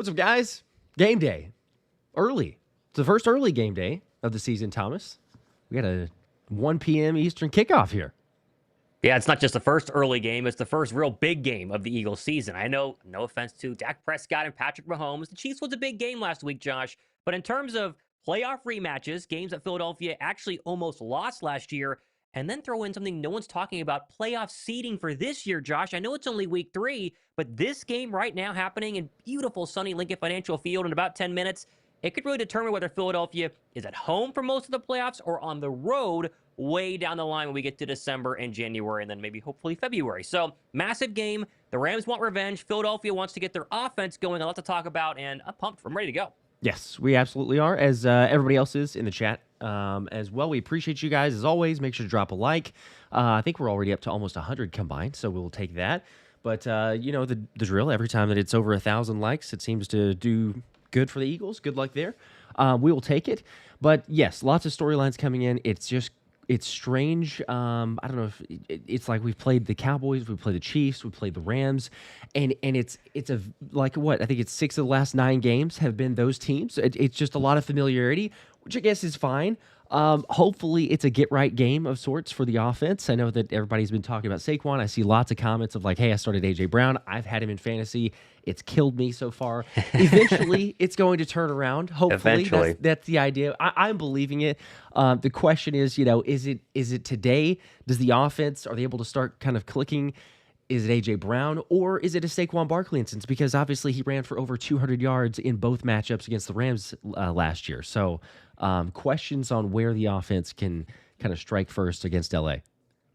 What's up, guys? Game day. Early. It's the first early game day of the season, Thomas. We got a 1 p.m. Eastern kickoff here. Yeah, it's not just the first early game. It's the first real big game of the Eagles season. I know, no offense to Dak Prescott and Patrick Mahomes. The Chiefs was a big game last week, Josh. But in terms of playoff rematches, games that Philadelphia actually almost lost last year, and then throw in something no one's talking about, playoff seeding for this year, Josh. I know it's only week 3, but this game right now happening in beautiful sunny Lincoln Financial Field in about 10 minutes, it could really determine whether Philadelphia is at home for most of the playoffs or on the road way down the line when we get to December and January and then maybe hopefully February. So massive game. The Rams want revenge. Philadelphia wants to get their offense going. A lot to talk about, and I'm pumped. I'm ready to go. Yes, we absolutely are, as everybody else is in the chat as well. We appreciate you guys, as always. Make sure to drop a like. I think we're already up to almost 100 combined, so we'll take that. But, the drill, every time that it's over 1,000 likes, it seems to do good for the Eagles. Good luck there. We will take it. But, yes, lots of storylines coming in. It's strange. I don't know if it's like we've played the Cowboys, we played the Chiefs, we played the Rams, and it's like what I think it's 6 of the last 9 games have been those teams. It's just a lot of familiarity, which I guess is fine. Hopefully it's a get-right game of sorts for the offense. I know that everybody's been talking about Saquon. I see lots of comments of like, hey, I started A.J. Brown. I've had him in fantasy. It's killed me so far. Eventually, it's going to turn around. Hopefully. That's the idea. I'm believing it. The question is, is it today? Does the offense, are they able to start kind of clicking? Is it A.J. Brown or is it a Saquon Barkley instance? Because obviously he ran for over 200 yards in both matchups against the Rams last year. So questions on where the offense can kind of strike first against L.A.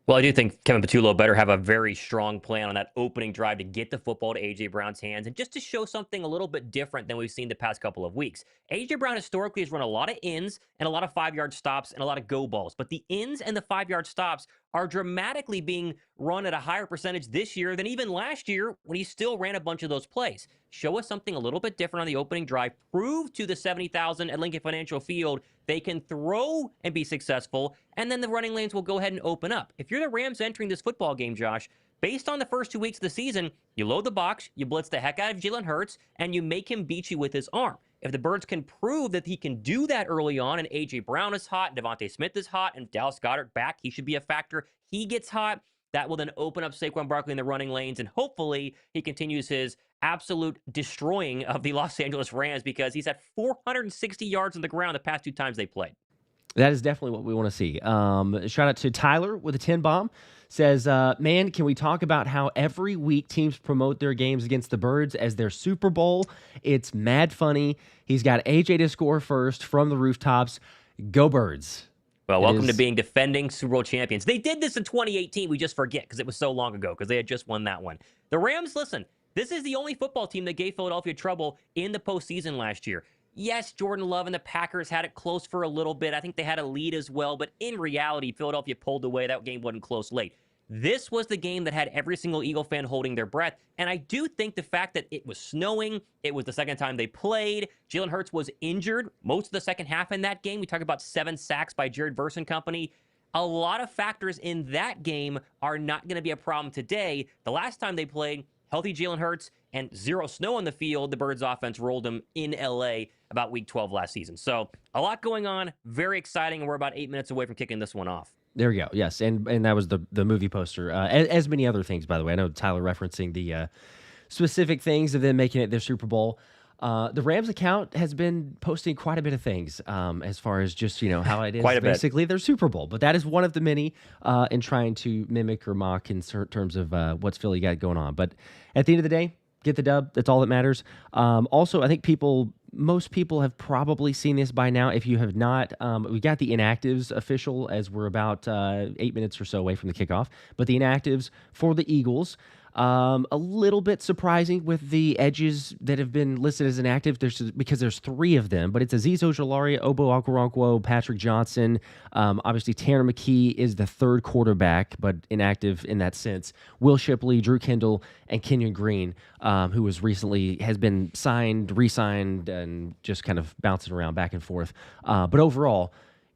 Well, I do think Kevin Patullo better have a very strong plan on that opening drive to get the football to A.J. Brown's hands and just to show something a little bit different than we've seen the past couple of weeks. A.J. Brown historically has run a lot of ins and a lot of 5-yard stops and a lot of go balls, but the ins and the 5-yard stops are dramatically being run at a higher percentage this year than even last year when he still ran a bunch of those plays. Show us something a little bit different on the opening drive. Prove to the 70,000 at Lincoln Financial Field they can throw and be successful, and then the running lanes will go ahead and open up. If you're the Rams entering this football game, Josh, based on the first 2 weeks of the season, you load the box, you blitz the heck out of Jalen Hurts, and you make him beat you with his arm. If the Birds can prove that he can do that early on, and A.J. Brown is hot, Davante Smith is hot, and Dallas Goedert back, he should be a factor. He gets hot. That will then open up Saquon Barkley in the running lanes, and hopefully he continues his absolute destroying of the Los Angeles Rams because he's at 460 yards on the ground the past 2 times they played. That is definitely what we want to see. Shout out to Tyler with a 10 bomb. Says, man, can we talk about how every week teams promote their games against the Birds as their Super Bowl? It's mad funny. He's got AJ to score first from the rooftops. Go Birds. Well, welcome to being defending Super Bowl champions. They did this in 2018. We just forget because it was so long ago because they had just won that one. The Rams, listen, this is the only football team that gave Philadelphia trouble in the postseason last year. Yes, Jordan Love and the Packers had it close for a little bit. I think they had a lead as well, but in reality, Philadelphia pulled away. That game wasn't close late. This was the game that had every single Eagle fan holding their breath, and I do think the fact that it was snowing, it was the second time they played, Jalen Hurts was injured most of the second half in that game. We talk about 7 sacks by Jared Verse and company. A lot of factors in that game are not going to be a problem today. The last time they played, healthy Jalen Hurts and 0 snow on the field, the Birds offense rolled them in L.A. about week 12 last season. So a lot going on, very exciting, and we're about 8 minutes away from kicking this one off. There we go. Yes, and that was the movie poster, as many other things, by the way. I know Tyler referencing the specific things of them making it their Super Bowl. The Rams account has been posting quite a bit of things as far as just, how it is basically their Super Bowl. But that is one of the many in trying to mimic or mock in terms of what's Philly got going on. But at the end of the day, get the dub. That's all that matters. Also, I think most people have probably seen this by now. If you have not, we got the inactives official as we're about 8 minutes or so away from the kickoff. But the inactives for the Eagles, a little bit surprising with the edges that have been listed as inactive. Because there's 3 of them, but it's Azeez Ojulari, Obo Okoronkwo, Patrick Johnson. Obviously, Tanner McKee is the 3rd quarterback, but inactive in that sense. Will Shipley, Drew Kendall, and Kenyon Green, who has been signed, re-signed, and just kind of bouncing around back and forth. But overall,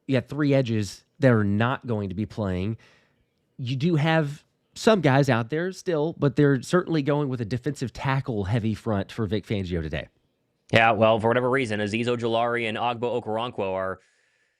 you got 3 edges that are not going to be playing. You do have some guys out there still, but they're certainly going with a defensive tackle heavy front for Vic Fangio today. Yeah, well, for whatever reason, Azeez Ojulari and Ogbo Okoronkwo are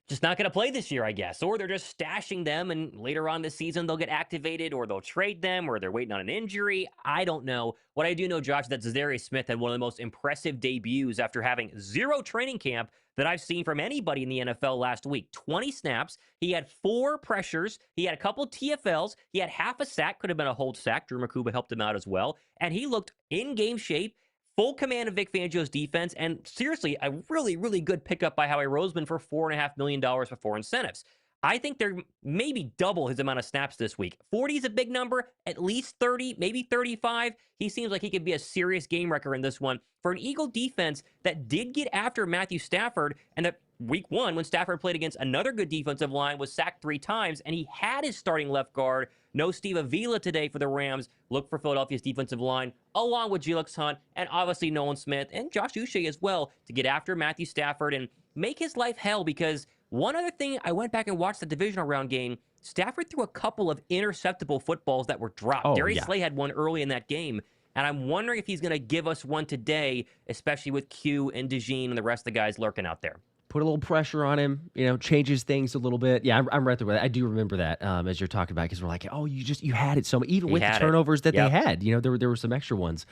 just not going to play this year, I guess. Or they're just stashing them, and later on this season, they'll get activated, or they'll trade them, or they're waiting on an injury. I don't know. What I do know, Josh, that Zadarius Smith had one of the most impressive debuts after having zero training camp that I've seen from anybody in the NFL last week. 20 snaps. He had 4 pressures. He had a couple TFLs. He had half a sack. Could have been a hold sack. Drew Makuba helped him out as well. And he looked in game shape. Full command of Vic Fangio's defense, and seriously, a really, really good pickup by Howie Roseman for $4.5 million before incentives. I think they're maybe double his amount of snaps this week. 40 is a big number, at least 30, maybe 35. He seems like he could be a serious game wrecker in this one for an Eagle defense that did get after Matthew Stafford, and that week 1, when Stafford played against another good defensive line, was sacked 3 times, and he had his starting left guard. No Steve Avila today for the Rams. Look for Philadelphia's defensive line, along with Jelix Hunt, and obviously Nolan Smith, and Josh Uche as well, to get after Matthew Stafford and make his life hell. Because one other thing, I went back and watched the divisional round game. Stafford threw a couple of interceptable footballs that were dropped. Oh, Darius yeah. Slay had one early in that game, and I'm wondering if he's going to give us one today, especially with Q and DeJean and the rest of the guys lurking out there. Put a little pressure on him, changes things a little bit. Yeah, I'm right there with it. I do remember that as you're talking about, because we're like, oh, you had it so much. Even with the turnovers that they had, there were some extra ones.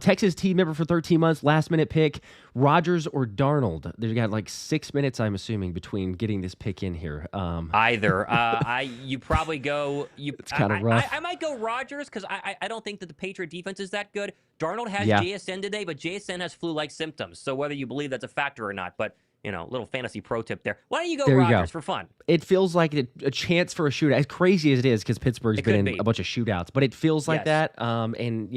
Texas team member for 13 months, last minute pick, Rodgers or Darnold. They've got like 6 minutes, I'm assuming, between getting this pick in here. Either. You probably go. It's kind of rough. I might go Rodgers because I don't think that the Patriot defense is that good. Darnold has JSN today, but JSN has flu-like symptoms. So whether you believe that's a factor or not, but little fantasy pro tip there. Why don't you go Rodgers for fun? It feels like a chance for a shootout. As crazy as it is, because Pittsburgh's been in a bunch of shootouts, but it feels like that. And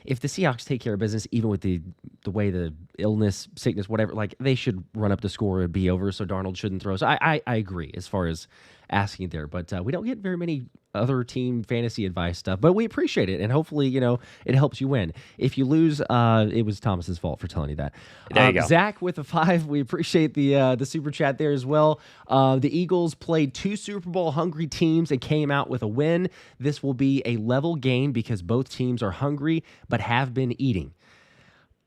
if the Seahawks take care of business, even with the way the illness, sickness, whatever, like they should run up the score and be over. So Darnold shouldn't throw. So I agree as far as asking there, but we don't get very many other team fantasy advice stuff, but we appreciate it, and hopefully it helps you win. If you lose, it was Thomas's fault for telling you that. There you go. Zach with a 5, we appreciate the super chat there as well. The Eagles played 2 Super Bowl hungry teams and came out with a win. This will be a level game because both teams are hungry but have been eating.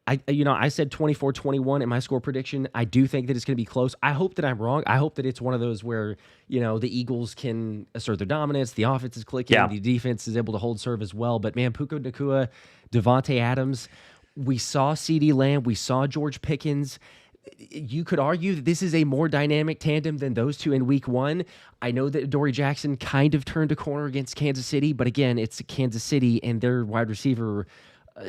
I said 24-21 in my score prediction. I do think that it's going to be close. I hope that I'm wrong. I hope that it's one of those where, the Eagles can assert their dominance, the offense is clicking, the defense is able to hold serve as well. But, man, Puka Nacua, Davante Adams, we saw CeeDee Lamb, we saw George Pickens. You could argue that this is a more dynamic tandem than those two in week 1. I know that Dory Jackson kind of turned a corner against Kansas City, but, again, it's Kansas City, and their wide receiver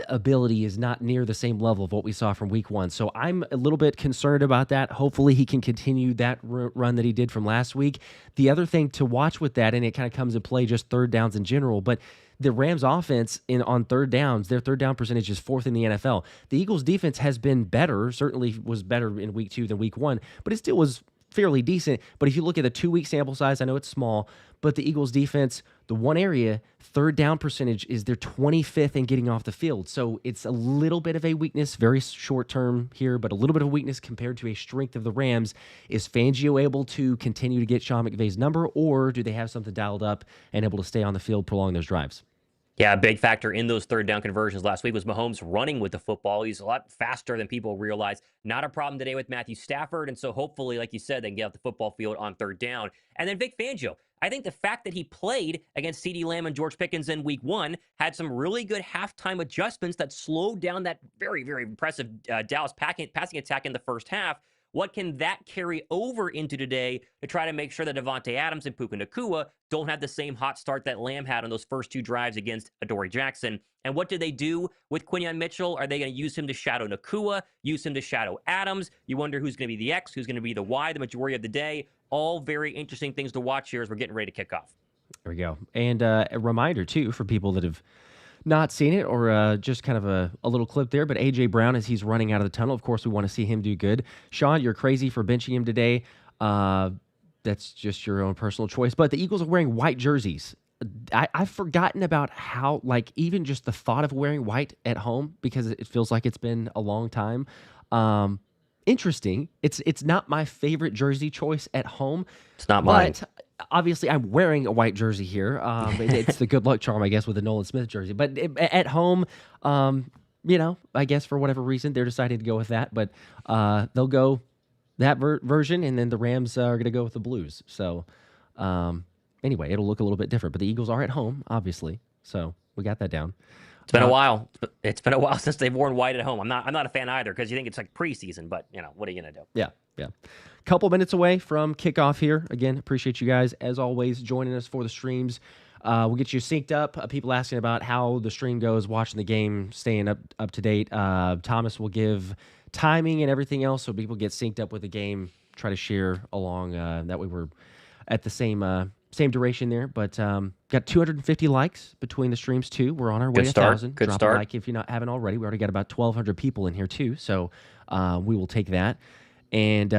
ability is not near the same level of what we saw from week 1. So I'm a little bit concerned about that. Hopefully he can continue that run that he did from last week. The other thing to watch with that, and it kind of comes into play just third downs in general, but the Rams offense on third downs, their third down percentage is 4th in the NFL. The Eagles defense has been better, certainly was better in week 2 than week 1, but it still was fairly decent. But if you look at the 2-week sample size, I know it's small, but the Eagles defense, the one area, third down percentage is they're 25th in getting off the field. So it's a little bit of a weakness, very short term here, but a little bit of a weakness compared to a strength of the Rams. Is Fangio able to continue to get Sean McVay's number, or do they have something dialed up and able to stay on the field, prolong those drives? Yeah, a big factor in those third down conversions last week was Mahomes running with the football. He's a lot faster than people realize. Not a problem today with Matthew Stafford. And so hopefully, like you said, they can get off the football field on third down. And then Vic Fangio. I think the fact that he played against CeeDee Lamb and George Pickens in week 1 had some really good halftime adjustments that slowed down that very, very impressive Dallas passing attack in the first half. What can that carry over into today to try to make sure that Davante Adams and Puka Nacua don't have the same hot start that Lamb had on those first 2 drives against Adoree Jackson? And what do they do with Quinyon Mitchell? Are they going to use him to shadow Nacua, use him to shadow Adams? You wonder who's going to be the X, who's going to be the Y the majority of the day. All very interesting things to watch here as we're getting ready to kick off. There we go. And a reminder, too, for people that have not seen it, or just kind of a little clip there, but A.J. Brown, as he's running out of the tunnel, of course, we want to see him do good. Sean, you're crazy for benching him today. That's just your own personal choice. But the Eagles are wearing white jerseys. I've forgotten about how, even just the thought of wearing white at home, because it feels like it's been a long time. Interesting. It's not my favorite jersey choice at home. It's not mine. But obviously, I'm wearing a white jersey here. It's the good luck charm, I guess, with the Nolan Smith jersey. But at home, I guess for whatever reason, they're deciding to go with that. But they'll go that version, and then the Rams are going to go with the Blues. So anyway, it'll look a little bit different. But the Eagles are at home, obviously. So we got that down. It's been a while. It's been a while since they've worn white at home. I'm not a fan either because you think it's like preseason, but what are you gonna do? Yeah. Couple minutes away from kickoff here. Again, appreciate you guys as always joining us for the streams. We'll get you synced up. People asking about how the stream goes, watching the game, staying up to date. Thomas will give timing and everything else so people get synced up with the game. Try to share along that way we're at the same duration there, but got 250 likes between the streams too. We're on our way to 1,000. Good Drop start. a like if you haven't already. We already got about 1,200 people in here too, so we will take that. And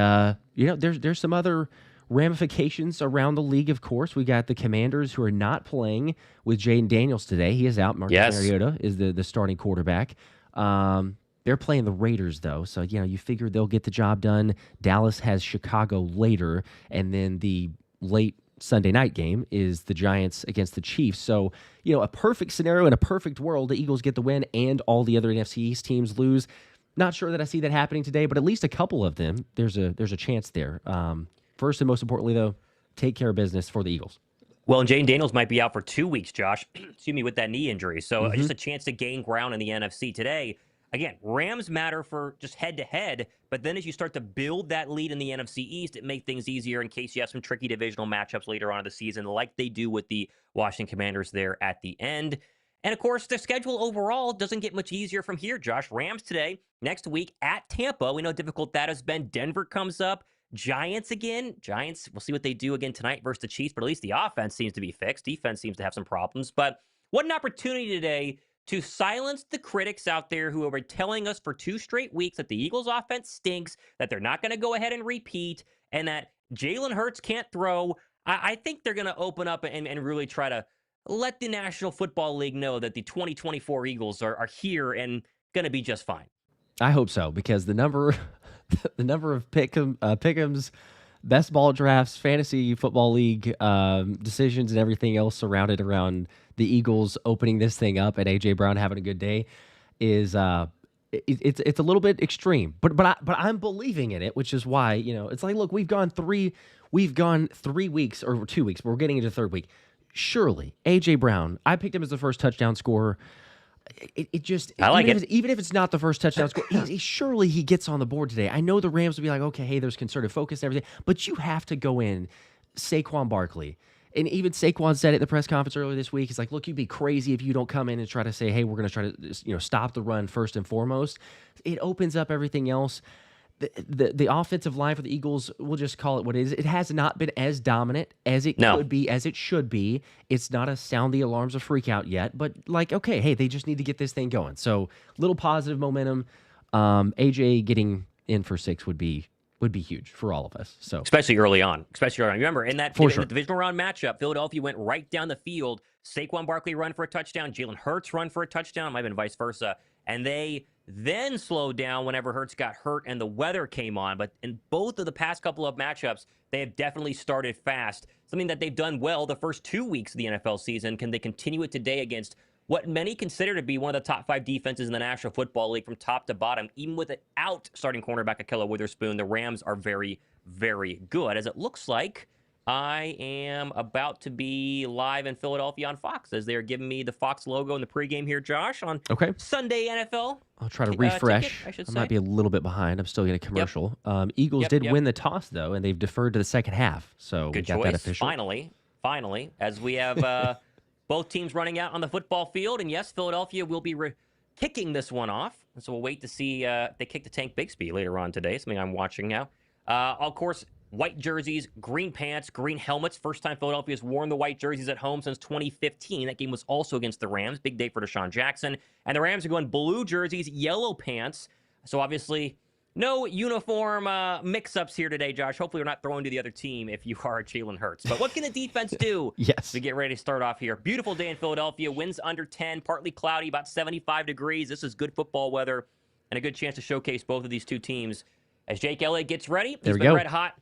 there's some other ramifications around the league. Of course, we got the Commanders who are not playing with Jaden Daniels today. He is out. Marcus Mariota is the starting quarterback. They're playing the Raiders, though, so you figure they'll get the job done. Dallas has Chicago later, and then the late Sunday night game is the Giants against the Chiefs. So, a perfect scenario in a perfect world, the Eagles get the win and all the other NFC East teams lose. Not sure that I see that happening today, but at least a couple of them, there's a chance there. First and most importantly, though, take care of business for the Eagles. Well, and Jane Daniels might be out for 2 weeks, Josh, excuse me, with that knee injury. So just a chance to gain ground in the NFC today. Again, Rams matter for just head-to-head, but then as you start to build that lead in the NFC East, it makes things easier in case you have some tricky divisional matchups later on in the season, like they do with the Washington Commanders there at the end. And, of course, their schedule overall doesn't get much easier from here, Josh. Rams today, next week at Tampa. We know how difficult that has been. Denver comes up. Giants again. Giants, we'll see what they do again tonight versus the Chiefs, but at least the offense seems to be fixed. Defense seems to have some problems. But what an opportunity today to silence the critics out there who have been telling us for 2 straight weeks that the Eagles' offense stinks, that they're not going to go ahead and repeat, and that Jalen Hurts can't throw. I think they're going to open up and really try to let the National Football League know that the 2024 Eagles are here and going to be just fine. I hope so, because the number of Pick'em's best ball drafts, fantasy football league decisions, and everything else surrounded around the Eagles opening this thing up and AJ Brown having a good day is it's a little bit extreme, but I'm believing in it, which is why it's like, look, we've gone 3 weeks or 2 weeks, but we're getting into the 3rd week. Surely, A.J. Brown, I picked him as the first touchdown scorer. I like even if it's not the first touchdown score, surely he gets on the board today. I know the Rams will be like, okay, hey, there's concerted focus and everything, but you have to go in Saquon Barkley. And even Saquon said it at the press conference earlier this week. He's like, look, you'd be crazy if you don't come in and try to say, hey, we're going to try to stop the run first and foremost. It opens up everything else. The offensive line for the Eagles, we'll just call it what it is. It has not been as dominant as it could be, as it should be. It's not a sound the alarms or freak out yet, but okay, hey, they just need to get this thing going. So little positive momentum. AJ getting in for 6 would be huge for all of us. So especially early on. Remember, in that the divisional round matchup, Philadelphia went right down the field. Saquon Barkley run for a touchdown. Jalen Hurts run for a touchdown. Might have been vice versa. And they then slowed down whenever Hurts got hurt and the weather came on. But in both of the past couple of matchups, they have definitely started fast. Something that they've done well the first 2 weeks of the NFL season. Can they continue it today against what many consider to be one of the top 5 defenses in the National Football League from top to bottom? Even without starting cornerback Ahkello Witherspoon, the Rams are very, very good. As it looks like I am about to be live in Philadelphia on Fox as they are giving me the Fox logo in the pregame here, Josh, on Sunday NFL. I'll try to refresh. Ticket, I might be a little bit behind. I'm still getting a commercial. Eagles did win the toss, though, and they've deferred to the second half. So good we got choice. That official. Finally, as we have both teams running out on the football field. And yes, Philadelphia will be kicking this one off. So we'll wait to see if they kick the Tank Bigsby later on today. Something I'm watching now. Of course, white jerseys, green pants, green helmets. First time Philadelphia's worn the white jerseys at home since 2015. That game was also against the Rams. Big day for Deshaun Jackson. And the Rams are going blue jerseys, yellow pants. So obviously, no uniform mix-ups here today, Josh. Hopefully we're not throwing to the other team if you are Jalen Hurts. But what can the defense do to get ready to start off here? Beautiful day in Philadelphia. Winds under 10, partly cloudy, about 75 degrees. This is good football weather and a good chance to showcase both of these two teams. As Jake Elliott gets ready, he's been red hot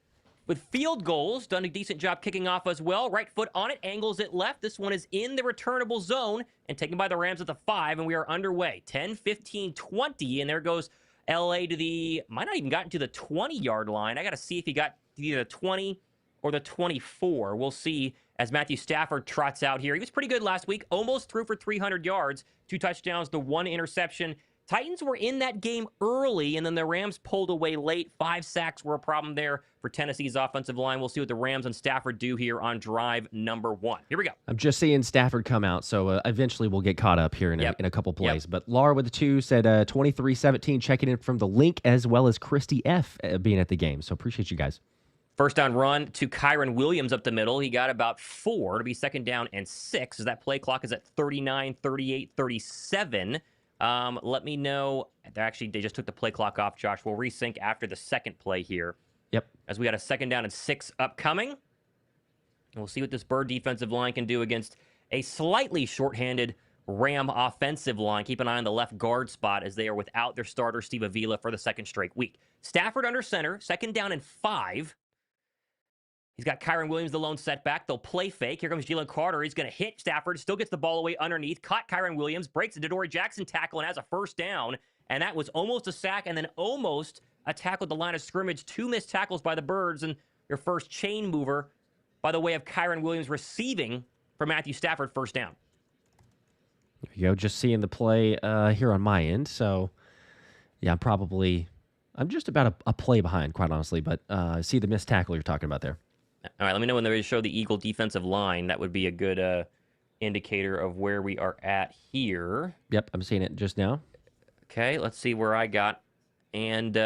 with field goals. Done a decent job kicking off as well. Right foot on it, angles it left. This one is in the returnable zone and taken by the Rams at the 5, and we are underway. 10, 15, 20, and there goes LA to the, might not even gotten to the 20-yard line. I got to see if he got to either the 20 or the 24. We'll see as Matthew Stafford trots out here. He was pretty good last week, almost threw for 300 yards, 2 touchdowns to 1 interception. Titans were in that game early, and then the Rams pulled away late. 5 sacks were a problem there for Tennessee's offensive line. We'll see what the Rams and Stafford do here on drive number 1. Here we go. I'm just seeing Stafford come out, so eventually we'll get caught up here in a couple plays. But Laura with the 2 said 23-17, checking in from the link, as well as Christy F. Being at the game. So appreciate you guys. First down run to Kyron Williams up the middle. He got about 4 to be second down and 6, as that play clock is at 39, 38, 37. Let me know. Actually, they just took the play clock off, Josh. We'll resync after the second play here. Yep. As we got a second down and 6 upcoming. And we'll see what this Bird defensive line can do against a slightly shorthanded Ram offensive line. Keep an eye on the left guard spot as they are without their starter, Steve Avila, for the second straight week. Stafford under center, second down and 5. He's got Kyron Williams, the lone setback. They'll play fake. Here comes Jalen Carter. He's going to hit Stafford. Still gets the ball away underneath. Caught Kyron Williams. Breaks a D'Adore Jackson tackle and has a first down. And that was almost a sack and then almost a tackle at the line of scrimmage. 2 missed tackles by the Birds and your first chain mover by the way of Kyron Williams receiving for Matthew Stafford, first down. There you go. Just seeing the play here on my end. So, yeah, I'm just about a play behind, quite honestly. But see the missed tackle you're talking about there. All right, let me know when they show the Eagle defensive line. That would be a good indicator of where we are at here. Yep, I'm seeing it just now. Okay, let's see where I got. And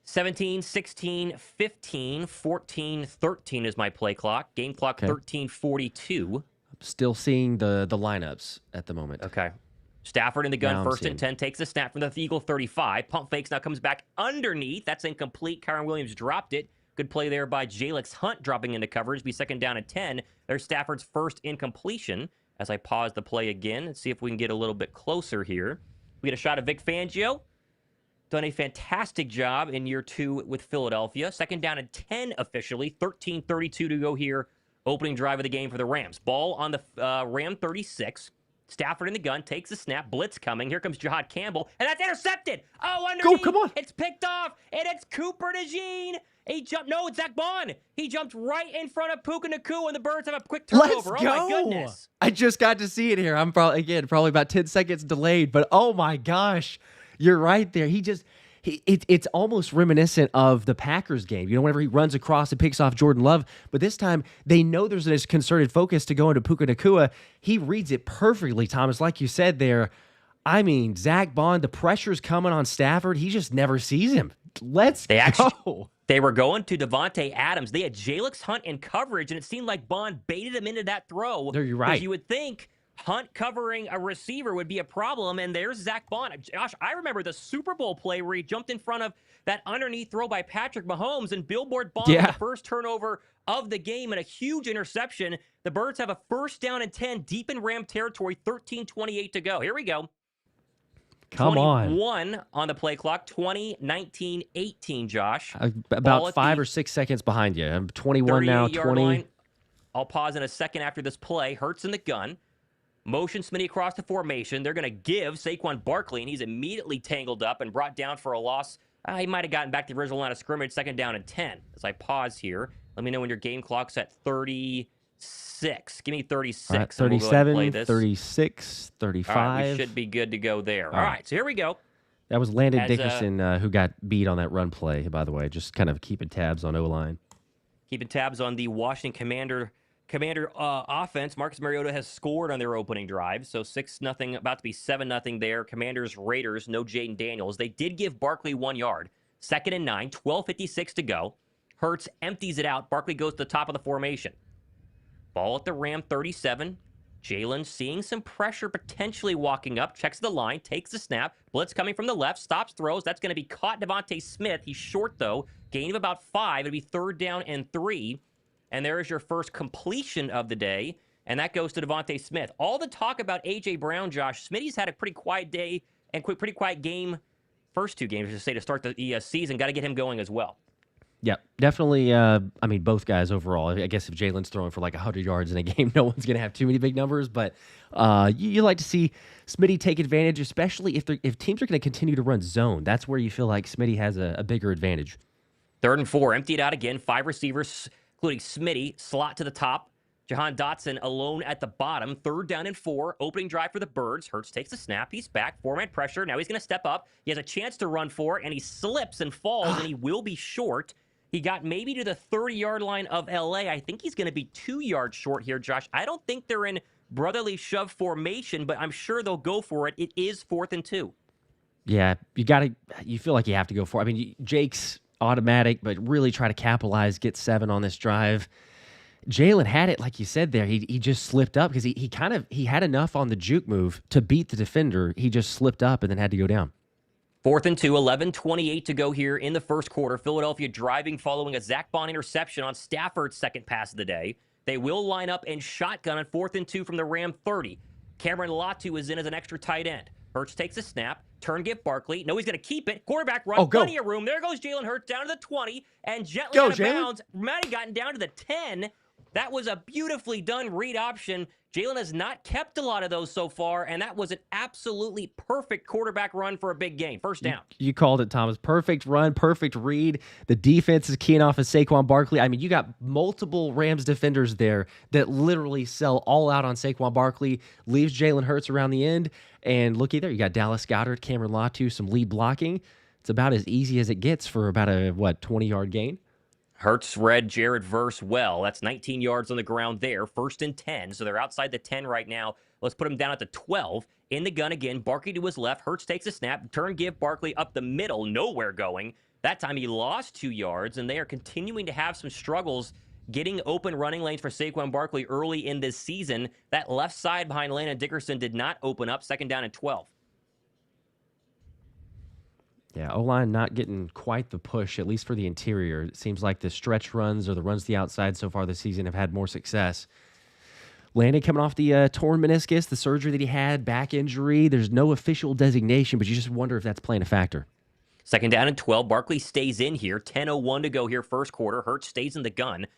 17, 16, 15, 14, 13 is my play clock. Game clock, okay. 13:42. I'm still seeing the lineups at the moment. Okay. Stafford in the gun, first and 10, takes the snap from the Eagle 35. Pump fakes, now comes back underneath. That's incomplete. Kyron Williams dropped it. Good play there by Jalix Hunt, dropping into coverage. Be second down and 10. There's Stafford's first incompletion. As I pause the play again and see if we can get a little bit closer here. We get a shot of Vic Fangio. Done a fantastic job in year 2 with Philadelphia. Second down and 10 officially. 13:32 to go here. Opening drive of the game for the Rams. Ball on the Ram 36. Stafford in the gun, takes the snap, blitz coming. Here comes Jahad Campbell, and that's intercepted. Oh, underneath. Go, come on. It's picked off, and it's Cooper DeJean. He jumped. No, it's Zack Baun. He jumped right in front of Puka Nacua, and the Birds have a quick turnover. Let's go. Oh, my goodness. I just got to see it here. I'm probably about 10 seconds delayed, but oh, my gosh. You're right there. It's almost reminiscent of the Packers game. You know, whenever he runs across and picks off Jordan Love, but this time they know there's this concerted focus to go into Puka Nacua. He reads it perfectly, Thomas. Like you said there, I mean, Zack Baun, the pressure's coming on Stafford. He just never sees him. Let's go. They were going to Davante Adams. They had Jalix Hunt in coverage, and it seemed like Baun baited him into that throw. There, you're right. You would think Hunt covering a receiver would be a problem, and there's Zack Baun. Josh, I remember the Super Bowl play where he jumped in front of that underneath throw by Patrick Mahomes, and billboard Baun with the first turnover of the game and a huge interception. The Birds have a first down and 10 deep in Ram territory, 13:28 to go. Here we go. Come on. 21 on the play clock, 20, 19, 18, Josh. About 5 or 6 seconds behind you. I'm 21 now, 20. Line. I'll pause in a second after this play. Hurts in the gun. Motion Smitty across the formation. They're going to give Saquon Barkley, and he's immediately tangled up and brought down for a loss. He might have gotten back to the original line of scrimmage, second down and 10. As I pause here, let me know when your game clock's at 36. Give me 36. Right, 37, 36, 35. All right, we should be good to go there. All right, so here we go. That was Landon Dickerson who got beat on that run play, by the way. Just kind of keeping tabs on O-line. Keeping tabs on the Washington Commander offense. Marcus Mariota has scored on their opening drive, so 6-0, about to be 7-0 there. Commanders, Raiders, no Jaden Daniels. They did give Barkley 1 yard. Second and 9, 12:56 to go. Hurts empties it out. Barkley goes to the top of the formation. Ball at the Ram 37. Jalen seeing some pressure, potentially walking up, checks the line, takes the snap. Blitz coming from the left, stops, throws. That's going to be caught Devontae Smith. He's short, though. Gain of about 5. It'll be third down and 3. And there is your first completion of the day, and that goes to Devontae Smith. All the talk about A.J. Brown, Josh, Smitty's had a pretty quiet day and pretty quiet game, first 2 games, I should say, to start the season. Got to get him going as well. Yeah, definitely. I mean, both guys overall. I guess if Jalen's throwing for like 100 yards in a game, no one's going to have too many big numbers. But you like to see Smitty take advantage, especially if teams are going to continue to run zone. That's where you feel like Smitty has a bigger advantage. 3rd and 4, emptied out again. 5 receivers, including Smitty, slot to the top. Jahan Dotson alone at the bottom. 3rd down and 4, opening drive for the Birds. Hurts takes the snap. He's back. 4-man pressure. Now he's going to step up. He has a chance to run for it, and he slips and falls, and he will be short. He got maybe to the 30-yard line of L.A. I think he's going to be 2 yards short here, Josh. I don't think they're in brotherly shove formation, but I'm sure they'll go for it. It is 4th and 2. Yeah, you feel like you have to go for it. I mean, Jake's automatic, but really try to capitalize, get 7 on this drive. Jalen had it, like you said there. He just slipped up because he had enough on the juke move to beat the defender. He just slipped up and then had to go down. 4th and 2, 11:28 to go here in the first quarter. Philadelphia driving following a Zack Baun interception on Stafford's second pass of the day. They will line up and shotgun on 4th and 2 from the Ram 30. Cameron Latu is in as an extra tight end. Hurts takes a snap. Turn give Barkley. No, he's going to keep it. Quarterback run. Plenty of room. There goes Jalen Hurts down to the 20 and gently out of bounds. Might have gotten down to the 10. That was a beautifully done read option. Jalen has not kept a lot of those so far, and that was an absolutely perfect quarterback run for a big game. First down. You called it, Thomas. Perfect run, perfect read. The defense is keying off of Saquon Barkley. I mean, you got multiple Rams defenders there that literally sell all out on Saquon Barkley, leaves Jalen Hurts around the end, and looky there, you got Dallas Goedert, Cameron Latu, some lead blocking. It's about as easy as it gets for about a, 20-yard gain? Hurts read Jared Verse well. That's 19 yards on the ground there. 1st and 10. So they're outside the 10 right now. Let's put him down at the 12. In the gun again. Barkley to his left. Hurts takes a snap. Turn give Barkley up the middle. Nowhere going. That time he lost 2 yards, and they are continuing to have some struggles getting open running lanes for Saquon Barkley early in this season. That left side behind Landon Dickerson did not open up. 2nd down and 12. Yeah, O-line not getting quite the push, at least for the interior. It seems like the stretch runs or the runs to the outside so far this season have had more success. Landon coming off the torn meniscus, the surgery that he had, back injury. There's no official designation, but you just wonder if that's playing a factor. 2nd down and 12. Barkley stays in here. 10:01 to go here first quarter. Hurts stays in the gun.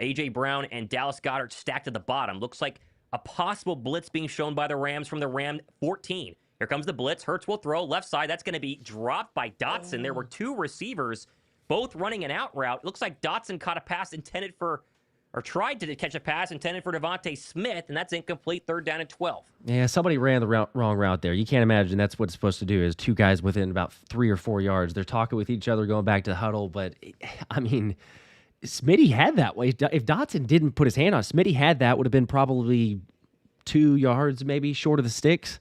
A.J. Brown and Dallas Goedert stacked at the bottom. Looks like a possible blitz being shown by the Rams from the Ram 14. Here comes the blitz. Hurts will throw left side. That's going to be dropped by Dotson. There were 2 receivers, both running an out route. Looks like Dotson caught a pass intended for, or tried to catch a pass intended for Davante Smith, and that's incomplete. 3rd down and 12. Yeah, somebody ran the wrong route there. You can't imagine that's what it's supposed to do is 2 guys within about 3 or 4 yards. They're talking with each other, going back to the huddle. But, I mean, Smitty had that way. If Dotson didn't put his hand on it, Smitty had that, would have been probably 2 yards maybe short of the sticks.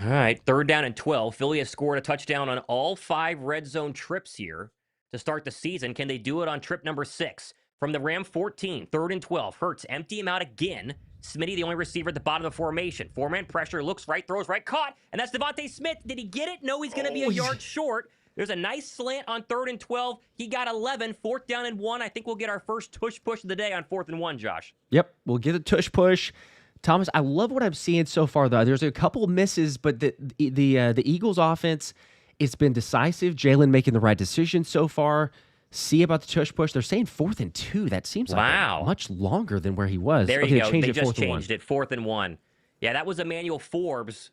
All right, 3rd down and 12. Philly has scored a touchdown on all 5 red zone trips here to start the season. Can they do it on trip number 6? From the Ram 14, 3rd and 12. Hurts empty him out again. Smitty, the only receiver at the bottom of the formation. 4-man pressure, looks right, throws right, caught, and that's Davante Smith. Did he get it? No, he's going to be a yard short. There's a nice slant on 3rd and 12. He got 11, 4th down and 1. I think we'll get our first tush push of the day on 4th and 1, Josh. Yep, we'll get a tush push. Thomas, I love what I'm seeing so far, though. There's a couple misses, but the Eagles' offense, it's been decisive. Jalen making the right decision so far. See about the tush push. They're saying 4th and 2. That seems like much longer than where he was. There you go. They just changed it. 4th and 1. Yeah, that was Emmanuel Forbes,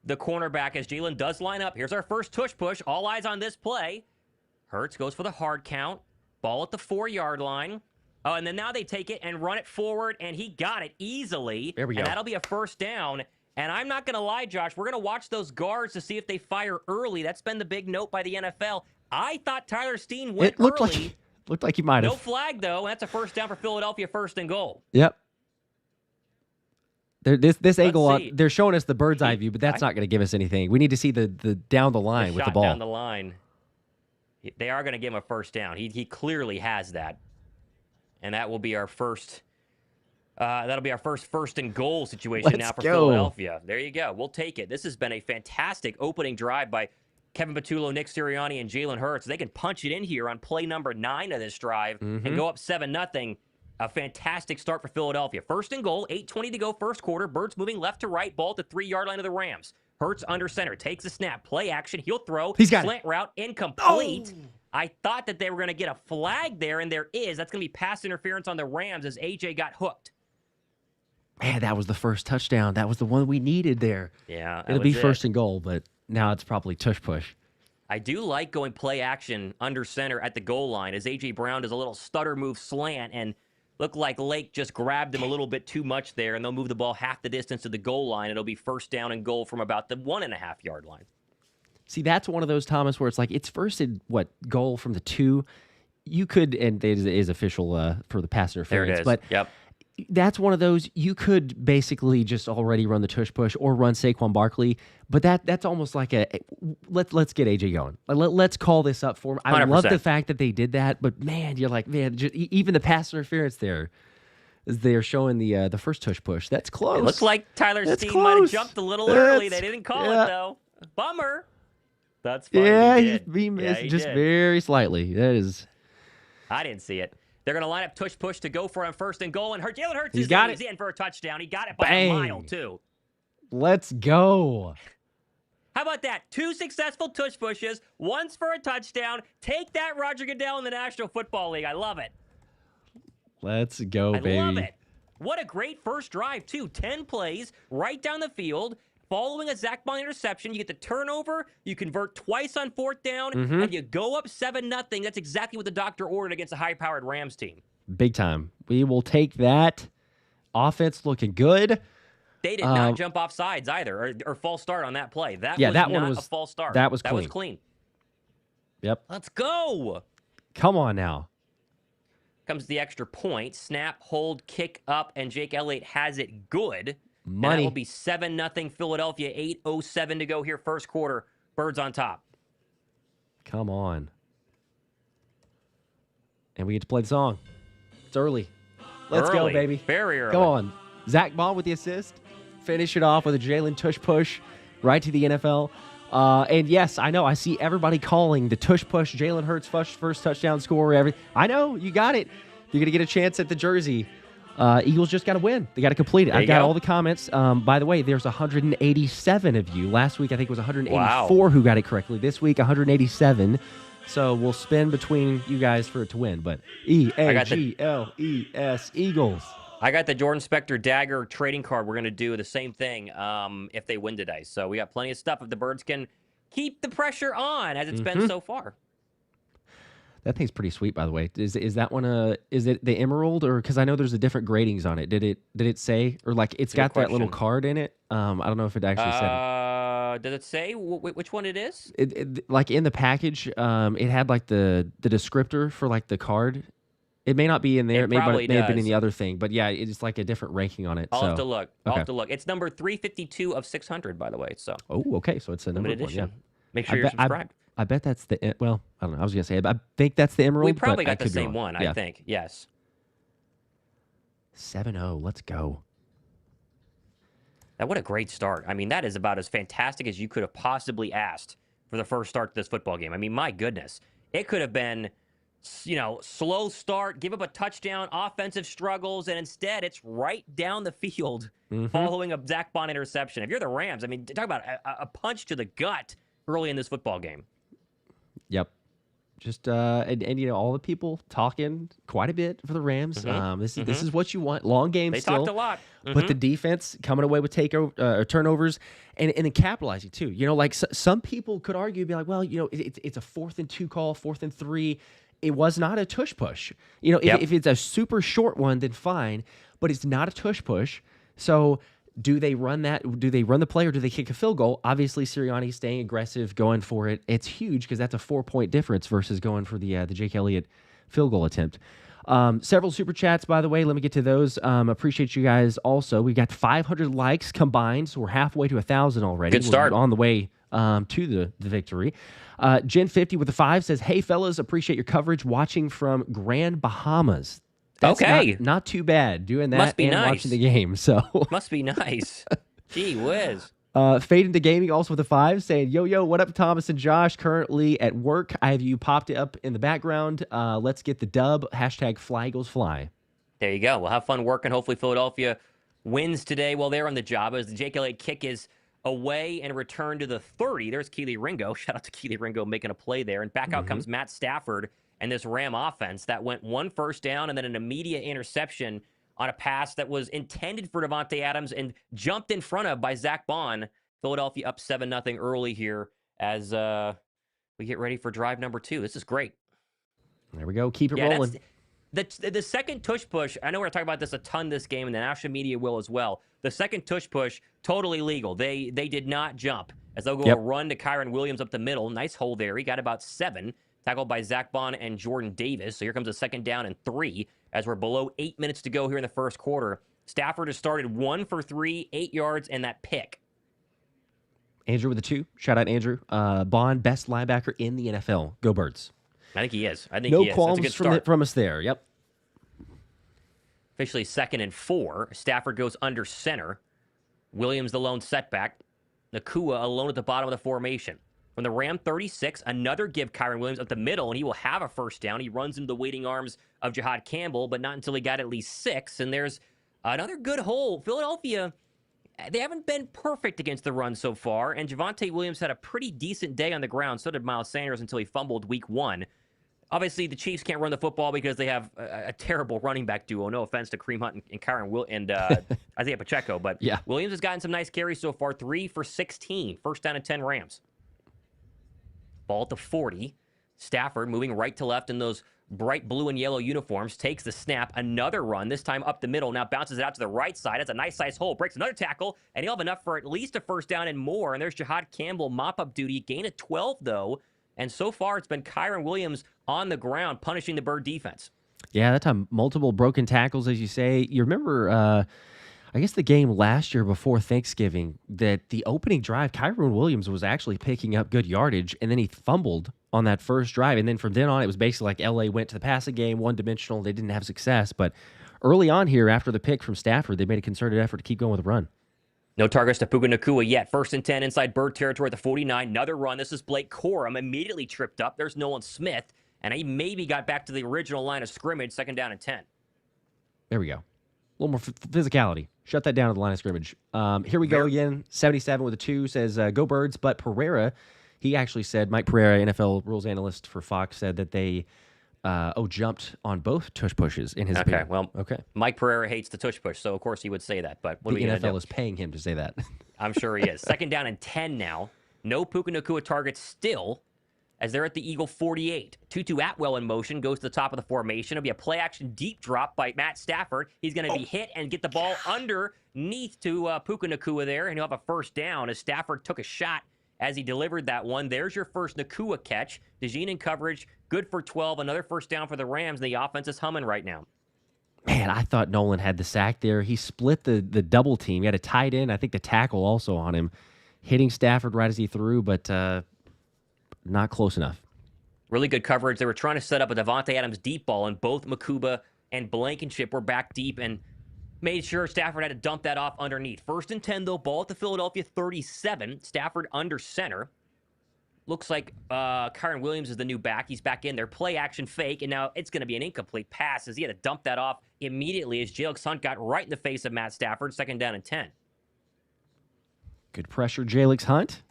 the cornerback, as Jalen does line up. Here's our first tush push. All eyes on this play. Hurts goes for the hard count. Ball at the 4-yard line. Oh, and then now they take it and run it forward, and he got it easily. There we go. And that'll be a first down. And I'm not going to lie, Josh. We're going to watch those guards to see if they fire early. That's been the big note by the NFL. I thought Tyler Steen went early. Looked like he might have. No flag, though. And that's a first down for Philadelphia, 1st and goal. Yep. This angle, they're showing us the bird's eye view, but that's not going to give us anything. We need to see the down the line with the ball. Down the line. They are going to give him a first down. He clearly has that. And that will be our first. That'll be our first and goal situation now for Philadelphia. There you go. We'll take it. This has been a fantastic opening drive by Kevin Patullo, Nick Sirianni, and Jalen Hurts. They can punch it in here on play number 9 of this drive and go up 7-0. A fantastic start for Philadelphia. 1st and goal, 8:20 to go first quarter. Birds moving left to right, ball at the 3-yard line of the Rams. Hurts under center, takes a snap, play action, he'll throw. He's got slant route, incomplete. I thought that they were going to get a flag there, and there is. That's going to be pass interference on the Rams as AJ got hooked. Man, that was the first touchdown. That was the one we needed there. Yeah, it'll be first and goal, but now it's probably tush push. I do like going play action under center at the goal line as A.J. Brown does a little stutter move slant and looked like Lake just grabbed him a little bit too much there, and they'll move the ball half the distance to the goal line. It'll be first down and goal from about the 1.5-yard line. See, that's one of those, Thomas, where it's like it's first and goal from the 2. You could, and it is official for the pass interference. There it is. But yep. That's one of those you could basically just already run the tush push or run Saquon Barkley, but that's almost like let's get AJ going. Let's call this up for him. I 100%. love the fact that they did that, but man, you're like, man, even the pass interference there, as they're showing the first tush push. That's close. It looks like Tyler Steen might have jumped a little early. They didn't call it though. Bummer. That's fine. Yeah, he missed just very slightly. That is. I didn't see it. They're going to line up tush push to go for it on first and goal, and Jalen Hurts He's in for a touchdown. He got it by a mile, too. Let's go. How about that? 2 successful tush pushes, once for a touchdown. Take that, Roger Goodell in the National Football League. I love it. Let's go, baby. I love it. What a great first drive, too. 10 plays right down the field. Following a Zack Baun interception, you get the turnover, you convert twice on 4th down, and you go up 7-0. That's exactly what the doctor ordered against a high-powered Rams team. Big time. We will take that. Offense looking good. They did not jump off sides either, or false start on that play. That was not a false start. That was clean. Yep. Let's go. Come on now. Comes the extra point. Snap, hold, kick up, and Jake Elliott has it good. Money. And that will be 7-0 Philadelphia. 8:07 to go here, first quarter. Birds on top. Come on. And we get to play the song. It's early. Let's go, baby. Very early. Come on. Zack Baun with the assist. Finish it off with a Jalen tush push right to the NFL. And yes, I know. I see everybody calling the tush push Jalen Hurts first touchdown score. I know. You got it. You're going to get a chance at the jersey. Eagles just got to win. They got to complete it. I've got all the comments. By the way, there's 187 of you. Last week, I think it was 184 who got it correctly. This week, 187. So we'll spin between you guys for it to win. But E-A-G-L-E-S, Eagles. I got the Jordan Spector dagger trading card. We're going to do the same thing if they win today. So we got plenty of stuff if the Birds can keep the pressure on as it's been so far. That thing's pretty sweet, by the way. Is that one is it the emerald, or because I know there's a different gradings on it? Did it say, or like it's got that little card in it? I don't know if it actually said. Does it say which one it is? Like in the package, it had like the descriptor for like the card. It may not be in there. It may have been in the other thing, but yeah, it's like a different ranking on it. I'll have to look. I'll have to look. It's number 352 of 600, by the way. So. Oh, okay. So it's a number one. Yeah. Make sure you're subscribed. I bet that's the, well, I don't know. I was going to say, I think that's the emerald. We probably got the same one, I think. Yes. 7-0. Let's go. Now, what a great start. I mean, that is about as fantastic as you could have possibly asked for the first start to this football game. I mean, my goodness. It could have been, slow start, give up a touchdown, offensive struggles, and instead it's right down the field following a Zack Baun interception. If you're the Rams, I mean, talk about a punch to the gut early in this football game. Yep. Just and all the people talking quite a bit for the Rams. This is what you want. Long game. They still talked a lot. But the defense coming away with turnovers and then capitalizing too. Like some people could argue, be like, well, it's a 4th and 2 call, 4th and 3. It was not a tush push. If it's a super short one, then fine. But it's not a tush push. So do they run that? Do they run the play or do they kick a field goal? Obviously, Sirianni staying aggressive, going for it. It's huge because that's a 4-point difference versus going for the Jake Elliott field goal attempt. Several super chats, by the way. Let me get to those. Appreciate you guys also. We got 500 likes combined, so we're halfway to 1,000 already. Good start. We're on the way to the victory. Gen50 with the 5 says, hey, fellas, appreciate your coverage watching from Grand Bahamas. That's not too bad doing that Must be and nice. watching the game. So must be nice. Gee whiz. Fade into Gaming also with a 5 saying, yo, what up, Thomas and Josh? Currently at work. I have you popped up in the background. Let's get the dub. #Fly Eagles Fly. There you go. We'll have fun working. Hopefully Philadelphia wins today while they're on the job as the Jake Elliott kick is away and return to the 30. There's Keely Ringo. Shout out to Keely Ringo making a play there. And back out comes Matt Stafford and this Ram offense that went 1 first down and then an immediate interception on a pass that was intended for Davante Adams and jumped in front of by Zack Baun. Philadelphia up 7-0 early here as we get ready for drive number 2. This is great. There we go. Keep it rolling. The second tush push, I know we're talking about this a ton this game, and the national media will as well. The second tush push, totally legal. They did not jump as they'll go a run to Kyren Williams up the middle. Nice hole there. He got about 7, tackled by Zack Baun and Jordan Davis. So here comes a 2nd down and 3 as we're below 8 minutes to go here in the first quarter. Stafford has started 1 for 3, 8 yards, and that pick. Andrew with a 2. Shout out Andrew. Baun, best linebacker in the NFL. Go Birds. I think he is. No qualms from us there. Yep. Officially 2nd and 4. Stafford goes under center. Williams the lone setback. Nacua alone at the bottom of the formation. From the Ram 36, another give Kyren Williams up the middle, and he will have a first down. He runs into the waiting arms of Jahad Campbell, but not until he got at least 6. And there's another good hole. Philadelphia, they haven't been perfect against the run so far, and Javonte Williams had a pretty decent day on the ground. So did Miles Sanders until he fumbled week 1. Obviously, the Chiefs can't run the football because they have a terrible running back duo. No offense to Kareem Hunt and Kyren and Isaiah Pacheco, but Williams has gotten some nice carries so far. 3 for 16. First down and 10 Rams. Ball at the 40. Stafford moving right to left in those bright blue and yellow uniforms. Takes the snap. Another run, this time up the middle. Now bounces it out to the right side. That's a nice size hole. Breaks another tackle, and he'll have enough for at least a first down and more. And there's Jahad Campbell mop-up duty. Gain of 12, though. And so far, it's been Kyren Williams on the ground punishing the Bird defense. Yeah, that time, multiple broken tackles, as you say. You remember, I guess the game last year before Thanksgiving, that the opening drive, Kyren Williams was actually picking up good yardage, and then he fumbled on that first drive. And then from then on, it was basically like L.A. went to the passing game, one-dimensional. They didn't have success. But early on here, after the pick from Stafford, they made a concerted effort to keep going with the run. No targets to Puka Nacua yet. 1st and 10 inside Bird territory at the 49. Another run. This is Blake Corum. Immediately tripped up. There's Nolan Smith. And he maybe got back to the original line of scrimmage. 2nd down and 10. There we go. A little more physicality. Shut that down at the line of scrimmage. Here we go again. 77 with a 2 says, go Birds. But Pereira, he actually said, Mike Pereira, NFL rules analyst for Fox, said that they jumped on both tush pushes in his opinion. Okay. Mike Pereira hates the tush push, so of course he would say that. But what the NFL is paying him to say that. I'm sure he is. 2nd down and 10 now. No Puka Nacua targets still, as they're at the Eagle 48. Tutu Atwell in motion, goes to the top of the formation. It'll be a play-action deep drop by Matt Stafford. He's going to be hit and get the ball underneath to Puka Nacua there, and he'll have a first down as Stafford took a shot as he delivered that one. There's your first Nacua catch. DeJean in coverage, good for 12. Another first down for the Rams. The offense is humming right now. Man, I thought Nolan had the sack there. He split the double team. He had a tight end. I think the tackle also on him, hitting Stafford right as he threw, but not close enough. Really good coverage. They were trying to set up a Davante Adams deep ball, and both Makuba and Blankenship were back deep and made sure Stafford had to dump that off underneath. 1st and 10, though. Ball at the Philadelphia 37. Stafford under center. Looks like Kyren Williams is the new back. He's back in there. Play action fake, and now it's going to be an incomplete pass as he had to dump that off immediately as Jalen Hunt got right in the face of Matt Stafford. 2nd down and 10. Good pressure, Jalen Hunt.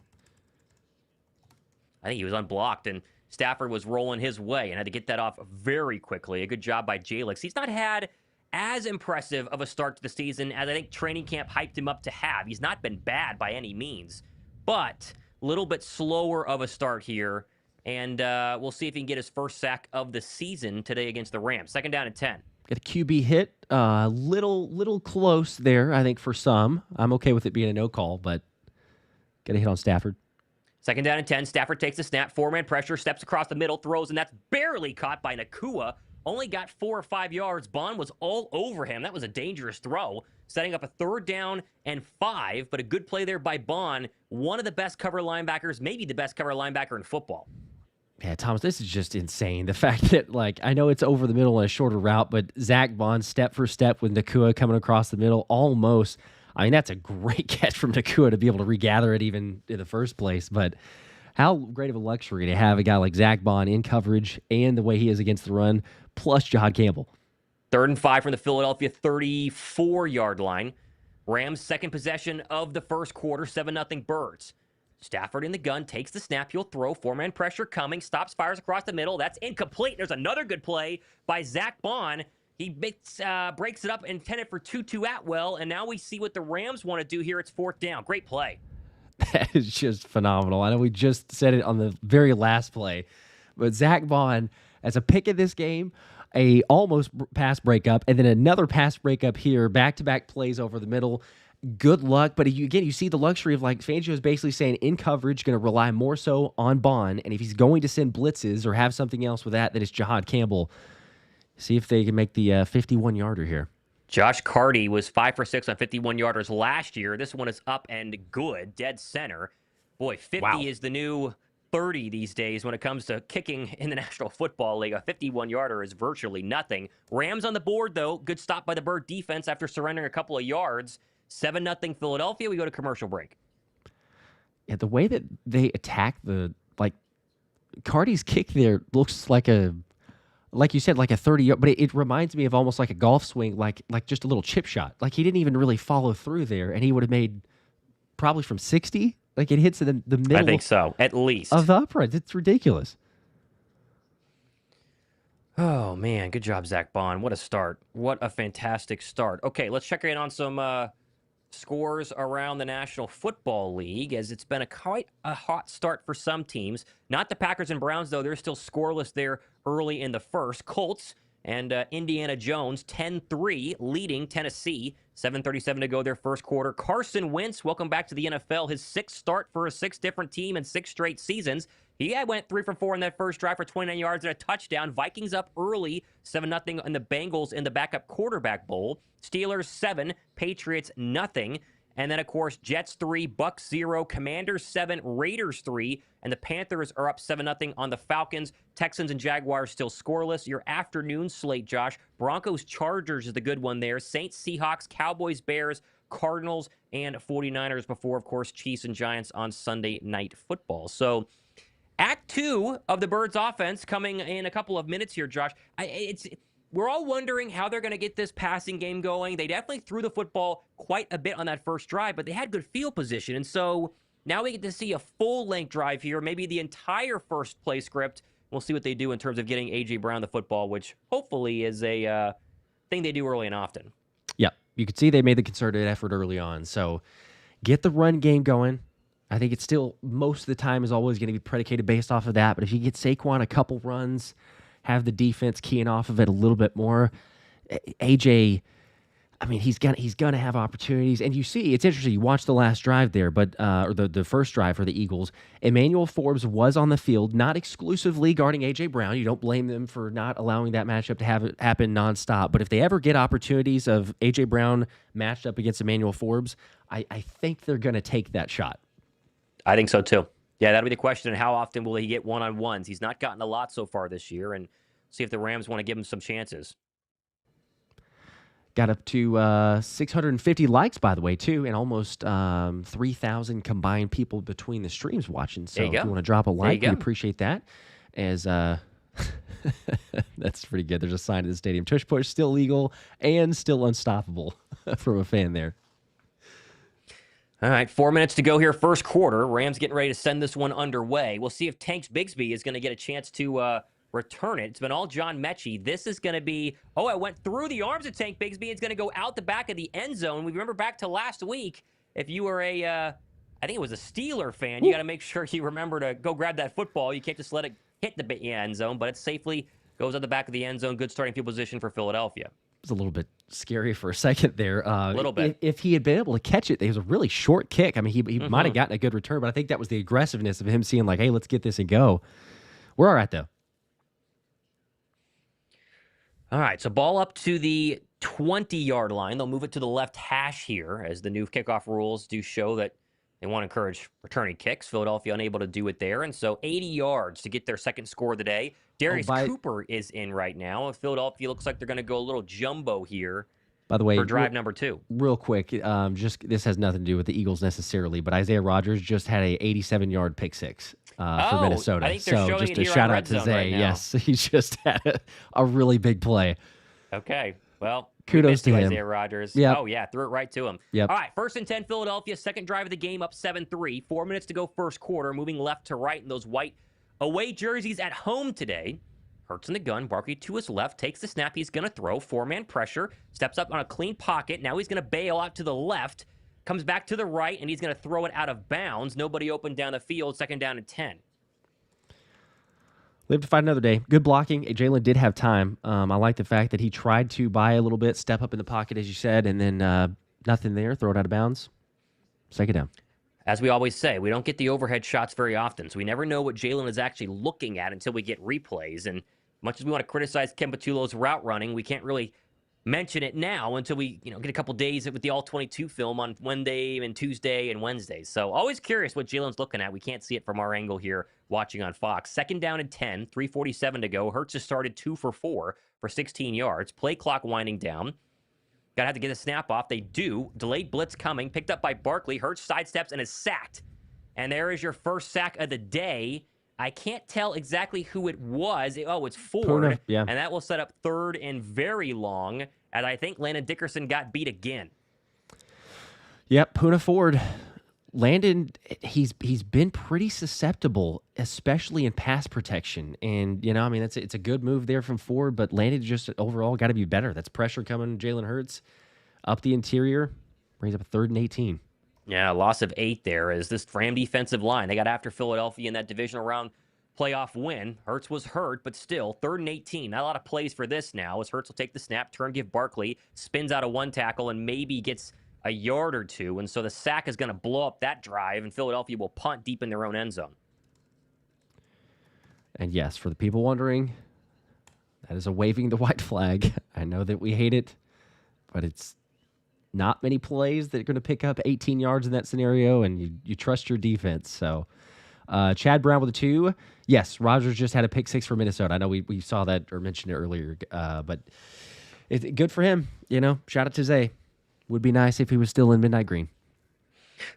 I think he was unblocked, and Stafford was rolling his way and had to get that off very quickly. A good job by Jalen. He's not had as impressive of a start to the season as I think training camp hyped him up to have. He's not been bad by any means, but a little bit slower of a start here, and we'll see if he can get his first sack of the season today against the Rams. 2nd down and 10. Get a QB hit, little close there, I think, for some. I'm okay with it being a no call, but get a hit on Stafford. 2nd down and 10. Stafford takes the snap, 4-man pressure, steps across the middle, throws, and that's barely caught by Nacua. Only got 4 or 5 yards. Baun was all over him. That was a dangerous throw, setting up a 3rd down and 5, but a good play there by Baun, one of the best cover linebackers, maybe the best cover linebacker in football. Yeah, Thomas, this is just insane. The fact that, I know it's over the middle and a shorter route, but Zack Baun step for step with Nacua coming across the middle, almost. I mean, that's a great catch from Nacua to be able to regather it even in the first place, but how great of a luxury to have a guy like Zack Baun in coverage and the way he is against the run, plus Jahad Campbell. 3rd and 5 from the Philadelphia 34-yard line. Rams' second possession of the first quarter, 7-0 Birds. Stafford in the gun, takes the snap, he'll throw, four-man pressure coming, stops, fires across the middle. That's incomplete. There's another good play by Zack Baun. He breaks it up, intended for Tutu Atwell, and now we see what the Rams want to do here. It's fourth down. Great play. That is just phenomenal. I know we just said it on the very last play, but Zack Baun, as a pick of this game, a almost pass breakup, and then another pass breakup here, back-to-back plays over the middle. Good luck, but again, you see the luxury of, like, Fangio is basically saying in coverage, going to rely more so on Baun, and if he's going to send blitzes or have something else with that, then it's Jahad Campbell. See if they can make the 51-yarder here. Josh Carty was 5 for 6 on 51-yarders last year. This one is up and good, dead center. Boy, 50 is the new 30 these days when it comes to kicking in the National Football League. A 51-yarder is virtually nothing. Rams on the board, though. Good stop by the Bird defense after surrendering a couple of yards. 7-0 Philadelphia. We go to commercial break. Yeah, the way that they attack Carty's kick there looks like you said, like a 30-yard, but it reminds me of almost like a golf swing, like just a little chip shot. Like he didn't even really follow through there, and he would have made probably from 60. Like it hits the middle. I think so, at least. Of the uprights. It's ridiculous. Oh, man. Good job, Zack Baun. What a start. What a fantastic start. Okay, let's check in on some scores around the National Football League, as it's been quite a hot start for some teams. Not the Packers and Browns, though. They're still scoreless there early in the first. Colts and Indiana Jones, 10-3, leading Tennessee. 7:37 to go their first quarter. Carson Wentz, welcome back to the NFL. His sixth start for a 6 different team in 6 straight seasons. He went 3 for 4 in that first drive for 29 yards and a touchdown. Vikings up early, 7-0 in the Bengals in the backup quarterback bowl. Steelers 7, Patriots nothing. And then, of course, Jets 3, Bucks 0, Commanders 7, Raiders 3, and the Panthers are up 7-0 on the Falcons. Texans and Jaguars still scoreless. Your afternoon slate, Josh. Broncos Chargers is the good one there. Saints, Seahawks, Cowboys, Bears, Cardinals, and 49ers before, of course, Chiefs and Giants on Sunday Night Football. So, Act 2 of the Birds offense coming in a couple of minutes here, Josh. We're all wondering how they're going to get this passing game going. They definitely threw the football quite a bit on that first drive, but they had good field position. And so now we get to see a full-length drive here, maybe the entire first play script. We'll see what they do in terms of getting A.J. Brown the football, which hopefully is a thing they do early and often. Yeah, you could see they made the concerted effort early on. So get the run game going. I think it's still, most of the time, is always going to be predicated based off of that. But if you get Saquon a couple runs, have the defense keying off of it a little bit more, AJ, I mean, he's gonna have opportunities. And you see, it's interesting. You watch the last drive there, but or the first drive for the Eagles. Emmanuel Forbes was on the field, not exclusively guarding AJ Brown. You don't blame them for not allowing that matchup to have it happen nonstop. But if they ever get opportunities of AJ Brown matched up against Emmanuel Forbes, I think they're gonna take that shot. I think so, too. Yeah, that'll be the question. And how often will he get one-on-ones? He's not gotten a lot so far this year, and see if the Rams want to give him some chances. Got up to 650 likes, by the way, too, and almost 3,000 combined people between the streams watching. So if you want to drop a like, we appreciate that. As that's pretty good. There's a sign at the stadium. Tush push, still legal and still unstoppable from a fan there. All right, 4 minutes to go here, first quarter. Rams getting ready to send this one underway. We'll see if Tanks Bigsby is going to get a chance to return it. It's been all John Mechie. This is going to be, I went through the arms of Tank Bigsby. It's going to go out the back of the end zone. We remember back to last week, if you were I think it was a Steeler fan, you got to make sure you remember to go grab that football. You can't just let it hit the end zone, but it safely goes out the back of the end zone. Good starting field position for Philadelphia. It was a little bit scary for a second there. A little bit. If he had been able to catch it, it was a really short kick. I mean, he might have gotten a good return, but I think that was the aggressiveness of him seeing like, hey, let's get this and go. We're all right, though. All right, so ball up to the 20-yard line. They'll move it to the left hash here, as the new kickoff rules do show that they want to encourage returning kicks. Philadelphia unable to do it there, and so 80 yards to get their second score of the day. Darius Cooper is in right now. Philadelphia looks like they're going to go a little jumbo here. By the way, for drive number 2. Real quick, this has nothing to do with the Eagles necessarily, but Isaiah Rodgers just had a 87-yard pick six for Minnesota. I think they're showing just it a here shout on out to Red Zone Zay. right now. Yes, he just had a really big play. Okay, well, Kudos to him. Isaiah Rodgers. Yep. Oh, yeah, threw it right to him. Yep. All right, 1st and 10, Philadelphia. Second drive of the game, up 7-3. 4 minutes to go first quarter, moving left to right in those white away jerseys at home today. Hurts in the gun. Barkley to his left, takes the snap. He's going to throw. 4-man pressure. Steps up on a clean pocket. Now he's going to bail out to the left. Comes back to the right, and he's going to throw it out of bounds. Nobody open down the field. 2nd down and 10. Live to fight another day. Good blocking. Jalen did have time. I like the fact that he tried to buy a little bit, step up in the pocket, as you said, and then nothing there. Throw it out of bounds. 2nd down. As we always say, we don't get the overhead shots very often, so we never know what Jalen is actually looking at until we get replays. And much as we want to criticize Ken Patullo's route running, we can't really mention it now until we get a couple days with the All-22 film on Monday and Tuesday and Wednesday. So always curious what Jalen's looking at. We can't see it from our angle here watching on Fox. 2nd down and 10, 3:47 to go. Hurts has started 2 for 4 for 16 yards. Play clock winding down. Got to have to get a snap off. They do. Delayed blitz coming. Picked up by Barkley. Hurts sidesteps and is sacked. And there is your first sack of the day. I can't tell exactly who it was. It's Ford. Puna, yeah. And that will set up 3rd and very long. And I think Landon Dickerson got beat again. Yep, Puna Ford. Landon, he's been pretty susceptible, especially in pass protection. And, it's a good move there from Ford, but Landon just overall got to be better. That's pressure coming Jalen Hurts up the interior. Brings up a 3rd and 18. Yeah, loss of 8 there as this Ram defensive line. They got after Philadelphia in that divisional round playoff win. Hurts was hurt, but still, 3rd and 18. Not a lot of plays for this now as Hurts will take the snap, turn, give Barkley, spins out of 1 tackle, and maybe gets a yard or 2. And so the sack is going to blow up that drive, and Philadelphia will punt deep in their own end zone. And yes, for the people wondering, that is a waving the white flag. I know that we hate it, but it's not many plays that are going to pick up 18 yards in that scenario, and you trust your defense. So Chad Brown with a 2. Yes, Rodgers just had a pick 6 for Minnesota. I know we saw that or mentioned it earlier, but it's good for him. Shout out to Zay. Would be nice if he was still in Midnight Green.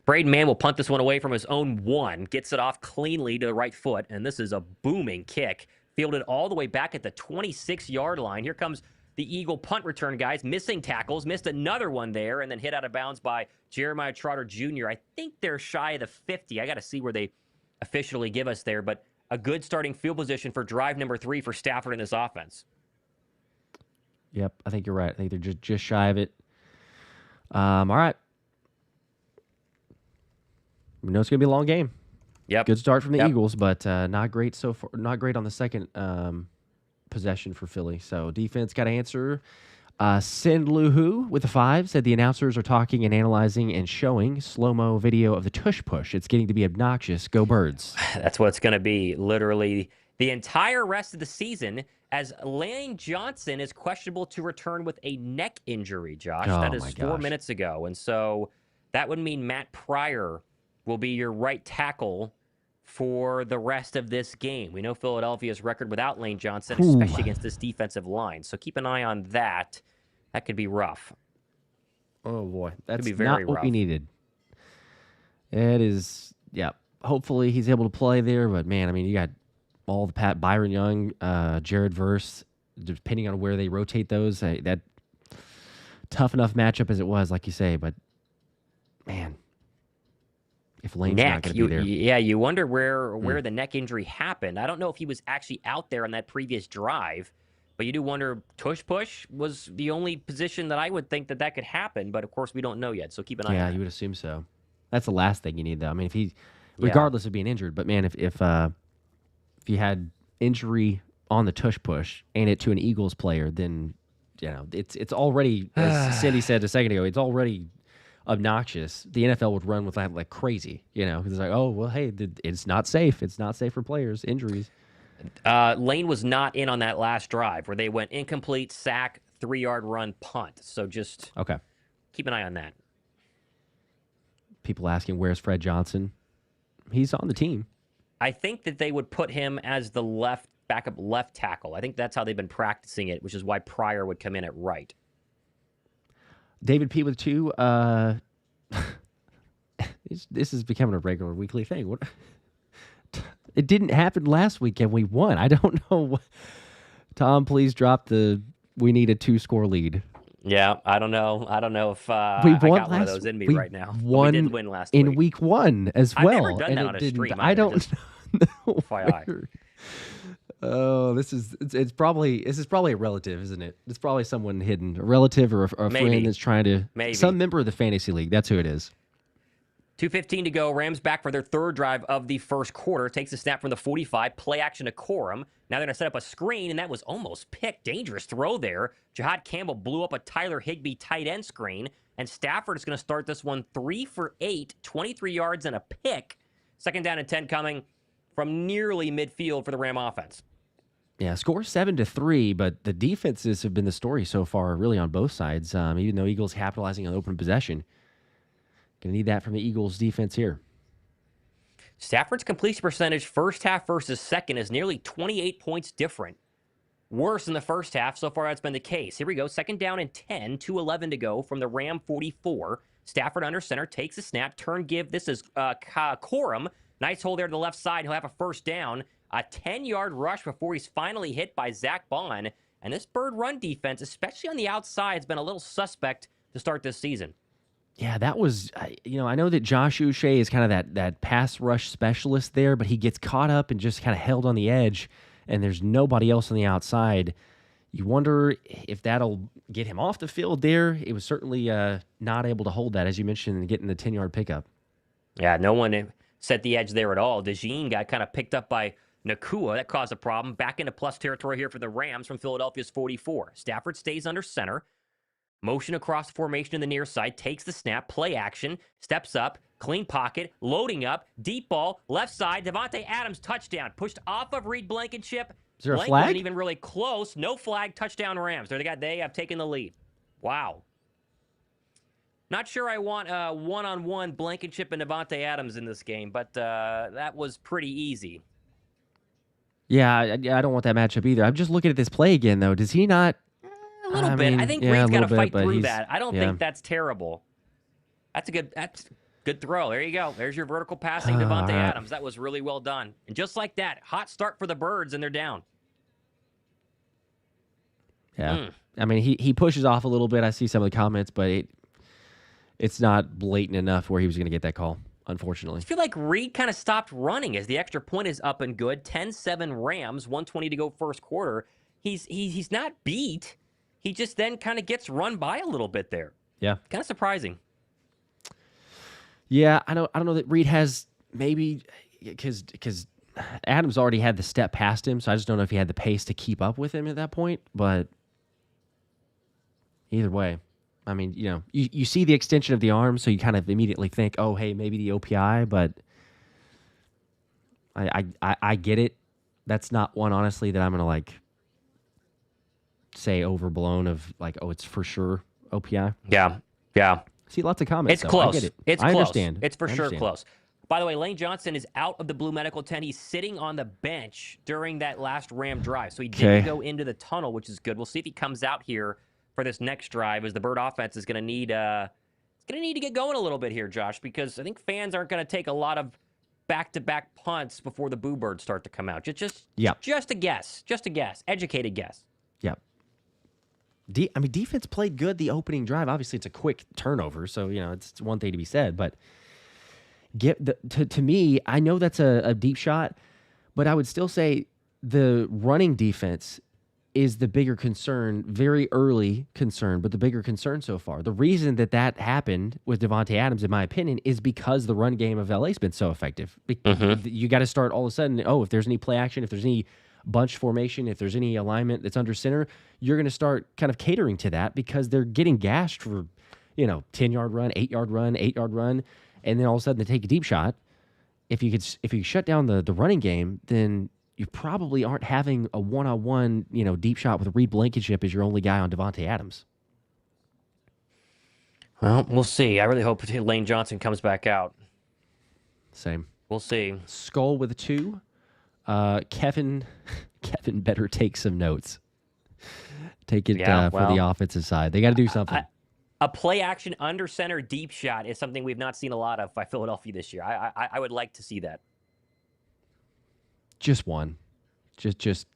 Braden Mann will punt this one away from his own 1. Gets it off cleanly to the right foot, and this is a booming kick. Fielded all the way back at the 26-yard line. Here comes the Eagle punt return guys. Missing tackles. Missed another one there, and then hit out of bounds by Jeremiah Trotter Jr. I think they're shy of the 50. I got to see where they officially give us there, but a good starting field position for drive number 3 for Stafford in this offense. Yep, I think you're right. I think they're just shy of it. All right. We know it's going to be a long game. Yep. Good start from the Eagles, but not great so far. Not great on the second possession for Philly. So defense got to answer. Sin Luhu with the 5 said the announcers are talking and analyzing and showing slow-mo video of the tush push. It's getting to be obnoxious. Go Birds. That's what it's going to be. Literally the entire rest of the season, as Lane Johnson is questionable to return with a neck injury, Josh. That is 4 minutes ago. And so that would mean Matt Pryor will be your right tackle for the rest of this game. We know Philadelphia's record without Lane Johnson, especially against this defensive line. So keep an eye on that. That could be rough. Oh, boy. That's be very not what rough. we needed. It is, yeah. Hopefully he's able to play there, but, man, you got all the Byron Young, Jared Verse, depending on where they rotate those. That tough enough matchup as it was, like you say, but, man, if Lane's not going to be there. Yeah, you wonder where the neck injury happened. I don't know if he was actually out there on that previous drive, but you do wonder, tush push was the only position that I would think that could happen, but of course we don't know yet, so keep an eye on that. Yeah, you would assume so. That's the last thing you need, though. If he, regardless of being injured, but man, if you had injury on the tush push and it to an Eagles player, then it's already, as Cindy said a second ago, it's already obnoxious. The NFL would run with that like crazy, because it's like, oh well, hey, it's not safe. It's not safe for players. Injuries. Lane was not in on that last drive where they went incomplete, sack, 3-yard run, punt. So just keep an eye on that. People asking, where's Fred Johnson? He's on the team. I think that they would put him as the backup left tackle. I think that's how they've been practicing it, which is why Pryor would come in at right. David P with 2. This is becoming a regular weekly thing. What? It didn't happen last weekend. We won. I don't know. Tom, please drop we need a 2-score lead. Yeah, I don't know. I don't know if We I won got one of last. those in me We right now. But we did won win last in week. week 1 as I've never well, done and that on it a didn't. stream I either. don't Just know FYI. where. Oh, it's probably a relative, isn't it? It's probably someone hidden, a relative or a friend Maybe. that's trying to some Maybe. member of the fantasy league. That's who it is. 2:15 to go. Rams back for their third drive of the first quarter. Takes a snap from the 45. Play action to Corum. Now they're going to set up a screen, and that was almost picked. Dangerous throw there. Jahad Campbell blew up a Tyler Higbee tight end screen, and Stafford is going to start this one 3 for 8, 23 yards and a pick. Second down and 10 coming from nearly midfield for the Ram offense. Yeah, score 7-3, but the defenses have been the story so far, really on both sides. Even though Eagles capitalizing on open possession, gonna need that from the Eagles defense here. Stafford's completion percentage first half versus second is nearly 28 points different. Worse in the first half. So far, that's been the case. Here we go. Second down and 10, 2:11 to go from the Ram 44. Stafford under center takes a snap. Turn give. This is Corum. Nice hold there to the left side. He'll have a first down. A 10-yard rush before he's finally hit by Zack Baun. And this Bird run defense, especially on the outside, has been a little suspect to start this season. Yeah, that was, I know that Josh Uche is kind of that pass rush specialist there, but he gets caught up and just kind of held on the edge, and there's nobody else on the outside. You wonder if that'll get him off the field there. It was certainly not able to hold that, as you mentioned, getting the 10-yard pickup. Yeah, no one set the edge there at all. DeJean got kind of picked up by Nacua. That caused a problem. Back into plus territory here for the Rams from Philadelphia's 44. Stafford stays under center. Motion across the formation in the near side. Takes the snap. Play action. Steps up. Clean pocket. Loading up. Deep ball. Left side. Davante Adams touchdown. Pushed off of Reed Blankenship. Is there a Blank flag? wasn't even really close. No flag. Touchdown Rams. They have taken the lead. Wow. Not sure I want one-on-one Blankenship and Davante Adams in this game, but that was pretty easy. Yeah, I don't want that matchup either. I'm just looking at this play again, though. Does he not? A little bit. I think Reed's got to fight through that. I don't think that's terrible. That's good throw. There you go. There's your vertical passing, Davante Adams. That was really well done. And just like that, hot start for the Birds, and they're down. Yeah. I mean, he pushes off a little bit. I see some of the comments, but it's not blatant enough where he was going to get that call, unfortunately. I feel like Reed kind of stopped running as the extra point is up and good. 10-7 Rams, 1:20 to go first quarter. He's not beat. He just then kind of gets run by a little bit there. Yeah. Kind of surprising. Yeah, I don't know that Reed has maybe because Adams already had the step past him, so I just don't know if he had the pace to keep up with him at that point. But either way, I mean, you see the extension of the arm, so you kind of immediately think, oh, hey, maybe the OPI, but I get it. That's not one, honestly, that I'm going to say overblown of oh, it's for sure OPI. Yeah. See lots of comments. It's close. I get it. It's I close. understand. It's for sure close. By the way, Lane Johnson is out of the Blue Medical tent. He's sitting on the bench during that last Ram drive, so he didn't go into the tunnel, which is good. We'll see if he comes out here for this next drive, as the Bird offense is going to need to get going a little bit here, Josh, because I think fans aren't going to take a lot of back-to-back punts before the Boo Birds start to come out. Just a guess. Just a guess. Educated guess. Yep. Defense played good the opening drive. Obviously, it's a quick turnover, so it's one thing to be said. But to me, I know that's a deep shot, but I would still say the running defense is the bigger concern, very early concern, but the bigger concern so far. The reason that happened with Davante Adams, in my opinion, is because the run game of LA has been so effective. You got to start all of a sudden. if there's any play action, if there's any bunch formation, if there's any alignment that's under center, you're going to start kind of catering to that because they're getting gashed for, 10-yard run, 8-yard run, 8-yard run, and then all of a sudden they take a deep shot. If you shut down the running game, then you probably aren't having a one-on-one, deep shot with Reed Blankenship as your only guy on Davante Adams. Well, we'll see. I really hope Lane Johnson comes back out. Same. We'll see. Skull with a 2. Kevin better take some notes. Take it for the offensive side. They got to do something. A play action under center deep shot is something we've not seen a lot of by Philadelphia this year. I would like to see that. Just one. Just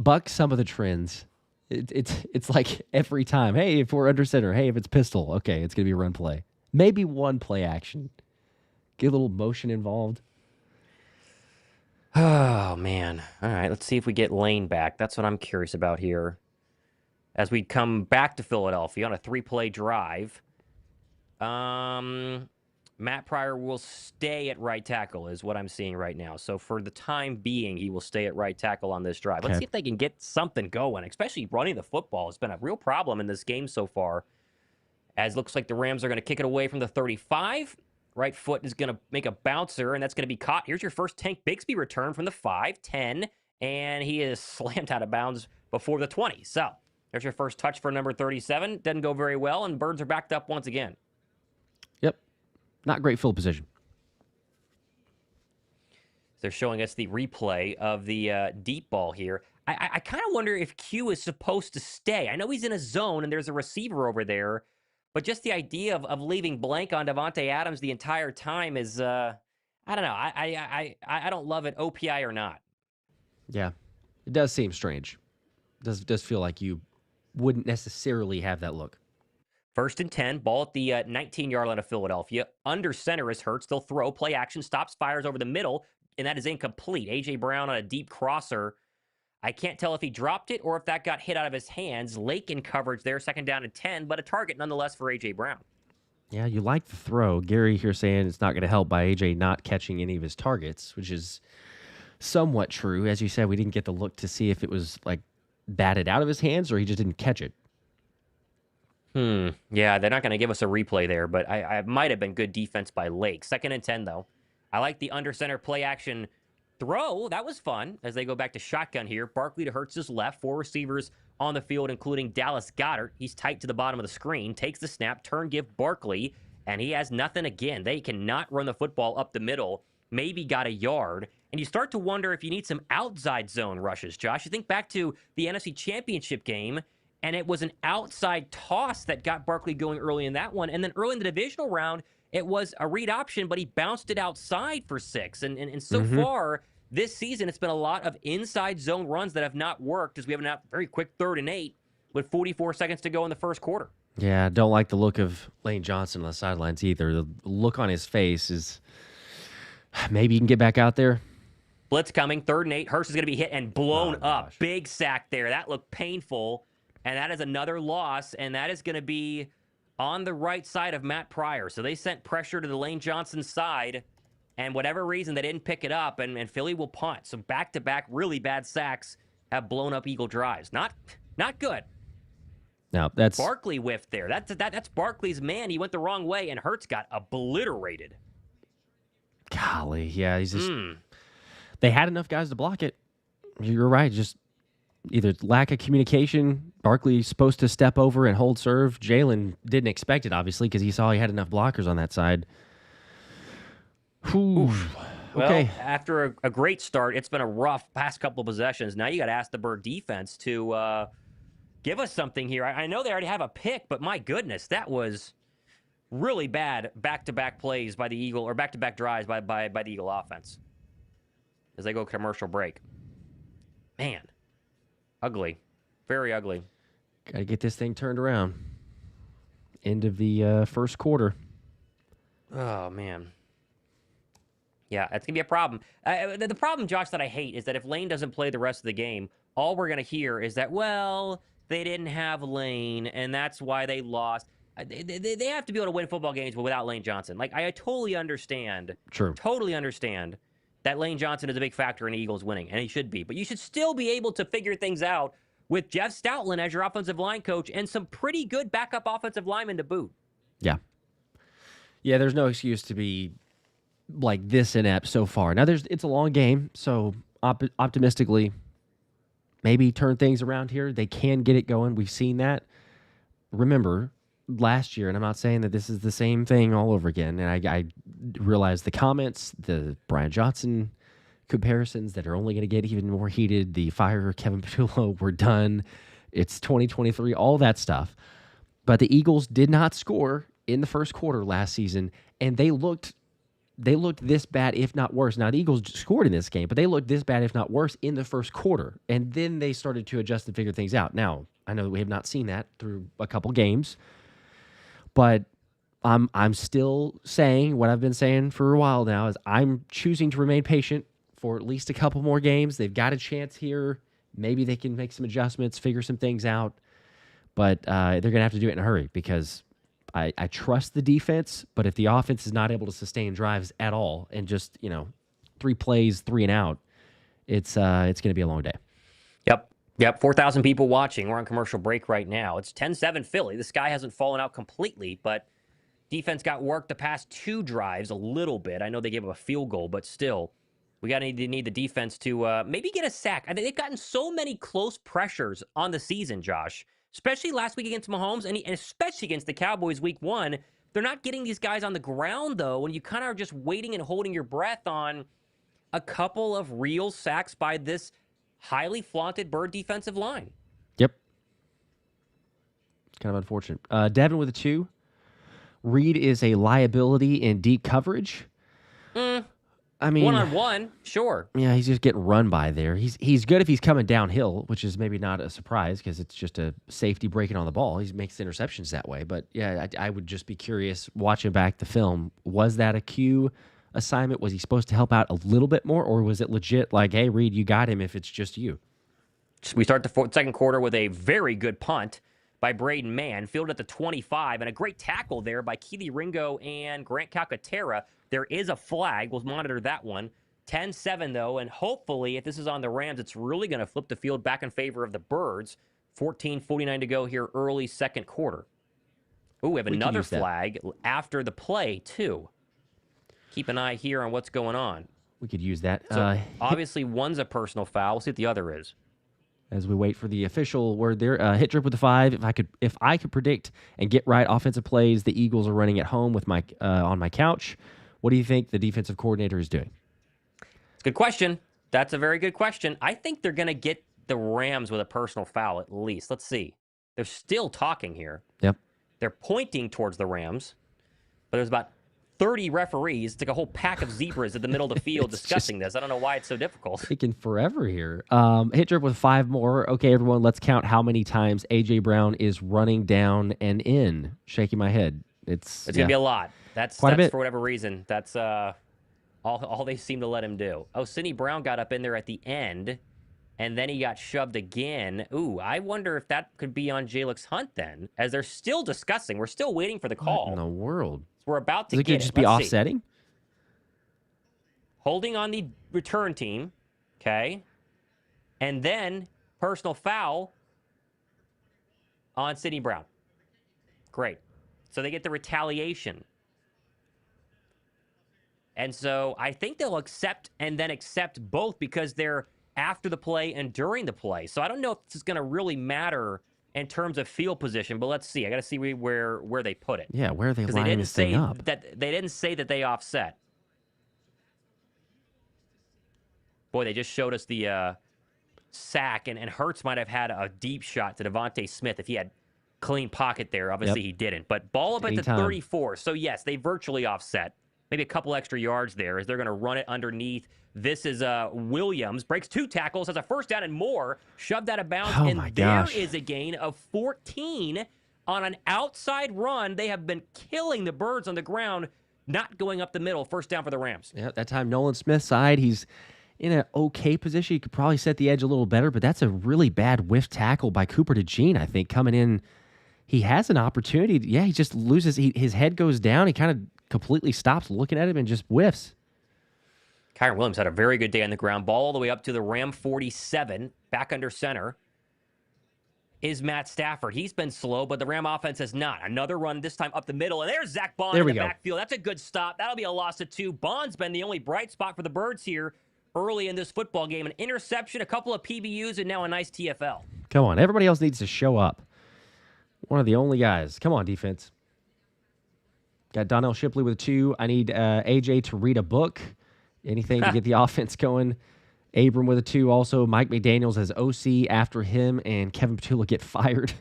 buck some of the trends It's like every time. Hey, if we're under center. Hey, if it's pistol. Okay, it's gonna be a run play. Maybe one play action. Get a little motion involved. Oh, man. All right, let's see if we get Lane back. That's what I'm curious about here. As we come back to Philadelphia on a 3-play drive, Matt Pryor will stay at right tackle is what I'm seeing right now. So for the time being, he will stay at right tackle on this drive. Let's see if they can get something going, especially running the football. It's been a real problem in this game so far, as looks like the Rams are going to kick it away from the 35. Right foot is going to make a bouncer, and that's going to be caught. Here's your first Tank Bigsby return from the 5, 10, and he is slammed out of bounds before the 20. So there's your first touch for number 37. Doesn't go very well, and Birds are backed up once again. Yep. Not great field position. They're showing us the replay of the deep ball here. I kind of wonder if Q is supposed to stay. I know he's in a zone, and there's a receiver over there, but just the idea of leaving blank on Davante Adams the entire time is, I don't know. I don't love it, OPI or not. Yeah, it does seem strange. Does feel like you wouldn't necessarily have that look. 1st and 10, ball at the 19-yard line of Philadelphia. Under center is Hurts. They'll throw, play action, stops, fires over the middle, and that is incomplete. A.J. Brown on a deep crosser. I can't tell if he dropped it or if that got hit out of his hands. Lake in coverage there, 2nd down and 10, but a target nonetheless for A.J. Brown. Yeah, you like the throw. Gary here saying it's not going to help by A.J. not catching any of his targets, which is somewhat true. As you said, we didn't get the look to see if it was like batted out of his hands or he just didn't catch it. Yeah, they're not going to give us a replay there, but I might have been good defense by Lake. 2nd and 10, though. I like the under center play action throw. That was fun as they go back to shotgun here. Barkley to Hurts' left. 4 receivers on the field, including Dallas Goedert. He's tight to the bottom of the screen. Takes the snap. Turn give Barkley, and he has nothing again. They cannot run the football up the middle. Maybe got a yard. And you start to wonder if you need some outside zone rushes, Josh. You think back to the NFC Championship game, and it was an outside toss that got Barkley going early in that one. And then early in the divisional round, it was a read option, but he bounced it outside for 6. And so far this season, it's been a lot of inside zone runs that have not worked as we have a very quick 3rd and 8 with 44 seconds to go in the first quarter. Yeah, don't like the look of Lane Johnson on the sidelines either. The look on his face is maybe you can get back out there. Blitz coming, 3rd and 8. Hurts is going to be hit and blown up. Big sack there. That looked painful. And that is another loss, and that is going to be on the right side of Matt Pryor. So they sent pressure to the Lane Johnson side, and whatever reason, they didn't pick it up, and Philly will punt. So back-to-back really bad sacks have blown up Eagle drives. Not good. Now that's Barkley whiffed there. That's Barkley's man. He went the wrong way, and Hurts got obliterated. Golly, yeah, he's just. They had enough guys to block it. You're right, just either lack of communication. Barkley's supposed to step over and hold serve. Jalen didn't expect it, obviously, because he saw he had enough blockers on that side. Whew. Okay. Well, after a great start, it's been a rough past couple of possessions. Now you got to ask the Bird defense to give us something here. I know they already have a pick, but my goodness, that was really bad back-to-back plays by the Eagle, or back-to-back drives by the Eagle offense as they go commercial break. Man, ugly. Very ugly. Got to get this thing turned around. End of the first quarter. Oh, man. Yeah, that's going to be a problem. The problem, Josh, that I hate is that if Lane doesn't play the rest of the game, all we're going to hear is that, well, they didn't have Lane, and that's why they lost. They have to be able to win football games without Lane Johnson. Like, I totally understand. True. Totally understand that Lane Johnson is a big factor in Eagles winning, and he should be. But you should still be able to figure things out with Jeff Stoutland as your offensive line coach and some pretty good backup offensive linemen to boot. Yeah. Yeah, there's no excuse to be like this inept so far. Now, it's a long game, so optimistically, maybe turn things around here. They can get it going. We've seen that. Remember, last year, and I'm not saying that this is the same thing all over again, and I realize the comments, the Brian Johnson comparisons that are only going to get even more heated, the fire Kevin Patullo, we're done, it's 2023, all that stuff. But the Eagles did not score in the first quarter last season, and they looked they looked this bad, if not worse. Now, the Eagles scored in this game, but they looked this bad, if not worse, in the first quarter. And then they started to adjust and figure things out. Now, I know that we have not seen that through a couple games, but I'm still saying what I've been saying for a while now is I'm choosing to remain patient for at least a couple more games. They've got a chance here. Maybe they can make some adjustments, figure some things out. But they're going to have to do it in a hurry because I trust the defense, but if the offense is not able to sustain drives at all and just, 3 plays, 3 and out, it's going to be a long day. Yep. 4,000 people watching. We're on commercial break right now. It's 10-7 Philly. The sky hasn't fallen out completely, but defense got worked the past 2 drives a little bit. I know they gave up a field goal, but still, we need the defense to maybe get a sack. I think they've gotten so many close pressures on the season, Josh, especially last week against Mahomes and especially against the Cowboys week 1. They're not getting these guys on the ground, though, and you kind of are just waiting and holding your breath on a couple of real sacks by this highly flaunted Bird defensive line. Yep. It's kind of unfortunate. Devin with a 2. Reed is a liability in deep coverage. I mean, one-on-one, sure. Yeah, he's just getting run by there. He's good if he's coming downhill, which is maybe not a surprise because it's just a safety breaking on the ball. He makes interceptions that way. But yeah, I would just be curious watching back the film. Was that a Q assignment? Was he supposed to help out a little bit more, or was it legit like, hey, Reed, you got him if it's just you? We start the second quarter with a very good punt by Braden Mann, fielded at the 25, and a great tackle there by Keely Ringo and Grant Calcaterra. There is a flag. We'll monitor that one. 10-7, though, and hopefully, if this is on the Rams, it's really going to flip the field back in favor of the Birds. 14:49 to go here, early second quarter. Ooh, we have another flag after the play, too. Keep an eye here on what's going on. We could use that. So obviously, one's a personal foul. We'll see what the other is. As we wait for the official word there, hit drip with the 5. If I could predict and get right offensive plays, the Eagles are running at home with my on my couch. What do you think the defensive coordinator is doing? It's a good question. That's a very good question. I think they're going to get the Rams with a personal foul at least. Let's see. They're still talking here. Yep. They're pointing towards the Rams, but there's about 30 referees. It's like a whole pack of zebras at the middle of the field discussing this. I don't know why it's so difficult. Taking forever here. Hit drip with 5 more. Okay, everyone, let's count how many times A.J. Brown is running down and in. Shaking my head. It's going to be a lot. That's a bit. For whatever reason. That's all they seem to let him do. Oh, Sidney Brown got up in there at the end, and then he got shoved again. Ooh, I wonder if that could be on Jalix Hunt then, as they're still discussing. We're still waiting for the call. What in the world? We're about to get it. Could just be Let's offsetting? See. Holding on the return team, okay? And then personal foul on Sidney Brown. Great. So they get the retaliation. And so I think they'll accept both because they're after the play and during the play. So I don't know if this is going to really matter in terms of field position, but let's see. I got to see where they put it. Yeah, where are they lining this thing up? They didn't say that they offset. Boy, they just showed us the sack, and Hurts might have had a deep shot to Davante Smith if he had clean pocket there. Obviously, he didn't. But ball up at the 34. So, yes, they virtually offset. Maybe a couple extra yards there as they're going to run it underneath. This is Williams. Breaks 2 tackles, has a first down and more. Shoved out of bounds. Oh, and my there gosh. is a gain of 14 on an outside run. They have been killing the Birds on the ground, not going up the middle. First down for the Rams. Yeah, that time Nolan Smith's side, he's in an okay position. He could probably set the edge a little better, but that's a really bad whiff tackle by Cooper DeJean, I think, coming in. He has an opportunity. Yeah, he just loses. His head goes down. He kind of completely stops looking at him and just whiffs. Kyron Williams had a very good day on the ground. Ball all the way up to the Ram 47. Back under center is Matt Stafford. He's been slow, but the Ram offense has not. Another run, this time up the middle. And there's Zack Baun in the backfield. That's a good stop. That'll be a loss of 2. Baun's been the only bright spot for the Birds here early in this football game. An interception, a couple of PBUs, and now a nice TFL. Come on. Everybody else needs to show up. One of the only guys. Come on, defense. Got Donnell Shipley with a 2. I need AJ to read a book. Anything to get the offense going. Abram with a 2 also. Mike McDaniels as OC after him, and Kevin Petula get fired.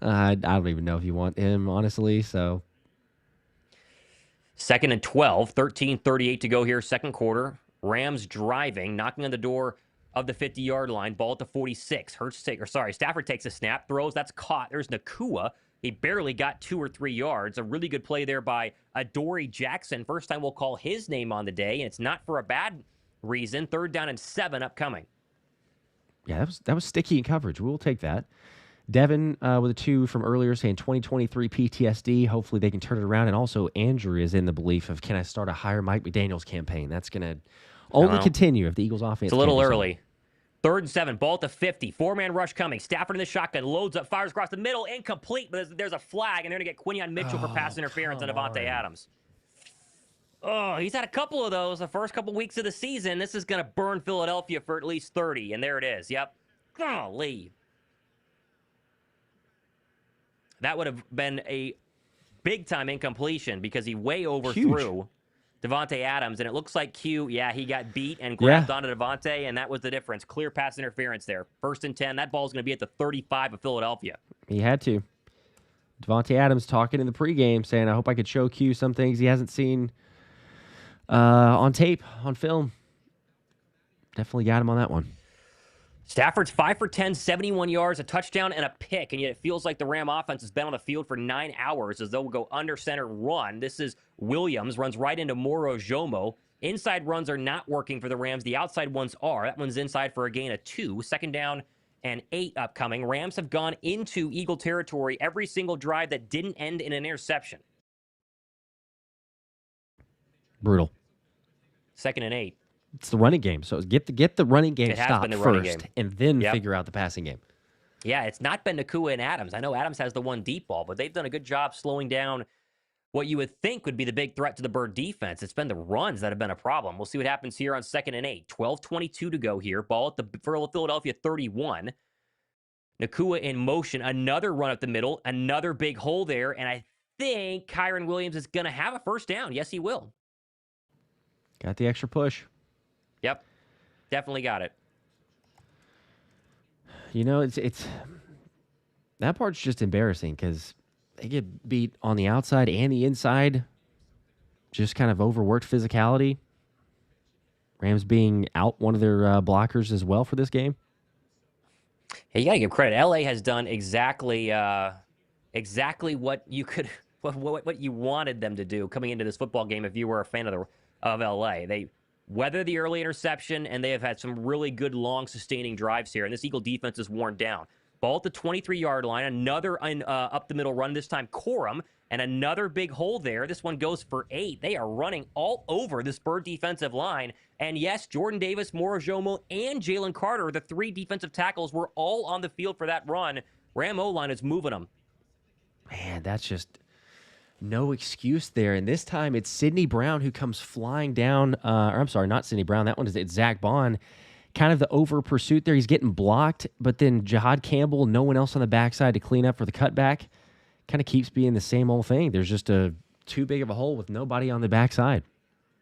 I don't even know if you want him, honestly. So 2nd and 12, 13:38 to go here, second quarter. Rams driving, knocking on the door of the 50-yard line. Ball at the 46. Stafford takes a snap, throws. That's caught. There's Nacua. He barely got 2 or 3 yards. A really good play there by Adoree Jackson. First time we'll call his name on the day, and it's not for a bad reason. 3rd down and 7 upcoming. Yeah, that was sticky in coverage. We'll take that. Devin with a 2 from earlier saying 2023 PTSD. Hopefully they can turn it around. And also Andrew is in the belief of, can I start a higher Mike McDaniels campaign? That's going to only continue if the Eagles offense. It's a little early. 3rd and 7, ball at the 50. 4-man rush coming. Stafford in the shotgun, loads up, fires across the middle, incomplete. But there's a flag, and they're going to get Quinion Mitchell for pass interference on Davante Adams. Oh, he's had a couple of those the first couple weeks of the season. This is going to burn Philadelphia for at least 30, and there it is. Yep. Golly. That would have been a big-time incompletion because he way overthrew Davante Adams, and it looks like Q, he got beat and grabbed onto Davante, and that was the difference. Clear pass interference there. 1st and 10. That ball's going to be at the 35 of Philadelphia. He had to. Davante Adams talking in the pregame saying, I hope I could show Q some things he hasn't seen on tape, on film. Definitely got him on that one. Stafford's 5 for 10, 71 yards, a touchdown, and a pick, and yet it feels like the Ram offense has been on the field for 9 hours as though we'll go under center run. This is Williams, runs right into Moro Jomo. Inside runs are not working for the Rams. The outside ones are. That one's inside for a gain of 2. 2nd down and 8 upcoming. Rams have gone into Eagle territory every single drive that didn't end in an interception. Brutal. 2nd and 8. It's the running game. So get the running game stopped first and then figure out the passing game. Yeah, it's not been Nacua and Adams. I know Adams has the one deep ball, but they've done a good job slowing down what you would think would be the big threat to the Bird defense. It's been the runs that have been a problem. We'll see what happens here on 2nd and 8. 12:22 to go here. Ball at the Philadelphia 31. Nacua in motion. Another run up the middle. Another big hole there. And I think Kyren Williams is going to have a first down. Yes, he will. Got the extra push. Yep, definitely got it. You know, it's that part's just embarrassing because they get beat on the outside and the inside. Just kind of overworked physicality. Rams being out one of their blockers as well for this game. Hey, you gotta give credit. LA has done exactly what you could, what you wanted them to do coming into this football game. If you were a fan of LA, they weather the early interception, and they have had some really good, long, sustaining drives here. And this Eagle defense is worn down. Ball at the 23-yard line. Another up the middle run, this time Corum, and another big hole there. This one goes for 8. They are running all over this Bird defensive line. And yes, Jordan Davis, Moro Jomo, and Jalen Carter, the 3 defensive tackles, were all on the field for that run. Ram O-line is moving them. Man, that's just no excuse there. And this time it's Sidney Brown who comes flying down. Or I'm sorry, not Sidney Brown. That one is it's Zack Baun. Kind of the over pursuit there. He's getting blocked, but then Jihad Campbell, no one else on the backside to clean up for the cutback. Kind of keeps being the same old thing. There's just too big of a hole with nobody on the backside.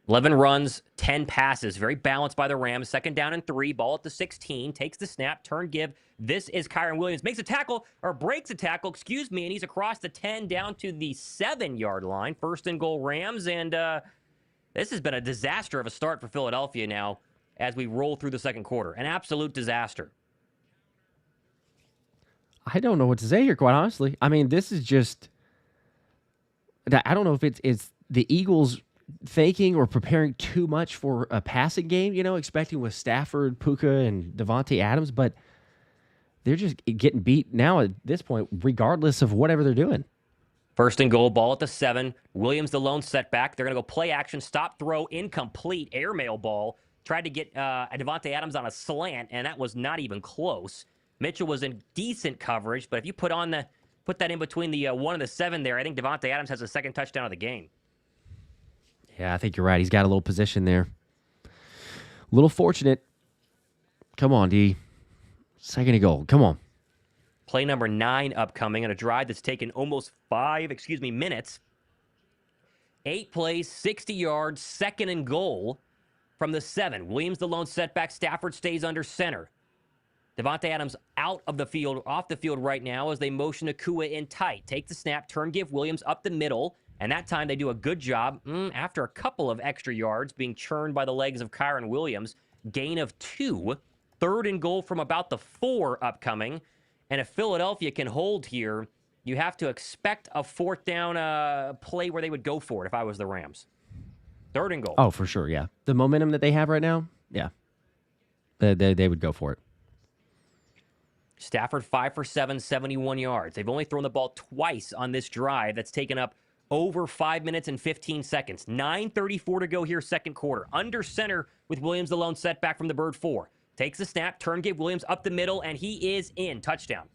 11 runs, 10 passes. Very balanced by the Rams. 2nd down and 3. Ball at the 16. Takes the snap. Turn give. This is Kyren Williams. Makes a tackle, or breaks a tackle, and he's across the 10 down to the 7-yard line. 1st and goal Rams. And this has been a disaster of a start for Philadelphia now as we roll through the second quarter. An absolute disaster. I don't know what to say here, quite honestly. I mean, this is just... I don't know if it's the Eagles thinking or preparing too much for a passing game, expecting with Stafford, Puka, and Davante Adams, but they're just getting beat now at this point, regardless of whatever they're doing. 1st and goal, ball at the 7. Williams the lone setback. They're going to go play action, stop throw, incomplete, airmail ball. Tried to get Davante Adams on a slant, and that was not even close. Mitchell was in decent coverage, but if you put that in between the 1 and the 7 there, I think Davante Adams has the 2nd touchdown of the game. Yeah, I think you're right. He's got a little position there. A little fortunate. Come on, D. 2nd and goal. Come on. Play number 9 upcoming on a drive that's taken almost 5 minutes. 8 plays, 60 yards, 2nd and goal from the 7. Williams the lone setback. Stafford stays under center. Davante Adams off the field right now as they motion Nacua in tight. Take the snap, turn, give Williams up the middle, And that time they do a good job after a couple of extra yards being churned by the legs of Kyron Williams. Gain of 2. 3rd and goal from about the 4 upcoming. And if Philadelphia can hold here, you have to expect a 4th down play where they would go for it if I was the Rams. 3rd and goal. Oh, for sure, yeah. The momentum that they have right now, yeah. They would go for it. Stafford 5 for 7, 71 yards. They've only thrown the ball twice on this drive. That's taken up over 5 minutes and 15 seconds. 9:34 to go here, second quarter. Under center with Williams the lone setback from the Bird 4. Takes the snap, turn give Williams up the middle, and he is in. Touchdown.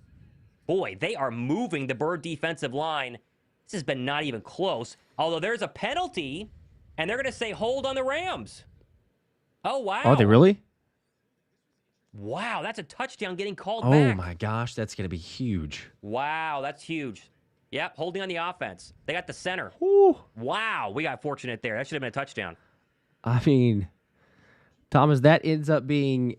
Boy, they are moving the Bird defensive line. This has been not even close. Although there's a penalty, and they're going to say hold on the Rams. Oh, wow. Are they really? Wow, that's a touchdown getting called Oh, back. my gosh, that's going to be huge. Wow, that's huge. Yep, holding on the offense. They got the center. Ooh. Wow, we got fortunate there. That should have been a touchdown. I mean, Thomas, that ends up being...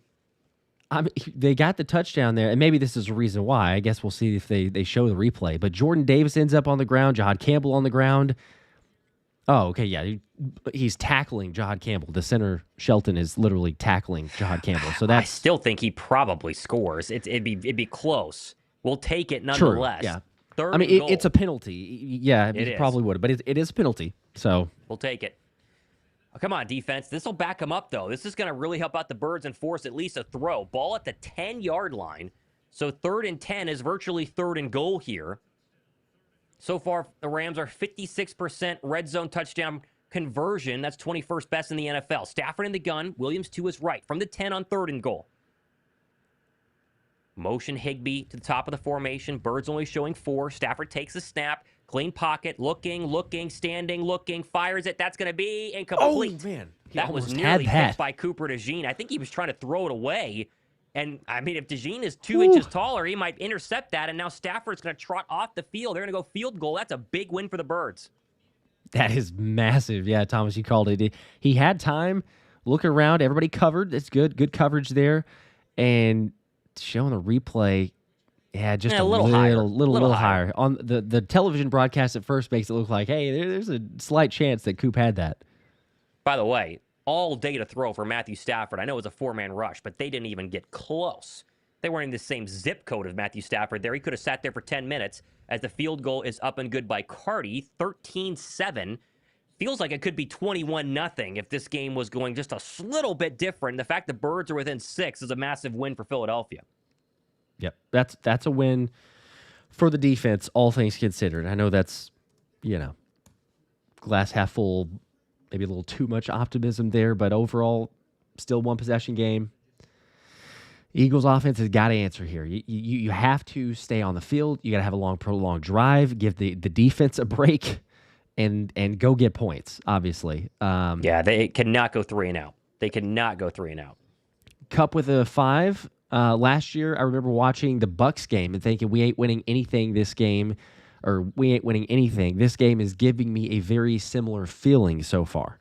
they got the touchdown there, and maybe this is a reason why. I guess we'll see if they show the replay. But Jordan Davis ends up on the ground, Jahad Campbell on the ground. Oh, okay, yeah. He's tackling Jahad Campbell. The center, Shelton, is literally tackling Jahad Campbell. So that's... I still think he probably scores. It'd be close. We'll take it nonetheless. True, yeah. 3rd I mean, and goal. it's a penalty. Yeah, it probably would, but it is a penalty. So we'll take it. Oh, come on, defense. This will back them up, though. This is going to really help out the Birds and force at least a throw. Ball at the 10-yard line. So 3rd and 10 is virtually 3rd and goal here. So far, the Rams are 56% red zone touchdown conversion. That's 21st best in the NFL. Stafford in the gun. Williams to his right from the 10 on 3rd and goal. Motion Higbee to the top of the formation. Birds only showing 4. Stafford takes a snap. Clean pocket. Looking, standing, looking. Fires it. That's going to be incomplete. Oh, man. That was nearly picked by Cooper DeJean. I think he was trying to throw it away. And, I mean, if DeJean is 2 inches taller, he might intercept that. And now Stafford's going to trot off the field. They're going to go field goal. That's a big win for the Birds. That is massive. Yeah, Thomas, you called it. He had time. Look around. Everybody covered. That's good. Good coverage there. And showing the replay, just a little higher. On the television broadcast at first makes it look like, hey, there's a slight chance that Coop had that. By the way, all day to throw for Matthew Stafford. I know it was a 4-man rush, but they didn't even get close. They weren't in the same zip code as Matthew Stafford there. He could have sat there for 10 minutes as the field goal is up and good by Carty, 13-7. Feels like it could be 21-0 if this game was going just a little bit different. The fact the Birds are within 6 is a massive win for Philadelphia. Yep, that's a win for the defense, all things considered. I know that's, glass half full, maybe a little too much optimism there, but overall, still one possession game. Eagles offense has got to answer here. You have to stay on the field. You got to have a long, prolonged drive, give the defense a break, and go get points, obviously. They cannot go 3 and out. They cannot go 3 and out. Cup with a 5. Last year, I remember watching the Bucks game and thinking, we ain't winning anything this game, or we ain't winning anything. This game is giving me a very similar feeling so far.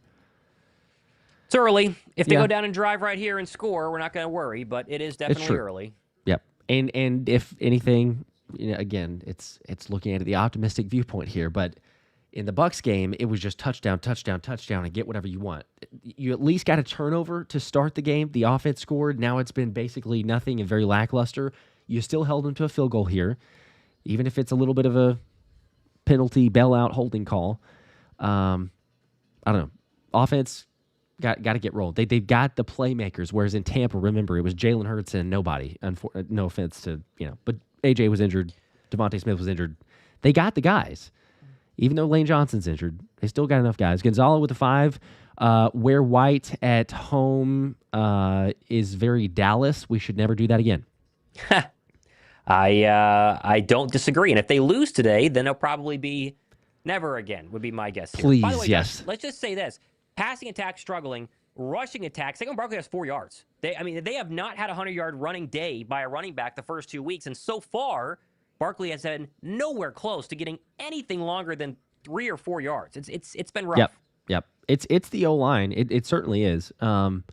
It's early. If they go down and drive right here and score, we're not going to worry, but it is definitely early. Yep. And if anything, again, it's looking at the optimistic viewpoint here, but in the Bucks game, it was just touchdown, and get whatever you want. You at least got a turnover to start the game. The offense scored. Now it's been basically nothing and very lackluster. You still held them to a field goal here, even if it's a little bit of a penalty, bailout, holding call. I don't know. Offense got to get rolled. They've got the playmakers, whereas in Tampa, remember, it was Jalen Hurts and nobody. No offense to, but AJ was injured. Davante Smith was injured. They got the guys. Even though Lane Johnson's injured, they still got enough guys. Gonzalo with a 5. Where White at home is very Dallas. We should never do that again. I don't disagree. And if they lose today, then they'll probably be never again, would be my guess here. Please, by the way, yes. Guys, let's just say this. Passing attack struggling, rushing attack. Saquon Barkley has 4 yards. They have not had a 100-yard running day by a running back the first 2 weeks. And so far, Barkley has been nowhere close to getting anything longer than 3 or 4 yards. It's been rough. Yep. It's the O-line. It certainly is. And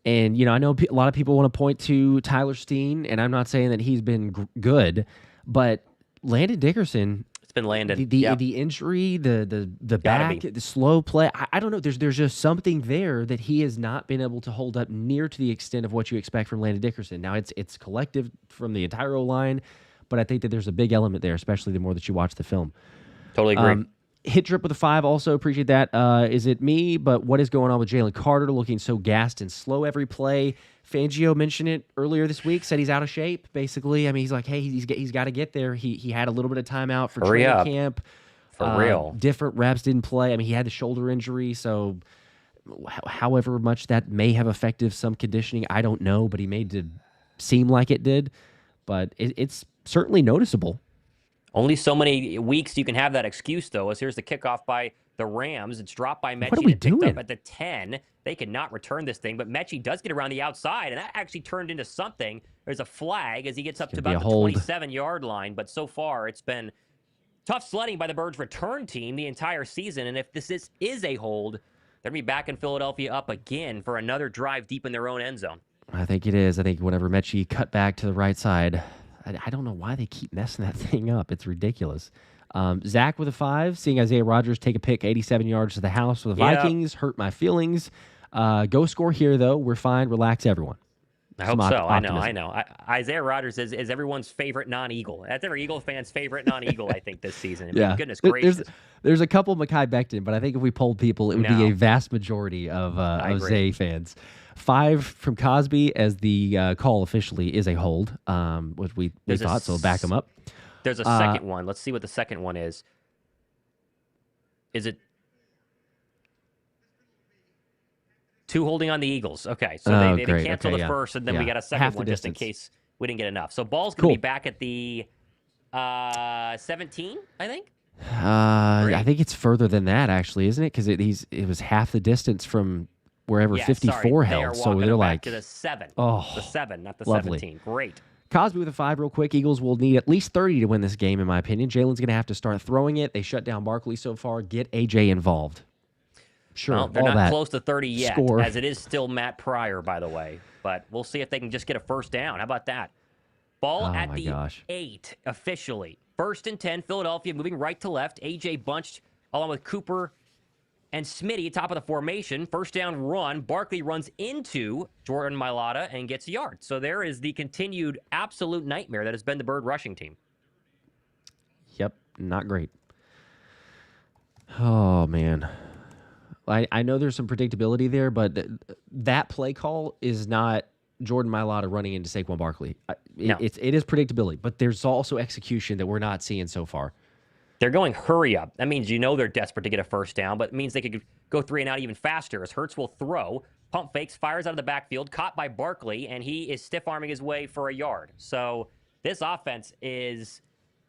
I know a lot of people want to point to Tyler Steen, and I'm not saying that he's been good, but Landon Dickerson It's been landing. The injury, the back, the slow play. I don't know. There's just something there that he has not been able to hold up near to the extent of what you expect from Landon Dickerson. Now it's collective from the entire O-line, but I think that there's a big element there, especially the more that you watch the film. Totally agree. Hit Drip with a 5. Also appreciate that. Is it me? But what is going on with Jalen Carter looking so gassed and slow every play? Fangio mentioned it earlier this week. Said he's out of shape. Basically, I mean, he's like, hey, he's got to get there. He had a little bit of time out for training camp. For real. Different reps didn't play. I mean, he had the shoulder injury, so however much that may have affected some conditioning, I don't know. But he made it seem like it did. But it's certainly noticeable. Only so many weeks you can have that excuse, though, as here's the kickoff by the Rams. It's dropped by Mechie. What are we doing? Up at the 10. They cannot return this thing, but Mechie does get around the outside, and that actually turned into something. There's a flag as he gets up to about the 27-yard line, but so far it's been tough sledding by the Birds' return team the entire season, and if this is a hold, they're going to be back in Philadelphia up again for another drive deep in their own end zone. I think it is. I think whenever Mechie cut back to the right side, I don't know why they keep messing that thing up. It's ridiculous. Zach with a 5, seeing Isaiah Rodgers take a pick 87 yards to the house for the Vikings. Hurt my feelings. Go score here, though. We're fine. Relax, everyone. I hope so. I know. Isaiah Rodgers is everyone's favorite non-Eagle. That's every Eagle fan's favorite non-Eagle, I think, this season. I mean, goodness gracious. There's a couple Mekhi Becton, but I think if we polled people, it would be a vast majority of Zay fans. 5 from Cosby as the call officially is a hold, which we thought, so back him up. There's a second one. Let's see what the second one is. Is it 2 holding on the Eagles? Okay, so they cancel the first, and then we got a second one just in case we didn't get enough. So ball's going to be back at the 17, I think? I think it's further than that, actually, isn't it? Because it was half the distance from wherever 54 held. So they're like to the 7. Oh, the 7, not the lovely. 17. Great. Cosby with a 5 real quick. Eagles will need at least 30 to win this game, in my opinion. Jalen's going to have to start throwing it. They shut down Barkley so far. Get AJ involved. Sure, well, they're not close to 30 yet, as it is still Matt Pryor, by the way. But we'll see if they can just get a first down. How about that? Ball at the 8, officially. 1st and 10, Philadelphia moving right to left. AJ bunched along with Cooper and Smitty, top of the formation. First down run. Barkley runs into Jordan Mailata and gets a yard. So there is the continued absolute nightmare that has been the Bird rushing team. Yep, not great. Oh, man. I know there's some predictability there, but that play call is not Jordan Mailata running into Saquon Barkley. It is predictability, but there's also execution that we're not seeing so far. They're going hurry up. That means they're desperate to get a first down, but it means they could go 3 and out even faster as Hurts will throw. Pump fakes, fires out of the backfield, caught by Barkley, and he is stiff-arming his way for a yard. So this offense is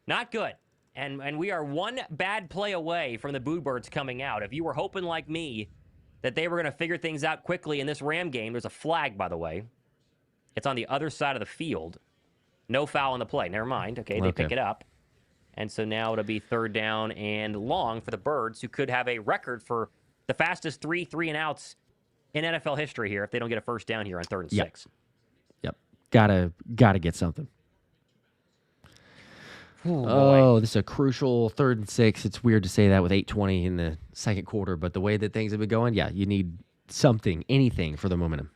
not good. And we are one bad play away from the Boo Birds coming out. If you were hoping like me that they were going to figure things out quickly in this Ram game, there's a flag, by the way. It's on the other side of the field. No foul on the play. Never mind. Okay, they pick it up. And so now it'll be 3rd down and long for the Birds, who could have a record for the fastest 3 3-and-outs in NFL history here if they don't get a first down here on 3rd and 6. Yep. Gotta get something. Oh, this is a crucial 3rd and 6. It's weird to say that with 8:20 in the second quarter, but the way that things have been going, you need something, anything for the momentum.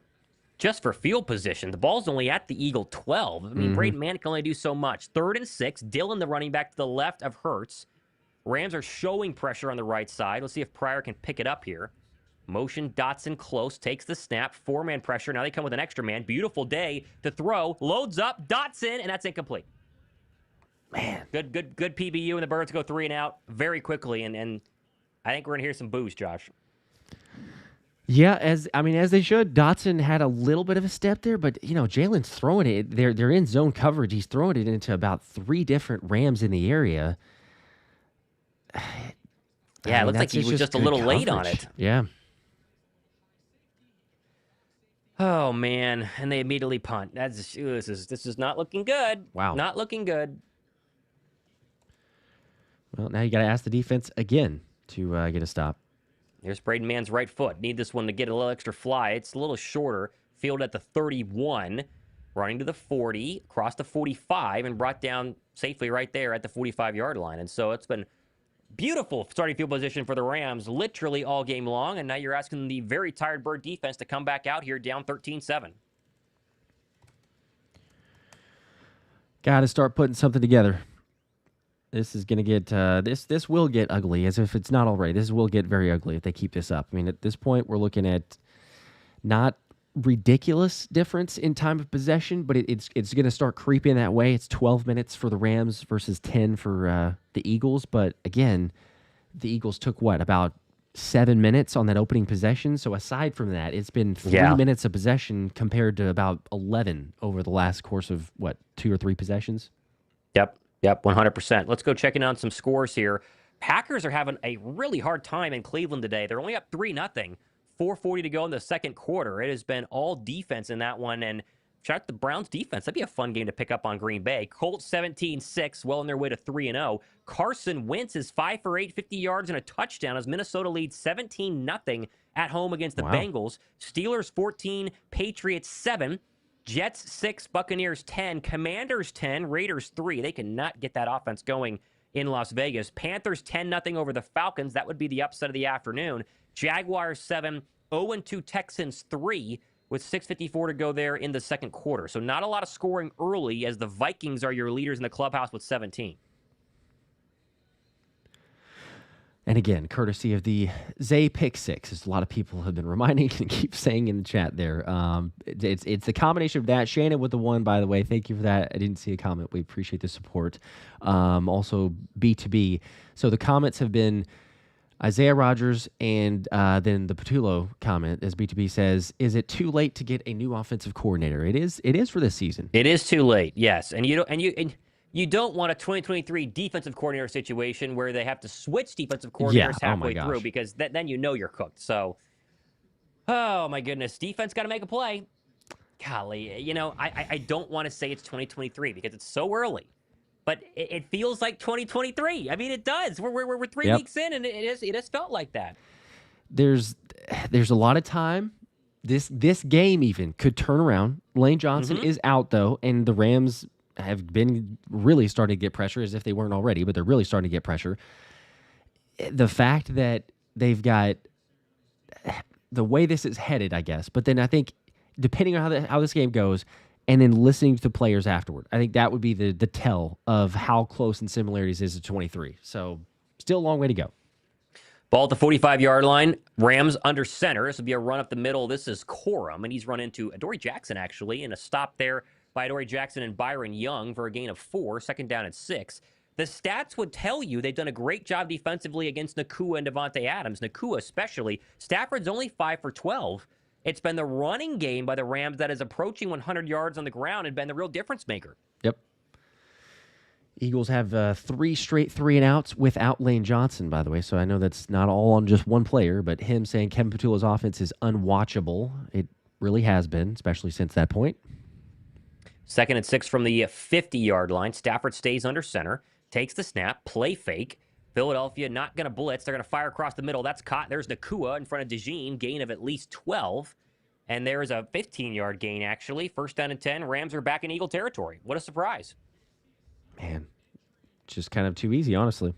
Just for field position, the ball's only at the Eagle 12. I mean, Braden Mann can only do so much. 3rd and 6, Dillon, the running back, to the left of Hurts. Rams are showing pressure on the right side. Let's see if Pryor can pick it up here. Motion, Dotson close, takes the snap, 4-man pressure. Now they come with an extra man. Beautiful day to throw. Loads up, Dotson, and that's incomplete. Man. Good PBU, and the Birds go 3 and out very quickly, and I think we're going to hear some boos, Josh. Yeah, as they should. Dotson had a little bit of a step there, but Jalen's throwing it. They're in zone coverage. He's throwing it into about 3 different Rams in the area. It looked like he was just a little late on it. Yeah. Oh man, and they immediately punt. This is not looking good. Wow, not looking good. Well, now you got to ask the defense again to get a stop. Here's Braden Mann's right foot. Need this one to get a little extra fly. It's a little shorter. Field at the 31. running to the 40, across the 45, and brought down safely right there at the 45-yard line. And so it's been beautiful starting field position for the Rams literally all game long, and now you're asking the very tired Bird defense to come back out here down 13-7. Got to start putting something together. This is going to get this will get ugly, as if it's not already. This will get very ugly if they keep this up. I mean, at this point, we're looking at not ridiculous difference in time of possession, but it's going to start creeping that way. It's 12 minutes for the Rams versus 10 for the Eagles. But again, the Eagles took about 7 minutes on that opening possession. So aside from that, it's been 3 minutes of possession compared to about 11 over the last course of 2 or 3 possessions. Yep, 100%. Let's go checking on some scores here. Packers are having a really hard time in Cleveland today. They're only up 3-0. 4:40 to go in the second quarter. It has been all defense in that one, and shout out the Browns defense. That'd be a fun game to pick up on Green Bay. Colts 17-6, well on their way to 3-0. Carson Wentz is 5 for 8, 50 yards and a touchdown as Minnesota leads 17-0 at home against the Bengals. Steelers 14, Patriots 7. Jets 6, Buccaneers 10, Commanders 10, Raiders 3. They cannot get that offense going in Las Vegas. Panthers 10-0 over the Falcons. That would be the upset of the afternoon. Jaguars 7, 0-2 Texans 3, with 6:54 to go there in the second quarter. So not a lot of scoring early, as the Vikings are your leaders in the clubhouse with 17. And again, courtesy of the Zay Pick 6, as a lot of people have been reminding and keep saying in the chat there. It's the combination of that. Shannon with the 1, by the way. Thank you for that. I didn't see a comment. We appreciate the support. Also, B2B. So the comments have been Isaiah Rodgers and then the Patullo comment, as B2B says, is it too late to get a new offensive coordinator? It is for this season. It is too late, yes. And you don't want a 2023 defensive coordinator situation where they have to switch defensive coordinators halfway through, because then you know you're cooked. So, oh my goodness, defense got to make a play. Golly, I don't want to say it's 2023 because it's so early, but it feels like 2023. I mean, it does. We're 3 weeks in, and it has felt like that. There's a lot of time. This game even could turn around. Lane Johnson is out though, and the Rams have been really starting to get pressure, as if they weren't already, but they're really starting to get pressure. The fact that they've got the way this is headed, I guess, but then I think depending on how this game goes, and then listening to the players afterward, I think that would be the tell of how close in similarities is to 23. So still a long way to go. Ball at the 45-yard line. Rams under center. This will be a run up the middle. This is Corum, and he's run into Adoree Jackson, actually, and a stop there by Adoree Jackson and Byron Young for a gain of 4, second down and 6. The stats would tell you they've done a great job defensively against Nacua and Davante Adams. Nacua especially. Stafford's only 5 for 12. It's been the running game by the Rams that is approaching 100 yards on the ground and been the real difference maker. Yep. Eagles have 3 straight 3-and-outs without Lane Johnson, by the way. So I know that's not all on just one player, but him saying Kevin Patullo's offense is unwatchable. It really has been, especially since that point. 2nd and 6 from the 50-yard line. Stafford stays under center, takes the snap, play fake. Philadelphia not going to blitz. They're going to fire across the middle. That's caught. There's Nacua in front of DeJean, gain of at least 12. And there's a 15-yard gain, actually. 1st down and 10. Rams are back in Eagle territory. What a surprise. Man, just kind of too easy, honestly.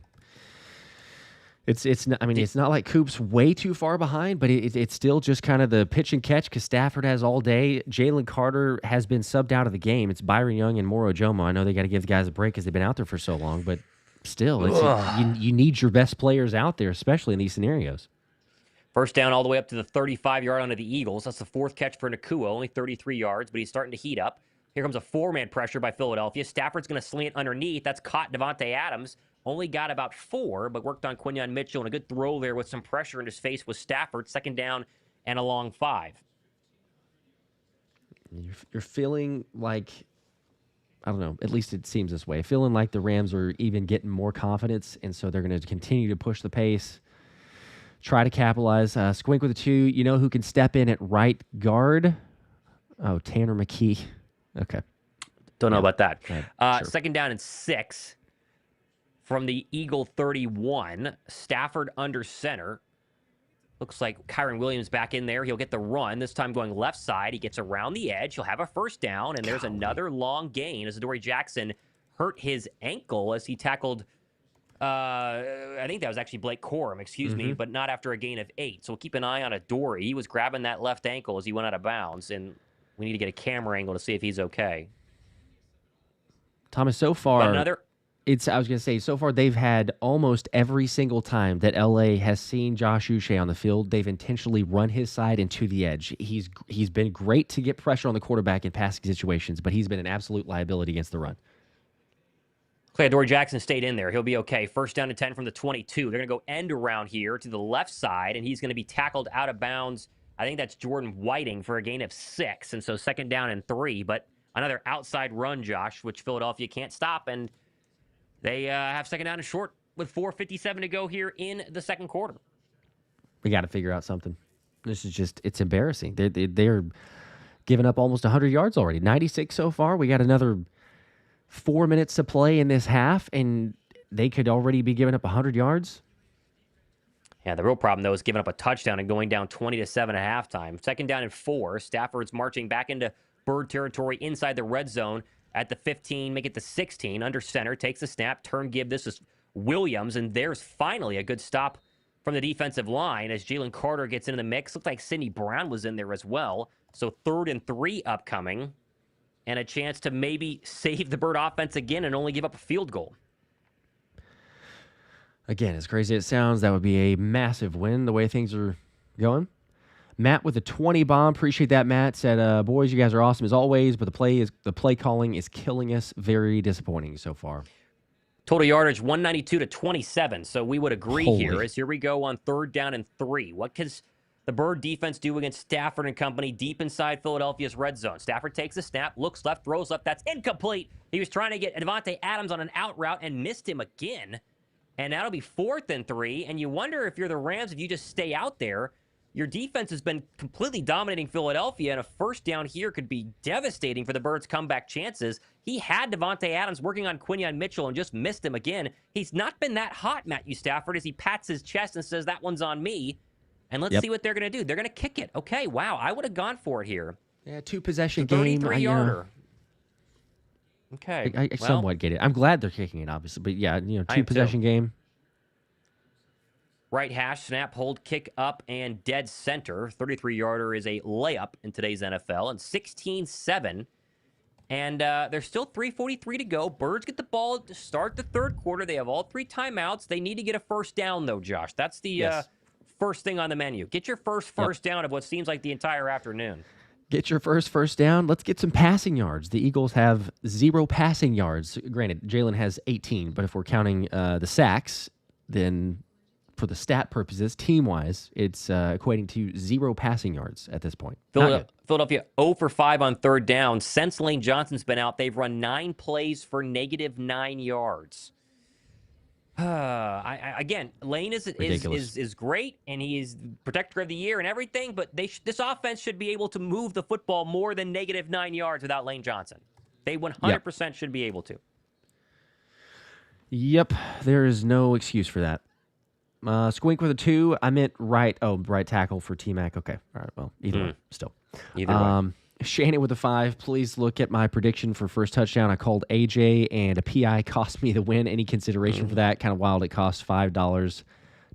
It's not, I mean, it's not like Coop's way too far behind, but it's still just kind of the pitch and catch because Stafford has all day. Jalen Carter has been subbed out of the game. It's Byron Young and Moro Jomo. I know they got to give the guys a break because they've been out there for so long, but still, you need your best players out there, especially in these scenarios. 1st down all the way up to the 35-yard line of the Eagles. That's the 4th catch for Nacua, only 33 yards, but he's starting to heat up. Here comes a 4-man pressure by Philadelphia. Stafford's going to slant underneath. That's caught Davante Adams. Only got about 4, but worked on Quinyon Mitchell, and a good throw there with some pressure in his face with Stafford. 2nd down and a long 5. You're feeling like, I don't know, at least it seems this way, feeling like the Rams are even getting more confidence, and so they're going to continue to push the pace, try to capitalize. Squink with a 2. You know who can step in at right guard? Oh, Tanner McKee. Okay. Don't know about that. Sure. 2nd down and 6. From the Eagle 31, Stafford under center. Looks like Kyron Williams back in there. He'll get the run, this time going left side. He gets around the edge. He'll have a first down, and there's another long gain as Adoree Jackson hurt his ankle as he tackled, I think that was actually Blake Corum, excuse me, but not after a gain of 8. So we'll keep an eye on Adoree. He was grabbing that left ankle as he went out of bounds, and we need to get a camera angle to see if he's okay. Thomas, so far, I was going to say, so far they've had almost every single time that LA has seen Josh Uche on the field, they've intentionally run his side into the edge. He's been great to get pressure on the quarterback in passing situations, but he's been an absolute liability against the run. Okay, Adoree Jackson stayed in there. He'll be okay. First down and 10 from the 22. They're going to go end around here to the left side, and he's going to be tackled out of bounds. I think that's Jordan Whiting for a gain of 6, and so second down and 3, but another outside run, Josh, which Philadelphia can't stop, and they have second down and short with 4:57 to go here in the second quarter. We got to figure out something. This is just, it's embarrassing. They're giving up almost 100 yards already. 96 so far. We got another 4 minutes to play in this half, and they could already be giving up 100 yards. Yeah, the real problem, though, is giving up a touchdown and going down 20-7 at halftime. Second down and 4. Stafford's marching back into Bird territory inside the red zone at the 15, make it the 16. Under center, takes the snap, turn give. This is Williams, and there's finally a good stop from the defensive line as Jalen Carter gets into the mix. Looked like Sidney Brown was in there as well. So 3rd and 3 upcoming, and a chance to maybe save the Bird offense again and only give up a field goal. Again, as crazy as it sounds, that would be a massive win the way things are going. Matt with a 20 bomb. Appreciate that, Matt. Said, boys, you guys are awesome as always, but the play calling is killing us. Very disappointing so far. Total yardage, 192-27. So we would agree here as here we go on 3rd down and 3. What can the Bird defense do against Stafford and company deep inside Philadelphia's red zone? Stafford takes a snap, looks left, throws left. That's incomplete. He was trying to get Davante Adams on an out route and missed him again. And that'll be 4th and 3. And you wonder if you're the Rams, if you just stay out there. Your defense has been completely dominating Philadelphia, and a first down here could be devastating for the Birds' comeback chances. He had Davante Adams working on Quinyon Mitchell and just missed him again. He's not been that hot, Matthew Stafford, as he pats his chest and says, that one's on me. And let's see what they're going to do. They're going to kick it. Okay, wow, I would have gone for it here. Yeah, 2-possession game. 33-yarder. Okay. I somewhat get it. I'm glad they're kicking it, obviously. But, yeah, 2-possession game. Right hash, snap, hold, kick up, and dead center. 33-yarder is a layup in today's NFL. And 16-7. And there's still 3:43 to go. Birds get the ball to start the third quarter. They have all 3 timeouts. They need to get a first down, though, Josh. That's the first thing on the menu. Get your first down of what seems like the entire afternoon. Get your first down. Let's get some passing yards. The Eagles have 0 passing yards. Granted, Jalen has 18, but if we're counting the sacks, then for the stat purposes, team-wise, it's equating to 0 passing yards at this point. Philadelphia 0 for 5 on 3rd down. Since Lane Johnson's been out, they've run 9 plays for -9 yards. Again, Lane is great, and he is protector of the year and everything, but this offense should be able to move the football more than -9 yards without Lane Johnson. They 100% should be able to. Yep, there is no excuse for that. Squink with a 2. I meant right tackle for T-Mac. Okay, all right, well, either way, still. Either way. Shannon with a 5. Please look at my prediction for first touchdown. I called AJ, and a PI cost me the win. Any consideration for that? Kind of wild. It costs $5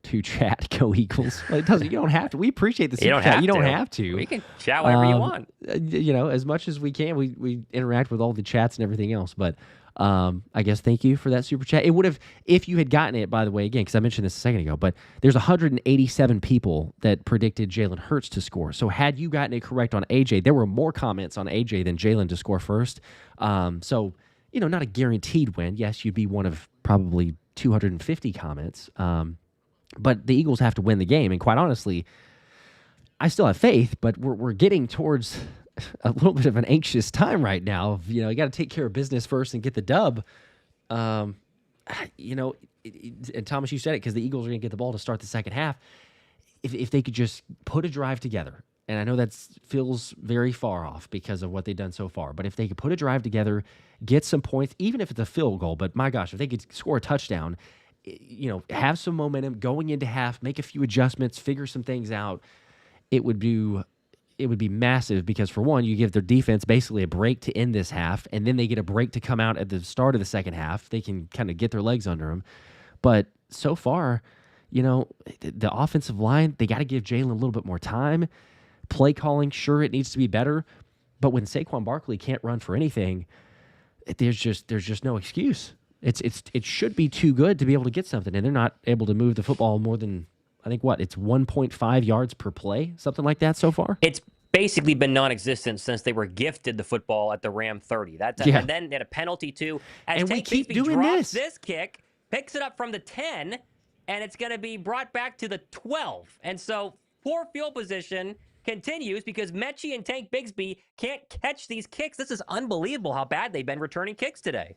to chat. Go Eagles. Well, it doesn't. You don't have to. We appreciate the super chat. You don't have to. We can chat whatever you want. As much as we can. We interact with all the chats and everything else. But I guess thank you for that super chat. It would have, if you had gotten it, by the way, again, because I mentioned this a second ago, but there's 187 people that predicted Jalen Hurts to score. So had you gotten it correct on AJ, there were more comments on AJ than Jalen to score first. So, not a guaranteed win. Yes, you'd be one of probably 250 comments. But the Eagles have to win the game. And quite honestly, I still have faith, but we're getting towards a little bit of an anxious time right now. You got to take care of business first and get the dub. And Thomas, you said it, because the Eagles are going to get the ball to start the second half. If they could just put a drive together, and I know that feels very far off because of what they've done so far, but if they could put a drive together, get some points, even if it's a field goal, but my gosh, if they could score a touchdown have some momentum going into half, make a few adjustments, figure some things out, it would be massive because, for one, you give their defense basically a break to end this half, and then they get a break to come out at the start of the second half. They can kind of get their legs under them. But so far, the offensive line, they got to give Jalen a little bit more time. Play calling, sure, it needs to be better. But when Saquon Barkley can't run for anything, there's just no excuse. It should be too good to be able to get something, and they're not able to move the football more than, I think, it's 1.5 yards per play, something like that so far? It's basically been non-existent since they were gifted the football at the Ram 30. And then they had a penalty, too. As and we Tank keep Bigsby doing drops this kick, picks it up from the 10, and it's going to be brought back to the 12. And so poor field position continues because Mechie and Tank Bigsby can't catch these kicks. This is unbelievable how bad they've been returning kicks today.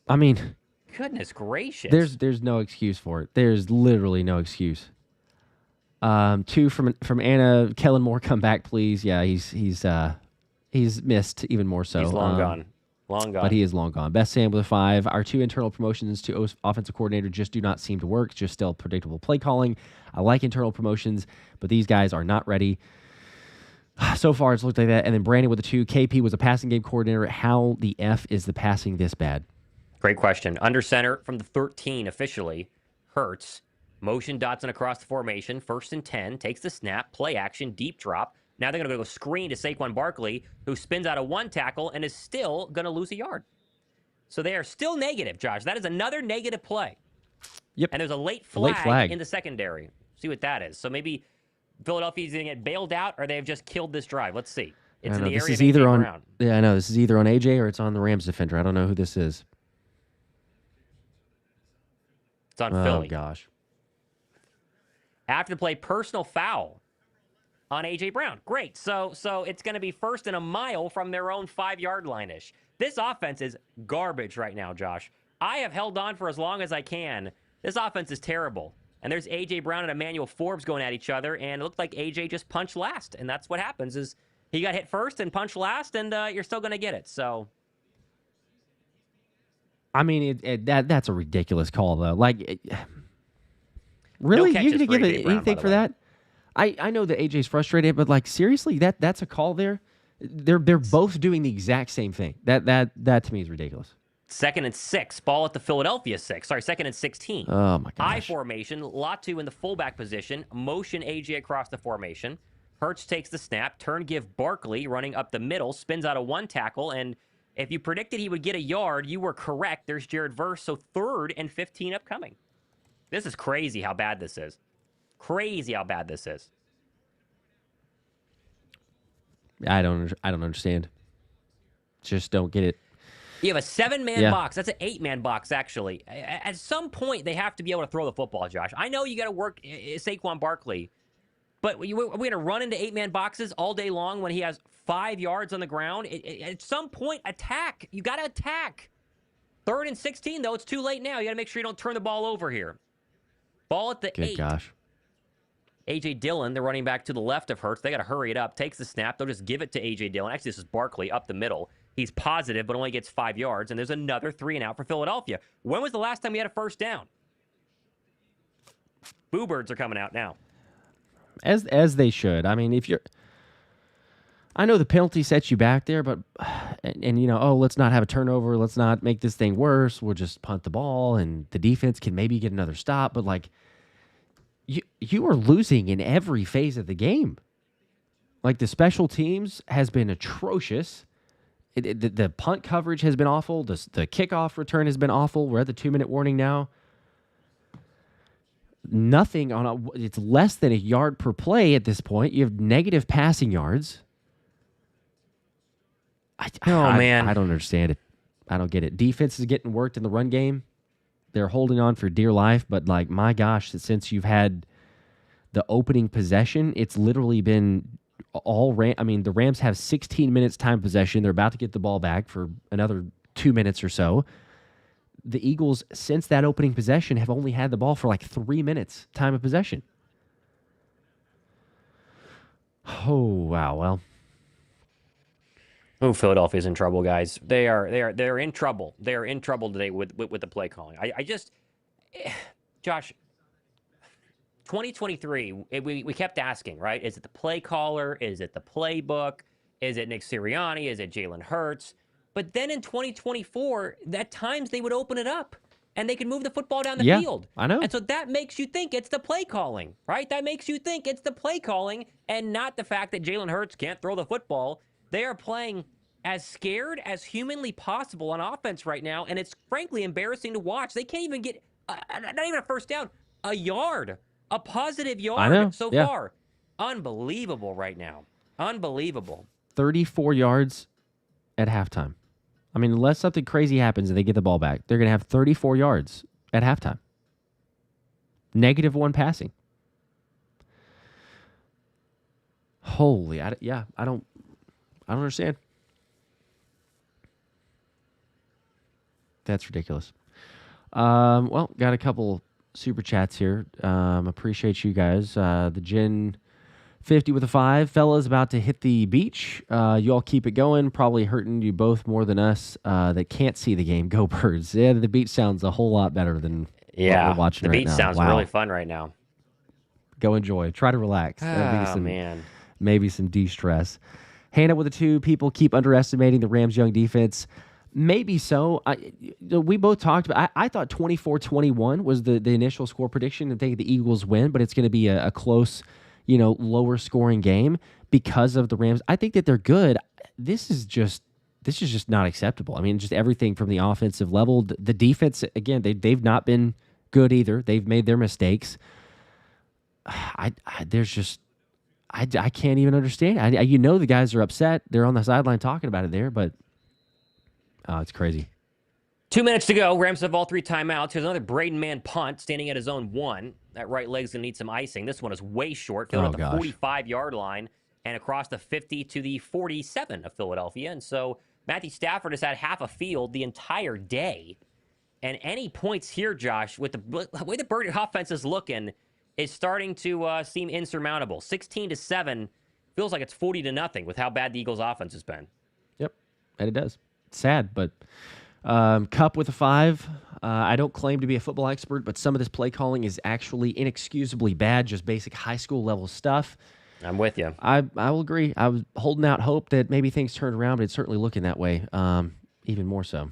I mean, goodness gracious. There's no excuse for it. There's literally no excuse. Two from Anna. Kellen Moore, come back, please. Yeah, he's missed even more so. He's long gone. Long gone. But he is long gone. Best Sam with a 5. Our 2 internal promotions to offensive coordinator just do not seem to work. Just still predictable play calling. I like internal promotions, but these guys are not ready. So far, it's looked like that. And then Brandon with a 2. KP was a passing game coordinator. How the F is the passing this bad? Great question. Under center from the 13 officially, Hurts. Motion Dotson across the formation. 1st and 10. Takes the snap. Play action. Deep drop. Now they're going to go screen to Saquon Barkley, who spins out of 1 tackle and is still going to lose a yard. So they are still negative, Josh. That is another negative play. Yep. And there's a late flag in the secondary. See what that is. So maybe Philadelphia's going to get bailed out, or they've just killed this drive. Let's see. It's in the area of AJ Brown. Yeah, I know. This is either on AJ or it's on the Rams defender. I don't know who this is. It's on Philly. Oh, gosh. After the play, personal foul on A.J. Brown. Great. So it's going to be 1st and a mile from their own 5-yard line-ish. This offense is garbage right now, Josh. I have held on for as long as I can. This offense is terrible. And there's A.J. Brown and Emmanuel Forbes going at each other, and it looked like A.J. just punched last. And that's what happens is he got hit first and punched last, and you're still going to get it. So, I mean, that's a ridiculous call, though. Really? No You're going to give it Brown, anything for that? I know that AJ's frustrated, but seriously, that's a call there. They're both doing the exact same thing. That to me is ridiculous. 2nd and 6, ball at the Philadelphia 6. Sorry, 2nd and 16. Oh my gosh. I formation, Latu in the fullback position, motion AJ across the formation. Hurts takes the snap, turn give Barkley running up the middle, spins out of 1 tackle, and if you predicted he would get a yard, you were correct. There's Jared Verse, so 3rd and 15 upcoming. This is crazy how bad this is. Crazy how bad this is. I don't understand. Just don't get it. You have a 7-man box. That's an 8-man box, actually. At some point, they have to be able to throw the football, Josh. I know you got to work Saquon Barkley, but we're going to run into 8-man boxes all day long when he has 5 yards on the ground. At some point, attack. You got to attack. 3rd and 16, though. It's too late now. You got to make sure you don't turn the ball over here. Ball at the 8. Good gosh. A.J. Dillon, the running back to the left of Hurts. They got to hurry it up. Takes the snap. They'll just give it to A.J. Dillon. Actually, this is Barkley up the middle. He's positive, but only gets 5 yards. And there's another 3 and out for Philadelphia. When was the last time we had a 1st down? Boo Birds are coming out now. As they should. I mean, I know the penalty sets you back there, but let's not have a turnover. Let's not make this thing worse. We'll just punt the ball, and the defense can maybe get another stop. But you are losing in every phase of the game. The special teams has been atrocious. The punt coverage has been awful. The kickoff return has been awful. We're at the 2-minute warning now. Nothing it's less than a yard per play at this point. You have negative passing yards. Man. I don't understand it. I don't get it. Defense is getting worked in the run game. They're holding on for dear life, but my gosh, since you've had the opening possession, it's literally been the Rams have 16 minutes time possession. They're about to get the ball back for another 2 minutes or so. The Eagles, since that opening possession, have only had the ball for 3 minutes time of possession. Oh, wow. Well, Oh, Philadelphia's in trouble, guys. They're in trouble. They're in trouble today with the play calling. I just, Josh, 2023, we kept asking, right? Is it the play caller? Is it the playbook? Is it Nick Sirianni? Is it Jalen Hurts? But then in 2024, at times they would open it up and they could move the football down the Yeah, field. I know. And so that makes you think it's the play calling, right? That makes you think it's the play calling and not the fact that Jalen Hurts can't throw the football. They are playing as scared as humanly possible on offense right now, and it's frankly embarrassing to watch. They can't even get, not even a first down, a yard, a positive I know. yard so Yeah. far. Unbelievable right now. Unbelievable. 34 yards at halftime. I mean, unless something crazy happens and they get the ball back, they're going to have 34 yards at halftime. -1 passing. Holy, I don't understand. That's ridiculous. Well, got a couple super chats here. Appreciate you guys. The Gen 50 with a 5. Fellas about to hit the beach. You all keep it going. Probably hurting you both more than us that can't see the game. Go Birds. Yeah, the beach sounds a whole lot better than what we're watching right now. The beach sounds really fun right now. Go enjoy. Try to relax. Man. Maybe some de-stress. Hannah with a 2. People keep underestimating the Rams' young defense. Maybe so. We both talked about. I thought 24-21 was the initial score prediction, and think the Eagles win, but it's going to be a close, lower scoring game because of the Rams. I think that they're good. This is just not acceptable. I mean, just everything from the offensive level, the defense. Again, they've not been good either. They've made their mistakes. I can't even understand. The guys are upset. They're on the sideline talking about it there, but. Oh, it's crazy. 2 minutes to go. Rams have all 3 timeouts. Here's another Braden Mann punt standing at his own 1. That right leg's going to need some icing. This one is way short. Fielded at the 45-yard line and across the 50 to the 47 of Philadelphia. And so Matthew Stafford has had half a field the entire day. And any points here, Josh, with the way the Bird offense is looking, is starting to seem insurmountable. 16-7 feels like it's 40-0 with how bad the Eagles' offense has been. Yep, and it does. Sad, but Cup with a 5. I don't claim to be a football expert, but some of this play calling is actually inexcusably bad, just basic high school level stuff. I'm with you. I will agree. I was holding out hope that maybe things turned around, but it's certainly looking that way, even more so.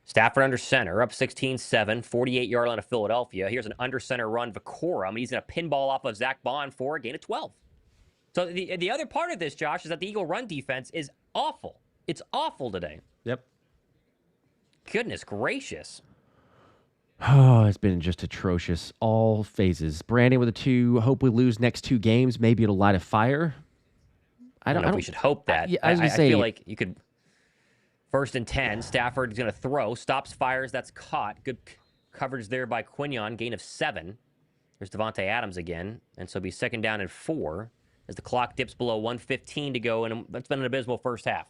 Stafford under center, up 16-7, 48-yard line of Philadelphia. Here's an under center run, Vacorum. He's going to pinball off of Zack Baun for a gain of 12. So the other part of this, Josh, is that the Eagle run defense is awful. It's awful today. Yep. Goodness gracious. Oh, it's been just atrocious. All phases. Brandon with a 2. Hope we lose next 2 games. Maybe it'll light a fire. I don't know if we should hope that. I feel like you could. 1st and 10. Stafford is going to throw. Stops, fires. That's caught. Good coverage there by Quinion. Gain of 7. There's Davante Adams again. And so it'll be 2nd down and 4 as the clock dips below 1:15 to go. And it's been an abysmal first half.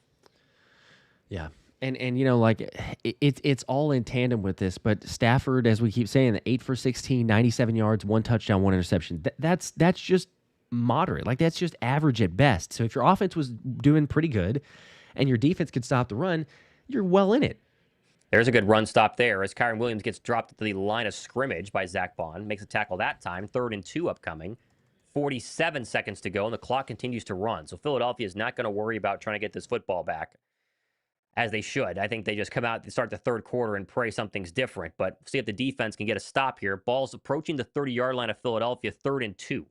Yeah. And it's all in tandem with this, but Stafford, as we keep saying, 8 for 16, 97 yards, 1 touchdown, 1 interception. That's just moderate. Like, that's just average at best. So if your offense was doing pretty good and your defense could stop the run, you're well in it. There's a good run stop there as Kyron Williams gets dropped at the line of scrimmage by Zack Baun. Makes a tackle that time. 3rd and 2 upcoming. 47 seconds to go, and the clock continues to run. So Philadelphia is not going to worry about trying to get this football back, as they should. I think they just come out, start the 3rd quarter, and pray something's different. But see if the defense can get a stop here. Ball's approaching the 30-yard line of Philadelphia, 3rd and 2.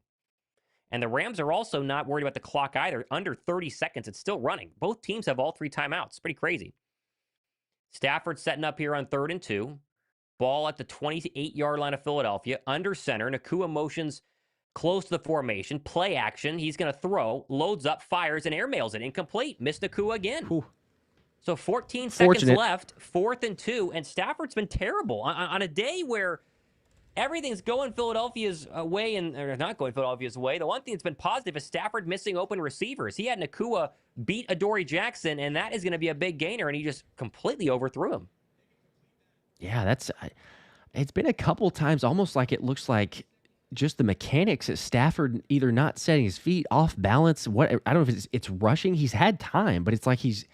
And the Rams are also not worried about the clock either. Under 30 seconds, it's still running. Both teams have all 3 timeouts. Pretty crazy. Stafford setting up here on 3rd and 2. Ball at the 28-yard line of Philadelphia. Under center. Nacua motions close to the formation. Play action. He's going to throw. Loads up, fires, and airmails it. Incomplete. Missed Nacua again. Ooh. So 14 seconds left, 4th and 2, and Stafford's been terrible. On a day where everything's going Philadelphia's way, or not going Philadelphia's way, the one thing that's been positive is Stafford missing open receivers. He had Nacua beat Adoree Jackson, and that is going to be a big gainer, and he just completely overthrew him. Yeah, it's been a couple times, almost like it looks like just the mechanics at Stafford either not setting his feet, off balance. What I don't know if it's rushing. He's had time, but it's like he's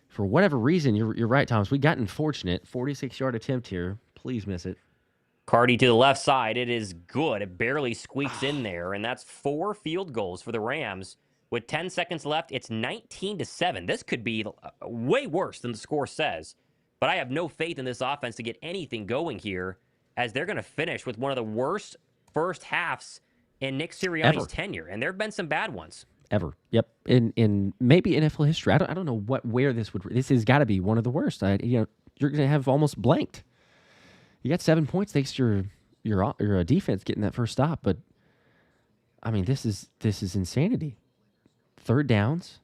for whatever reason. You're right, Thomas. We got unfortunate 46-yard attempt here. Please miss it. Cardi to the left side. It is good. It barely squeaks in there, and that's 4 field goals for the Rams. With 10 seconds left, it's 19-7. This could be way worse than the score says, but I have no faith in this offense to get anything going here, as they're going to finish with one of the worst first halves in Nick Sirianni's tenure, and there have been some bad ones. Ever. Yep. In maybe NFL history. I don't know where this would. This has got to be one of the worst. You're going to have almost blanked. You got 7 points thanks to your defense getting that first stop, but I mean this is insanity. Third downs.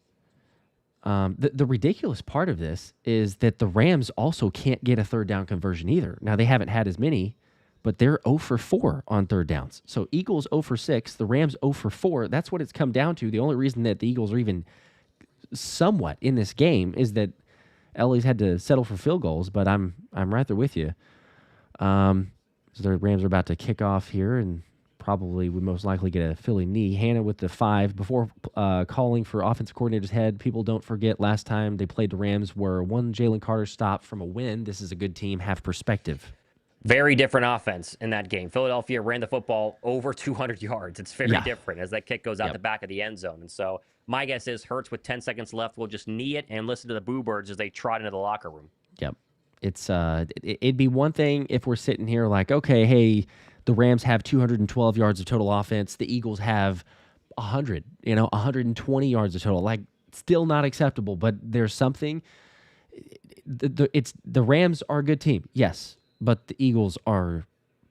The ridiculous part of this is that the Rams also can't get a third down conversion either. Now they haven't had as many, but they're 0 for 4 on third downs. So Eagles 0 for 6, the Rams 0 for 4. That's what it's come down to. The only reason that the Eagles are even somewhat in this game is that LA's had to settle for field goals, but I'm right there with you. So the Rams are about to kick off here and probably would most likely get a Philly knee. Hannah with the 5. Before calling for offensive coordinator's head, people don't forget last time they played the Rams were one Jalen Carter stop from a win. This is a good team. Have perspective. Very different offense in that game. Philadelphia ran the football over 200 yards. It's very different as that kick goes out the back of the end zone. And so my guess is Hurts with 10 seconds left will just knee it and listen to the Boo Birds as they trot into the locker room. Yep. It's it'd be one thing if we're sitting here like, okay, hey, the Rams have 212 yards of total offense. The Eagles have 100, 120 yards of total. Like, still not acceptable, but there's something. The Rams are a good team, yes, but the Eagles are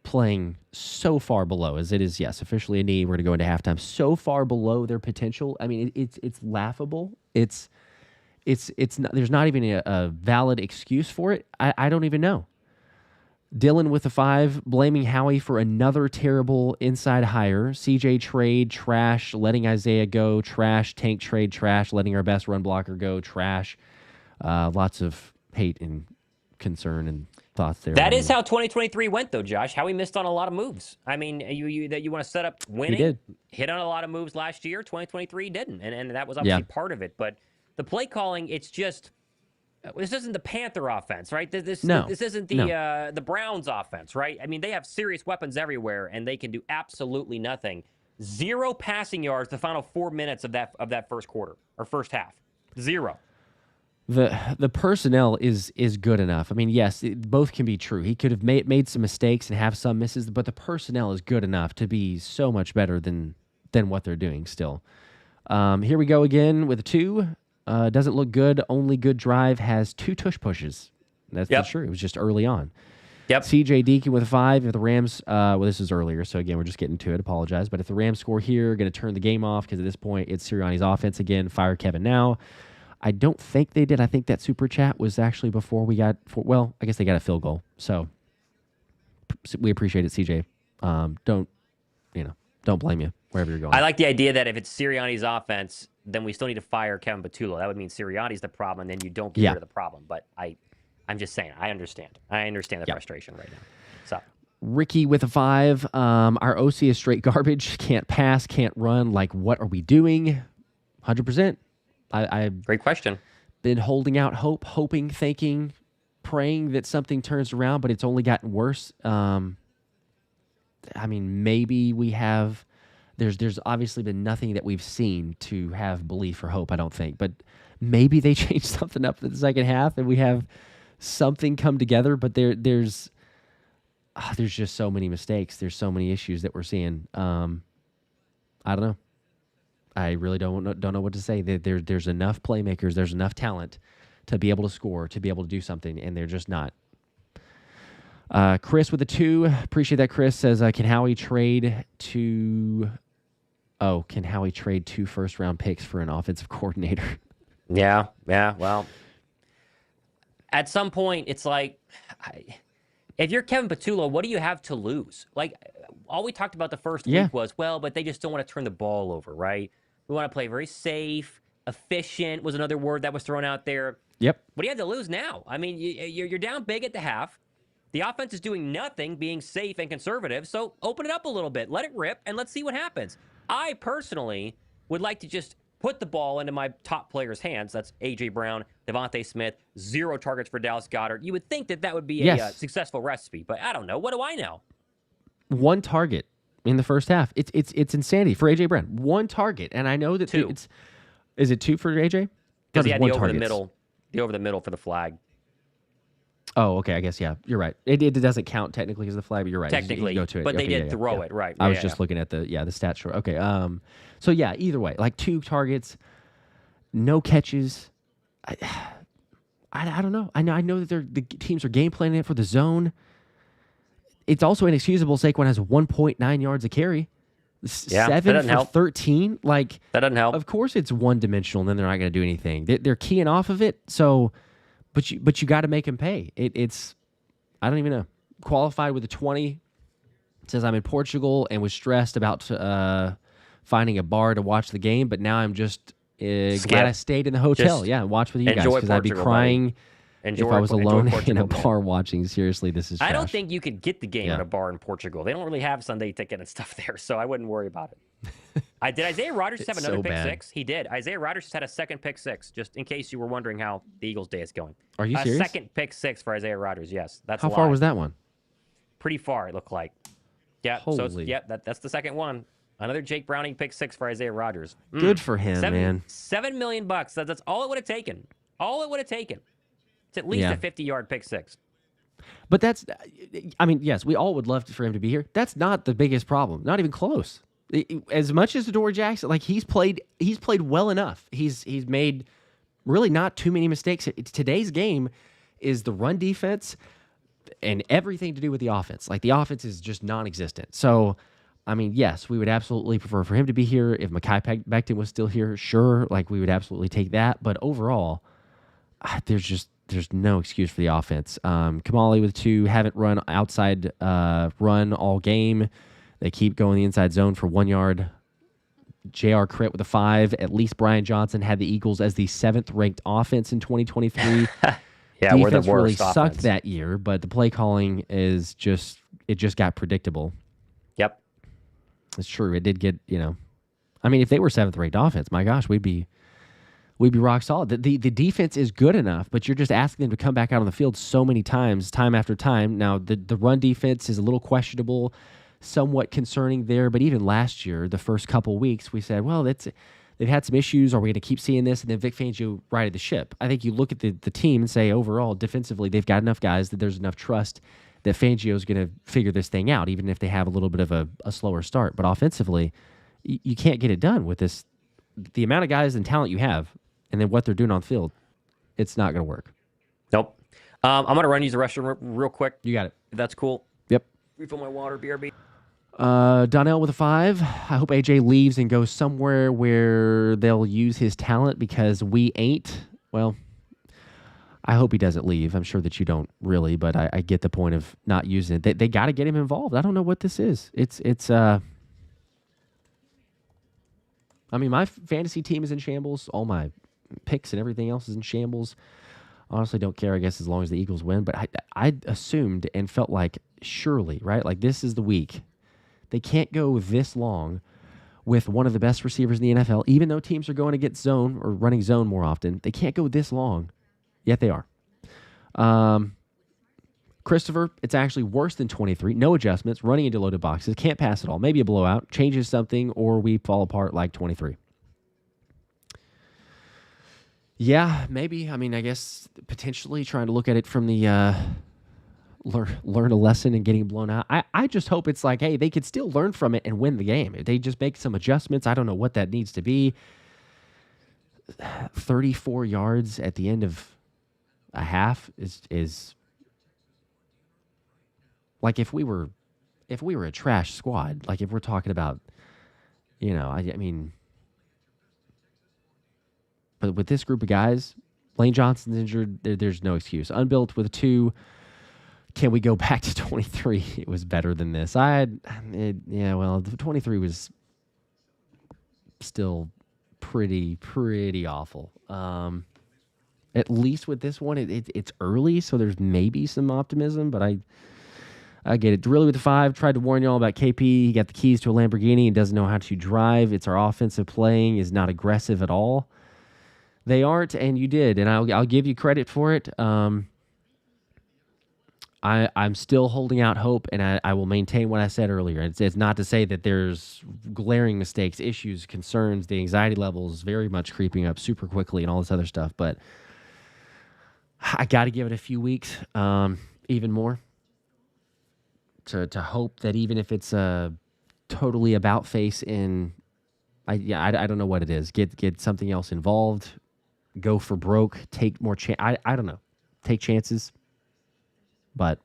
playing so far below, as it is, yes, officially a knee. We're going to go into halftime. So far below their potential. I mean, it's laughable. It's not, there's not even a valid excuse for it. I don't even know. Dylan with the 5, blaming Howie for another terrible inside hire. CJ trade, trash. Letting Isaiah go, trash. Tank trade, trash. Letting our best run blocker go, trash. Lots of hate and concern and thoughts there. That is how 2023 went, though, Josh. Howie missed on a lot of moves. I mean, you want to set up winning. He did. Hit on a lot of moves last year. 2023 didn't, and that was obviously part of it. But the play calling, it's just. This isn't the Panther offense, right? This isn't the Browns offense, right? I mean, they have serious weapons everywhere, and they can do absolutely nothing. 0 passing yards the final 4 minutes of that first quarter or first half. 0. The personnel is good enough. I mean, yes, both can be true. He could have made some mistakes and have some misses, but the personnel is good enough to be so much better than what they're doing still. Here we go again with a 2. Doesn't look good. Only good drive has 2 tush pushes. That's true. It was just early on. Yep. CJ Deacon with a 5. If the Rams, this is earlier, so again, we're just getting to it. Apologize. But if the Rams score here, going to turn the game off because at this point, it's Sirianni's offense again. Fire Kevin now. I don't think they did. I think that super chat was actually before we got, I guess they got a field goal. So we appreciate it, CJ. Don't blame you wherever you're going. I like the idea that if it's Sirianni's offense, then we still need to fire Kevin Patullo. That would mean Sirianni's the problem, and then you don't get rid of the problem. But I'm just saying, I understand. I understand the frustration right now. So Ricky with a 5. Our OC is straight garbage. Can't pass, can't run. Like, what are we doing? 100%. Great question. Been holding out hope, hoping, thinking, praying that something turns around, but it's only gotten worse. I mean, maybe we have. There's obviously been nothing that we've seen to have belief or hope, I don't think. But maybe they change something up in the second half and we have something come together. But there's just so many mistakes. There's so many issues that we're seeing. I don't know. I really don't know what to say. There's enough playmakers. There's enough talent to be able to score, to be able to do something, and they're just not. Chris with a 2. Appreciate that, Chris. Says, can Howie trade 2 first-round picks for an offensive coordinator? Yeah. Well, at some point, it's like, if you're Kevin Patullo, what do you have to lose? Like, all we talked about the first week was, but they just don't want to turn the ball over, right? We want to play very safe. Efficient was another word that was thrown out there. Yep. What do you have to lose now? I mean, you're down big at the half. The offense is doing nothing, being safe and conservative. So open it up a little bit, let it rip, and let's see what happens. I personally would like to just put the ball into my top players' hands. That's A.J. Brown, Davante Smith, 0 targets for Dallas Goedert. You would think that would be a successful recipe, but I don't know. What do I know? 1 target in the first half. It's insanity for A.J. Brown. 1 target, and I know that 2. Is it 2 for A.J.? Because he had the over the middle for the flag. Oh, okay. I guess, yeah. You're right. It doesn't count technically as the flag, but you're right. Technically, you go to it. But they did throw it, right. I was just looking at the stat short. Okay. So, yeah, either way. Like 2 targets, no catches. I don't know. I know that the teams are game planning it for the zone. It's also inexcusable Saquon has 1.9 yards a carry. 7 for 13. Like, that doesn't help. Of course it's one-dimensional, and then they're not going to do anything. They're keying off of it, so... But you got to make him pay. It's I don't even know. Qualified with a 20. Says I'm in Portugal and was stressed about finding a bar to watch the game, but now I'm just glad I stayed in the hotel. Watch with you guys because I'd be crying if I was alone in a bar watching. Seriously, this is trash. I don't think you could get the game at a bar in Portugal. They don't really have Sunday ticket and stuff there, so I wouldn't worry about it. Did Isaiah Rodgers just have another pick six? He did. Isaiah Rodgers just had a second pick six, just in case you were wondering how the Eagles' day is going. Are you serious? A second pick six for Isaiah Rodgers, yes. That's how far was that one? Pretty far, it looked like. Yeah, that's the second one. Another Jake Browning pick six for Isaiah Rodgers. Good for him, man. $7 million. That's all it would have taken. All it would have taken. It's at least a 50-yard pick six. But that's, I mean, yes, we all would love for him to be here. That's not the biggest problem. Not even close. As much as Adoree Jackson, like he's played well enough. He's made really not too many mistakes. Today's game is the run defense and everything to do with the offense. Like the offense is just non-existent. So, I mean, yes, we would absolutely prefer for him to be here. If Mekhi Becton was still here, sure, like we would absolutely take that. But overall, there's no excuse for the offense. Kamali with 2, haven't run outside run all game. They keep going the inside zone for 1 yard. J.R. Crit with a 5. At least Brian Johnson had the Eagles as the 7th ranked offense in 2023. Defense we're the worst really offense. Sucked that year, but the play calling is just got predictable. Yep. It's true. It did get, I mean, if they were 7th ranked offense, my gosh, we'd be rock solid. The defense is good enough, but you're just asking them to come back out on the field so many times, time after time. Now, the run defense is a little questionable, somewhat concerning there, but even last year, the first couple weeks, we said, well, they've had some issues. Are we going to keep seeing this? And then Vic Fangio righted the ship. I think you look at the team and say, overall, defensively, they've got enough guys that there's enough trust that Fangio is going to figure this thing out, even if they have a little bit of a slower start. But offensively, you can't get it done with this. The amount of guys and talent you have, and then what they're doing on the field, it's not going to work. Nope. I'm going to use the restroom real quick. You got it. If that's cool. Yep. Refill my water, BRB. Donnell with a 5. I hope AJ leaves and goes somewhere where they'll use his talent because we ain't. Well, I hope he doesn't leave. I'm sure that you don't really, but I get the point of not using it. They got to get him involved. I don't know what this is. I mean, my fantasy team is in shambles. All my picks and everything else is in shambles. Honestly, don't care, I guess, as long as the Eagles win. But I assumed and felt like surely, right? Like this is the week. They can't go this long with one of the best receivers in the NFL, even though teams are going to get zone or running zone more often. They can't go this long, yet they are. Christopher, it's actually worse than 23. No adjustments, running into loaded boxes, can't pass it all. Maybe a blowout, changes something, or we fall apart like 23. Yeah, maybe. I mean, I guess potentially trying to look at it from the learn a lesson and getting blown out. I just hope it's like, hey, they could still learn from it and win the game. If they just make some adjustments, I don't know what that needs to be. 34 yards at the end of a half is like if we were a trash squad, like if we're talking about, I mean, but with this group of guys, Lane Johnson's injured. There's no excuse. Unbuilt with a 2. Can we go back to 23? It was better than this. The 23 was still pretty awful. At least with this one, it's early, so there's maybe some optimism, but I get it. Really with the 5, tried to warn y'all about KP. He got the keys to a Lamborghini and doesn't know how to drive. It's our offensive playing is not aggressive at all. They aren't, and you did, and I'll give you credit for it. I'm still holding out hope, and I will maintain what I said earlier. It's not to say that there's glaring mistakes, issues, concerns. The anxiety level is very much creeping up super quickly and all this other stuff, but I got to give it a few weeks, even more, to hope that even if it's a totally about face I don't know what it is. Get something else involved, go for broke, take more I don't know, take chances. But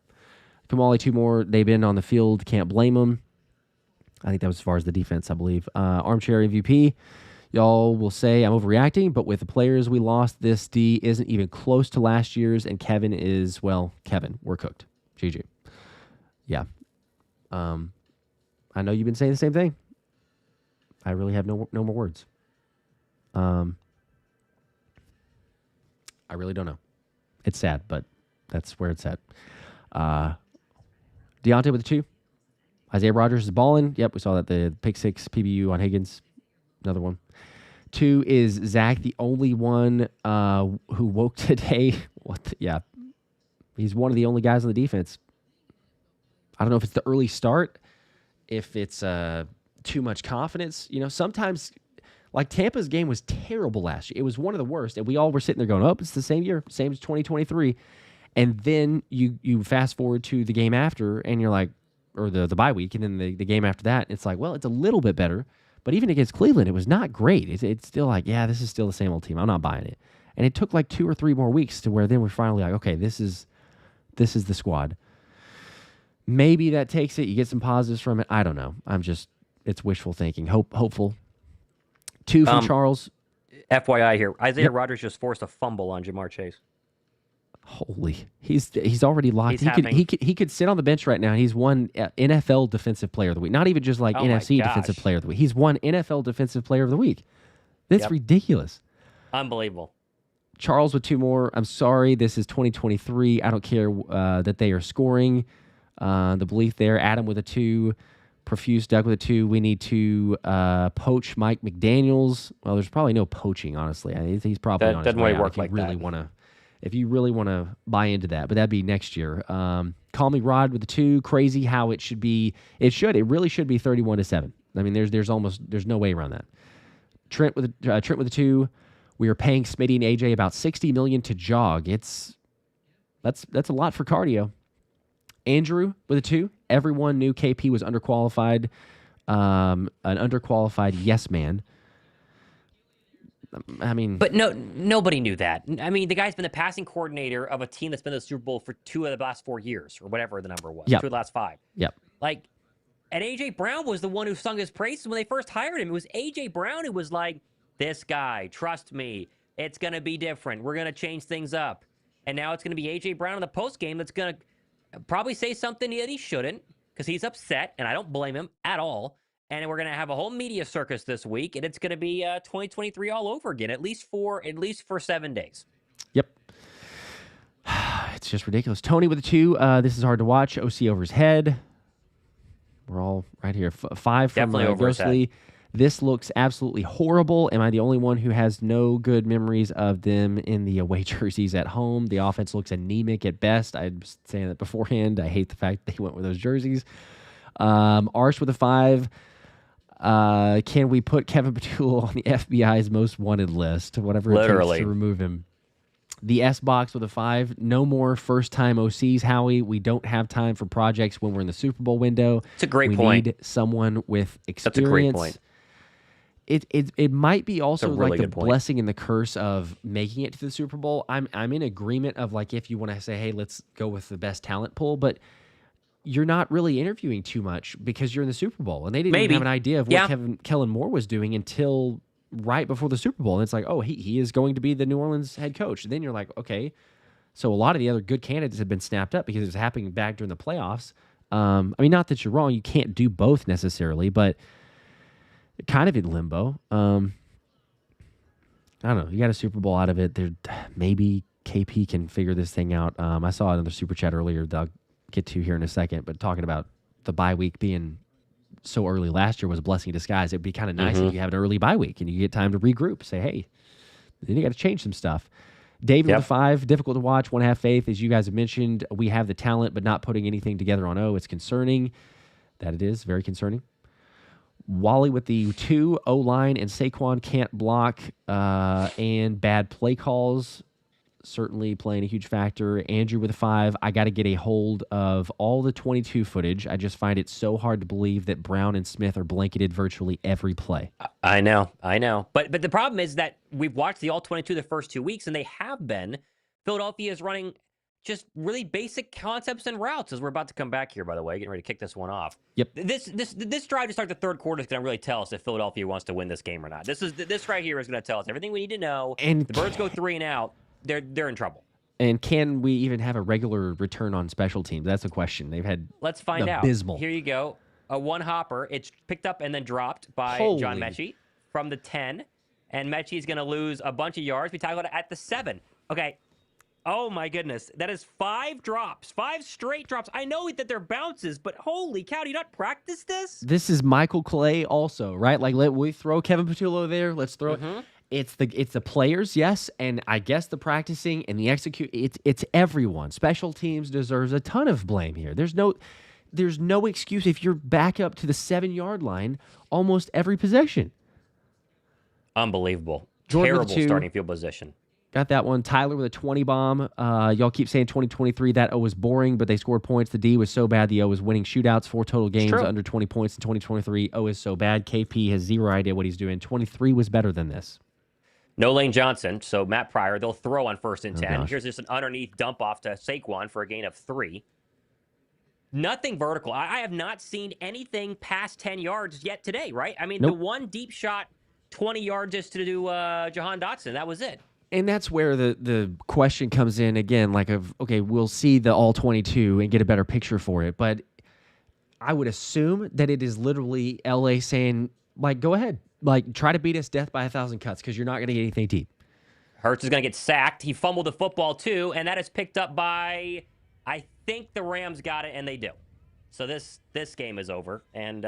Kamali, 2 more. They've been on the field. Can't blame them. I think that was as far as the defense, I believe. Armchair MVP. Y'all will say I'm overreacting, but with the players we lost, this D isn't even close to last year's, and Kevin, we're cooked. GG. Yeah. I know you've been saying the same thing. I really have no more words. I really don't know. It's sad, but that's where it's at. Deontay with the 2. Isaiah Rodgers is balling. Yep, we saw that. The pick 6 PBU on Higgins. Another one. 2 is Zach, the only one who woke today. Yeah. He's one of the only guys on the defense. I don't know if it's the early start, if it's too much confidence. Sometimes, like Tampa's game was terrible last year. It was one of the worst, and we all were sitting there going, it's the same year, same as 2023. And then you fast forward to the game after, and you're like, or the bye week, and then the game after that, it's like, well, it's a little bit better. But even against Cleveland, it was not great. It's still like, yeah, this is still the same old team. I'm not buying it. And it took like 2 or 3 more weeks to where then we're finally like, okay, this is the squad. Maybe that takes it. You get some positives from it. I don't know. It's wishful thinking. Hopeful. 2 from Charles. FYI here, Isaiah Rodgers just forced a fumble on Jamar Chase. Holy, he's already locked. He could sit on the bench right now. And he's won NFL Defensive Player of the Week. Not even just like NFC Defensive Player of the Week. He's won NFL Defensive Player of the Week. That's ridiculous. Unbelievable. Charles with 2 more. I'm sorry, this is 2023. I don't care that they are scoring. The belief there. Adam with a 2. Profuse Doug with a 2. We need to poach Mike McDaniels. Well, there's probably no poaching, honestly. He's probably on his way out if you really want to buy into that, but that'd be next year. Call me Rod with a 2. Crazy how it should be. It really should be 31-7. I mean, there's no way around that. Trent with a 2. We are paying Smitty and AJ about $60 million to jog. That's a lot for cardio. Andrew with a 2. Everyone knew KP was underqualified. An underqualified yes man. I mean, but nobody knew that. I mean, the guy's been the passing coordinator of a team that's been in the Super Bowl for 2 of the last 4 years, or whatever the number was. 2 of the last 5. Yep. Like, and AJ Brown was the one who sung his praises when they first hired him. It was AJ Brown who was like, "This guy, trust me, it's gonna be different. We're gonna change things up." And now it's gonna be AJ Brown in the post game that's gonna probably say something that he shouldn't because he's upset, and I don't blame him at all. And we're going to have a whole media circus this week, and it's going to be 2023 all over again, at least for 7 days. Yep. It's just ridiculous. Tony with a 2. This is hard to watch. OC over his head. We're all right here. 5 from Ghostly. This looks absolutely horrible. Am I the only one who has no good memories of them in the away jerseys at home? The offense looks anemic at best. I was saying that beforehand. I hate the fact they went with those jerseys. Arsh with a 5. Can we put Kevin Patullo on the FBI's most wanted list? Whatever it takes to remove him. The S box with a 5. No more first-time OCs, Howie. We don't have time for projects when we're in the Super Bowl window. It's a great point. We need someone with experience. That's a great point. It might be also really like the blessing and the curse of making it to the Super Bowl. I'm in agreement of like if you want to say, hey, let's go with the best talent pool, but you're not really interviewing too much because you're in the Super Bowl. And they didn't even have an idea of what Kellen Moore was doing until right before the Super Bowl. And it's like, oh, he is going to be the New Orleans head coach. And then you're like, okay. So a lot of the other good candidates have been snapped up because it was happening back during the playoffs. I mean, not that you're wrong. You can't do both necessarily, but kind of in limbo. I don't know. You got a Super Bowl out of it. There, maybe KP can figure this thing out. I saw another super chat earlier that I'll get to here in a second, but talking about the bye week being so early last year was a blessing in disguise. It'd be kind of nice if you have an early bye week and you get time to regroup. Say, hey, then you got to change some stuff. David with a 5, difficult to watch, 1.5 faith. As you guys have mentioned, we have the talent, but not putting anything together on O. It's concerning. That it is, very concerning. Wally with the 2, O-line and Saquon can't block, and bad play calls certainly playing a huge factor. Andrew with a 5, I got to get a hold of all the 22 footage. I just find it so hard to believe that Brown and Smith are blanketed virtually every play. I know. But the problem is that we've watched the all 22 the first 2 weeks, and they have been. Philadelphia is running just really basic concepts and routes as we're about to come back here, by the way, getting ready to kick this one off. Yep. This drive to start the third quarter is going to really tell us if Philadelphia wants to win this game or not. This right here is going to tell us everything we need to know. And the Birds go 3 and out. They're in trouble. And can we even have a regular return on special teams? That's the question. They've had Let's find abysmal. Out. Here you go. A one hopper. It's picked up and then dropped by John Mechie from the 10. And Mechie's going to lose a bunch of yards. We talk about it at the 7. Okay. Oh, my goodness. That is 5 drops. 5 straight drops. I know that they're bounces, but holy cow, do you not practice this? This is Michael Clay also, right? Like, we throw Kevin Patullo there. Let's throw it. It's the players, yes, and I guess the practicing and the execute. It's everyone. Special teams deserves a ton of blame here. There's no excuse if you're back up to the 7-yard line almost every possession. Unbelievable. Jordan Terrible starting field position. Got that one. Tyler with a 20 bomb. Y'all keep saying 2023, that O was boring, but they scored points. The D was so bad, the O was winning shootouts, 4 total games under 20 points in 2023. O is so bad. KP has zero idea what he's doing. 23 was better than this. No Lane Johnson, so Matt Pryor, they'll throw on 1st and 10. Gosh. Here's just an underneath dump off to Saquon for a gain of 3. Nothing vertical. I have not seen anything past 10 yards yet today, right? I mean, The one deep shot, 20 yards just to do Jahan Dotson. That was it. And that's where the question comes in again, like, okay, we'll see the all 22 and get a better picture for it. But I would assume that it is literally LA saying, like, go ahead. Like, try to beat us death by 1,000 cuts because you're not going to get anything deep. Hurts is going to get sacked. He fumbled the football, too, and that is picked up by, I think the Rams got it, and they do. So this game is over. And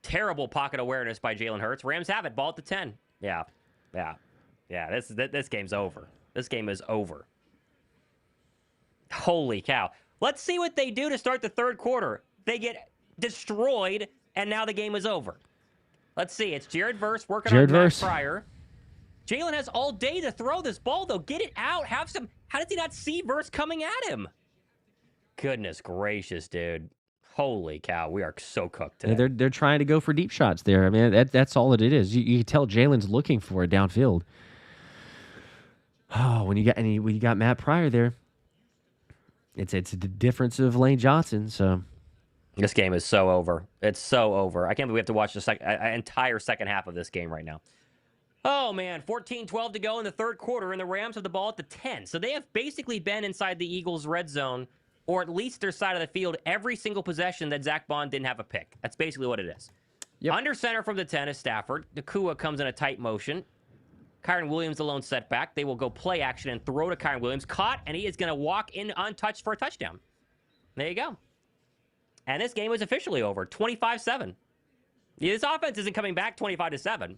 terrible pocket awareness by Jalen Hurts. Rams have it. Ball at the 10. Yeah. This game's over. This game is over. Holy cow. Let's see what they do to start the third quarter. They get destroyed, and now the game is over. Let's see. It's Jared Verse working on Matt Pryor. Jalen has all day to throw this ball, though. Get it out. Have some. How does he not see Verse coming at him? Goodness gracious, dude. Holy cow. We are so cooked today. Yeah, they're trying to go for deep shots there. I mean, that's all that it is. You can tell Jalen's looking for it downfield. Oh, when you got Matt Pryor there, it's the difference of Lane Johnson. So this game is so over. It's so over. I can't believe we have to watch the entire second half of this game right now. Oh, man. 14-12 to go in the third quarter, and the Rams have the ball at the 10. So they have basically been inside the Eagles' red zone, or at least their side of the field, every single possession that Zack Baun didn't have a pick. That's basically what it is. Yep. Under center from the 10 is Stafford. Nacua comes in a tight motion. Kyren Williams, the lone setback. They will go play action and throw to Kyren Williams. Caught, and he is going to walk in untouched for a touchdown. There you go. And this game is officially over, 25-7. This offense isn't coming back 25-7.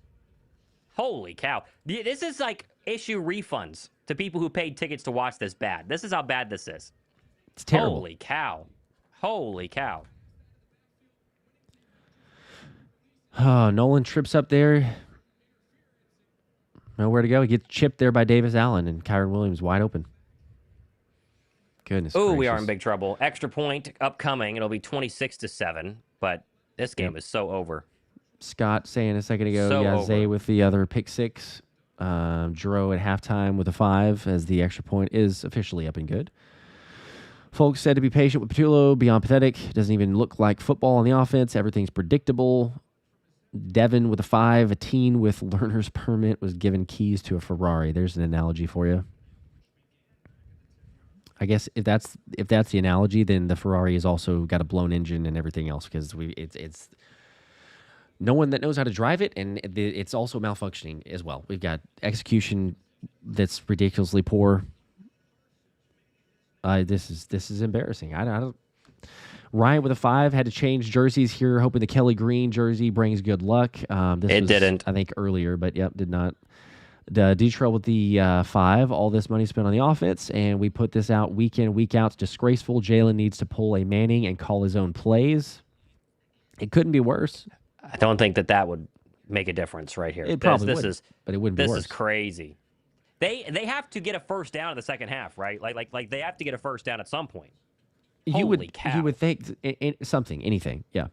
Holy cow. This is like issue refunds to people who paid tickets to watch this bad. This is how bad this is. It's terrible. Holy cow. Holy cow. Oh, Nolan trips up there. Nowhere to go. He gets chipped there by Davis Allen, and Kyren Williams wide open. Goodness gracious. Oh, we are in big trouble. Extra point upcoming. It'll be 26-7, but this game is so over. Scott saying a second ago, Zay with the other pick 6. Jero at halftime with a 5 as the extra point is officially up and good. Folks said to be patient with Patullo, beyond pathetic. Doesn't even look like football on the offense. Everything's predictable. Devin with a 5, a teen with learner's permit was given keys to a Ferrari. There's an analogy for you. I guess if that's the analogy, then the Ferrari has also got a blown engine and everything else because no one that knows how to drive it, and it's also malfunctioning as well. We've got execution that's ridiculously poor. This is embarrassing. I don't. Ryan with a 5 had to change jerseys here, hoping the Kelly Green jersey brings good luck. It didn't. I think, earlier, but yep, did not. Detroit with the 5. All this money spent on the offense, and we put this out week in, week out. It's disgraceful. Jalen needs to pull a Manning and call his own plays. It couldn't be worse. I don't think that would make a difference right here. It probably would, but it wouldn't be worse. This is crazy. They have to get a first down in the second half, right? Like they have to get a first down at some point. Holy cow. You would think anything. Yeah.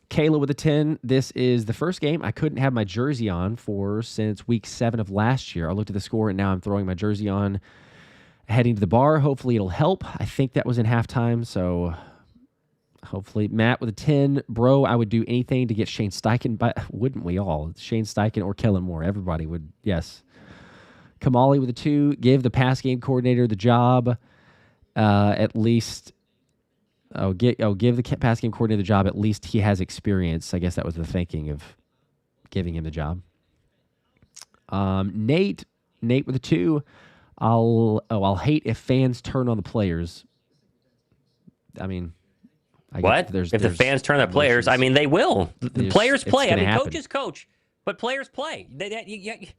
Kayla with a 10. This is the first game I couldn't have my jersey on since week 7 of last year. I looked at the score, and now I'm throwing my jersey on, heading to the bar. Hopefully it'll help. I think that was in halftime, so hopefully. Matt with a 10. Bro, I would do anything to get Shane Steichen, but wouldn't we all? Shane Steichen or Kellen Moore. Everybody would, yes. Kamali with a 2. Give the pass game coordinator the job. At least... give the pass game coordinator the job. At least he has experience. I guess that was the thinking of giving him the job. Nate with a 2. I'll hate if fans turn on the players. I mean, what? If the fans turn on the players, I mean, they will. The players play. I mean, coaches coach, but players play. They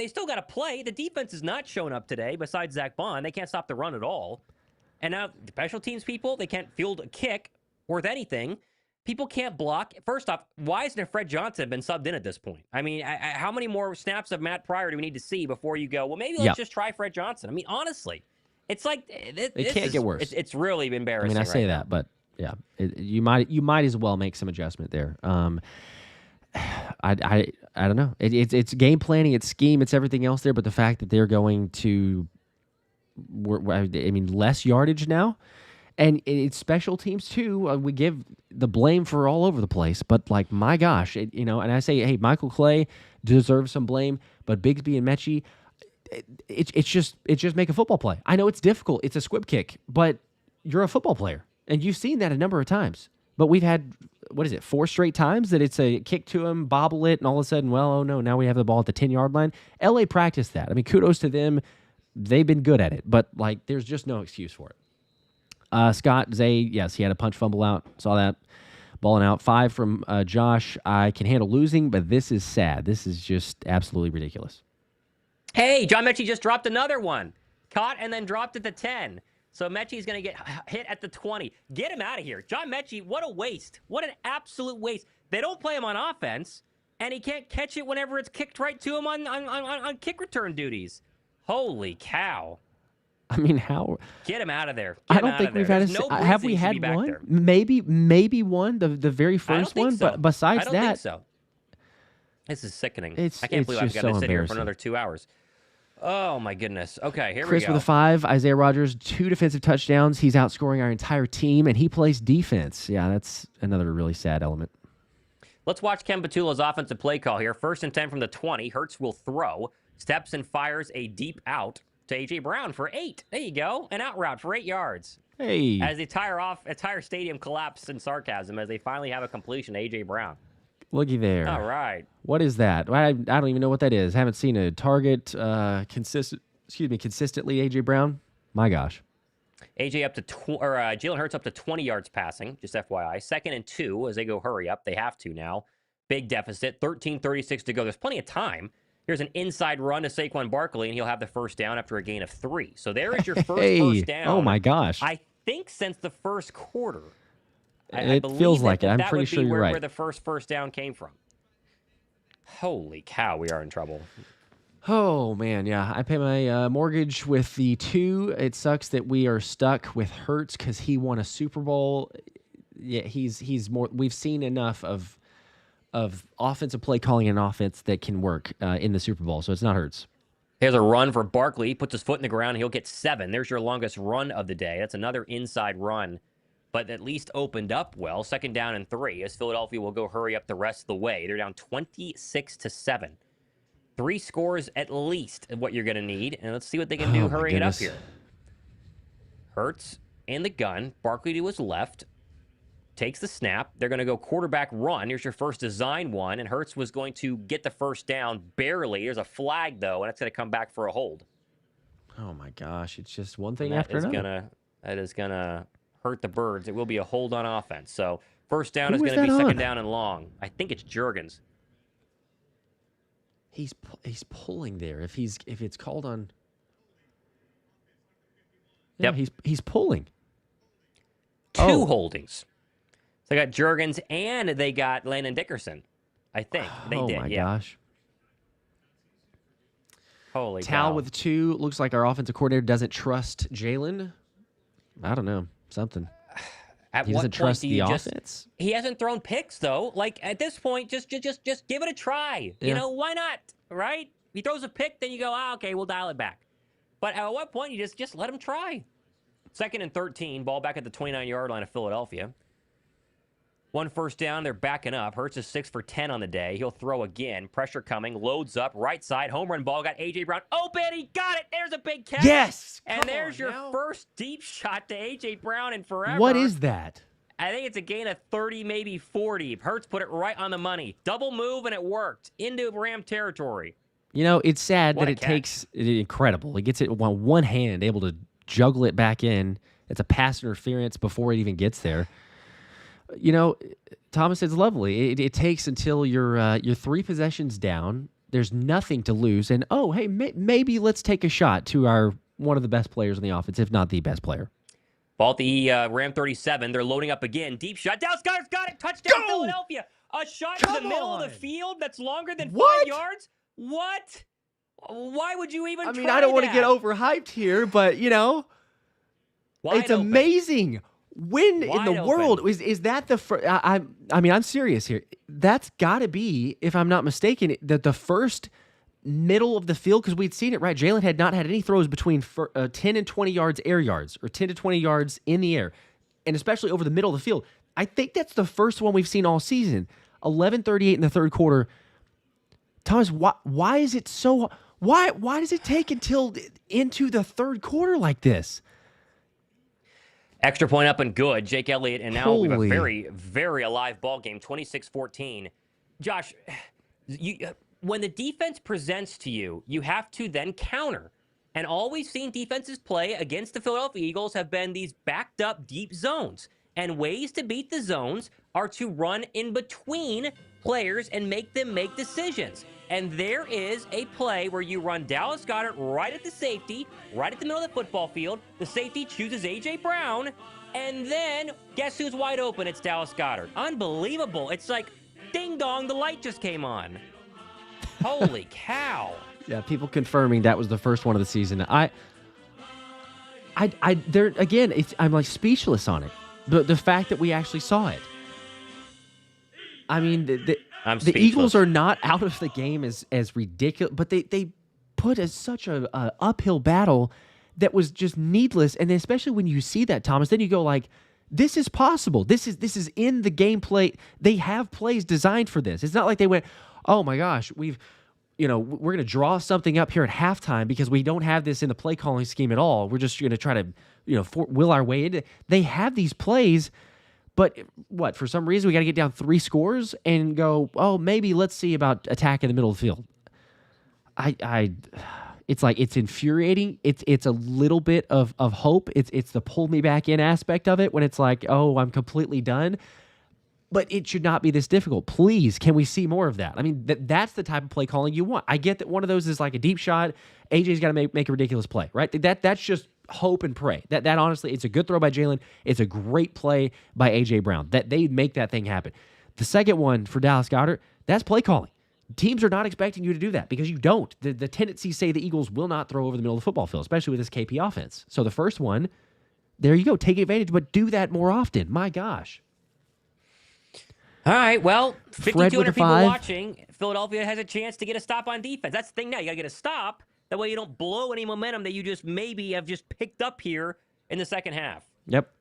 still got to play. The defense is not showing up today. Besides Zack Baun, they can't stop the run at all. And now special teams people, they can't field a kick worth anything. People can't block. First off, why hasn't Fred Johnson been subbed in at this point? I mean, how many more snaps of Matt Pryor do we need to see before you go, well, maybe let's just try Fred Johnson? I mean, honestly, it's like... It can't get worse. It's really embarrassing. I mean, I say that, but yeah, you might as well make some adjustment there. I don't know. It's game planning, it's scheme, it's everything else there, but the fact that they're going to... less yardage now, and it's special teams too. We give the blame for all over the place, but like, my gosh, and I say, hey, Michael Clay deserves some blame, but Bigsby and Mechie, it's just make a football play. I know it's difficult. It's a squib kick, but you're a football player, and you've seen that a number of times. But we've had, 4 straight times that it's a kick to him, bobble it, and all of a sudden, well, oh no, now we have the ball at the 10-yard line. LA practiced that. I mean, kudos to them. They've been good at it, but like, there's just no excuse for it. Scott Zay, yes, he had a punch fumble out. Saw that. Balling out. 5 from Josh. I can handle losing, but this is sad. This is just absolutely ridiculous. Hey, John Mechie just dropped another one. Caught and then dropped at the 10. So Mechie's going to get hit at the 20. Get him out of here. John Mechie, what a waste. What an absolute waste. They don't play him on offense, and he can't catch it whenever it's kicked right to him on kick return duties. Holy cow. I mean, how? Get him out of there. I don't think we've had have we had one? Maybe one, the very first one, so. But besides I don't think so. This is sickening. I can't believe I've got to sit here for another 2 hours. Oh, my goodness. Okay, here we go. Chris with a 5. Isaiah Rodgers, 2 defensive touchdowns. He's outscoring our entire team, and he plays defense. Yeah, that's another really sad element. Let's watch Ken Patullo's offensive play call here. 1st and 10 from the 20. Hurts will throw. Steps and fires a deep out to A.J. Brown for 8. There you go. An out route for 8 yards. Hey. As the entire stadium collapsed in sarcasm as they finally have a completion to A.J. Brown. Looky there. All right. What is that? I don't even know what that is. Haven't seen a target consistently, A.J. Brown. My gosh. AJ up to Jalen Hurts up to 20 yards passing, just FYI. 2nd and 2 as they go hurry up. They have to now. Big deficit. 13:36 to go. There's plenty of time. Here's an inside run to Saquon Barkley, and he'll have the first down after a gain of 3. So there is your first down. Oh, my gosh. I think since the first quarter. It feels like it. I'm pretty sure you're right. Where the first down came from. Holy cow, we are in trouble. Oh, man, yeah. I pay my mortgage with the 2. It sucks that we are stuck with Hurts because he won a Super Bowl. Yeah, he's more. We've seen enough of offensive play calling and offense that can work in the Super Bowl, so it's not Hurts. Here's a run for Barkley. He puts his foot in the ground. He'll get 7. There's your longest run of the day. That's another inside run, but at least opened up well. 2nd down and 3 as Philadelphia will go hurry up the rest of the way. They're down 26-7. 3 scores at least is what you're going to need, and let's see what they can do hurrying it up here. Hurts in the gun. Barkley to his left. takes the snap. They're going to go quarterback run. Here's your first design one, and Hurts was going to get the first down barely. There's a flag, though, and it's going to come back for a hold. Oh, my gosh. It's just one thing after another. That is going to hurt the Birds. It will be a hold on offense. So first down is going to be second down and long. I think it's Juergens. He's pulling there. If it's called on... Yeah, yep. He's pulling. Two holdings. So they got Juergens and they got Landon Dickerson. I think they did. Oh my gosh! Holy Tal cow. with 2. Looks like our offensive coordinator doesn't trust Jalen. I don't know, something. He doesn't trust the offense. He hasn't thrown picks though. Like at this point, just give it a try. Yeah. You know, why not? Right? He throws a pick, then you go, okay, we'll dial it back. But at what point you just let him try? 2nd and 13, ball back at the 29-yard line of Philadelphia. 1 first down, they're backing up. Hurts is 6 for 10 on the day. He'll throw again. Pressure coming, loads up, right side, home run ball. Got A.J. Brown open. He got it. There's a big catch. Yes. And there's your first deep shot to A.J. Brown in forever. What is that? I think it's a gain of 30, maybe 40. Hurts put it right on the money. Double move, and it worked. Into Ram territory. You know, it's sad What that a it catch. takes incredible. He gets it on one hand, able to juggle it back in. It's a pass interference before it even gets there. You know, Thomas, it's lovely. It takes until you're 3 possessions down. There's nothing to lose, and hey, maybe let's take a shot to one of the best players in the offense, if not the best player. Ball at the Ram 37. They're loading up again. Deep shot. Dallas Goedert's got it. Touchdown, Philadelphia. A shot to the middle of the field that's longer than 5 yards. What? Why would you even try I don't want to that? get overhyped here, but, Wide it's open. amazing. When Wide in the open. world is that the first? I'm serious here. That's got to be, if I'm not mistaken, the first middle of the field, because we'd seen it, right? Jalen had not had any throws between 10 and 20 yards air yards, or 10 to 20 yards in the air, and especially over the middle of the field. I think that's the first one we've seen all season. 11:38 in the third quarter. Thomas, why is it so? Why does it take until into the third quarter like this? Extra point up and good. Jake Elliott, and now we have a Holy. very, very alive ball game, 26-14. Josh, when the defense presents to you, you have to then counter. And all we've seen defenses play against the Philadelphia Eagles have been these backed up deep zones. And ways to beat the zones are to run in between players and make them make decisions. And there is a play where you run Dallas Goedert right at the safety, right at the middle of the football field. The safety chooses A.J. Brown, and then guess who's wide open? It's Dallas Goedert. Unbelievable. It's like, ding dong, the light just came on. Holy cow. Yeah, people confirming that was the first one of the season. There again, I'm like speechless on it. The fact that we actually saw it. I mean, the Eagles are not out of the game as ridiculous, but they put such a uphill battle that was just needless. And especially when you see that, Thomas, then you go like, this is possible. This is in the gameplay. They have plays designed for this. It's not like they went, oh my gosh, we're going to draw something up here at halftime because we don't have this in the play calling scheme at all. We're just going to try to, will our way into. They have these plays, but for some reason we got to get down 3 scores and go, oh, maybe let's see about attack in the middle of the field. It's like, it's infuriating. It's a little bit of hope. It's the pull me back in aspect of it when it's like, oh, I'm completely done. But it should not be this difficult. Please, can we see more of that? I mean, that's the type of play calling you want. I get that one of those is like a deep shot. AJ's got to make a ridiculous play, right? That's just hope and pray. That honestly, it's a good throw by Jalen. It's a great play by AJ Brown. That they make that thing happen. The second one for Dallas Goedert, that's play calling. Teams are not expecting you to do that because you don't. The tendencies say the Eagles will not throw over the middle of the football field, especially with this KP offense. So the first one, there you go. Take advantage, but do that more often. My gosh. All right, well, Fred 5,200 people 5. watching. Philadelphia has a chance to get a stop on defense. That's the thing now. You got to get a stop. That way you don't blow any momentum that you just maybe have just picked up here in the second half. Yep.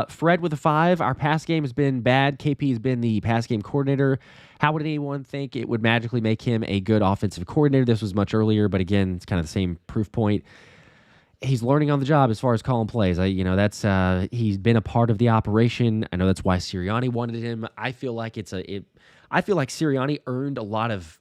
Fred with a 5. Our pass game has been bad. KP has been the pass game coordinator. How would anyone think it would magically make him a good offensive coordinator? This was much earlier, but again, it's kind of the same proof point. he's learning on the job as far as calling plays. That's he's been a part of the operation. I know that's why Sirianni wanted him. I feel like I feel like Sirianni earned a lot of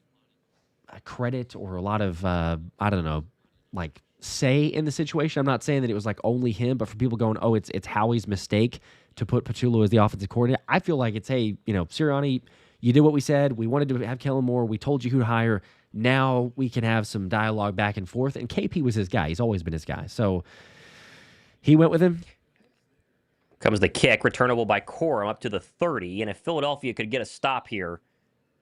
credit or a lot of I don't know, like say in the situation. I'm not saying that it was like only him, but for people going, oh, it's Howie's mistake to put Patullo as the offensive coordinator. I feel like it's, hey, Sirianni, you did what we said. We wanted to have Kellen Moore. We told you who to hire. Now we can have some dialogue back and forth. And KP was his guy. He's always been his guy. So he went with him. Comes the kick, returnable by Corum up to the 30. And if Philadelphia could get a stop here,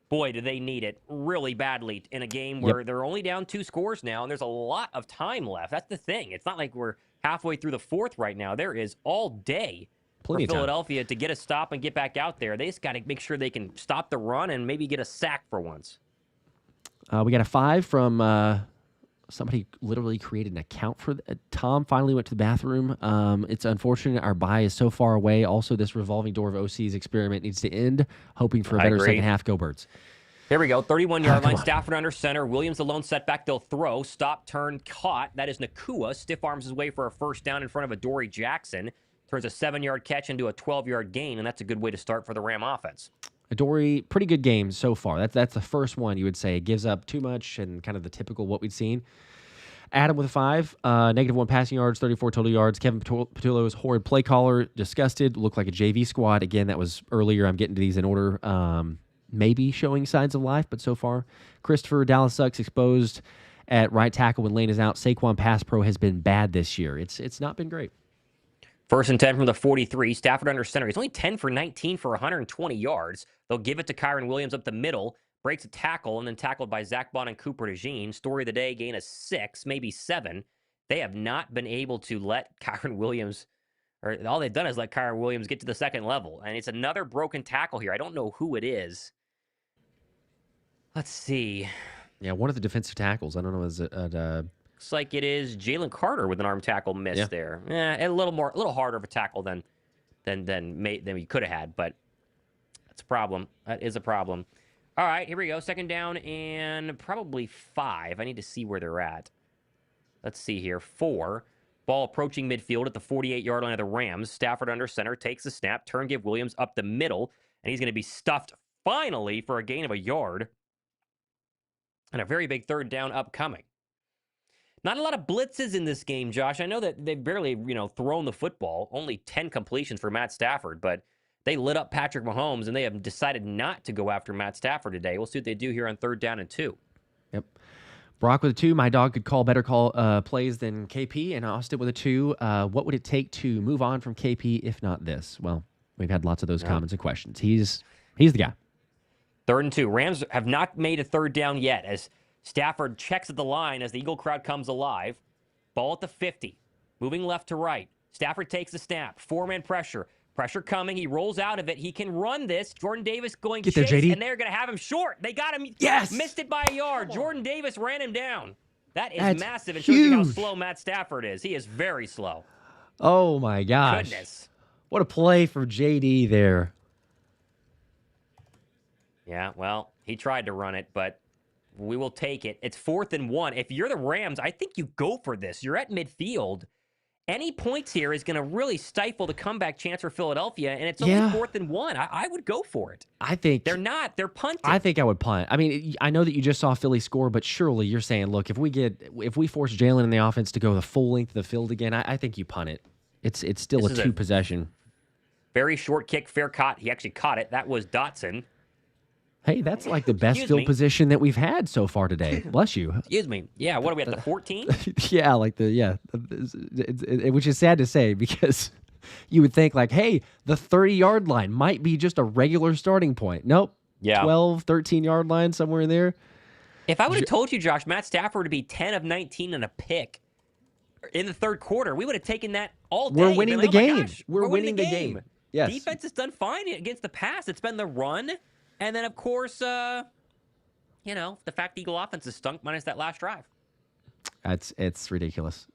boy, do they need it really badly in a game where they're only down 2 scores now, and there's a lot of time left. That's the thing. It's not like we're halfway through the 4th right now. There is all day for Philadelphia to get a stop and get back out there. They just got to make sure they can stop the run and maybe get a sack for once. We got a 5 from somebody literally created an account for Tom finally went to the bathroom. It's unfortunate our bye is so far away. Also, this revolving door of OC's experiment needs to end. Hoping for a better second half. Go Birds. Here we go. 31-yard line. Stafford under center. Williams the lone setback. They'll throw. Stop, turn, caught. That is Nacua. Stiff arms his way for a first down in front of Adoree Jackson. Turns a 7-yard catch into a 12-yard gain, and that's a good way to start for the Ram offense. Adoree, pretty good game so far. That's the first one you would say. Gives up too much and kind of the typical what we'd seen. Adam with a 5, -1 passing yards, 34 total yards. Kevin Patullo's horrid play caller, disgusted, looked like a JV squad. Again, that was earlier. I'm getting to these in order. Maybe showing signs of life, but so far. Christopher, Dallas sucks, exposed at right tackle when Lane is out. Saquon pass pro has been bad this year. It's not been great. 1st and 10 from the 43. Stafford under center. He's only 10 for 19 for 120 yards. They'll give it to Kyren Williams up the middle. Breaks a tackle and then tackled by Zack Baun and Cooper DeJean. Story of the day, gain of 6, maybe 7. They have not been able to let Kyren Williams, or all they've done is let Kyren Williams get to the second level. And it's another broken tackle here. I don't know who it is. Let's see. Yeah, one of the defensive tackles. I don't know. Is it? Looks like it is Jalen Carter with an arm tackle miss there. A little harder of a tackle than we could have had, but that's a problem. That is a problem. All right, here we go. 2nd down and probably 5. I need to see where they're at. Let's see here. 4. Ball approaching midfield at the 48-yard line of the Rams. Stafford under center takes the snap. Turn give Williams up the middle, and he's going to be stuffed finally for a gain of a yard. And a very big 3rd down upcoming. Not a lot of blitzes in this game, Josh. I know that they've barely, thrown the football. Only 10 completions for Matt Stafford, but they lit up Patrick Mahomes, and they have decided not to go after Matt Stafford today. We'll see what they do here on 3rd down and 2. Yep. Brock with a 2. My dog could call better plays than KP, and Austin with a 2. What would it take to move on from KP if not this? Well, we've had lots of those comments and questions. He's the guy. 3rd and 2. Rams have not made a 3rd down yet as Stafford checks at the line as the Eagle crowd comes alive. Ball at the 50. Moving left to right. Stafford takes the snap. 4-man pressure. Pressure coming. He rolls out of it. He can run this. Jordan Davis going Get chase, there, JD. and they're going to have him short. They got him. Yes! Missed it by a yard. Jordan Davis ran him down. That's massive. It shows you how slow Matt Stafford is. He is very slow. Oh, my gosh. Goodness. What a play for JD there. Yeah, well, he tried to run it, but we will take it. It's 4th and 1. If you're the Rams, I think you go for this. You're at midfield. Any points here is going to really stifle the comeback chance for Philadelphia, and it's only 4th and 1. I would go for it. I think they're not. They're punting. I think I would punt. I mean, I know that you just saw Philly score, but surely you're saying, look, if we force Jalen in the offense to go the full length of the field again, I think you punt it. It's still a 2 possession. Very short kick, fair caught. He actually caught it. That was Dotson. Hey, that's like the best field position that we've had so far today. Bless you. Excuse me. Yeah, what are we at, the 14? Yeah, which is sad to say because you would think like, hey, the 30-yard line might be just a regular starting point. Nope. Yeah. 12, 13-yard line, somewhere in there. If I would have told you, Josh, Matt Stafford would be 10 of 19 and a pick in the 3rd quarter, we would have taken that all day. We're winning the game. We're winning the game. Yes. Defense has done fine against the pass. It's been the run. And then, of course, the fact the Eagle offense is stunk minus that last drive. It's ridiculous.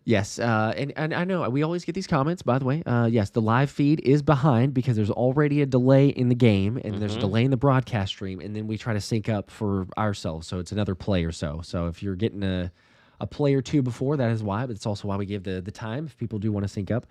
Yes, and I know we always get these comments, by the way. Yes, the live feed is behind because there's already a delay in the game, and there's a delay in the broadcast stream, and then we try to sync up for ourselves, so it's another play or so. So if you're getting a a play or two before. That is why, but it's also why we give the time if people do want to sync up.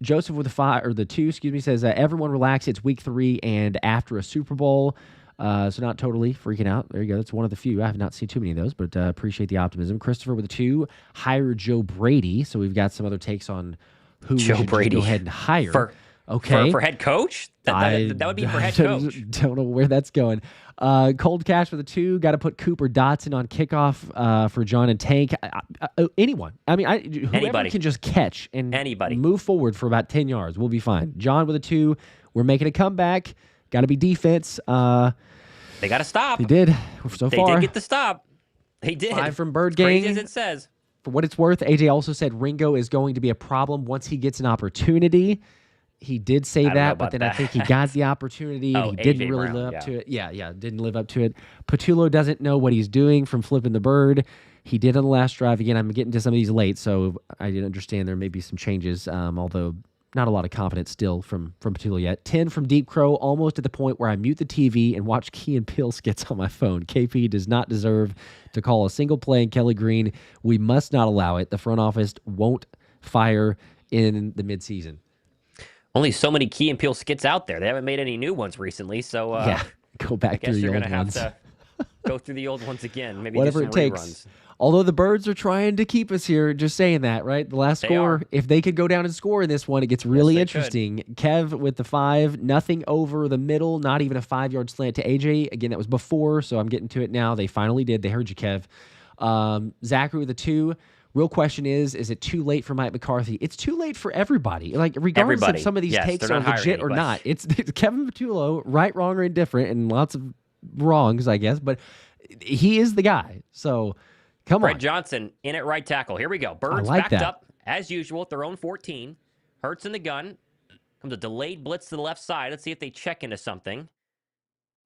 Joseph with the 2, excuse me, says, everyone relax. It's week 3 and after a Super Bowl. So not totally freaking out. There you go. That's one of the few. I have not seen too many of those, but appreciate the optimism. Christopher with a 2, hire Joe Brady. So we've got some other takes on who Joe we should Brady. Go ahead and hire. For head coach? That would be for head coach. Don't know where that's going. Cold Cash with a 2. Got to put Cooper Dotson on kickoff for John and Tank. Anyone. I mean, whoever Anybody. can just catch and Anybody. move forward for about 10 yards. We'll be fine. John with a 2. We're making a comeback. Got to be defense. They got to stop. They did so far. They did get the stop. They did. 5 from Bird Crazy Gang. as it says. For what it's worth, AJ also said Ringo is going to be a problem once he gets an opportunity. He did say that, but then I think he got the opportunity and he didn't really live up to it. Yeah, didn't live up to it. Patullo doesn't know what he's doing from flipping the bird. He did on the last drive. Again, I'm getting to some of these late, so I didn't understand there may be some changes, although not a lot of confidence still from Patullo yet. 10 from Deep Crow, almost at the point where I mute the TV and watch Key and Peele skits on my phone. KP does not deserve to call a single play in Kelly Green. We must not allow it. The front office won't fire in the midseason. Only so many Key and Peele skits out there. They haven't made any new ones recently, so go back through the old ones. I guess you're going to have to go through the old ones again. Maybe whatever do some it takes. reruns. Although the Birds are trying to keep us here, just saying that, right? The last score, if they could go down and score in this one, it gets really interesting. Kev with the 5, nothing over the middle, not even a 5-yard slant to AJ. Again, that was before, so I'm getting to it now. They finally did. They heard you, Kev. Zachary with the 2. Real question is it too late for Mike McCarthy? It's too late for everybody. Like, regardless if some of these takes are legit or not. It's Kevin Patullo, right, wrong, or indifferent, and lots of wrongs, I guess, but he is the guy. So, come on. Fred Johnson in at right tackle. Here we go. Birds backed up, as usual, at their own 14. Hurts in the gun. Comes a delayed blitz to the left side. Let's see if they check into something.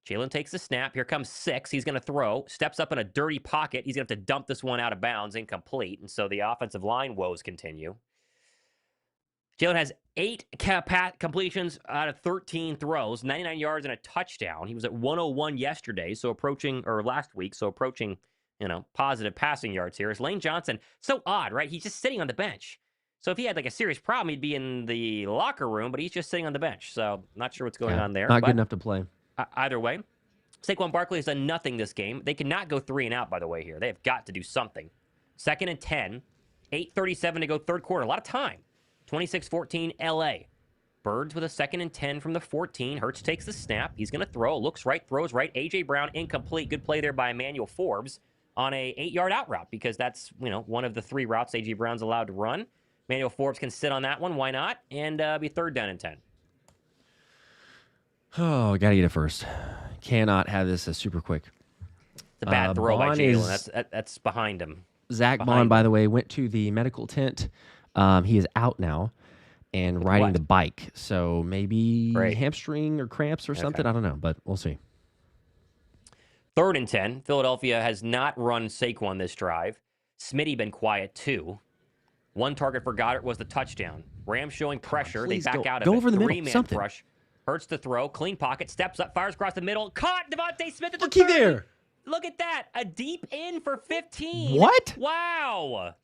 Jalen takes the snap. Here comes 6. He's going to throw. Steps up in a dirty pocket. He's going to have to dump this one out of bounds. Incomplete. And so the offensive line woes continue. Jalen has 8 completions out of 13 throws, 99 yards and a touchdown. He was at 101 yesterday, last week, so approaching, positive passing yards here. Is Lane Johnson so odd, right? He's just sitting on the bench. So if he had like a serious problem, he'd be in the locker room, but he's just sitting on the bench. So not sure what's going on there. Not good enough to play. Either way, Saquon Barkley has done nothing this game. They cannot go 3 and out, by the way, here. They have got to do something. 2nd and 10, 8:37 to go third quarter. A lot of time. 26-14 LA. Birds with a 2nd and 10 from the 14. Hurts takes the snap. He's going to throw. Looks right, throws right. A.J. Brown incomplete. Good play there by Emmanuel Forbes on a 8-yard out route because that's, one of the 3 routes A.J. Brown's allowed to run. Emmanuel Forbes can sit on that one. Why not? And be 3rd down and 10. Oh, got to get it first. Cannot have this as super quick. It's a bad throw by Jalen. That's behind him. Zack Baun, by the way, went to the medical tent. He is out now and riding the bike. So maybe hamstring or cramps or something. I don't know, but we'll see. 3rd and 10. Philadelphia has not run Saquon this drive. Smitty been quiet too. 1 target for Goedert was the touchdown. Rams showing pressure. They back out of it. Go over the middle. Something. Rush. Hurts to throw. Clean pocket. Steps up. Fires across the middle. Caught. Davante Smith at the 30. Looky there. Look at that. A deep in for 15. What? Wow.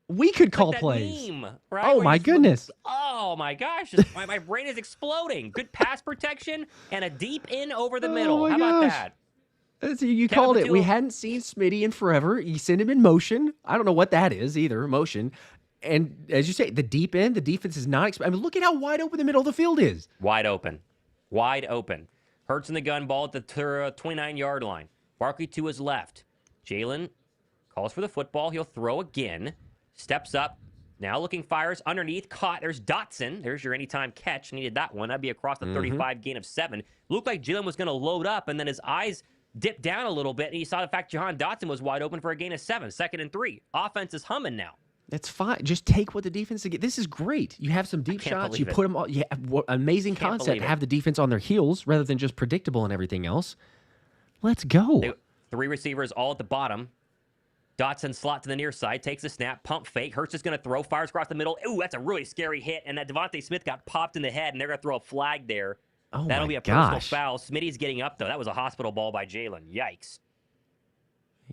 We could call plays. Meme, right? Oh, my goodness. Oh, my gosh. My brain is exploding. Good pass protection and a deep in over the middle. How about that? You called it. We hadn't seen Smitty in forever. You sent him in motion. I don't know what that is either, motion. And as you say, the deep end, the defense is not. I mean, look at how wide open the middle of the field is. Wide open. Wide open. Hurts in the gun, ball at the 29-yard line. Barkley to his left. Jalen calls for the football. He'll throw again. Steps up. Now looking, fires underneath. Caught. There's Dotson. There's your anytime catch. Needed that one. That'd be across the 35, gain of 7. Looked like Jalen was going to load up, and then his eyes dipped down a little bit, and he saw the fact Jahan Dotson was wide open for a gain of 7. 2nd and 3. Offense is humming now. That's fine. Just take what the defense gets. This is great. You have some deep shots. You put them all. Yeah, amazing concept. Have the defense on their heels rather than just predictable and everything else. Let's go. 3 receivers all at the bottom. Dotson slot to the near side, takes a snap, pump fake. Hurts is going to throw, fires across the middle. Ooh, that's a really scary hit. And that Davante Smith got popped in the head, and they're going to throw a flag there. Oh, that'll be a personal foul. Smitty's getting up, though. That was a hospital ball by Jalen. Yikes.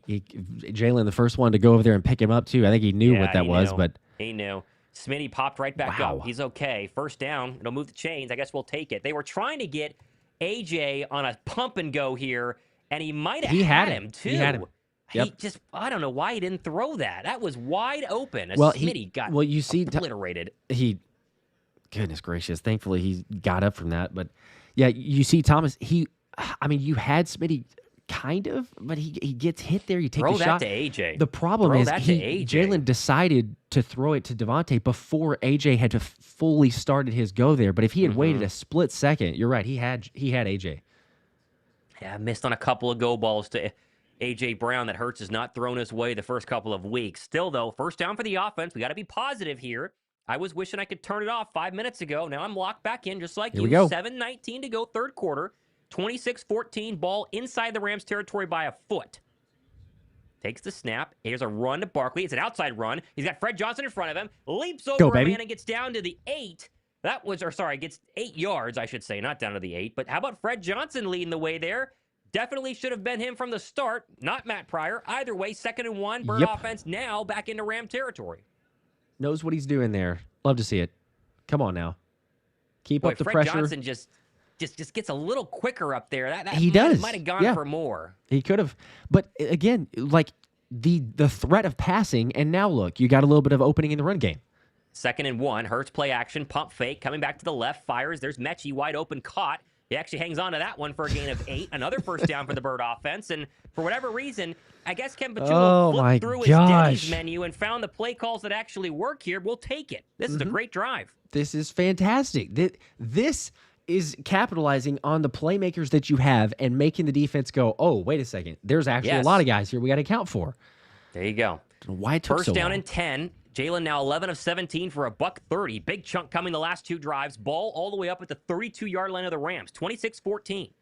Jalen, the first one to go over there and pick him up, too. I think he knew what that was, but he knew. Smitty popped right back up. He's okay. First down. It'll move the chains. I guess we'll take it. They were trying to get AJ on a pump and go here, and he might have had him, too. He had him. Yep. He just, I don't know why he didn't throw that. That was wide open. Smitty got obliterated. Goodness gracious. Thankfully, he got up from that. But, yeah, you see Thomas, you had Smitty kind of, but he gets hit there. You take the shot. Throw that to AJ. The problem is Jalen decided to throw it to Davante before AJ had fully started his go there. But if he had waited a split second, you're right. He had AJ. Yeah, missed on a couple of go balls to AJ Brown that Hurts has not thrown his way the first couple of weeks. Still, though, first down for the offense. We got to be positive here. I was wishing I could turn it off 5 minutes ago. Now I'm locked back in just like you. 7:19 to go, third quarter. 26-14, ball inside the Rams territory by a foot. Takes the snap. Here's a run to Barkley. It's an outside run. He's got Fred Johnson in front of him. Leaps over a man and gets down to the 8. Gets 8 yards, I should say, not down to the 8. But how about Fred Johnson leading the way there? Definitely should have been him from the start, not Matt Pryor. Either way, 2nd and 1, Bird offense now back into Ram territory. Knows what he's doing there. Love to see it. Come on now. Keep up the Fred pressure. Johnson just gets a little quicker up there. That he does. Might have gone for more. He could have. But again, like the threat of passing, and now look, you got a little bit of opening in the run game. 2nd and 1, Hurts play action, pump fake, coming back to the left, fires. There's Mechie wide open, caught. He actually hangs on to that one for a gain of 8. Another first down for the Bird offense. And for whatever reason, I guess Kevin Patullo flipped through his Denny's menu and found the play calls that actually work here. We'll take it. This is a great drive. This is fantastic. This is capitalizing on the playmakers that you have and making the defense go, oh, wait a second. There's actually a lot of guys here we got to account for. There you go. Why it took First so down long. and 10. Jalen now 11 of 17 for a $130. Big chunk coming the last 2 drives. Ball all the way up at the 32-yard line of the Rams. 26-14.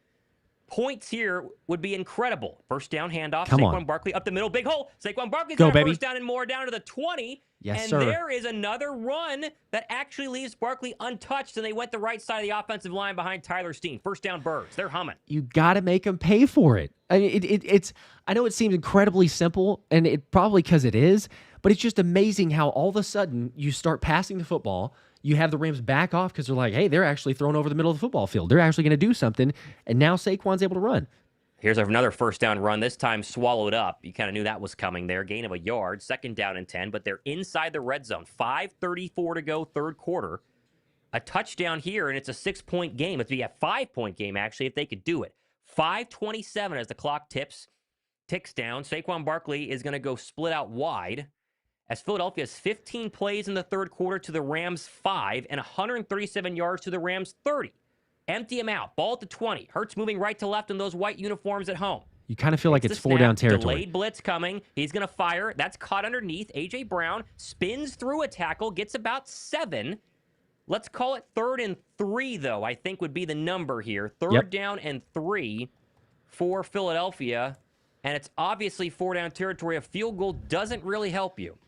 Points here would be incredible. First down handoff. Saquon Barkley up the middle. Big hole. Saquon Barkley's got a first down and more down to the 20. Yes, and there is another run that actually leaves Barkley untouched, and they went the right side of the offensive line behind Tyler Steen. First down Birds. They're humming. You got to make them pay for it. I mean, it's. I know it seems incredibly simple, and it probably because it is, but it's just amazing how all of a sudden you start passing the football. You have the Rams back off because they're like, hey, they're actually throwing over the middle of the football field. They're actually going to do something, and now Saquon's able to run. Here's another first down run, this time swallowed up. You kind of knew that was coming there. Gain of a yard, 2nd down and 10, but they're inside the red zone. 5:34 to go, third quarter. A touchdown here, and it's a 6-point game. It'd be a 5-point game, actually, if they could do it. 5:27 as the clock ticks down. Saquon Barkley is going to go split out wide as Philadelphia has 15 plays in the third quarter to the Rams 5 and 137 yards to the Rams 30. Empty him out. Ball at the 20. Hurts moving right to left in those white uniforms at home. You kind of feel like it's 4-down territory. Delayed blitz coming. He's going to fire. That's caught underneath. A.J. Brown spins through a tackle, gets about 7. Let's call it 3rd and 3, though, I think would be the number here. 3rd down and 3 for Philadelphia. And it's obviously 4-down territory. A field goal doesn't really help you.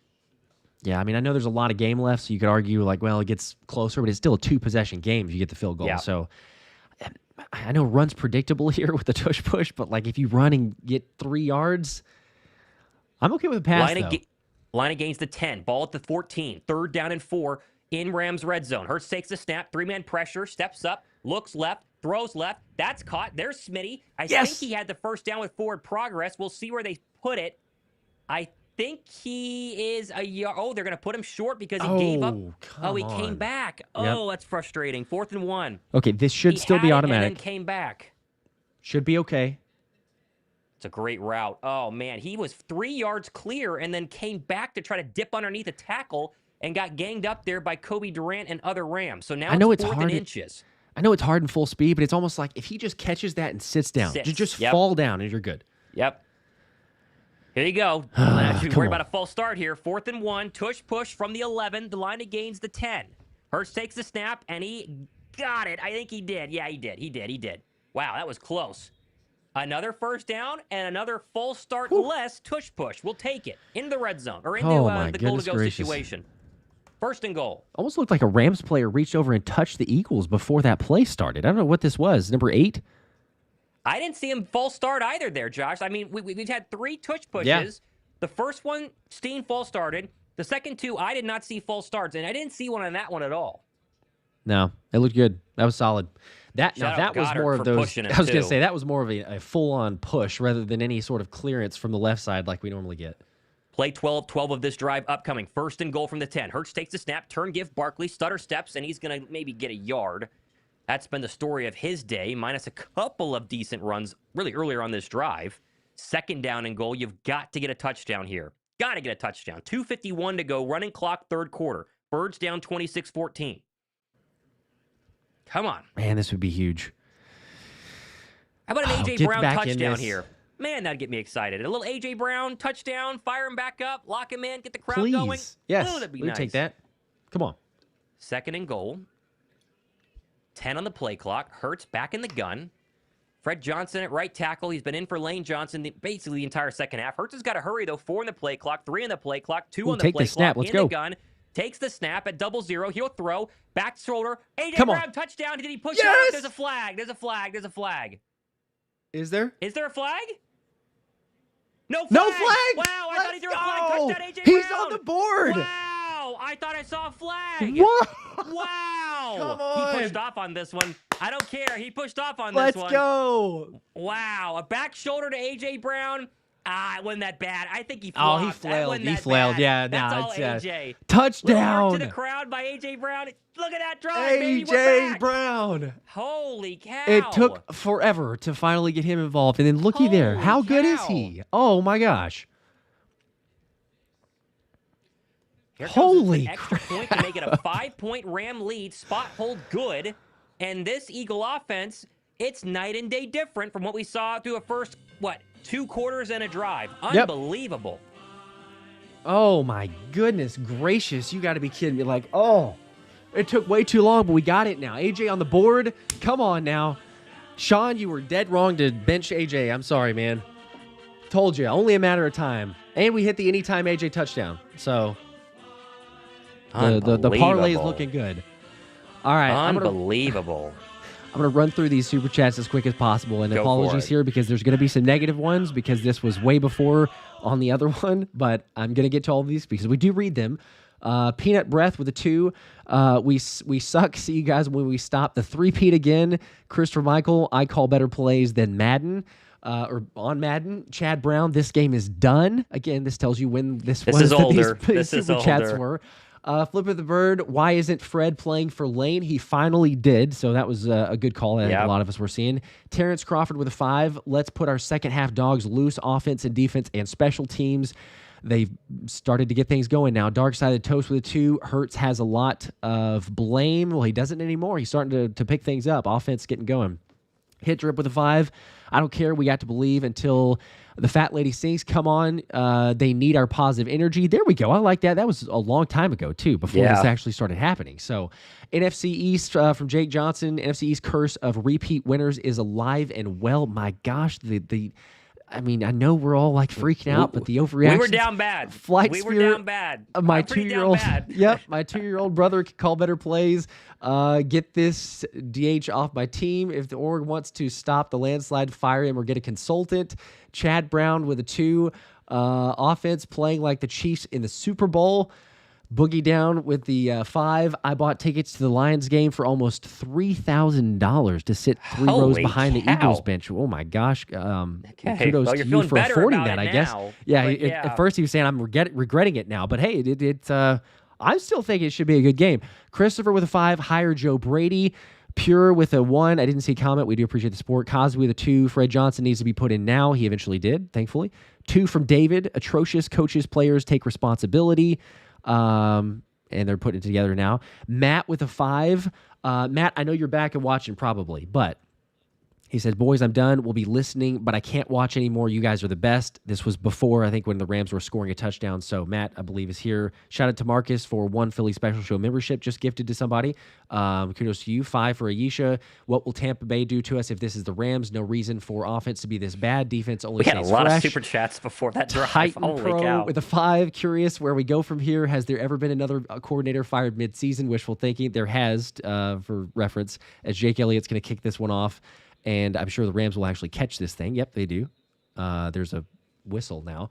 Yeah, I mean, I know there's a lot of game left, so you could argue, like, well, it gets closer, but it's still a 2-possession game if you get the field goal. Yeah. So I know run's predictable here with the tush-push, but, like, if you run and get 3 yards, I'm okay with a pass, Line of gains to 10. Ball at the 14. 3rd down and 4 in Rams red zone. Hurts takes the snap. 3-man pressure. Steps up. Looks left. Throws left. That's caught. There's Smitty. I think he had the first down with forward progress. We'll see where they put it. I think he is a yard. Oh, they're going to put him short because he gave up. He came back. Oh, that's frustrating. 4th and 1. Okay, this should still be automatic. And then came back. Should be okay. It's a great route. Oh, man. He was 3 yards clear and then came back to try to dip underneath a tackle and got ganged up there by Kobe Durant and other Rams. So now it's 4th and inches. I know it's hard in full speed, but it's almost like if he just catches that and sits down, just fall down and you're good. Yep. Here you go. Not too worried about a false start here. 4th and 1. Push from the 11. The line of gains the 10. Hurts takes the snap, and he got it. I think he did. Yeah, he did. Wow, that was close. Another first down and another false start less push. We'll take it into the red zone or into the goal-to-go situation. 1st and goal. Almost looked like a Rams player reached over and touched the Eagles before that play started. I don't know what this was. Number 8? I didn't see him false start either there, Josh. I mean, we've had 3 tush pushes. Yeah. The first one, Steen false started. The second 2, I did not see false starts, and I didn't see one on that one at all. No, it looked good. That was solid. That was Goedert more of those. pushing him, I was going to too. say that was more of a full-on push rather than any sort of clearance from the left side like we normally get. Play 12 of this drive upcoming. 1st and goal from the 10. Hurts takes the snap, turn give Barkley, stutter steps, and he's going to maybe get a yard. That's been the story of his day, minus a couple of decent runs really earlier on this drive. 2nd down and goal. You've got to get a touchdown here. Got to get a touchdown. 2:51 to go. Running clock, 3rd quarter. Birds down 26-14. Come on. Man, this would be huge. How about an A.J. Get Brown back in touchdown this. here? Man, that'd get me excited. A little A.J. Brown touchdown, fire him back up, lock him in, get the crowd going. Please. Yes, Oh, that'd be we nice. take that. Come on. 2nd and goal. 10 on the play clock. Hurts back in the gun. Fred Johnson at right tackle. He's been in for Lane Johnson basically the entire second half. Hurts has got to hurry, though. 4 on the play clock, 3 on the play clock, 2 on the take play the snap. clock. Let's in go. the gun. Takes the snap at 0-0. He'll throw. Back shoulder. A.J. Come on. Brown touchdown. Did he push Yes! out? There's a flag. There's a flag. There's a flag. Is there? Is there a flag? No flag. No flag! Wow, I thought he threw a flag. Let's Touchdown, A.J. go! He's Brown. on the board! Wow, I thought I saw a flag. What? Wow. Come on. He pushed off on this one. I don't care. He pushed off on Let's this one. go! Wow, a back shoulder to A.J. Brown. It wasn't that bad. I think he Oh, flopped. he That flailed. wasn't He that flailed. bad. Yeah, That's no, all it's A.J. Little touchdown. heart to the crowd by A.J. Brown. Look at that drive, baby. We're A.J. back. Brown. Holy cow. It took forever to finally get him involved, and then looky there. Holy How good is cow. he? Oh my gosh! Here comes Holy an extra point to make it a 5-point Ram lead. Spot hold good. And this Eagle offense, it's night and day different from what we saw through the first, 2 quarters and a drive. Yep. Unbelievable. Oh my goodness gracious! You got to be kidding me! Like, oh, it took way too long, but we got it now. AJ on the board. Come on now, Sean. You were dead wrong to bench AJ. I'm sorry, man. Told you, only a matter of time. And we hit the anytime AJ touchdown. So the parlay is looking good. All right, Unbelievable. I'm going to run through these super chats as quick as possible. And Go for apologies it. here because there's going to be some negative ones because this was way before on the other one. But I'm going to get to all of these because we do read them. Peanut Breath with a 2. We suck. See you guys when we stop. The 3-peat again. Christopher Michael, I call better plays than Madden. Or on Madden. Chad Brown, this game is done. Again, this tells you when this was is that older. these This is super chats older. were. Flip of the Bird, why isn't Fred playing for Lane? He finally did, so that was a good call. I think Yep. a lot of us were seeing. Terrence Crawford with a 5. Let's put our second half dogs loose, offense and defense and special teams. They've started to get things going now. Dark Side of the Toast with a 2. Hurts has a lot of blame. Well, he doesn't anymore. He's starting to pick things up. Offense getting going. Hit Drip with a 5. I don't care. We got to believe until the fat lady sings. Come on. They need our positive energy. There we go. I like that. That was a long time ago, too, before Yeah. this actually started happening. So NFC East from Jake Johnson. NFC East curse of repeat winners is alive and well. My gosh, I mean, I know we're all like freaking out, but the overreaction. We were down bad. Flight we were Spirit, down bad. My I'm pretty down 2-year-old, bad. yep, my 2-year-old brother can call better plays. Get this DH off my team. If the org wants to stop the landslide, fire him or get a consultant. Chad Brown with a 2. Offense playing like the Chiefs in the Super Bowl. Boogie Down with the 5. I bought tickets to the Lions game for almost $3,000 to sit 3 rows Holy behind the cow. Eagles bench. Oh my gosh! Okay. Kudos Well, to you're you feeling for better affording about that. it I guess. now, Yeah, but At first he was saying I'm regretting it now, but hey, I still think it should be a good game. Christopher with a 5. Hire Joe Brady. Pure with a 1. I didn't see a comment. We do appreciate the support. Cosby with a 2. Fred Johnson needs to be put in now. He eventually did, thankfully. 2 from David. Atrocious. Coaches, players take responsibility. And they're putting it together now. Matt with a 5. Matt, I know you're back and watching probably, but he says, boys, I'm done. We'll be listening, but I can't watch anymore. You guys are the best. This was before, I think, when the Rams were scoring a touchdown. So Matt, I believe, is here. Shout out to Marcus for 1 Philly Special Show membership just gifted to somebody. Kudos to you. 5 for Ayesha. What will Tampa Bay do to us if this is the Rams? No reason for offense to be this bad. Defense only We had a stays lot fresh. of super chats before that drive. Titan Holy Pro cow. with a 5. Curious where we go from here. Has there ever been another coordinator fired mid-season? Wishful thinking. There has, for reference, as Jake Elliott's going to kick this one off. and I'm sure the Rams will actually catch this thing. Yep, they do. There's a whistle now.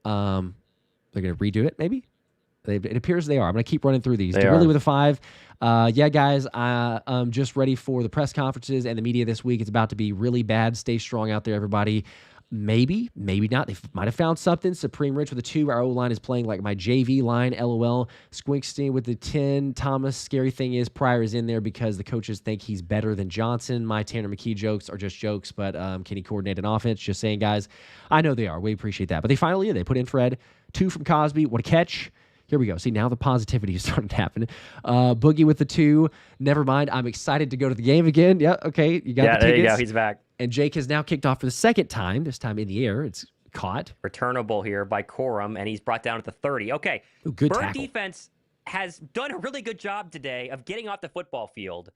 They're going to redo it, maybe? It appears they are. I'm going to keep running through these. Willie with a 5. Yeah, guys, I'm just ready for the press conferences and the media this week. It's about to be really bad. Stay strong out there, everybody. Maybe not. They might have found something. Supreme Rich with a 2. Our O-line is playing like my JV line, LOL. Squinkstein with the 10. Thomas, scary thing is Pryor is in there because the coaches think he's better than Johnson. My Tanner McKee jokes are just jokes, but can he coordinate an offense? Just saying, guys. I know they are. We appreciate that. But they put in Fred. 2 from Cosby. What a catch. Here we go. See, now the positivity is starting to happen. Boogie with the 2. Never mind. I'm excited to go to the game again. Yeah, okay. You got the tickets. There you go. He's back. And Jake has now kicked off for the second time, this time in the air. It's caught. Returnable here by Corum, and he's brought down at the 30. Okay. Ooh, good Bird tackle. defense has done a really good job today of getting off the football field.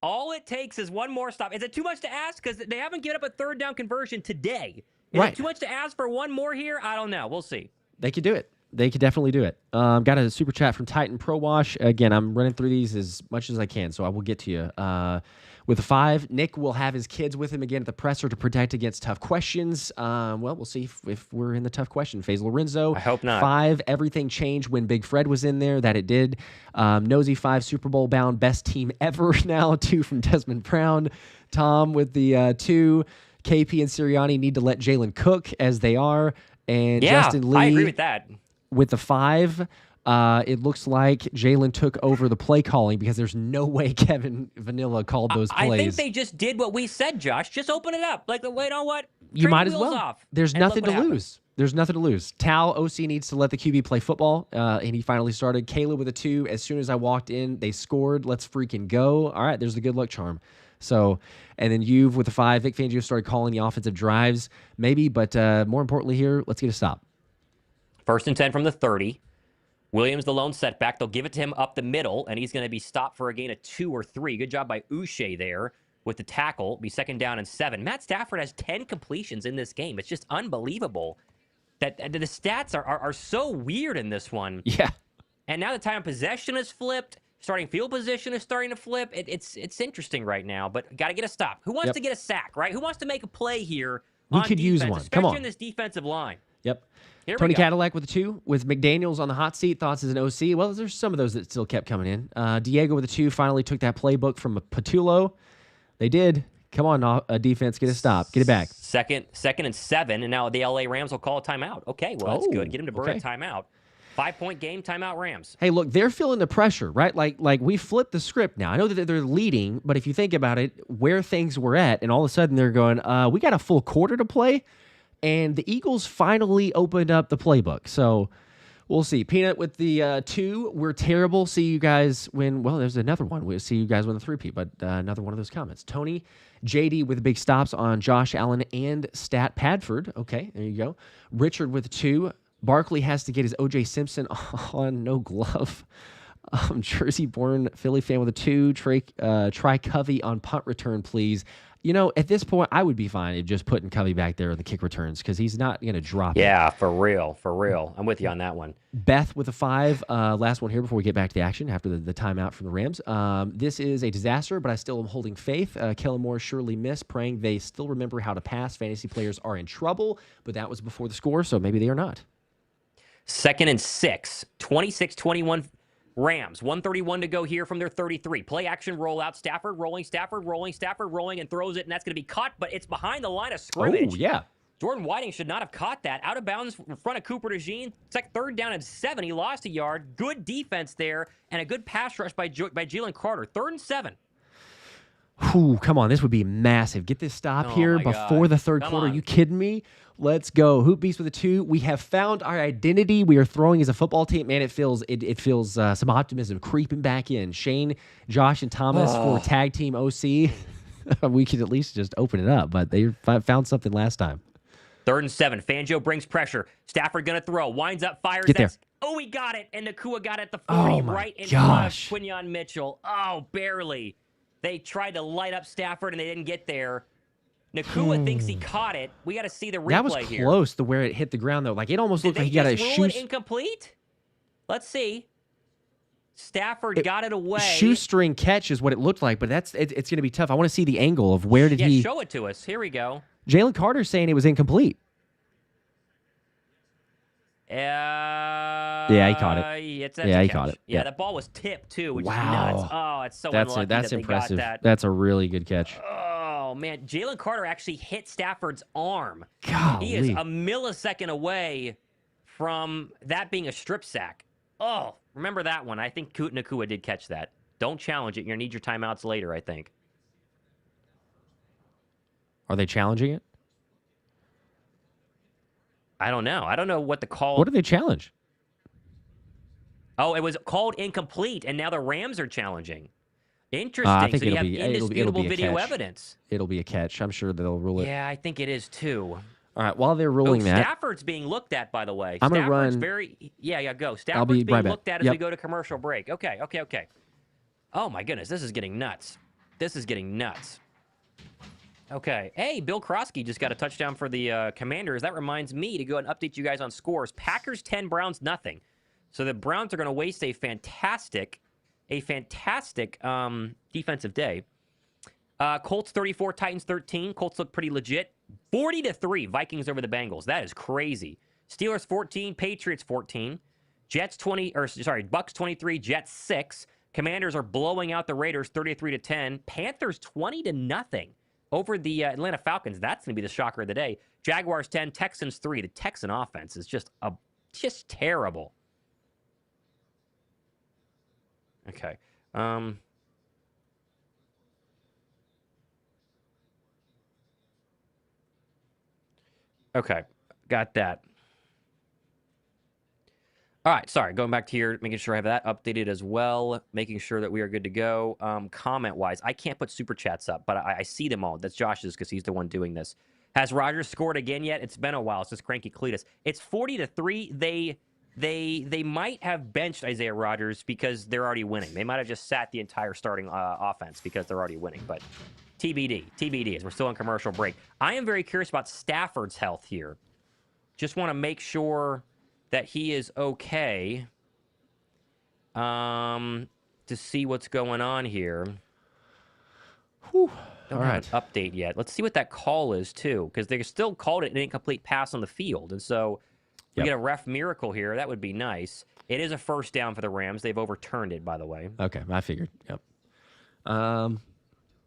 All it takes is one more stop. Is it too much to ask? Because they haven't given up a third down conversion today. Is it too much to ask for one more here? I don't know. We'll see. They could do it. They could definitely do it. Got a super chat from Titan Pro Wash. Again, I'm running through these as much as I can, so I will get to you. With a 5, Nick will have his kids with him again at the presser to protect against tough questions. Well, we'll see if we're in the tough question phase. Lorenzo, I hope not. 5, everything changed when Big Fred was in there. That it did. Nosy 5, Super Bowl bound, best team ever now. 2 from Desmond Brown. Tom with the 2. KP and Sirianni need to let Jalen cook as they are. And Justin Lee. I agree with that. With the 5, it looks like Jalen took over the play calling because there's no way Kevin Vanilla called those plays. I think they just did what we said, Josh. Just open it up. Like, you know what? You might as well. There's nothing to lose. There's nothing to lose. Tal, OC needs to let the QB play football, and he finally started. Caleb with a 2. As soon as I walked in, they scored. Let's freaking go. All right, there's the good luck charm. So, and then you've with the 5. Vic Fangio started calling the offensive drives, maybe, but more importantly here, let's get a stop. 1st and 10 from the 30. Williams, the lone setback. They'll give it to him up the middle, and he's going to be stopped for a gain of 2 or 3. Good job by Uche there with the tackle. Be 2nd down and 7. Matt Stafford has 10 completions in this game. It's just unbelievable that the stats are so weird in this one. Yeah. And now the time of possession is flipped. Starting field position is starting to flip. It's interesting right now, but got to get a stop. Who wants to get a sack, right? Who wants to make a play here We could use one. Come on. Especially in this defensive line. Yep. Here Tony Cadillac with a 2. With McDaniels on the hot seat. Thoughts as an OC? Well, there's some of those that still kept coming in. Diego with a 2. Finally took that playbook from Patullo. They did. Come on, defense. Get a stop. Get it back. Second and 7. And now the LA Rams will call a timeout. Okay, well, that's good. Get him to burn a timeout. 5-point game, timeout Rams. Hey, look, they're feeling the pressure, right? Like we flipped the script now. I know that they're leading, but if you think about it, where things were at, and all of a sudden they're going, we got a full quarter to play, and the Eagles finally opened up the playbook. So we'll see. Peanut with the 2. We're terrible. See you guys when, well, there's another one. We'll see you guys when the 3P, but another one of those comments. Tony, JD with big stops on Josh Allen and Stat Padford. Okay, there you go. Richard with 2. Barkley has to get his O.J. Simpson on, no glove. Jersey-born Philly fan with a 2. Try Covey on punt return, please. You know, at this point, I would be fine if just putting Covey back there in the kick returns because he's not going to drop it. Yeah, for real. I'm with you on that one. Beth with a 5. Last one here before we get back to the action after the timeout from the Rams. This is a disaster, but I still am holding faith. Kellen Moore surely missed, praying they still remember how to pass. Fantasy players are in trouble, but that was before the score, so maybe they are not. 2nd and 6, 26-21 Rams. 1:31 to go here from their 33. Play action rollout. Stafford rolling, and throws it, and that's going to be caught, but it's behind the line of scrimmage. Oh, yeah. Jordan Whiting should not have caught that. Out of bounds in front of Cooper DeJean. It's like 3rd down and 7. He lost a yard. Good defense there, and a good pass rush by Jalen Carter. 3rd and 7. Whew, come on, this would be massive. Get this stop here before the third quarter. Are you kidding me? Let's go. Hoop Beast with a 2. We have found our identity. We are throwing as a football team. Man, it feels some optimism creeping back in. Shane, Josh, and Thomas for tag team OC. We could at least just open it up, but they found something last time. 3rd and 7. Fangio brings pressure. Stafford going to throw. Winds up, fires. Get there. Oh, he got it. And Nacua got it at the 40 right in front of Quinyon Mitchell. Oh, barely. They tried to light up Stafford, and they didn't get there. Nacua thinks he caught it. We got to see the replay here. That was close to where it hit the ground, though. Like, it almost looked like he got a shoe. Did they just rule it incomplete? Let's see. Stafford got it away. Shoestring catch is what it looked like, but it's going to be tough. I want to see the angle of where did he... Yeah, show it to us. Here we go. Jalen Carter's saying it was incomplete. Yeah, he caught it. He caught it. Yeah, that ball was tipped too, which is nuts. Oh, it's so unlucky that's that impressive. They got that. That's a really good catch. Oh man, Jalen Carter actually hit Stafford's arm. Golly. He is a millisecond away from that being a strip sack. Oh, remember that one? I think Nacua did catch that. Don't challenge it. You're gonna need your timeouts later, I think. Are they challenging it? I don't know. I don't know what the call... What did they challenge? Oh, it was called incomplete, and now the Rams are challenging. Interesting. So you have indisputable video evidence. It'll be a catch. I'm sure they'll rule it. Yeah, I think it is too. All right, while they're ruling that... Stafford's being looked at, by the way. I'm going to run... go. Stafford's being looked at as we go to commercial break. Okay. Oh, my goodness. This is getting nuts. Okay. Hey, Bill Krosky just got a touchdown for the Commanders. That reminds me to go and update you guys on scores. Packers 10, Browns nothing. So the Browns are going to waste a fantastic defensive day. Colts 34, Titans 13. Colts look pretty legit. 40-3, Vikings over the Bengals. That is crazy. Steelers 14, Patriots 14. Bucks 23, Jets 6. Commanders are blowing out the Raiders 33-10. Panthers 20-0 over the Atlanta Falcons. That's going to be the shocker of the day. Jaguars 10, Texans 3. The Texan offense is just terrible. Okay. Okay, got that. All right, sorry, going back to here, making sure I have that updated as well, making sure that we are good to go. Comment-wise, I can't put super chats up, but I see them all. That's Josh's because he's the one doing this. Has Rodgers scored again yet? It's been a while. It's just Cranky Cletus. It's 40-3. They might have benched Isaiah Rodgers because they're already winning. They might have just sat the entire starting offense because they're already winning, but... TBD, as we're still on commercial break. I am very curious about Stafford's health here. Just want to make sure that he is okay. To see what's going on here. Whew. Don't have an update yet. Let's see what that call is, too, because they still called it an incomplete pass on the field. And so we get a ref miracle here. That would be nice. It is a first down for the Rams. They've overturned it, by the way. Okay, I figured. Yep.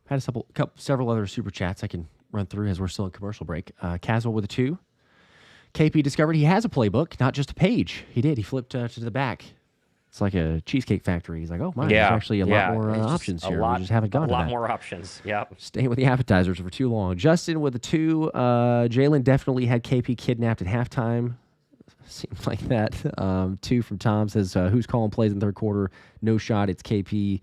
Had several other super chats I can run through as we're still in commercial break. Caswell with a 2. KP discovered he has a playbook, not just a page. He did. He flipped to the back. It's like a Cheesecake Factory. He's like, oh, my, there's actually a lot more options here. We just haven't gone to that. A lot more options, yep. Staying with the appetizers for too long. Justin with a 2. Jalen definitely had KP kidnapped at halftime. Seems like that. 2 from Tom says, who's calling plays in the third quarter? No shot. It's KP.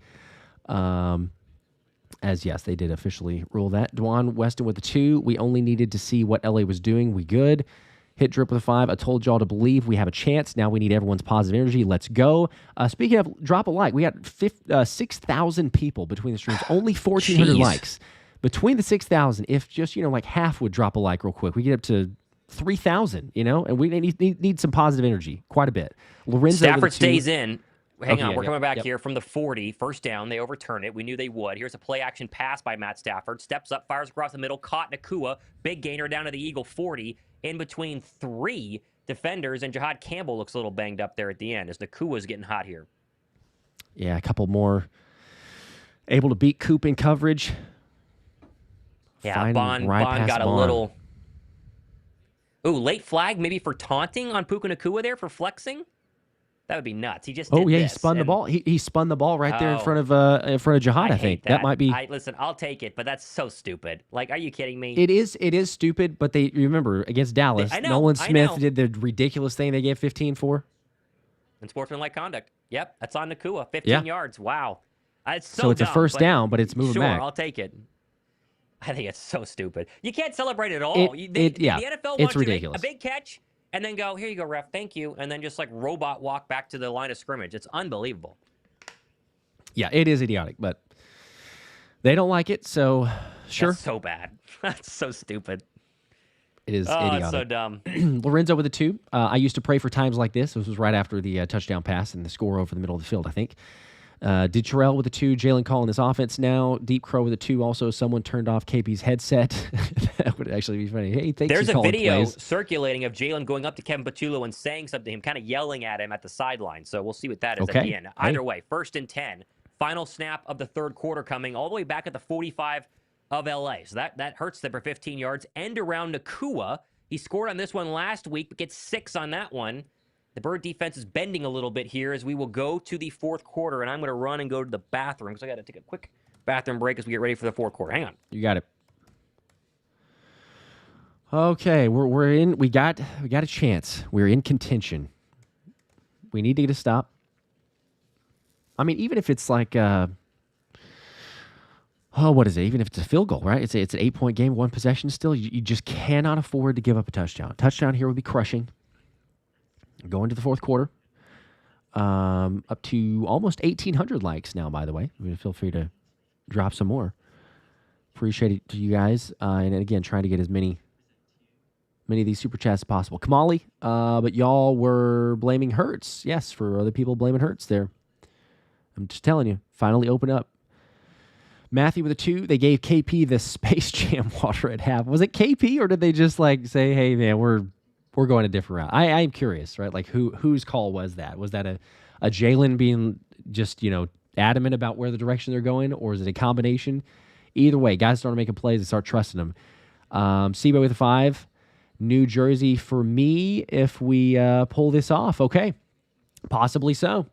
As yes, they did officially rule that. Dwan Weston with the 2. We only needed to see what LA was doing. We good. Hit Drip with a 5. I told y'all to believe we have a chance. Now we need everyone's positive energy. Let's go. Speaking of drop a like, we got 6,000 people between the streams. Only 1,400 likes. Between the 6,000, if just, like half would drop a like real quick, we get up to 3,000, and we need some positive energy quite a bit. Lorenzo Stafford stays in. Hang on, we're coming back here from the 40. First down, they overturn it. We knew they would. Here's a play-action pass by Matt Stafford. Steps up, fires across the middle, caught Nacua. Big gainer down to the Eagle 40. In between 3 defenders, and Jahad Campbell looks a little banged up there at the end as Nacua's getting hot here. Yeah, a couple more able to beat Coop in coverage. Yeah, Baun got a little... Ooh, late flag maybe for taunting on Puka Nacua there for flexing? That would be nuts. He just did he spun the ball. He spun the ball right there in front of Jahad. I think that might be. Listen, I'll take it, but that's so stupid. Like, are you kidding me? It is stupid. But they remember against Dallas, Nolan Smith did the ridiculous thing they gave 15 for. And sportsmanlike conduct. Yep, that's on Nacua. 15 yards. Wow. It's so it's dumb, a first down, but it's moving back. Sure, I'll take it. I think it's so stupid. You can't celebrate at all. The NFL wants ridiculous. A big catch. And then go, here you go, ref, thank you. And then just like robot walk back to the line of scrimmage. It's unbelievable. Yeah, it is idiotic, but they don't like it, so sure. That's so bad. That's so stupid. It is Oh, idiotic. it's so dumb. Lorenzo with a 2. I used to pray for times like this. This was right after the touchdown pass and the score over the middle of the field, I think. Did Terrell with a 2. Jalen calling this offense now. Deep Crow with a 2. Also, someone turned off KP's headset. That would actually be funny. Hey, thanks There's for a calling video plays. circulating of Jalen going up to Kevin Patullo and saying something to him, kind of yelling at him at the sideline. So we'll see what that is at the end. Either way, 1st and 10. Final snap of the third quarter coming all the way back at the 45 of LA. So that hurts them for 15 yards. End around Nacua. He scored on this one last week, but gets 6 on that one. The Bird defense is bending a little bit here as we will go to the fourth quarter, and I'm going to run and go to the bathroom because I got to take a quick bathroom break as we get ready for the fourth quarter. Hang on. You got it. Okay, we're in. We got a chance. We're in contention. We need to get a stop. I mean, even if it's like, what is it? Even if it's a field goal, right? It's an 8-point game, 1 possession still. You just cannot afford to give up a touchdown. Touchdown here would be crushing. Going to the fourth quarter. Up to almost 1,800 likes now, by the way. Feel free to drop some more. Appreciate it to you guys. And again, trying to get as many of these super chats as possible. Kamali, but y'all were blaming Hurts. Yes, for other people blaming Hurts there. I'm just telling you, finally open up. Matthew with a 2. They gave KP the Space Jam water at half. Was it KP or did they just like say, hey, man, we're going a different route? I am curious, right? Like whose call was that? Was that a Jalen being just, adamant about where the direction they're going, or is it a combination? Either way, guys start making plays and start trusting them. Sebo with a 5. New Jersey for me if we pull this off. Okay, possibly so.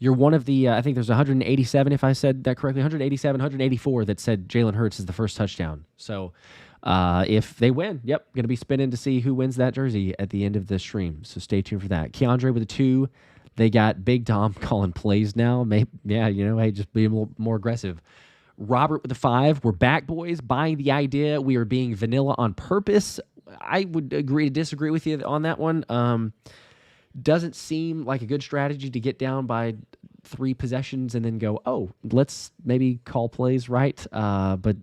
You're one of the, I think there's 187, if I said that correctly, 187, 184 that said Jalen Hurts is the first touchdown. So if they win, going to be spinning to see who wins that jersey at the end of the stream. So stay tuned for that. Keandre with a 2. They got Big Dom calling plays now. Maybe, hey, just be a little more aggressive. Robert with a 5. We're back, boys. Buying the idea. We are being vanilla on purpose. I would agree to disagree with you on that one. Doesn't seem like a good strategy to get down by 3 possessions and then go, oh, let's maybe call plays right. But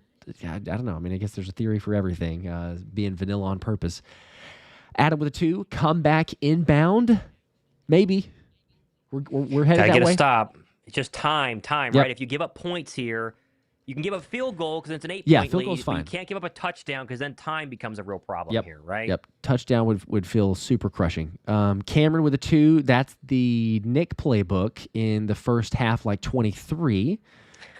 I don't know. I mean, I guess there's a theory for everything, being vanilla on purpose. Adam with a 2. Come back inbound. Maybe. We're headed that way. Gotta get a stop. It's just time, right? If you give up points here, you can give up field goal because it's an 8-point field lead. goal's fine. You can't give up a touchdown because then time becomes a real problem here, right? Yep. Touchdown would feel super crushing. Cameron with a 2. That's the Nick playbook in the first half, like 23.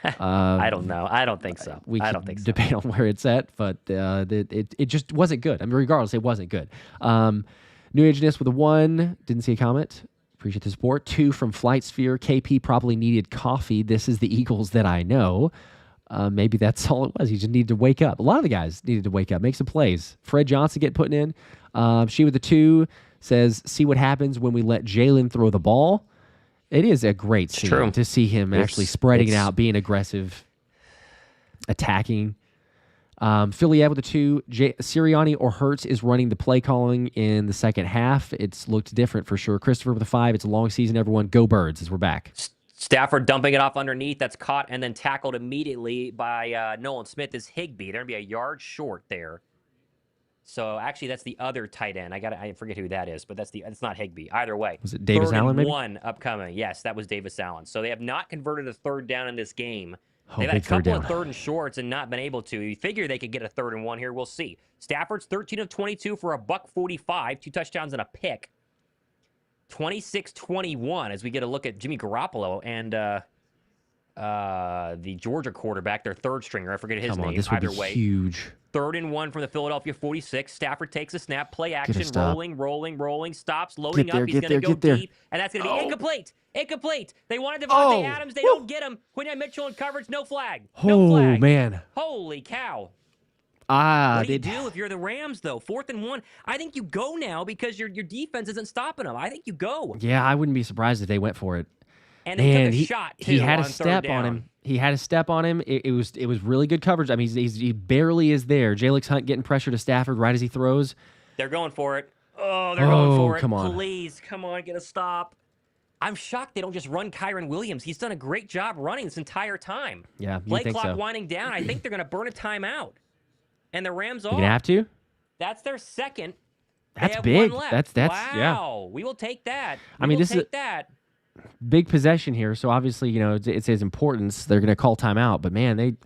I don't know. I don't think so. I don't think so. Debate on where it's at, but it just wasn't good. I mean, regardless, it wasn't good. New Ageness with a 1. Didn't see a comment. Appreciate the support. 2 from Flight Sphere. KP probably needed coffee. This is the Eagles that I know. Maybe that's all it was. He just needed to wake up. A lot of the guys needed to wake up, make some plays. Fred Johnson getting put in. She with the 2 says, see what happens when we let Jalen throw the ball. It is a great scene to see him actually spreading it out, being aggressive, attacking. Philly with a 2. Sirianni or Hurts is running the play calling in the second half. It's looked different for sure. Christopher with a 5. It's a long season, everyone. Go Birds as we're back. Stafford dumping it off underneath. That's caught and then tackled immediately by Nolan Smith is Higbee. They're going to be a yard short there. So actually, that's the other tight end. I forget who that is, but it's not Higbee. Either way. Was it Davis Allen, maybe? 1 upcoming. Yes, that was Davis Allen. So they have not converted a third down in this game. Oh, They've had a couple of third and shorts and not been able to. You figure they could get a 3rd and 1 here. We'll see. Stafford's 13 of 22 for $145, 2 touchdowns and a pick. 26-21 as we get a look at Jimmy Garoppolo and the Georgia quarterback, their third stringer. I forget his name. This would be huge. 3rd and 1 from the Philadelphia 46. Stafford takes a snap, play action, rolling, stops, loading up. He's going to go deep, and that's going to be incomplete. Incomplete. They wanted Davante Adams. They don't get him. Quinton Mitchell in coverage. No flag. No flag. Oh, man. Holy cow. What do you do if you're the Rams, though? 4th and 1. I think you go now because your defense isn't stopping them. I think you go. Yeah, I wouldn't be surprised if they went for it. And they took a shot, too, he had a step on him. He had a step on him. It was really good coverage. I mean, he barely is there. Jalen Hunt getting pressure to Stafford right as he throws. They're going for it. They're going for it. Come on. Please, come on, get a stop. I'm shocked they don't just run Kyron Williams. He's done a great job running this entire time. Yeah, Play clock winding down. I think they're going to burn a timeout. And the Rams are. You going to have to? That's their second. That's they have big. One left. That's yeah. Wow. We will take that. I mean, will this is take that. big possession here, so obviously, it's his importance. They're going to call timeout, but man, they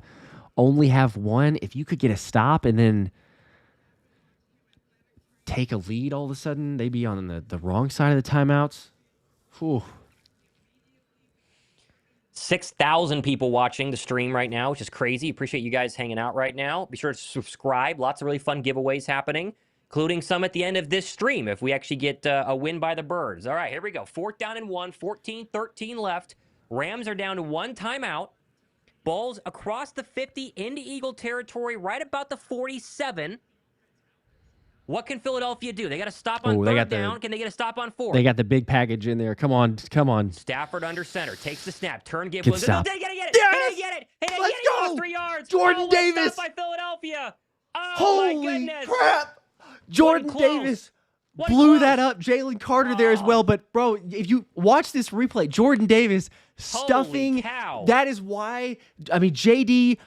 only have one. If you could get a stop and then take a lead all of a sudden, they'd be on the wrong side of the timeouts. Whew. 6,000 people watching the stream right now, which is crazy. Appreciate you guys hanging out right now. Be sure to subscribe. Lots of really fun giveaways happening, including some at the end of this stream if we actually get a win by the Birds. All right, here we go. 4th down and 1, 14-13 left. Rams are down to one timeout. Ball's across the 50 into Eagle territory, right about the 47. What can Philadelphia do? They got to stop on third down. Can they get a stop on 4th? They got the big package in there. Come on. Stafford under center. Takes the snap. Turn, give. Good stop. They gotta get it. Yes! Hey, they get it. Hey, they Let's get it. go. 3 yards. Jordan Davis. Stop by Philadelphia. Oh, Holy my goodness. crap. Jordan Davis blew that up. Jalen Carter there as well. But, bro, if you watch this replay, Jordan Davis stuffing. Holy cow. That is why, JD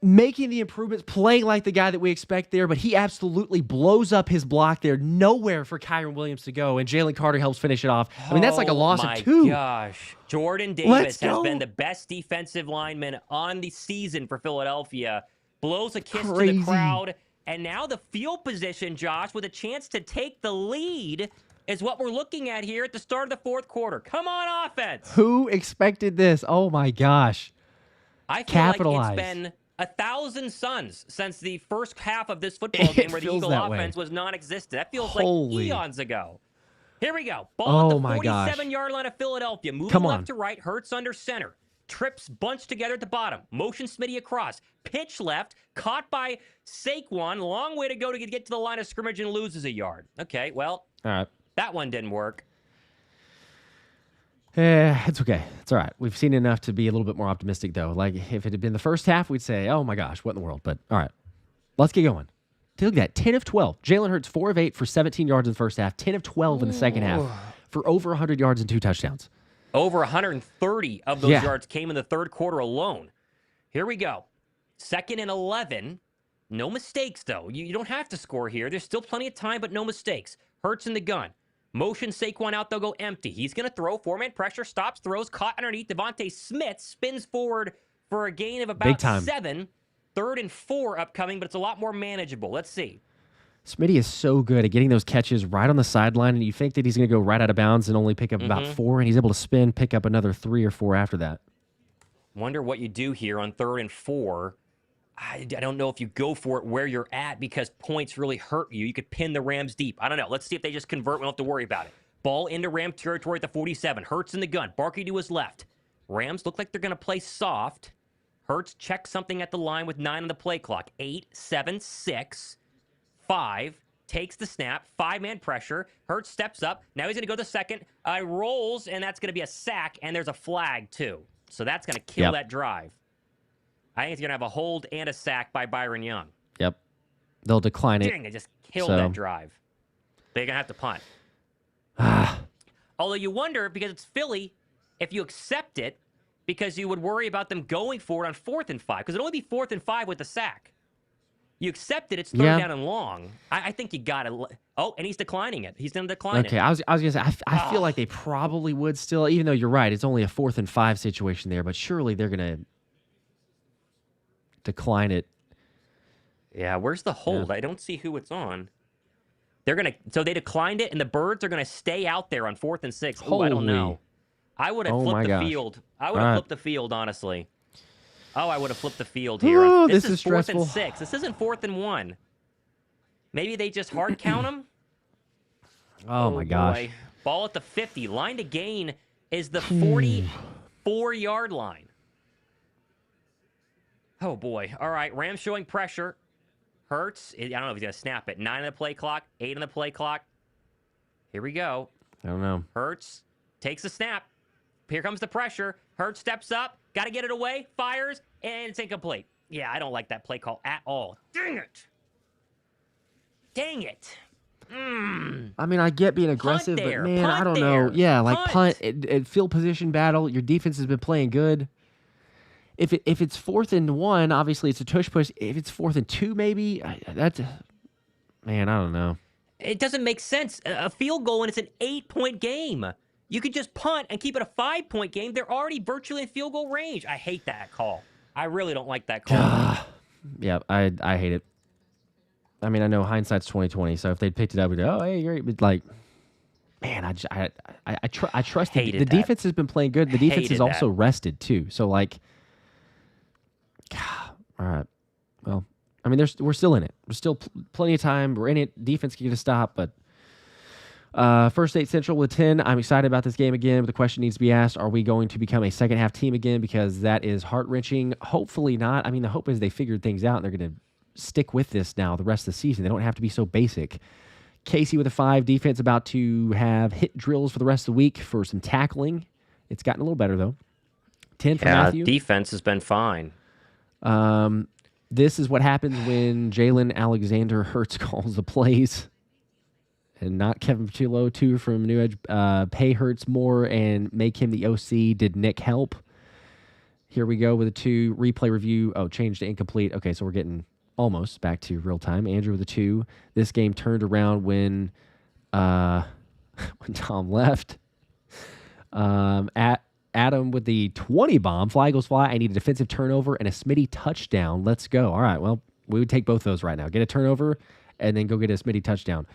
making the improvements, playing like the guy that we expect there, but he absolutely blows up his block there. Nowhere for Kyren Williams to go, and Jalen Carter helps finish it off. I mean, that's like a loss of 2. Oh, my gosh. Jordan Davis has been the best defensive lineman on the season for Philadelphia. Blows a kiss to the crowd. And now the field position, Josh, with a chance to take the lead is what we're looking at here at the start of the 4th quarter. Come on, offense. Who expected this? Oh, my gosh. I feel like it's been 1,000 suns since the first half of this football game where the Eagle offense was non-existent. That feels like eons ago. Here we go. Ball at the 47-yard line of Philadelphia. Moving left to right. Hurts under center. Trips bunched together at the bottom. Motion Smitty across. Pitch left. Caught by Saquon. Long way to go to get to the line of scrimmage and loses a yard. Okay, well, all right. That one didn't work. It's okay. It's all right. We've seen enough to be a little bit more optimistic, though. Like, if it had been the first half, we'd say, oh, my gosh, what in the world? But, all right, let's get going. Look at that, 10 of 12. Jalen Hurts, 4 of 8 for 17 yards in the first half, 10 of 12 in the second half for over 100 yards and 2 touchdowns. Over 130 of those yards came in the third quarter alone. Here we go. 2nd and 11. No mistakes, though. You don't have to score here. There's still plenty of time, but no mistakes. Hurts in the gun. Motion Saquon out, they'll go empty. He's going to throw. 4-man pressure, stops, throws, caught underneath. Davante Smith spins forward for a gain of about 7. 3rd and 4 upcoming, but it's a lot more manageable. Let's see. Smitty is so good at getting those catches right on the sideline, and you think that he's going to go right out of bounds and only pick up about 4, and he's able to spin, pick up another 3 or 4 after that. Wonder what you do here on 3rd and 4. I don't know if you go for it where you're at because points really hurt you. You could pin the Rams deep. I don't know. Let's see if they just convert. We don't have to worry about it. Ball into Ram territory at the 47. Hurts in the gun. Barkley to his left. Rams look like they're going to play soft. Hurts checks something at the line with 9 on the play clock. 8, 7, 6, 5. Takes the snap. 5-man pressure. Hurts steps up. Now he's going to go to second. Rolls, and that's going to be a sack, and there's a flag, too. So that's going to kill that drive. I think it's going to have a hold and a sack by Byron Young. Yep. They'll decline it. Dang, they just killed that drive. They're going to have to punt. Although you wonder, because it's Philly, if you accept it, because you would worry about them going for it on 4th and 5, because it'll only be 4th and 5 with the sack. You accept it, it's 3rd down and long. I think you got to... Oh, and he's declining it. He's going to decline it. Okay, I was going to say, I feel like they probably would still, even though you're right, it's only a 4th and 5 situation there, but surely they're going to decline it. Yeah, where's the hold? I don't see who it's on. They're going to... So they declined it, and the Birds are going to stay out there on 4th and 6. Oh, I don't know. I would have flipped the field. I would have flipped the field, honestly. Oh, I would have flipped the field here. Ooh, this is 4th stressful. and 6. This isn't 4th and 1. Maybe they just hard count them? Oh, my gosh. Boy. Ball at the 50. Line to gain is the 44-yard line. Oh, boy. All right, Rams showing pressure. Hurts. I don't know if he's going to snap it. 9 on the play clock. 8 on the play clock. Here we go. I don't know. Hurts takes the snap. Here comes the pressure. Hurts steps up. Got to get it away. Fires. And it's incomplete. Yeah, I don't like that play call at all. Dang it. Dang it. I mean, I get being aggressive, but man, I don't know. Yeah, like punt, field position battle. Your defense has been playing good. If it's 4th and 1, obviously it's a tush push. If it's 4th and 2, maybe that's Man, I don't know. It doesn't make sense. A field goal and it's an 8-point game. You could just punt and keep it a 5-point game. They're already virtually in field goal range. I hate that call. I really don't like that call. Yeah, I hate it. I mean, I know hindsight's 2020, so if they'd picked it up, we'd go, oh, hey, you're like, man, I trust the defense has been playing good. The defense is also rested too. So like, all right, well, I mean, we're still in it. There's still plenty of time. We're in it. Defense can get a stop, but First State Central with 10. I'm excited about this game again, but the question needs to be asked, are we going to become a second half team again? Because that is heart-wrenching. Hopefully not. I mean, the hope is they figured things out and they're going to stick with this now the rest of the season. They don't have to be so basic. Casey with a 5. Defense about to have hit drills for the rest of the week for some tackling. It's gotten a little better, though. 10 for Matthew. Defense has been fine. This is what happens when Jalen Alexander Hurts calls the plays. And not Kevin Patullo, 2 from New Edge. Pay Hurts more and make him the OC. Did Nick help? Here we go with a 2. Replay review. Oh, changed to incomplete. Okay, so we're getting almost back to real time. Andrew with a 2. This game turned around when Tom left. Adam with the 20 bomb. Fly Eagles fly. I need a defensive turnover and a Smitty touchdown. Let's go. All right, well, we would take both those right now. Get a turnover and then go get a Smitty touchdown.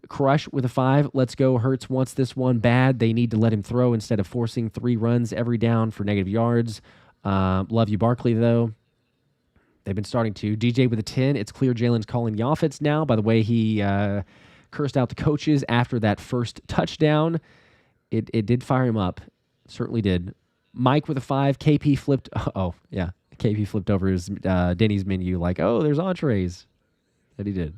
Crush with a 5. Let's go. Hurts wants this one bad. They need to let him throw instead of forcing 3 runs every down for negative yards. Love you, Barkley, though. They've been starting to. DJ with a 10. It's clear Jalen's calling the offense now. By the way, he cursed out the coaches after that first touchdown. It did fire him up. Certainly did. Mike with a 5. KP flipped. Oh, yeah. KP flipped over his Denny's menu like, oh, there's entrees. That he did.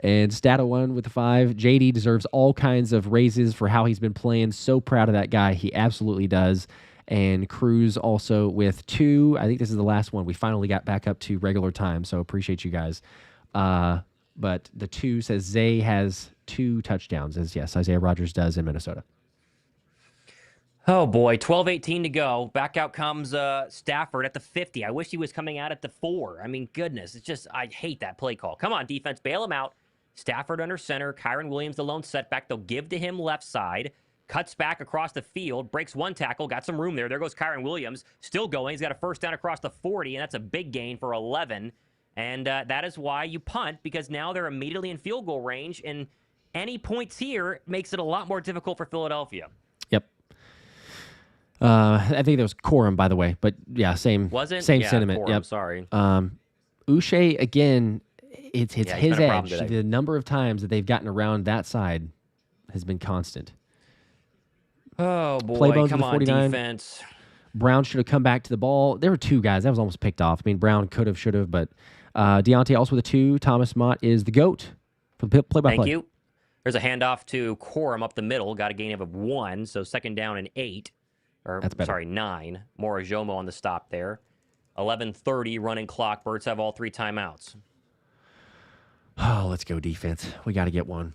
And Stato1 with a 5. JD deserves all kinds of raises for how he's been playing. So proud of that guy. He absolutely does. And Cruz also with 2. I think this is the last one. We finally got back up to regular time, so appreciate you guys. But the 2 says Zay has 2 touchdowns, as yes, Isaiah Rodgers does in Minnesota. Oh, boy, 12:18 to go. Back out comes Stafford at the 50. I wish he was coming out at the 4. I mean, goodness, it's just, I hate that play call. Come on, defense, bail him out. Stafford under center. Kyron Williams, the lone setback. They'll give to him left side. Cuts back across the field. Breaks 1 tackle. Got some room there. There goes Kyron Williams. Still going. He's got a first down across the 40, and that's a big gain for 11. And that is why you punt, because now they're immediately in field goal range, and any points here makes it a lot more difficult for Philadelphia. Yep. I think that was Corum, by the way, but yeah, same. Was it? Same sentiment. Corum, yep. Sorry. Uche again. It's his edge. Today. The number of times that they've gotten around that side has been constant. Oh boy! Playbones Come with on, 49. defense. Brown should have come back to the ball. There were 2 guys that was almost picked off. I mean, Brown could have, should have, but Deontay also with a 2. Thomas Mott is the GOAT for the play-by-play. Thank you. There's a handoff to Corum up the middle. Got a gain of 1, so second down and 8. Or, That's better. Sorry, 9. Morojomo on the stop there. 11:30 running clock. Birds have all 3 timeouts. Oh, let's go defense. We got to get one.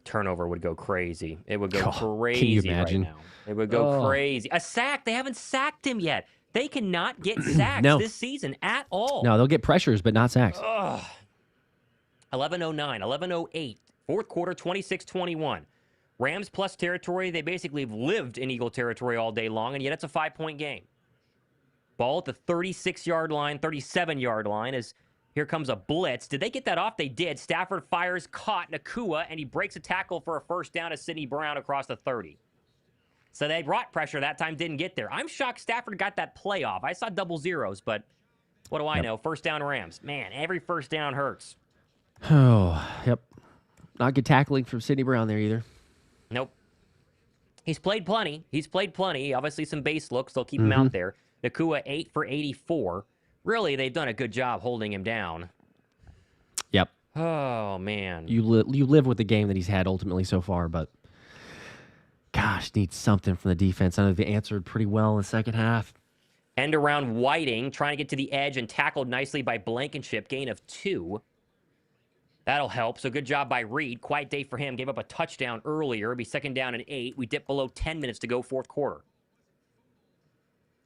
Turnover would go crazy. It would go crazy can you imagine? right now. It would go crazy. A sack. They haven't sacked him yet. They cannot get sacks this season at all. No, they'll get pressures, but not sacks. 11:09, 11:08. Fourth quarter, 26-21. Rams plus territory. They basically have lived in Eagle territory all day long, and yet it's a 5-point game. Ball at the 36-yard line, 37-yard line as here comes a blitz. Did they get that off? They did. Stafford fires, caught Nacua, and he breaks a tackle for a first down to Sidney Brown across the 30. So they brought pressure that time, didn't get there. I'm shocked Stafford got that play off. I saw double zeros, but what do I know? First down Rams. Man, every first down hurts. Oh, yep. Not good tackling from Sidney Brown there either. Nope. He's played plenty. Obviously some base looks. They'll keep him out there. Nacua 8 for 84. Really, they've done a good job holding him down. Yep. Oh, man. You live with the game that he's had ultimately so far, but gosh, needs something from the defense. I know they answered pretty well in the second half. End around Whiting, trying to get to the edge and tackled nicely by Blankenship. Gain of 2. That'll help. So good job by Reed. Quiet day for him. Gave up a touchdown earlier. It'll be second down and 8. We dip below 10 minutes to go fourth quarter.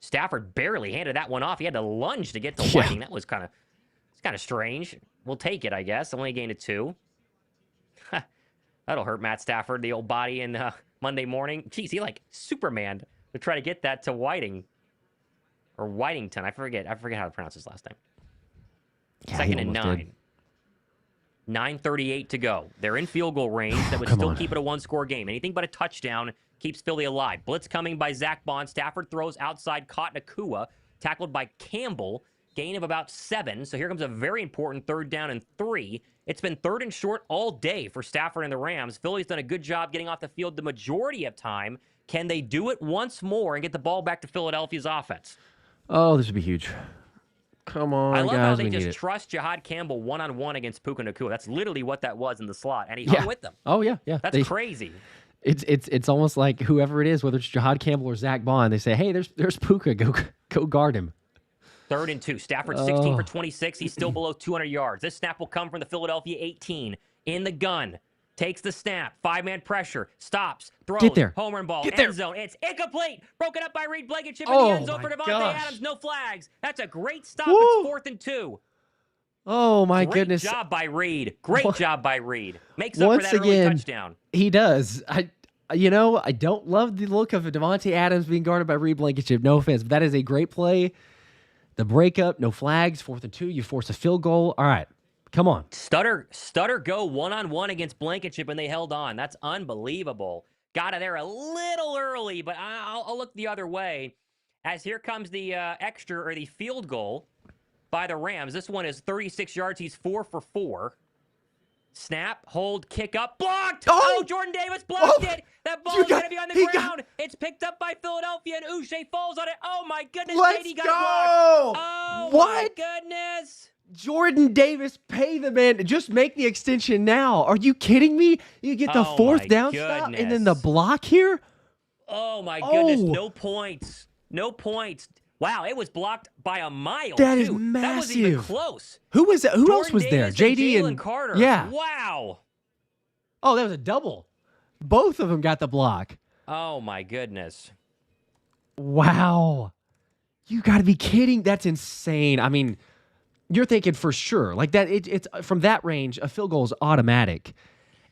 Stafford barely handed that one off. He had to lunge to get to Whiting. That was kind of strange. we'll take it, I guess. Only gained a 2. That'll hurt Matt Stafford, the old body, in Monday morning. Jeez, he like Superman to try to get that to Whiting. Or Whitington. I forget how to pronounce his last name. Yeah, 2nd and 9. 9:38 to go. They're in field goal range. That would still keep it a one-score game. Anything but a touchdown keeps Philly alive. Blitz coming by Zack Baun. Stafford throws outside, caught Nacua, tackled by Campbell. Gain of about 7. So here comes a very important 3rd down and 3. It's been 3rd and short all day for Stafford and the Rams. Philly's done a good job getting off the field the majority of time. Can they do it once more and get the ball back to Philadelphia's offense? Oh, this would be huge. Come on, guys. I love how they just trust Jahad Campbell one-on-one against Puka Nacua. That's literally what that was in the slot, and he hung with them. Oh, yeah. That's crazy. It's almost like whoever it is, whether it's Jahad Campbell or Zack Baun, they say, hey, there's Puka. Go guard him. 3rd and 2. Stafford 16 for 26. He's still below 200 yards. This snap will come from the Philadelphia 18. In the gun. Takes the snap. 5-man pressure. Stops. Throws. Get there. Home run ball. Get End there. zone. It's incomplete. Broken up by Reed Blankenship in the end zone for Davante Adams. No flags. That's a great stop. Woo. It's 4th and 2. Oh, my goodness. Great job by Reed. Great job by Reed. Makes up for that early touchdown. He does. I don't love the look of Davante Adams being guarded by Reed Blankenship. No offense, but that is a great play. The breakup, no flags, 4th and 2. You force a field goal. All right, come on. Stutter go one-on-one against Blankenship, and they held on. That's unbelievable. Got it there a little early, but I'll look the other way. As here comes the extra or the field goal by the Rams. This one is 36 yards. He's 4 for 4. Snap, hold, kick up, blocked! Oh, Jordan Davis blocked it! That ball is going to be on the ground. It's picked up by Philadelphia, and Uche falls on it. Oh, my goodness, JD got it blocked. Oh, my goodness. Jordan Davis, pay the man. Just make the extension now. Are you kidding me? You get the 4th down stop and then the block here? Oh, my goodness. No points. No points. Wow, it was blocked by a mile. That is massive. That wasn't even close. Who was that? Who else was there? JD and Carter. Yeah. Wow. Oh, that was a double. Both of them got the block. Oh, my goodness. Wow. You got to be kidding. That's insane. I mean, you're thinking for sure. Like that, it's from that range, a field goal is automatic.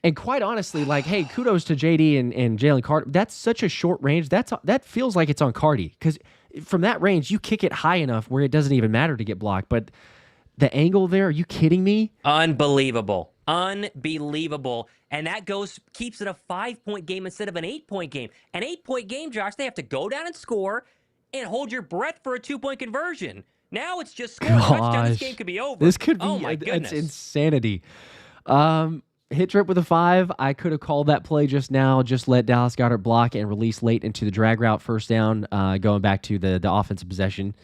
And quite honestly, like, hey, kudos to JD and Jalen Carter. That's such a short range. That feels like it's on Cardi. Because from that range, you kick it high enough where it doesn't even matter to get blocked. But the angle there, are you kidding me? Unbelievable. Unbelievable. And that keeps it a 5-point game instead of an 8-point game. An 8-point game, Josh, they have to go down and score and hold your breath for a 2-point conversion. Now it's just score a touchdown. This game could be over. This could be. Oh, my goodness. It's insanity. Hit trip with a 5. I could have called that play just now. Just let Dallas Goedert block and release late into the drag route, 1st down, going back to the offensive possession.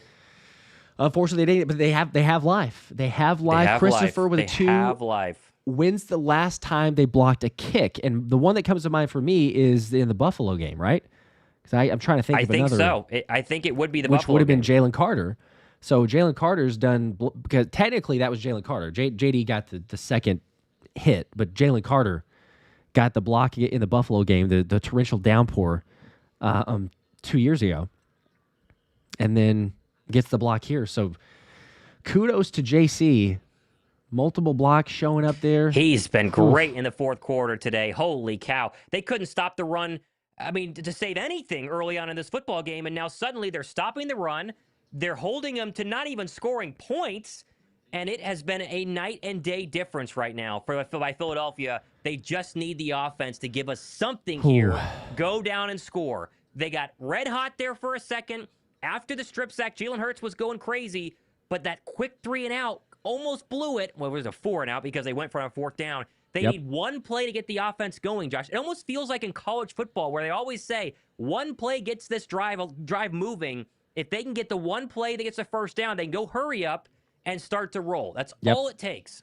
Unfortunately, they didn't, but they have life. They have life. Christopher with a 2. They have life. When's the last time they blocked a kick? And the one that comes to mind for me is in the Buffalo game, right? Because I'm trying to think of another. I think so. I think it would be the Buffalo game. Which would have been Jalen Carter. So Jalen Carter's done, because technically that was Jalen Carter. JD got the second hit, but Jalen Carter got the block in the Buffalo game, the torrential downpour 2 years ago, and then gets the block here. So kudos to JC. Multiple blocks showing up there. He's been great in the 4th quarter today. Holy cow. They couldn't stop the run, I mean, to save anything early on in this football game, and now suddenly they're stopping the run. They're holding them to not even scoring points, and it has been a night and day difference right now by Philadelphia. They just need the offense to give us something here. Go down and score. They got red hot there for a second. After the strip sack, Jalen Hurts was going crazy, but that quick 3 and out almost blew it. Well, it was a 4 and out because they went for a 4th down. They need one play to get the offense going, Josh. It almost feels like in college football where they always say one play gets this drive moving. If they can get the one play that gets a 1st down, they can go hurry up and start to roll. That's all it takes.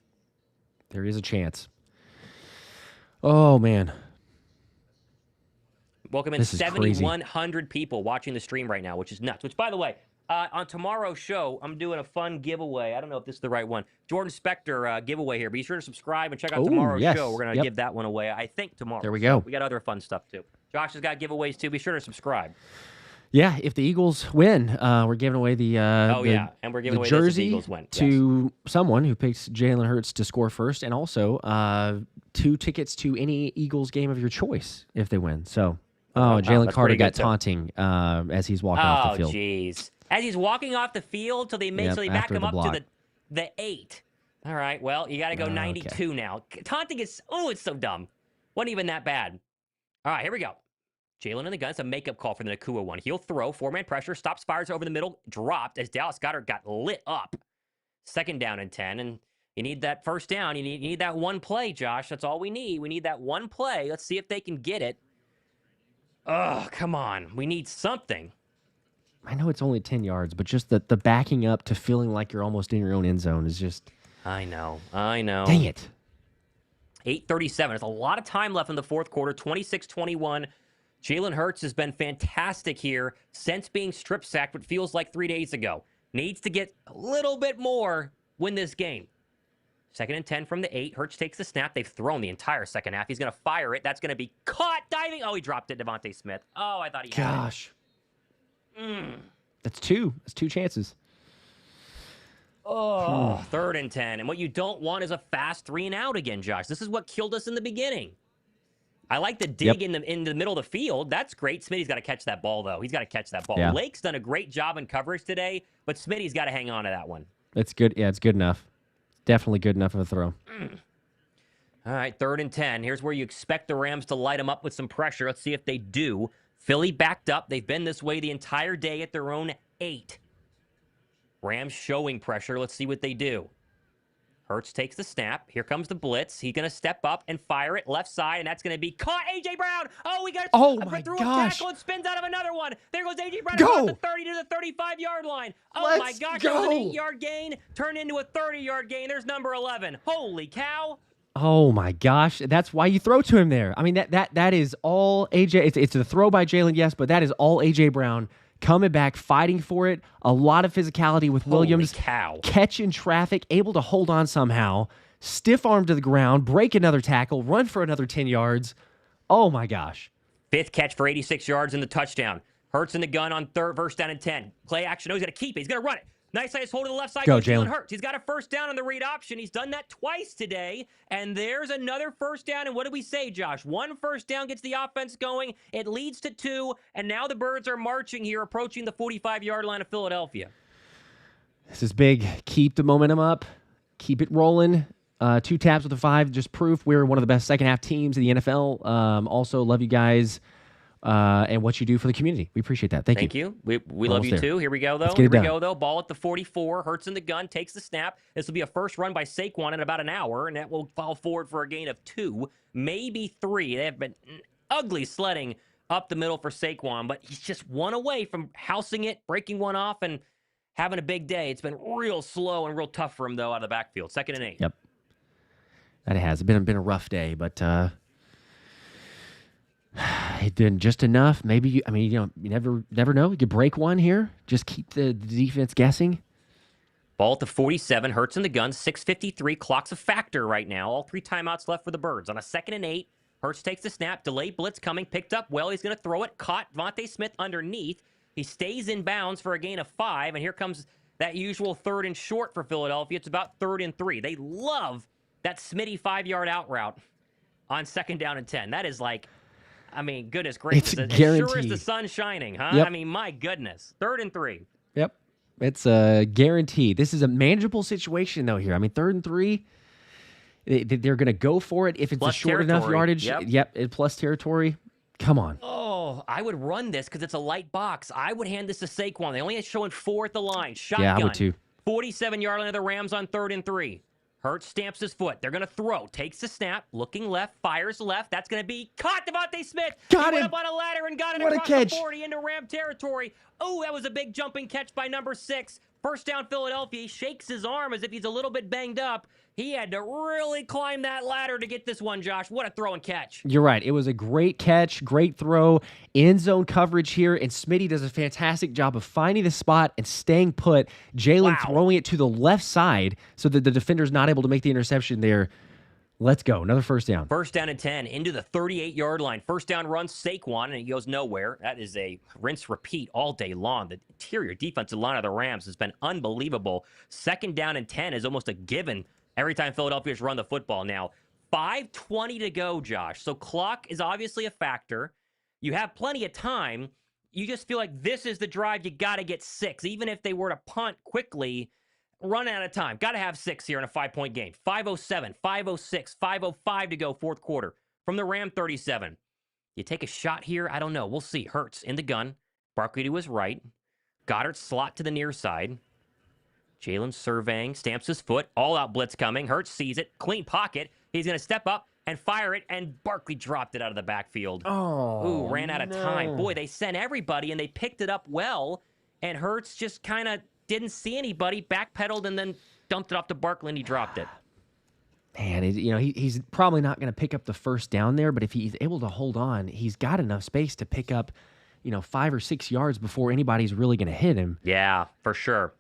There is a chance. Oh, man. Welcome in 7,100 people watching the stream right now, which is nuts. Which, by the way, on tomorrow's show, I'm doing a fun giveaway. I don't know if this is the right one. Jordan Spector giveaway here. Be sure to subscribe and check out tomorrow's show. We're going to give that one away, I think, tomorrow. There we go. We got other fun stuff, too. Josh has got giveaways, too. Be sure to subscribe. Yeah, if the Eagles win, we're giving away the and we're giving away this if the jersey Eagles win. to someone who picks Jalen Hurts to score first, and also 2 tickets to any Eagles game of your choice if they win. So, Jalen Carter got taunting as he's walking off the field. Oh, jeez. As he's walking off the field till they eventually back him up to the 8. All right, well, you got to go 92 now. Taunting is, it's so dumb. Wasn't even that bad. All right, here we go. Jalen in the gun. It's a makeup call for the Nacua one. He'll throw. 4-man pressure. Stops, fires over the middle. Dropped as Dallas Goedert got lit up. 2nd down and 10. And you need that first down. You need that one play, Josh. That's all we need. We need that one play. Let's see if they can get it. Oh, come on. We need something. I know it's only 10 yards, but just the backing up to feeling like you're almost in your own end zone is just... I know. Dang it. 8:37. There's a lot of time left in the fourth quarter. 26-21. Jalen Hurts has been fantastic here since being strip sacked what feels like 3 days ago. Needs to get a little bit more, win this game. 2nd and 10 from the 8. Hurts takes the snap. They've thrown the entire second half. He's going to fire it. That's going to be caught diving. Oh, he dropped it, Davante Smith. Oh, I thought he had it. Gosh. That's 2. That's 2 chances. Oh, 3rd and 10. And what you don't want is a fast 3-and-out again, Josh. This is what killed us in the beginning. I like the dig in the middle of the field. That's great. Smitty's got to catch that ball, though. He's got to catch that ball. Yeah. Lake's done a great job in coverage today, but Smitty's got to hang on to that one. It's good. Yeah, it's good enough. Definitely good enough of a throw. All right, 3rd and 10. Here's where you expect the Rams to light them up with some pressure. Let's see if they do. Philly backed up. They've been this way the entire day at their own 8. Rams showing pressure. Let's see what they do. Hurts takes the snap. Here comes the blitz. He's going to step up and fire it left side, and that's going to be caught. A.J. Brown. Oh, we got it through a tackle and spins out of another one. There goes A.J. Brown across the 30 to the 35-yard line. Oh, my gosh. That was an 8-yard gain. Turned into a 30-yard gain. There's number 11. Holy cow. Oh, my gosh. That's why you throw to him there. I mean, that is all A.J. It's a throw by Jalen, yes, but that is all A.J. Brown. Coming back, fighting for it. A lot of physicality with Williams. Holy cow. Catching traffic, able to hold on somehow. Stiff arm to the ground, break another tackle, run for another 10 yards. Oh, my gosh. 5th catch for 86 yards in the touchdown. Hurts in the gun on 1st down and 10. Play action. Oh, he's going to keep it. He's going to run it. Nice size hold to the left side. Go, Jalen Hurts. He's got a first down on the read option. He's done that twice today. And there's another first down. And what did we say, Josh? 1 first down gets the offense going. It leads to 2. And now the Birds are marching here, approaching the 45-yard line of Philadelphia. This is big. Keep the momentum up. Keep it rolling. 2 taps with a 5. Just proof we're one of the best second half teams in the NFL. Also, love you guys. And what you do for the community. We appreciate that. Thank you. We love you too. Here we go, though. Ball at the 44. Hurts in the gun. Takes the snap. This will be a first run by Saquon in about an hour, and that will fall forward for a gain of 2, maybe 3. They have been ugly sledding up the middle for Saquon, but he's just 1 away from housing it, breaking one off, and having a big day. It's been real slow and real tough for him, though, out of the backfield. 2nd and 8. Yep. That has been a rough day, but... It did just enough. Maybe you never know. You could break one here. Just keep the defense guessing. Ball at the 47. Hurts in the gun. 6:53. Clock's a factor right now. All 3 timeouts left for the Birds. On a 2nd and 8, Hurts takes the snap. Delayed blitz coming. Picked up well. He's going to throw it. Caught Davante Smith underneath. He stays in bounds for a gain of 5. And here comes that usual 3rd and short for Philadelphia. It's about 3rd and 3. They love that Smitty 5-yard out route on 2nd down and 10. That is like... I mean, goodness gracious. It's guaranteed. As sure as the sun's shining, huh? Yep. I mean, my goodness. 3rd and 3. Yep. It's guaranteed. This is a manageable situation, though, here. I mean, 3rd and 3, they're going to go for it if it's plus a short enough yardage. Yep, plus territory. Come on. Oh, I would run this because it's a light box. I would hand this to Saquon. They only have showing 4 at the line. Shotgun. Yeah, I would too. 47-yard line of the Rams on 3rd and 3. Hurts stamps his foot. They're going to throw. Takes the snap. Looking left. Fires left. That's going to be caught. Davante Smith. Got he him. went up on a ladder and got it What across a catch. the 40 into Ram territory. Oh, that was a big jumping catch by number 6. First down, Philadelphia. He shakes his arm as if he's a little bit banged up. He had to really climb that ladder to get this one, Josh. What a throw and catch. You're right. It was a great catch, great throw, end zone coverage here, and Smitty does a fantastic job of finding the spot and staying put. Jalen throwing it to the left side so that the defender's not able to make the interception there. Let's go. Another first down. First down and 10 into the 38-yard line. First down run, Saquon, and he goes nowhere. That is a rinse repeat all day long. The interior defensive line of the Rams has been unbelievable. Second down and 10 is almost a given every time Philadelphia's run the football now. 5:20 to go, Josh. So clock is obviously a factor. You have plenty of time. You just feel like this is the drive. You got to get 6. Even if they were to punt quickly, run out of time. Got to have 6 here in a 5-point game. 5:07, 5:06, 5:05 to go, fourth quarter. From the Ram 37. You take a shot here? I don't know. We'll see. Hurts in the gun. Barkley to his right. Goddard slot to the near side. Jalen surveying, stamps his foot. All-out blitz coming. Hurts sees it. Clean pocket. He's going to step up and fire it, and Barkley dropped it out of the backfield. Oh, ran out of time. Boy, they sent everybody, and they picked it up well, and Hurts just kind of didn't see anybody, backpedaled, and then dumped it off to Barkley, and he dropped it. Man, he's probably not going to pick up the first down there, but if he's able to hold on, he's got enough space to pick up, 5 or 6 yards before anybody's really going to hit him. Yeah, for sure.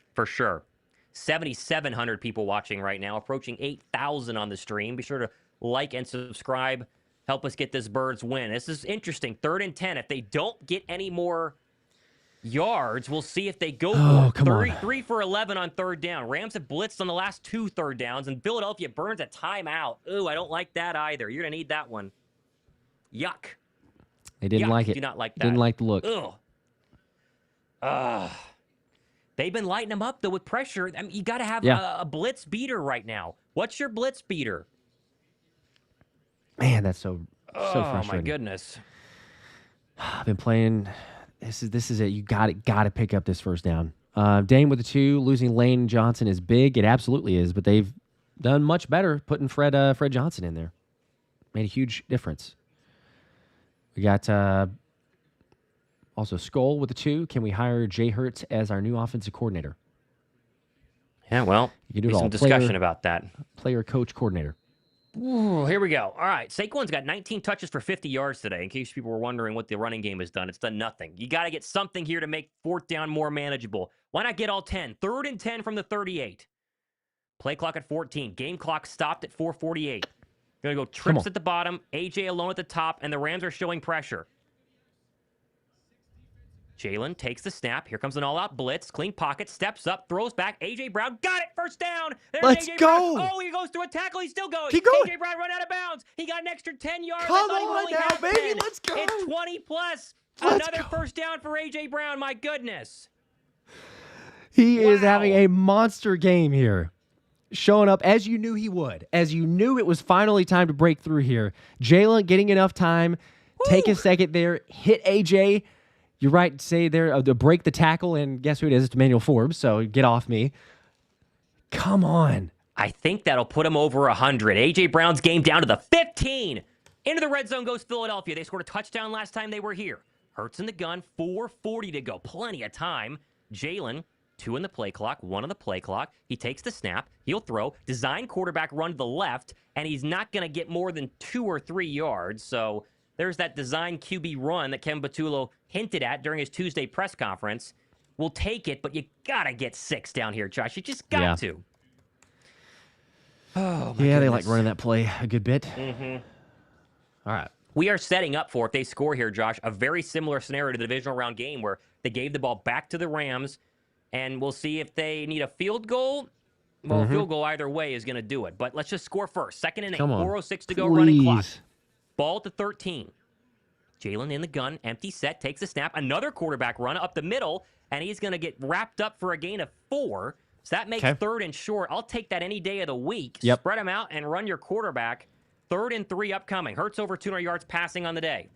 7,700 people watching right now, approaching 8,000 on the stream. Be sure to like and subscribe. Help us get this Birds win. This is interesting. 3rd and 10. If they don't get any more yards, we'll see if they go for it. 3 for 11 on 3rd down. Rams have blitzed on the last 2 third downs, and Philadelphia burns a timeout. Ooh, I don't like that either. You're going to need that one. Yuck. They didn't like it. Do not like that. Didn't like the look. Ugh. They've been lighting them up, though, with pressure. I mean, you got to have a blitz beater right now. What's your blitz beater? Man, that's so frustrating. Oh, my goodness. I've been playing. This is it. You got to pick up this first down. Dane with the 2. Losing Lane Johnson is big. It absolutely is, but they've done much better putting Fred Johnson in there. Made a huge difference. We got also Skull with the 2. Can we hire Jay Hurts as our new offensive coordinator? Yeah, well, you can do some discussion about that. Player, coach, coordinator. Ooh, here we go. All right, Saquon's got 19 touches for 50 yards today. In case people were wondering what the running game has done, it's done nothing. You got to get something here to make 4th down more manageable. Why not get all 10? 3rd and 10 from the 38. Play clock at 14. Game clock stopped at 4:48. Going to go trips at the bottom, AJ alone at the top, and the Rams are showing pressure. Jalen takes the snap. Here comes an all-out blitz. Clean pocket. Steps up. Throws back. A.J. Brown got it. First down. There's Let's A.J. go. Brown. Oh, he goes through a tackle. He's still going. Keep going. A.J. Brown run out of bounds. He got an extra 10 yards. Come on now, baby. Let's go. It's 20+. Another first down for A.J. Brown. My goodness. He is having a monster game here. Showing up as you knew he would. As you knew it was finally time to break through here. Jalen getting enough time. Take a second there. Hit A.J. You're right to say there to break the tackle, and guess who it is? It's Emmanuel Forbes, so get off me. Come on. I think that'll put him over 100. A.J. Brown's game down to the 15. Into the red zone goes Philadelphia. They scored a touchdown last time they were here. Hurts in the gun, 4:40 to go. Plenty of time. Jalen, 2 in the play clock, 1 on the play clock. He takes the snap. He'll throw. Design quarterback run to the left, and he's not going to get more than 2 or 3 yards, so there's that design QB run that Kevin Patullo hinted at during his Tuesday press conference. We'll take it, but you got to get 6 down here, Josh. You just got to. Oh, my goodness. They like running that play a good bit. Mm-hmm. All right. We are setting up for, if they score here, Josh, a very similar scenario to the divisional round game where they gave the ball back to the Rams, and we'll see if they need a field goal. Well, a field goal either way is going to do it. But let's just score first. 2nd and 8, 4:06 to go, running clock. Ball to 13. Jalen in the gun, empty set, takes a snap. Another quarterback run up the middle, and he's going to get wrapped up for a gain of 4. So that makes 3rd and short. I'll take that any day of the week. Yep. Spread them out and run your quarterback. 3rd and 3 upcoming. Hurts over 200 yards passing on the day.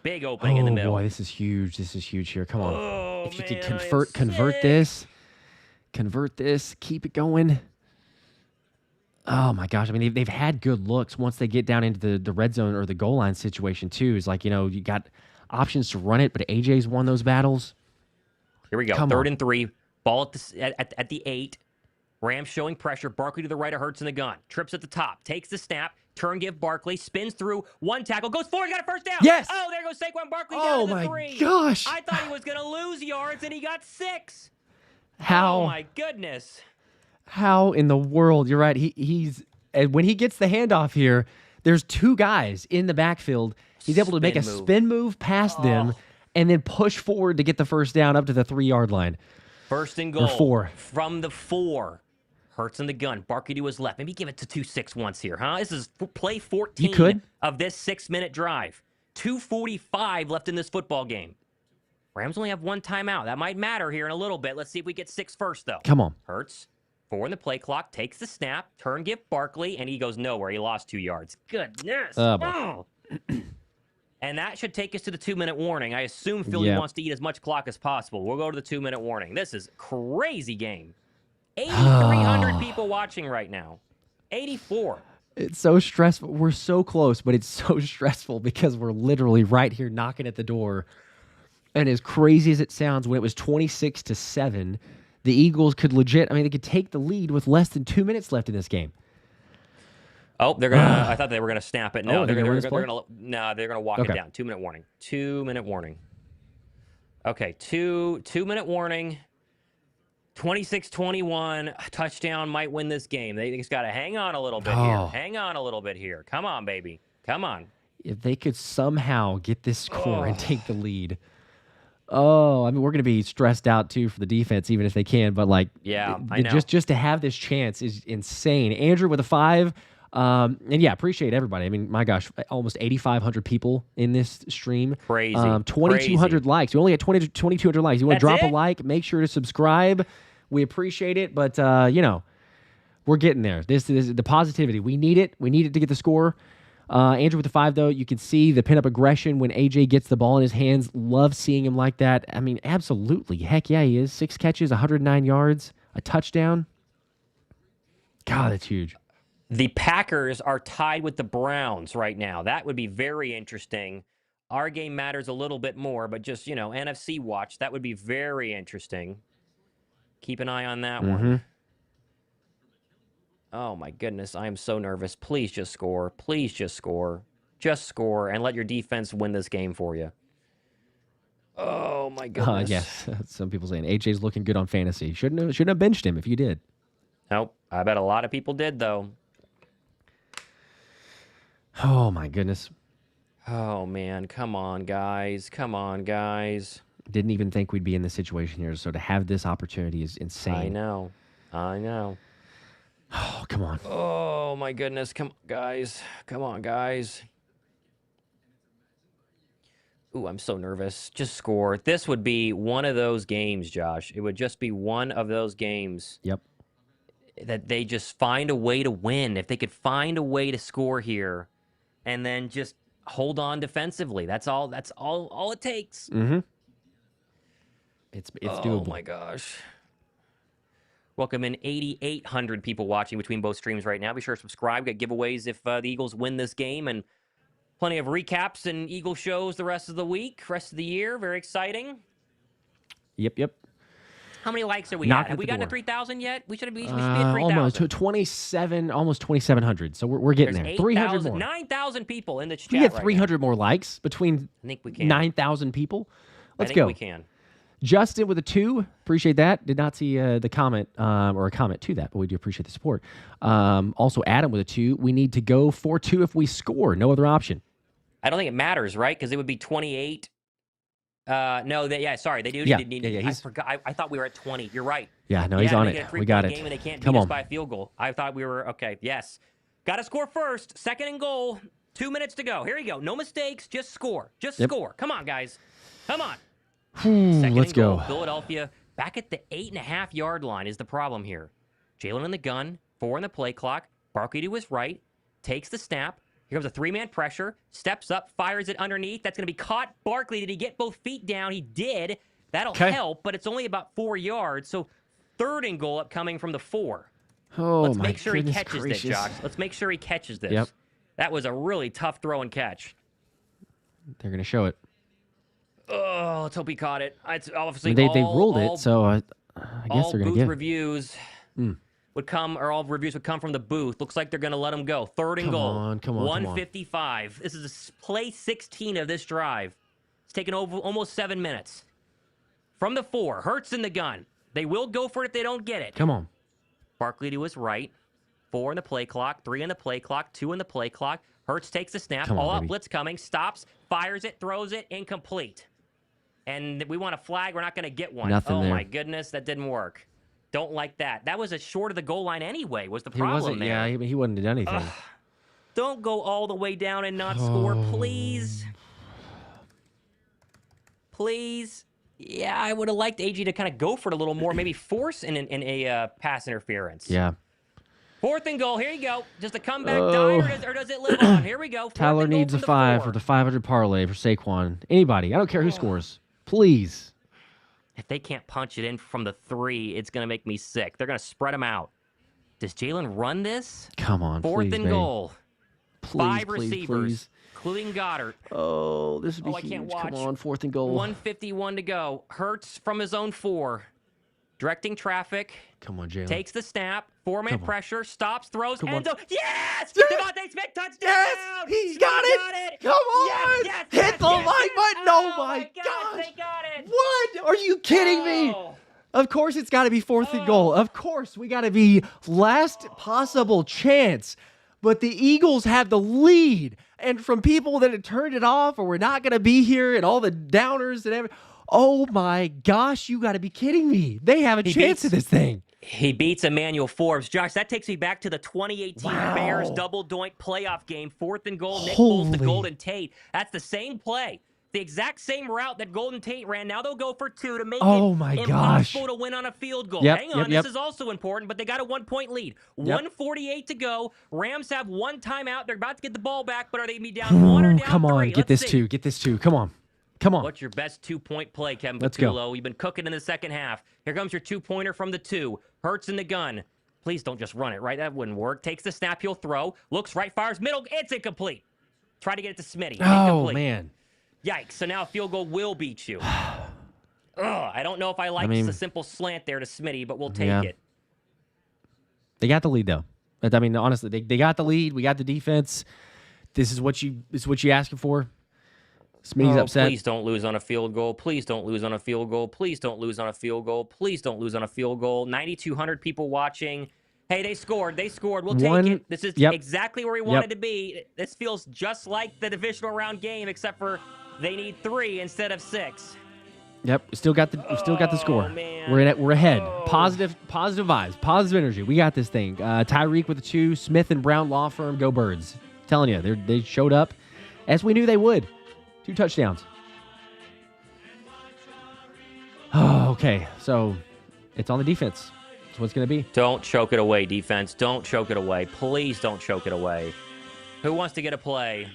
Big opening in the middle. Oh, boy, this is huge. This is huge here. Come on. Oh, if you can convert this, keep it going. Oh, my gosh. I mean, they've had good looks once they get down into the red zone or the goal line situation, too. It's like, you got options to run it, but AJ's won those battles. Here we go. 3rd and 3. Ball at the 8. Rams showing pressure. Barkley to the right of Hurts in the gun. Trips at the top. Takes the snap. Turn give Barkley. Spins through. 1 tackle. Goes forward. Got a first down. Yes. Oh, there goes Saquon Barkley down to the 3. Oh, my gosh. I thought he was going to lose yards, and he got 6. How? Oh, my goodness. How in the world? You're right. He's and when he gets the handoff here, there's two guys in the backfield. He's able to make a spin move past them and then push forward to get the first down up to the 3-yard line. First and goal. Or 4. From the 4. Hurts in the gun. Barkley to his left. Maybe give it to 2-6 once here, huh? This is play 14 of this 6-minute drive. 2:45 left in this football game. Rams only have 1 timeout. That might matter here in a little bit. Let's see if we get 6 first, though. Come on. Hurts. 4 in the play clock. Takes the snap. Turn give Barkley, and he goes nowhere. He lost 2 yards. Goodness. Oh. And that should take us to the 2-minute warning. I assume Philly wants to eat as much clock as possible. We'll go to the 2-minute warning. This is a crazy game. 8,300 people watching right now. 84. It's so stressful. We're so close, but it's so stressful because we're literally right here knocking at the door. And as crazy as it sounds, when it was 26-7, the Eagles could they could take the lead with less than 2 minutes left in this game. Oh, they're gonna. I thought they were gonna snap it. No, they're gonna walk it down. 2-minute warning. 2-minute warning. Okay, 2-minute warning. 26-21. Touchdown might win this game. They just got to hang on a little bit here. Hang on a little bit here. Come on, baby. Come on. If they could somehow get this score and take the lead. We're going to be stressed out, too, for the defense, even if they can. But, I know. Just to have this chance is insane. Andrew with a 5. Appreciate everybody. I mean, my gosh, almost 8,500 people in this stream. Crazy. 2,200 likes. We only had 2,200 likes. You want to drop a like, make sure to subscribe. We appreciate it, but, we're getting there. This is the positivity. We need it. We need it to get the score. Andrew with the 5, though, you can see the pin-up aggression when AJ gets the ball in his hands. Love seeing him like that. I mean, absolutely. Heck yeah, he is. 6 catches, 109 yards, a touchdown. God, that's huge. The Packers are tied with the Browns right now. That would be very interesting. Our game matters a little bit more, but just, NFC watch, that would be very interesting. Keep an eye on that one. Oh, my goodness. I am so nervous. Please just score. Please just score. Just score and let your defense win this game for you. Oh, my goodness. Yes. Some people saying AJ's looking good on fantasy. Shouldn't have benched him if you did. Nope. I bet a lot of people did, though. Oh, my goodness. Oh, man. Come on, guys. Come on, guys. Didn't even think we'd be in this situation here, so to have this opportunity is insane. I know. Oh, come on. Oh, my goodness. Come on, guys. Come on, guys. Ooh, I'm so nervous. Just score. This would be one of those games, Josh. It would just be one of those games. Yep. That they just find a way to win. If they could find a way to score here and then just hold on defensively. That's all it takes. Mm-hmm. It's doable. Oh, my gosh. Welcome in 8,800 people watching between both streams right now. Be sure to subscribe. Get giveaways if the Eagles win this game, and plenty of recaps and Eagle shows the rest of the week, rest of the year. Very exciting. Yep. How many likes are we at? Have we gotten to 3,000 yet? We should be at 3,000. Almost 2,700. So we're getting there. 300 more. 9,000 people in the chat. We get 300 more likes between 9,000 people. Let's go. I think we can. Justin with a 2. Appreciate that. Did not see the comment or a comment to that, but we do appreciate the support. Also, Adam with a 2. We need to go 4-2 if we score. No other option. I don't think it matters, right? Because it would be 28. Sorry. They do. Yeah. I forgot. I thought we were at 20. You're right. Yeah, no, he's on it. We got it. Game and they can't beat us by a field goal. I thought we were okay. Yes. Got to score first. 2nd and goal. 2 minutes to go. Here we go. No mistakes. Just score. Score. Come on, guys. Come on. Let's go. Philadelphia back at the 8.5-yard line is the problem here. Jalen in the gun. 4 in the play clock. Barkley to his right. Takes the snap. Here comes a 3-man pressure. Steps up. Fires it underneath. That's going to be caught. Barkley, did he get both feet down? He did. That'll help, but it's only about 4 yards. So 3rd and goal upcoming from the 4. Let's make sure he catches this, Josh. Let's make sure he catches this. Yep. That was a really tough throw and catch. They're going to show it. Oh, let's hope he caught it. It's obviously they ruled it, so I guess they're going to get reviews would come, or all reviews would come from the booth. Looks like they're going to let him go. 3rd and goal. Come on. 155. This is play 16 of this drive. It's taken over almost 7 minutes. From the 4, Hurts in the gun. They will go for it if they don't get it. Come on. Barkley to his right. 4 in the play clock, 3 in the play clock, 2 in the play clock. Hurts takes the snap. Come on, All out baby. blitz coming. Stops, fires it, throws it, incomplete. And we want a flag. We're not going to get one. Nothing there. My goodness, that didn't work. Don't like that. That was a short of the goal line anyway, was the He problem wasn't. there. Yeah, he wouldn't have done anything. Ugh. Don't go all the way down and not score, please. Please. Yeah, I would have liked AG to kind of go for it a little more, maybe force in a pass interference. Yeah. 4th and goal. Here you go. Does the comeback die or does it live on? Here we go. Tyler needs a 5 for the 500 parlay for Saquon. Anybody. I don't care who scores. Please. If they can't punch it in from the 3, it's going to make me sick. They're going to spread them out. Does Jalen run this? Come on, 4th please, and baby. goal. Please, 5 please, receivers, please. including Goedert. Oh, this would be I huge. can't watch. Come on, 4th and goal. 151 to go. Hurts from his own 4. Directing traffic. Come on, Jalen. Takes the snap. 4-man pressure. Stops. Throws. Come End on. zone. Yes! Yes! Davante Smith touchdown! Yes! He's got it! Come on! Yes, Hit the like button! Oh, my my gosh! gosh! They got it! What? Are you kidding me? Oh. Of course it's got to be 4th and goal. Of course we got to be last possible chance. But the Eagles have the lead. And from people that had turned it off or we're not going to be here and all the downers and everything. Oh my gosh, you got to be kidding me. They have a chance at this thing. He beats Emmanuel Forbes. Josh, that takes me back to the 2018 Wow. Bears double doink playoff game. 4th and goal, Nick pulls to Holy. Golden Tate. That's the same play. The exact same route that Golden Tate ran. Now they'll go for 2 to make Oh it my impossible gosh. to win on a field goal. Yep, Hang on, yep. this is also important, but they got a 1-point lead. Yep. 1:48 to go. Rams have 1 timeout. They're about to get the ball back, but are they going to be down 1 or down 3? Come on, get Let's this see. 2. Get this 2. Come on. Come on. What's your best 2-point play, Kevin Let's go. Patullo? You've been cooking in the second half. Here comes your 2-pointer from the 2. Hurts in the gun. Please don't just run it, right? That wouldn't work. Takes the snap, he'll throw. Looks right, fires middle. It's incomplete. Try to get it to Smitty. Oh, Incomplete. man. Yikes. So now a field goal will beat you. Ugh, I don't know if I like mean, just a simple slant there to Smitty, but we'll take yeah. it. They got the lead, though. I mean, honestly, they got the lead. We got the defense. This is what you asking for. Smitty's upset. Please don't lose on a field goal. Please don't lose on a field goal. Please don't lose on a field goal. Please don't lose on a field goal. 9,200 people watching. Hey, they scored. They scored. We'll take it. This is exactly where we wanted to be. This feels just like the divisional round game, except for they need 3 instead of 6. Yep, we still got the score. Man. We're ahead. Positive vibes, positive energy. We got this thing. Tyreek with the 2, Smith and Brown Law Firm, go Birds. Telling you, they showed up as we knew they would. 2 touchdowns. Oh, okay, so it's on the defense. That's what it's going to be. Don't choke it away, defense. Don't choke it away. Please don't choke it away. Who wants to get a play?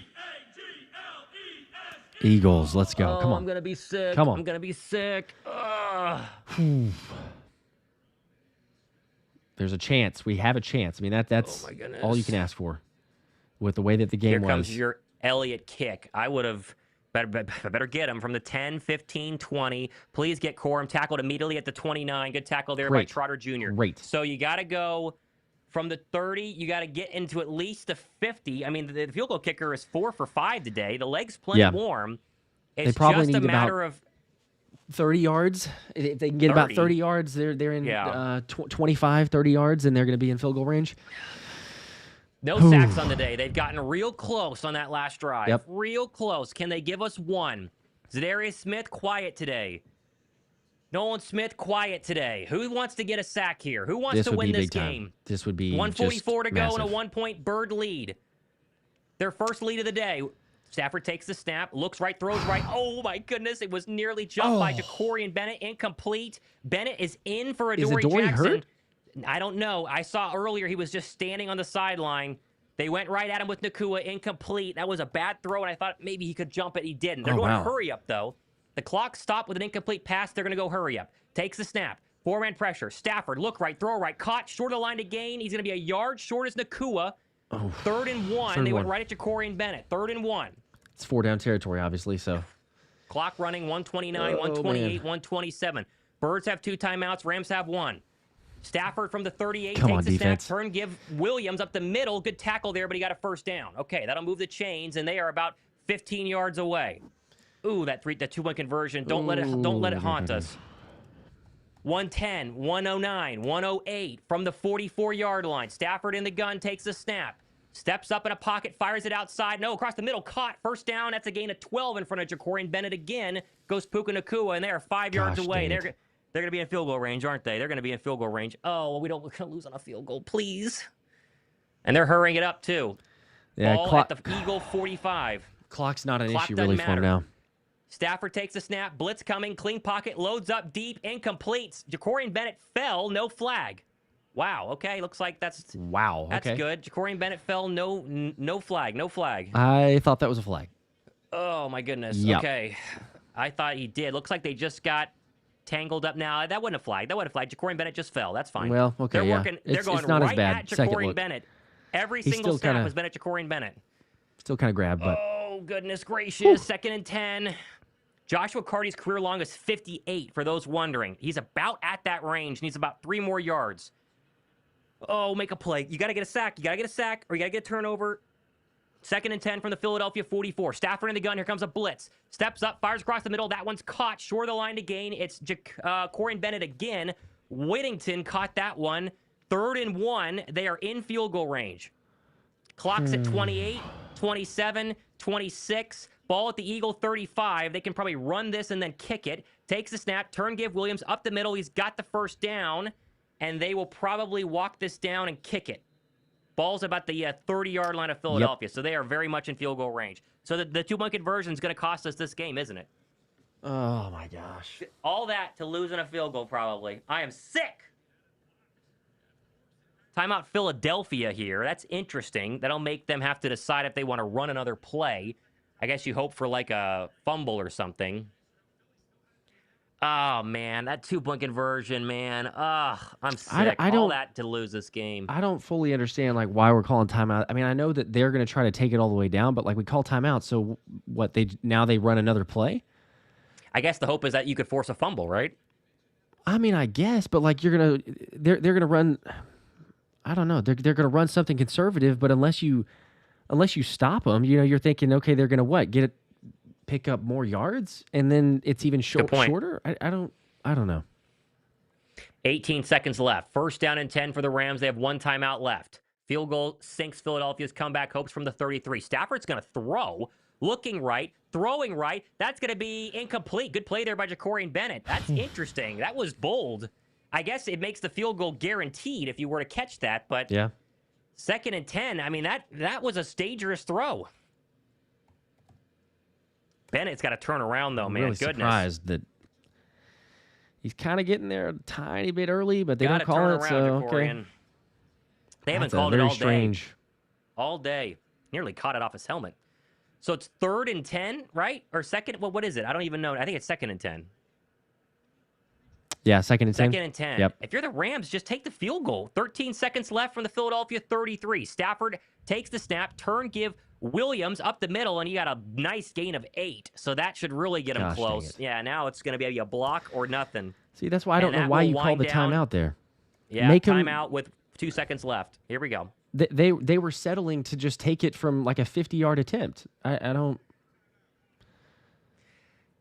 Eagles, let's go. Come on. I'm going to be sick. Come on. I'm going to be sick. Ugh. There's a chance. We have a chance. I mean, that's Oh, my goodness. all you can ask for with the way that the game Here was. comes your Elliott kick. I would have better get him from the 10, 15, 20. Please get Corum tackled immediately at the 29. Good tackle there by Great. Trotter Jr. Great. So you got to go from the 30. You got to get into at least the 50. I mean, the field goal kicker is 4 for 5 today. The leg's plenty warm. It's probably just a need matter of 30 yards. If they can get about 30 30 yards, they're in Yeah. 25, 30 yards, and they're going to be in field goal range. no sacks on the day. They've gotten real close on that last drive. Yep. Real close. Can they give us 1? Zadarius Smith, quiet today. Nolan Smith, quiet today. Who wants to get a sack here? Who wants This to would win be this big time. game? This would be 144 to just go and a massive. 1-point Bird lead. Their first lead of the day. Stafford takes the snap, looks right, throws right. Oh, my goodness. It was nearly jumped by Ja'Cory Bennett. Incomplete. Bennett is in for Adoree Adoree Jackson. hurt? I don't know. I saw earlier he was just standing on the sideline. They went right at him with Nacua. Incomplete. That was a bad throw, and I thought maybe he could jump it. He didn't. They're going wow. hurry up, though. The clock stopped with an incomplete pass. They're going to go hurry up. Takes the snap. 4-man pressure. Stafford, look right, throw right. Caught, short of the line to gain. He's going to be a yard short as Nacua. 3rd and 1. Third They went one. right at Ja'Cory Bennett. 3rd and 1. It's 4 down territory, obviously, so. Clock running, 129, Oh, 128, man. 127. Birds have 2 timeouts. Rams have 1. Stafford from the 38 Come takes on, the defense. snap. Turn, give Williams up the middle. Good tackle there, but he got a first down. Okay, that'll move the chains, and they are about 15 yards away. Ooh, that 2-point conversion. Don't let it haunt us. 110, 109, 108 from the 44-yard line. Stafford in the gun, takes the snap. Steps up in a pocket, fires it outside. No, across the middle, caught. First down. That's a gain of 12 in front of Jacorian Bennett again. Goes Puka Nacua, and they are 5 yards away. They're going to be in field goal range, aren't they? They're going to be in field goal range. Oh, well, we're going to lose on a field goal, please. And they're hurrying it up, too. Yeah, Ball at the Eagle 45. Clock's not an issue really for him now. Stafford takes the snap. Blitz coming. Clean pocket. Loads up deep. Incomplete. Jacorian Bennett fell. No flag. Wow. Okay. Looks like that's good. Jacorian Bennett fell. No flag. No flag. I thought that was a flag. Oh my goodness. Yep. Okay. I thought he did. Looks like they just got tangled up. Now that wasn't a flag. Jacorian Bennett just fell. That's fine. Well, okay. They're working. They're going it's not right as bad. at Jacorian Bennett. Every single snap has been at Jacorian Bennett. Still kind of grabbed, but. Oh goodness gracious! 2nd and 10. Joshua Carty's career long is 58, for those wondering. He's about at that range, needs about 3 more yards. Oh, make a play. You got to get a sack. Or you got to get a turnover. 2nd and 10 from the Philadelphia 44. Stafford in the gun. Here comes a blitz. Steps up, fires across the middle. That one's caught. Short of the line to gain. It's Jacorian Bennett again. Whittington caught that one. 3rd and 1. They are in field goal range. Clock's at 28, 27, 26. Ball at the Eagle 35. They can probably run this and then kick it. Takes the snap. Turn give Williams up the middle. He's got the first down. And they will probably walk this down and kick it. Ball's about the 30-yard line of Philadelphia. Yep. So they are very much in field goal range. So the 2-point conversion is going to cost us this game, isn't it? Oh, my gosh. All that to lose in a field goal, probably. I am sick. Timeout Philadelphia here. That's interesting. That'll make them have to decide if they want to run another play. I guess you hope for like a fumble or something. Oh, man. That 2-point conversion, man. I'm sick. All that to lose this game. I don't fully understand like why we're calling timeout. I mean, I know that they're going to try to take it all the way down, but like we call timeout. So what, they run another play? I guess the hope is that you could force a fumble, right? I mean, I guess, but like they're going to run, I don't know. They're going to run something conservative, but unless you stop them, you're thinking, okay, they're going to pick up more yards, and then it's even shorter. I don't know. 18 seconds left. 1st down and 10 for the Rams. They have 1 timeout left. Field goal sinks Philadelphia's comeback hopes from the 33. Stafford's going to throw, looking right, throwing right. That's going to be incomplete. Good play there by Jacorian Bennett. That's interesting. That was bold. I guess it makes the field goal guaranteed if you were to catch that, but yeah. 2nd and 10. I mean, that was a dangerous throw. Bennett's got to turn around, though, man. Really surprised that he's kind of getting there a tiny bit early, but they don't call it, so okay. They haven't called it all strange. Day. All day. Nearly caught it off his helmet. So it's 3rd and 10, right? Or 2nd? Well, what is it? I don't even know. I think it's 2nd and 10. Yeah, 2nd and 10. 2nd and 10. Yep. If you're the Rams, just take the field goal. 13 seconds left from the Philadelphia 33. Stafford takes the snap, turn, give Williams up the middle, and you got a nice gain of 8. So that should really get him close. Yeah, now it's going to be a block or nothing. See, that's why I don't know why you call the timeout there. Yeah, timeout with 2 seconds left. Here we go. They were settling to just take it from like a 50-yard attempt. I don't...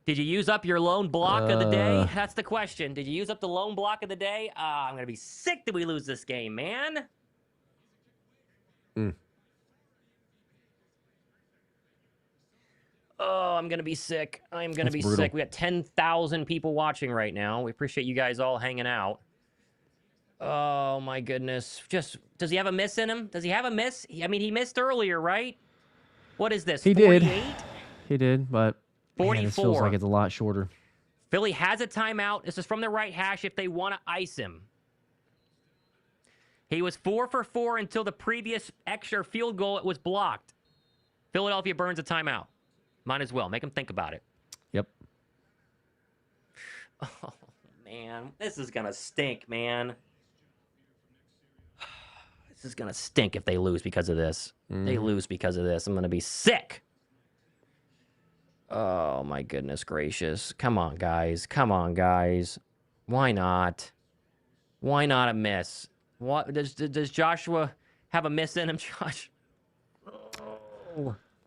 Did you use up your lone block of the day? That's the question. Did you use up the lone block of the day? I'm going to be sick that we lose this game, man. Oh, I'm going to be sick. I'm going to be sick. We got 10,000 people watching right now. We appreciate you guys all hanging out. Oh, my goodness. Does he have a miss in him? Does he have a miss? I mean, he missed earlier, right? What is this, 48? He did, but 44. Man, this feels like it's a lot shorter. Philly has a timeout. This is from the right hash if they want to ice him. He was 4 for 4 until the previous extra field goal. It was blocked. Philadelphia burns a timeout. Might as well. Make him think about it. Yep. Oh, man. This is going to stink, man. This is going to stink if they lose because of this. They lose because of this. I'm going to be sick. Oh, my goodness gracious. Come on, guys. Come on, guys. Why not? Why not a miss? What does Joshua have a miss in him, Josh?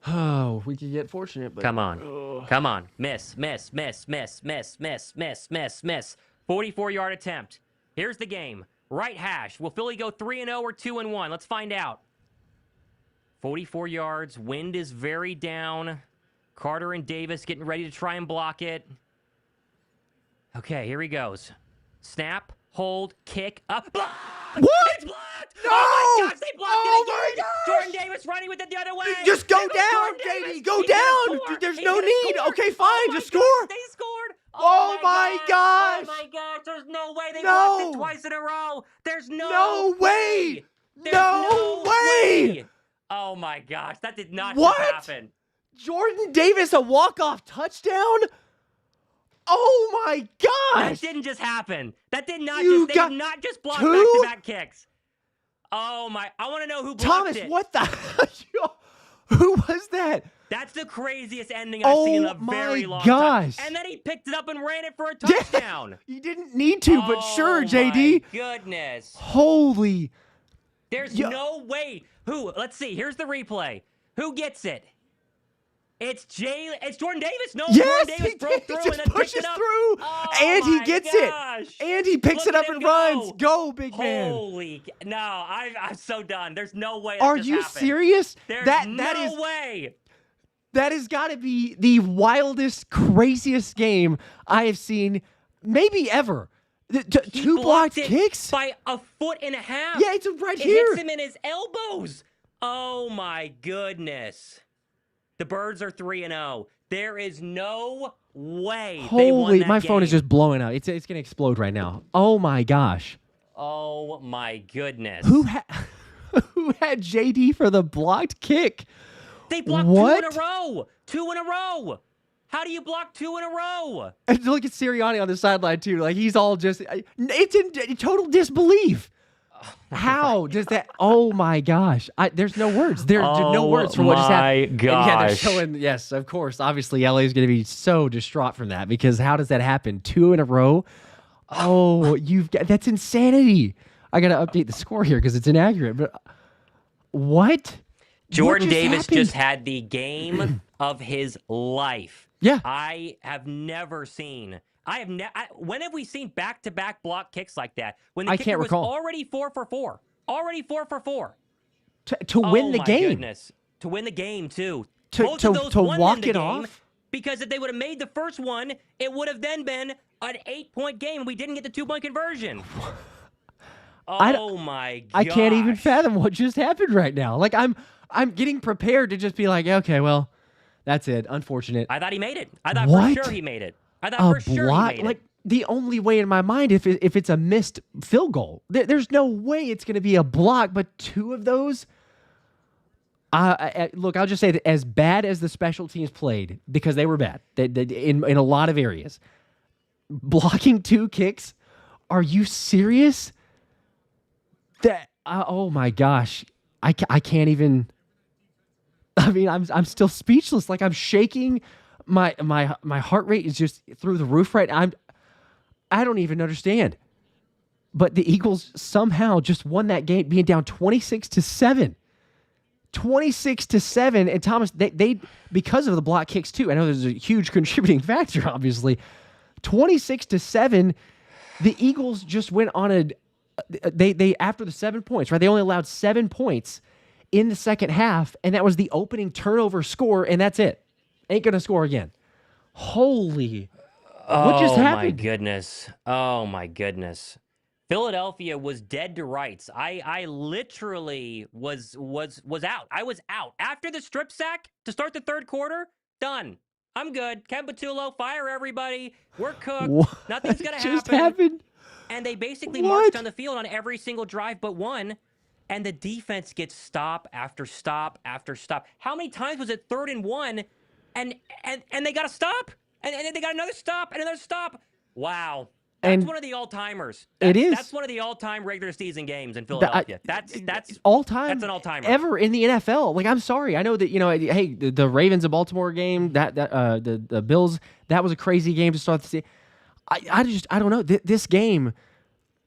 Oh, we could get fortunate, but come on. Come on. Miss, miss, miss, miss, miss, miss, miss, miss, miss. 44-yard attempt. Here's the game. Right hash. Will Philly go 3-0 or 2-1? Let's find out. 44 yards. Wind is very down. Carter and Davis getting ready to try and block it. Okay, here he goes. Snap, hold, kick, up. Block! What? It's blocked! No! Oh my gosh, they blocked Oh it my again! gosh! Jordan Davis running with it the other way! Just go It was down, Jordan JD. Davis. Go He's gonna down. score. There's He's no gonna need. score. Okay, Oh fine. my Just gosh, score. They scored. Oh my gosh. Oh my gosh. There's no way they No. blocked it twice in a row. There's No way. There's No way. Oh my gosh. That did not What? just happen. Jordan Davis, a walk-off touchdown? Oh my That gosh. didn't just happen. That did not You they got did not just block two? back-to-back kicks. Oh my, I want to know who blocked Thomas, it. what the Who was that? That's the craziest ending I've seen in a very long gosh. time. And then he picked it up and ran it for a touchdown. You didn't need to, but sure, JD. My goodness. Holy. There's no way. Who? Let's see. Here's the replay. Who gets it? It's Jordan Davis. No, Yes, Jordan Davis he broke did. through He just and then pushes picked it up. through, Oh and he my gets gosh. it, and he picks Look it up at him and go. runs. Go, big man. Holy no! I'm so done. There's no way. That Are just you happened. serious? There's that no is way. that has got to be the wildest, craziest game I have seen, maybe ever. He Two blocked it kicks by a foot and a half. Yeah, it's right it here. hits him in his elbows. Oh my goodness! The Birds are 3-0. There is no way they won Holy, that my phone is game. just blowing out. It's gonna explode right now. Oh my gosh. Oh my goodness. Who had JD for the blocked kick? They blocked What? 2 in a row. 2 in a row. How do you block 2 in a row? And look at Sirianni on the sideline too. Like he's all just, it's in total disbelief. How does that? Oh my gosh! There's no words. There's no words for what just happened. Oh my And yeah, they're gosh. showing. Yes, of course. Obviously, LA is going to be so distraught from that because how does that happen? 2 in a row. Oh, that's insanity. I got to update the score here because it's inaccurate. But what? Jordan What just Davis happened? just had the game of his life. Yeah. I have never seen. When have we seen back-to-back block kicks like that? When the I kicker can't was recall. already 4 for 4. Already 4 for 4. To win the my game. Goodness. To win the game too. To- Both to- of those to won walk in the it game off? because if they would have made the first one, it would have then been an 8-point game. We didn't get the 2-point conversion. Oh my gosh. I can't even fathom what just happened right now. Like I'm getting prepared to just be like, okay, well, that's it. Unfortunate. I thought he made it. I thought What? for sure he made it. I thought for sure he made it. Like the only way in my mind, if it's a missed field goal, there's no way it's going to be a block. But 2 of those, look, I'll just say that as bad as the special teams played, because they were bad in a lot of areas, blocking 2 kicks. Are you serious? That oh my gosh, I can't even. I mean, I'm still speechless. Like I'm shaking. My heart rate is just through the roof right now. I don't even understand. But the Eagles somehow just won that game, being down 26-7. 26-7. And Thomas, they because of the block kicks too. I know there's a huge contributing factor, obviously. 26-7. The Eagles just went on they after the 7 points, right? They only allowed 7 points in the second half, and that was the opening turnover score, and that's it. Ain't gonna score again. Holy! What just happened? Oh my goodness! Oh my goodness! Philadelphia was dead to rights. I literally was out. I was out after the strip sack to start the third quarter. Done. I'm good. Ken Patullo, fire everybody. We're cooked. What Nothing's gonna just happen. happened? And they basically What? marched on the field on every single drive but one. And the defense gets stop after stop after stop. How many times was it 3rd and 1? And they got a stop? And then they got another stop and another stop? Wow. That's And one of the all-timers. it is. That's one of the all-time regular season games in Philadelphia. That's all time. That's an all-timer. Ever in the NFL. Like, I'm sorry. I know that, hey, the Ravens and Baltimore game, the Bills, that was a crazy game to start the season. I don't know. This game,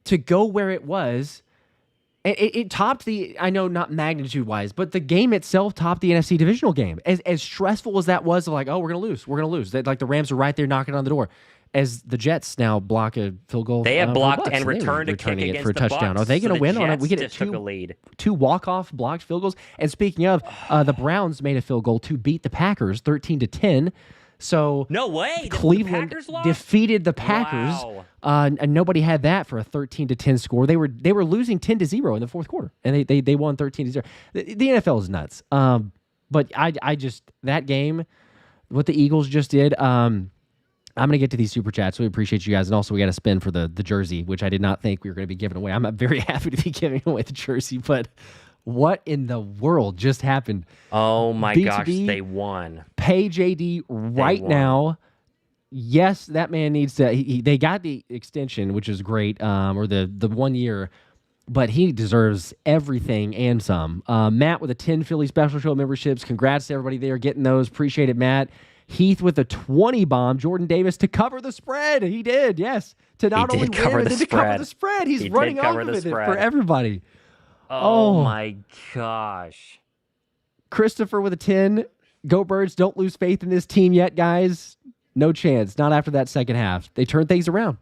to go where it was, It topped I know not magnitude-wise, but the game itself topped the NFC divisional game. As stressful as that was, like, oh, we're going to lose. Like, the Rams are right there knocking on the door. As the Jets now block a field goal. They have blocked for the and returned a kick against for a the touchdown. Bucks. Are they going to win on it? We get two walk-off blocked field goals. And speaking of, the Browns made a field goal to beat the Packers 13-10. So no way. Cleveland defeated the Packers. Wow. And nobody had that for a 13-10 score. They were losing 10-0 in the fourth quarter, and they won 13-0. The NFL is nuts. But I just that game, what the Eagles just did. I'm going to get to these super chats. So we appreciate you guys. And also, we got to spin for the jersey, which I did not think we were going to be giving away. I'm very happy to be giving away the jersey, but what in the world just happened? Oh, my gosh. They won. Pay JD right now. Yes, that man needs to. They got the extension, which is great, or the 1 year, but he deserves everything and some. Matt with a 10 Philly Special Show memberships. Congrats to everybody there getting those. Appreciate it, Matt. Heath with a 20 bomb. Jordan Davis to cover the spread. He did, yes. To not only win, but to cover the spread. He's running off of it for everybody. Oh, my gosh. Christopher with a 10. Go Birds. Don't lose faith in this team yet, guys. No chance. Not after that second half. They turned things around.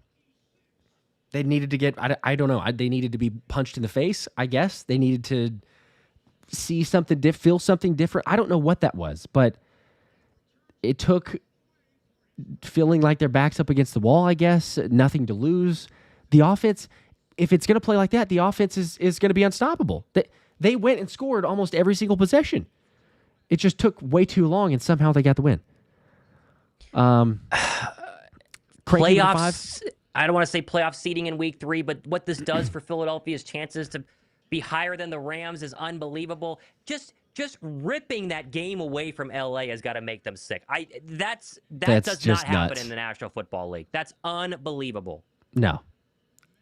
They needed to get, I don't know. They needed to be punched in the face, I guess. They needed to see something, feel something different. I don't know what that was, but it took feeling like their back's up against the wall, I guess. Nothing to lose. The offense, if it's going to play like that, the offense is going to be unstoppable. They went and scored almost every single possession. It just took way too long, and somehow they got the win. Playoffs, I don't want to say playoff seeding in week 3, but what this does for Philadelphia's chances to be higher than the Rams is unbelievable. Just ripping that game away from LA has got to make them sick. That does not happen in the National Football League. That's unbelievable. No,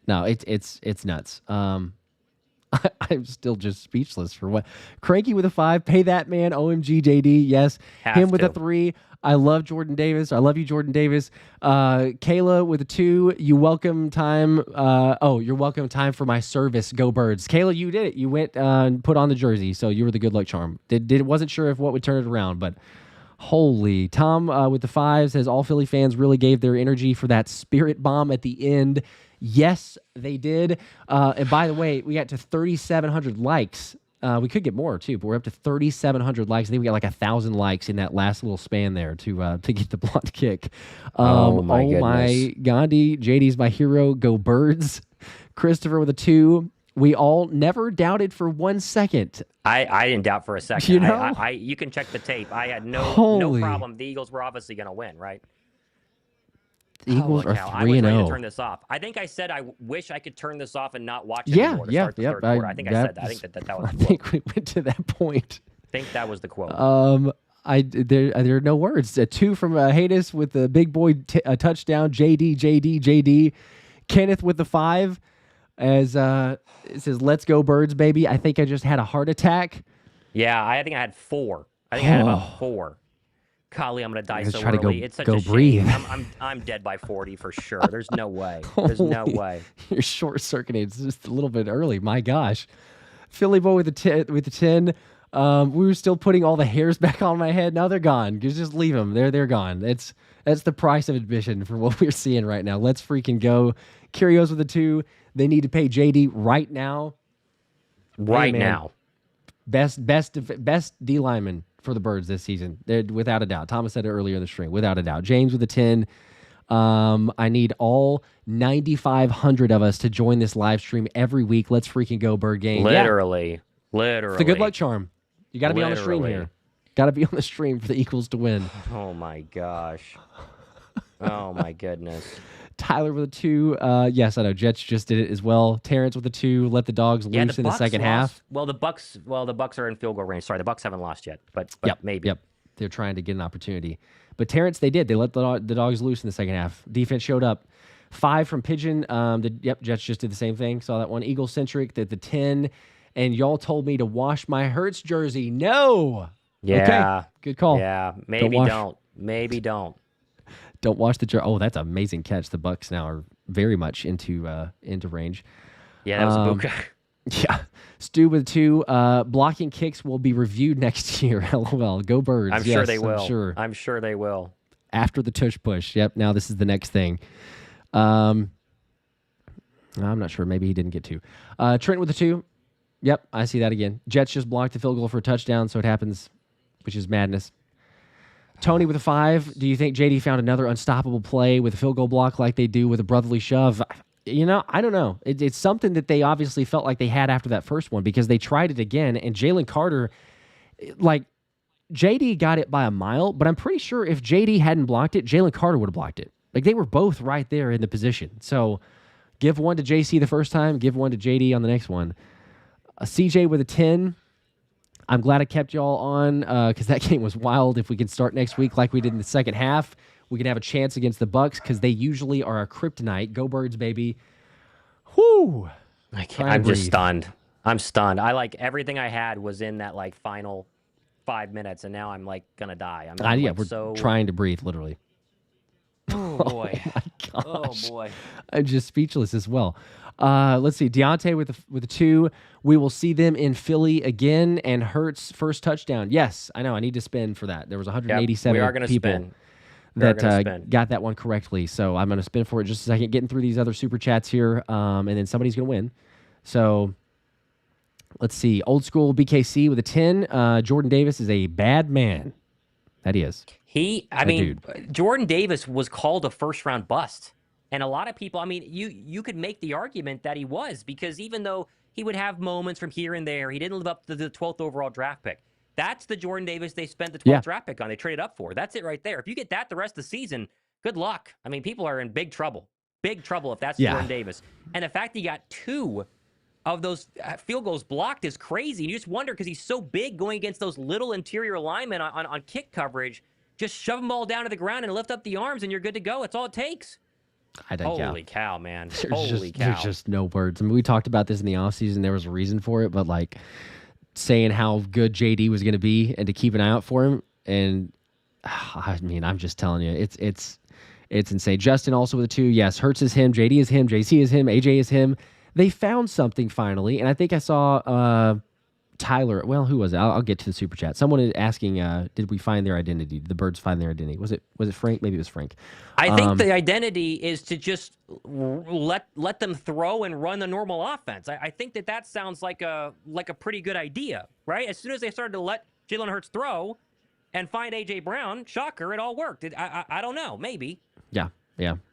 it's nuts. I'm still just speechless for what. Cranky with a 5. Pay that man. OMG JD. Yes. Him with a 3. I love Jordan Davis. I love you, Jordan Davis. Kayla with a 2. You welcome time. You're welcome time for my service. Go Birds. Kayla, you did it. You went and put on the jersey, so you were the good luck charm. Wasn't sure if what would turn it around, but holy. Tom with the 5 says all Philly fans really gave their energy for that spirit bomb at the end. Yes, they did. And by the way, we got to 3,700 likes. We could get more too, but we're up to 3,700 likes. I think we got like 1,000 likes in that last little span there to get the blocked kick. Oh my goodness. Gandhi, JD's my hero. Go Birds. Christopher with a 2. We all never doubted for 1 second. I didn't doubt for a second. You know? You can check the tape. I had no problem. The Eagles were obviously going to win, right? The Eagles are 3-0. I was ready to turn this off. I think I said I wish I could turn this off and not watch it anymore to start the third quarter. I think I said that. I think that was the quote. I think we went to that point. I think that was the quote. There are no words. 2 from Haydes with the big boy touchdown. JD. Kenneth with the 5. As it says, let's go Birds, baby. I think I just had a heart attack. Yeah, I think I had 4. I think I had about 4. Golly, I'm going to die so early. It's such a breathe. shame. I'm dead by 40 for sure. There's no way. There's no way. You're short-circuiting. It's just a little bit early. My gosh. Philly boy with the 10. We were still putting all the hairs back on my head. Now they're gone. Just leave them. They're gone. That's the price of admission for what we're seeing right now. Let's freaking go. Curios with a 2. They need to pay JD right now. Right now. Best D lineman for the Birds this season. They're, without a doubt. Thomas said it earlier in the stream. Without a doubt. James with a 10. I need all 9,500 of us to join this live stream every week. Let's freaking go, Bird Game. Literally. It's the good luck charm. You got to be on the stream here. Got to be on the stream for the Eagles to win. Oh, my gosh. Oh, my goodness. Tyler with a 2. Yes, I know. Jets just did it as well. Terrence with a 2. Let the dogs loose in the second half. Well, the Bucks are in field goal range. Sorry, the Bucks haven't lost yet, but maybe. Yep. They're trying to get an opportunity. But Terrence, they did. They let the dogs loose in the second half. Defense showed up. 5 from Pigeon. Jets just did the same thing. Saw that one. Eagle-centric, the 10. And y'all told me to wash my Hurts jersey. No! Yeah. Okay. Good call. Yeah, maybe don't. Maybe don't. Don't wash the jersey. Oh, that's an amazing catch. The Bucks now are very much into range. Yeah, that was Puka. Yeah. Stu with 2. Blocking kicks will be reviewed next year. LOL. Go Birds. I'm sure they will. I'm sure they will. After the tush push. Yep. Now this is the next thing. I'm not sure. Maybe he didn't get 2. Trent with 2. Yep. I see that again. Jets just blocked the field goal for a touchdown, so it happens, which is madness. Tony with 5. Do you think JD found another unstoppable play with a field goal block like they do with a brotherly shove? I don't know. It's something that they obviously felt like they had after that first one because they tried it again, and Jalen Carter, like, JD got it by a mile, but I'm pretty sure if JD hadn't blocked it, Jalen Carter would have blocked it. Like, they were both right there in the position. So give one to JC the first time, give one to JD on the next one. CJ with a 10. I'm glad I kept y'all on because that game was wild. If we can start next week like we did in the second half, we can have a chance against the Bucks because they usually are a kryptonite. Go Birds, baby. Whoo! I'm just stunned. I'm stunned. Everything I had was in that final 5 minutes, and now I'm gonna die. We're trying to breathe, literally. Oh boy! Oh my gosh. Oh boy! I'm just speechless as well. Let's see. Deontay with a 2. We will see them in Philly again, and Hurts first touchdown. Yes, I know. I need to spin for that. There was 187 people that got that one correctly. So I'm going to spin for it just a second, getting through these other super chats here, and then somebody's going to win. So let's see. Old school BKC with a 10. Jordan Davis is a bad man. That he is. Jordan Davis was called a first-round bust. And a lot of people, you could make the argument that he was, because even though he would have moments from here and there, he didn't live up to the 12th overall draft pick. That's the Jordan Davis they spent the 12th draft pick on. They traded up for. That's it right there. If you get that the rest of the season, good luck. People are in big trouble. Big trouble if that's Jordan Davis. And the fact he got 2 of those field goals blocked is crazy. You just wonder, because he's so big going against those little interior linemen on kick coverage, just shove them all down to the ground and lift up the arms, and you're good to go. It's all it takes. Holy cow, man. Holy cow. There's just no words. We talked about this in the offseason. There was a reason for it, but saying how good JD was going to be and to keep an eye out for him. And I'm just telling you, it's insane. Justin also with a 2. Yes, Hurts is him. JD is him. JC is him. AJ is him. They found something finally. And I think I saw Tyler. Well, who was it? I'll get to the super chat. Someone is asking, did we find their identity? Did the Birds find their identity? Was it Frank? Maybe it was Frank. I think the identity is to just let them throw and run the normal offense. I think that sounds like a pretty good idea, right? As soon as they started to let Jalen Hurts throw and find A.J. Brown, shocker, it all worked. I don't know, maybe. Yeah.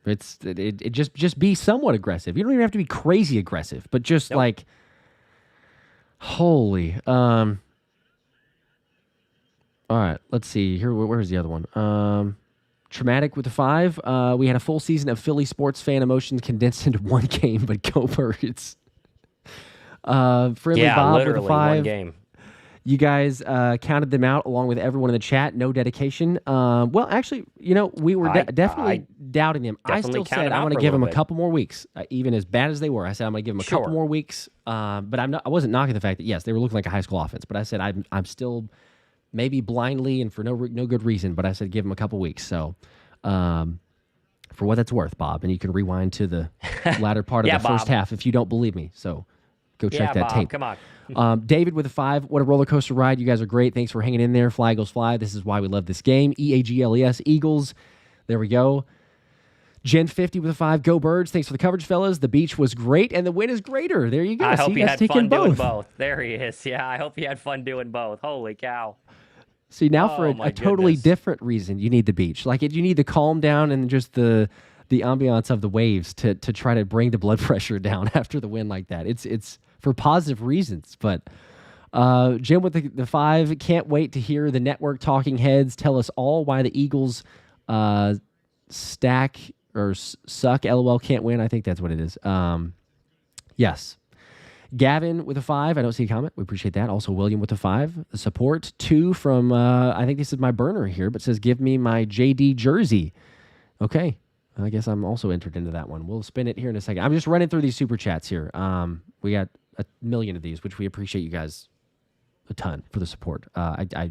It just be somewhat aggressive. You don't even have to be crazy aggressive, but just holy. All right, let's see. Here, where's the other one? Traumatic with a 5. We had a full season of Philly sports fan emotions condensed into one game, but go Birds. Friendly Bob with a 5. One game. You guys counted them out along with everyone in the chat. No dedication. Well, actually, we were definitely doubting him. I still said I'm going to give him a couple more weeks, even as bad as they were. I said I'm going to give him a couple more weeks. But I wasn't knocking the fact that yes, they were looking like a high school offense. But I said I'm still maybe blindly and for no good reason. But I said give him a couple weeks. So for what that's worth, Bob, and you can rewind to the latter part of the first half if you don't believe me. So go check that tape. Come on. David with a 5. What a roller coaster ride. You guys are great. Thanks for hanging in there. Fly Eagles Fly. This is why we love this game. EAGLES Eagles. There we go. Gen 50 with a 5. Go Birds. Thanks for the coverage, fellas. The beach was great, and the win is greater. There you go. I hope you had fun doing both. There he is. Yeah, I hope you had fun doing both. Holy cow. See, now for a totally different reason, you need the beach. You need the calm down and just the ambiance of the waves to try to bring the blood pressure down after the win like that. It's for positive reasons. But Jim with the 5, can't wait to hear the network talking heads tell us all why the Eagles stack or suck. LOL, can't win. I think that's what it is. Yes. Gavin with a 5. I don't see a comment. We appreciate that. Also, William with a 5. The support. 2 from, I think this is my burner here, but says, give me my JD jersey. Okay. I guess I'm also entered into that one. We'll spin it here in a second. I'm just running through these super chats here. We got a million of these, which we appreciate you guys a ton for the support. I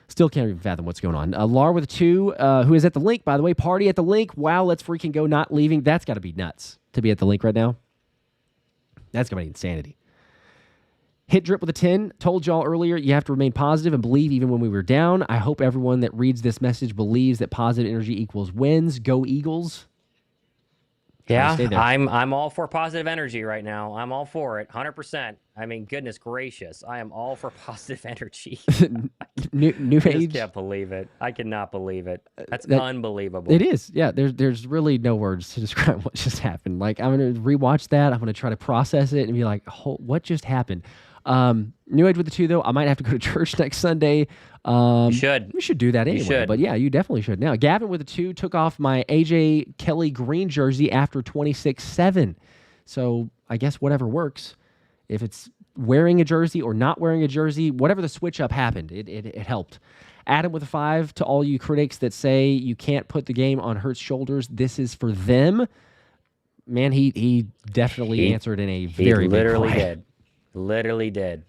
still can't even fathom what's going on. Lar with a 2, who is at the link, by the way. Party at the link. Wow, let's freaking go, not leaving. That's got to be nuts to be at the link right now. That's going to be insanity. Hit Drip with a 10. Told y'all earlier, you have to remain positive and believe even when we were down. I hope everyone that reads this message believes that positive energy equals wins. Go Eagles. Yeah, I'm all for positive energy right now. I'm all for it, 100%. I mean, goodness gracious, I am all for positive energy. new I age. just can't believe it. I cannot believe it. That's unbelievable. It is. Yeah, there's really no words to describe what just happened. Like, I'm going to rewatch that. I'm going to try to process it and be like, what just happened? New Age with the 2, though. I might have to go to church next Sunday. You should. We should do that anyway. You should. But yeah, you definitely should. Now, Gavin with the 2 took off my AJ Kelly green jersey after 26-7. So I guess whatever works. If it's wearing a jersey or not wearing a jersey, whatever the switch up happened, it helped. Adam with a 5, to all you critics that say you can't put the game on Hurts' shoulders, this is for them. Man, he definitely answered in a very big way. Literally did.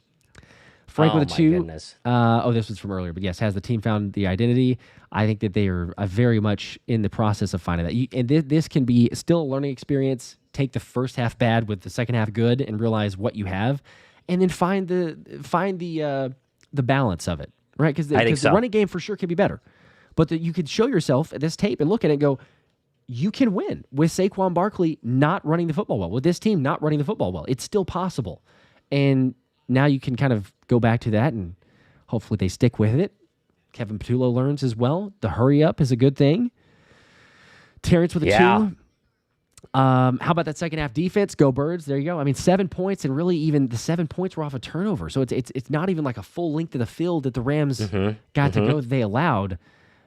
Frank with a 2. This was from earlier, but yes, has the team found the identity? I think that they are very much in the process of finding that. And this can be still a learning experience. Take the first half bad with the second half good, and realize what you have, and then find the balance of it, right? Because the running game for sure can be better, but you could show yourself at this tape and look at it and go, you can win with Saquon Barkley not running the football well, with this team not running the football well. It's still possible. And now you can kind of go back to that, and hopefully they stick with it. Kevin Patullo learns as well. The hurry up is a good thing. Terrence with a 2. How about that second half defense? Go Birds. There you go. I mean, 7 points, and really even the 7 points were off a turnover. So it's not even like a full length of the field that the Rams got to go that they allowed.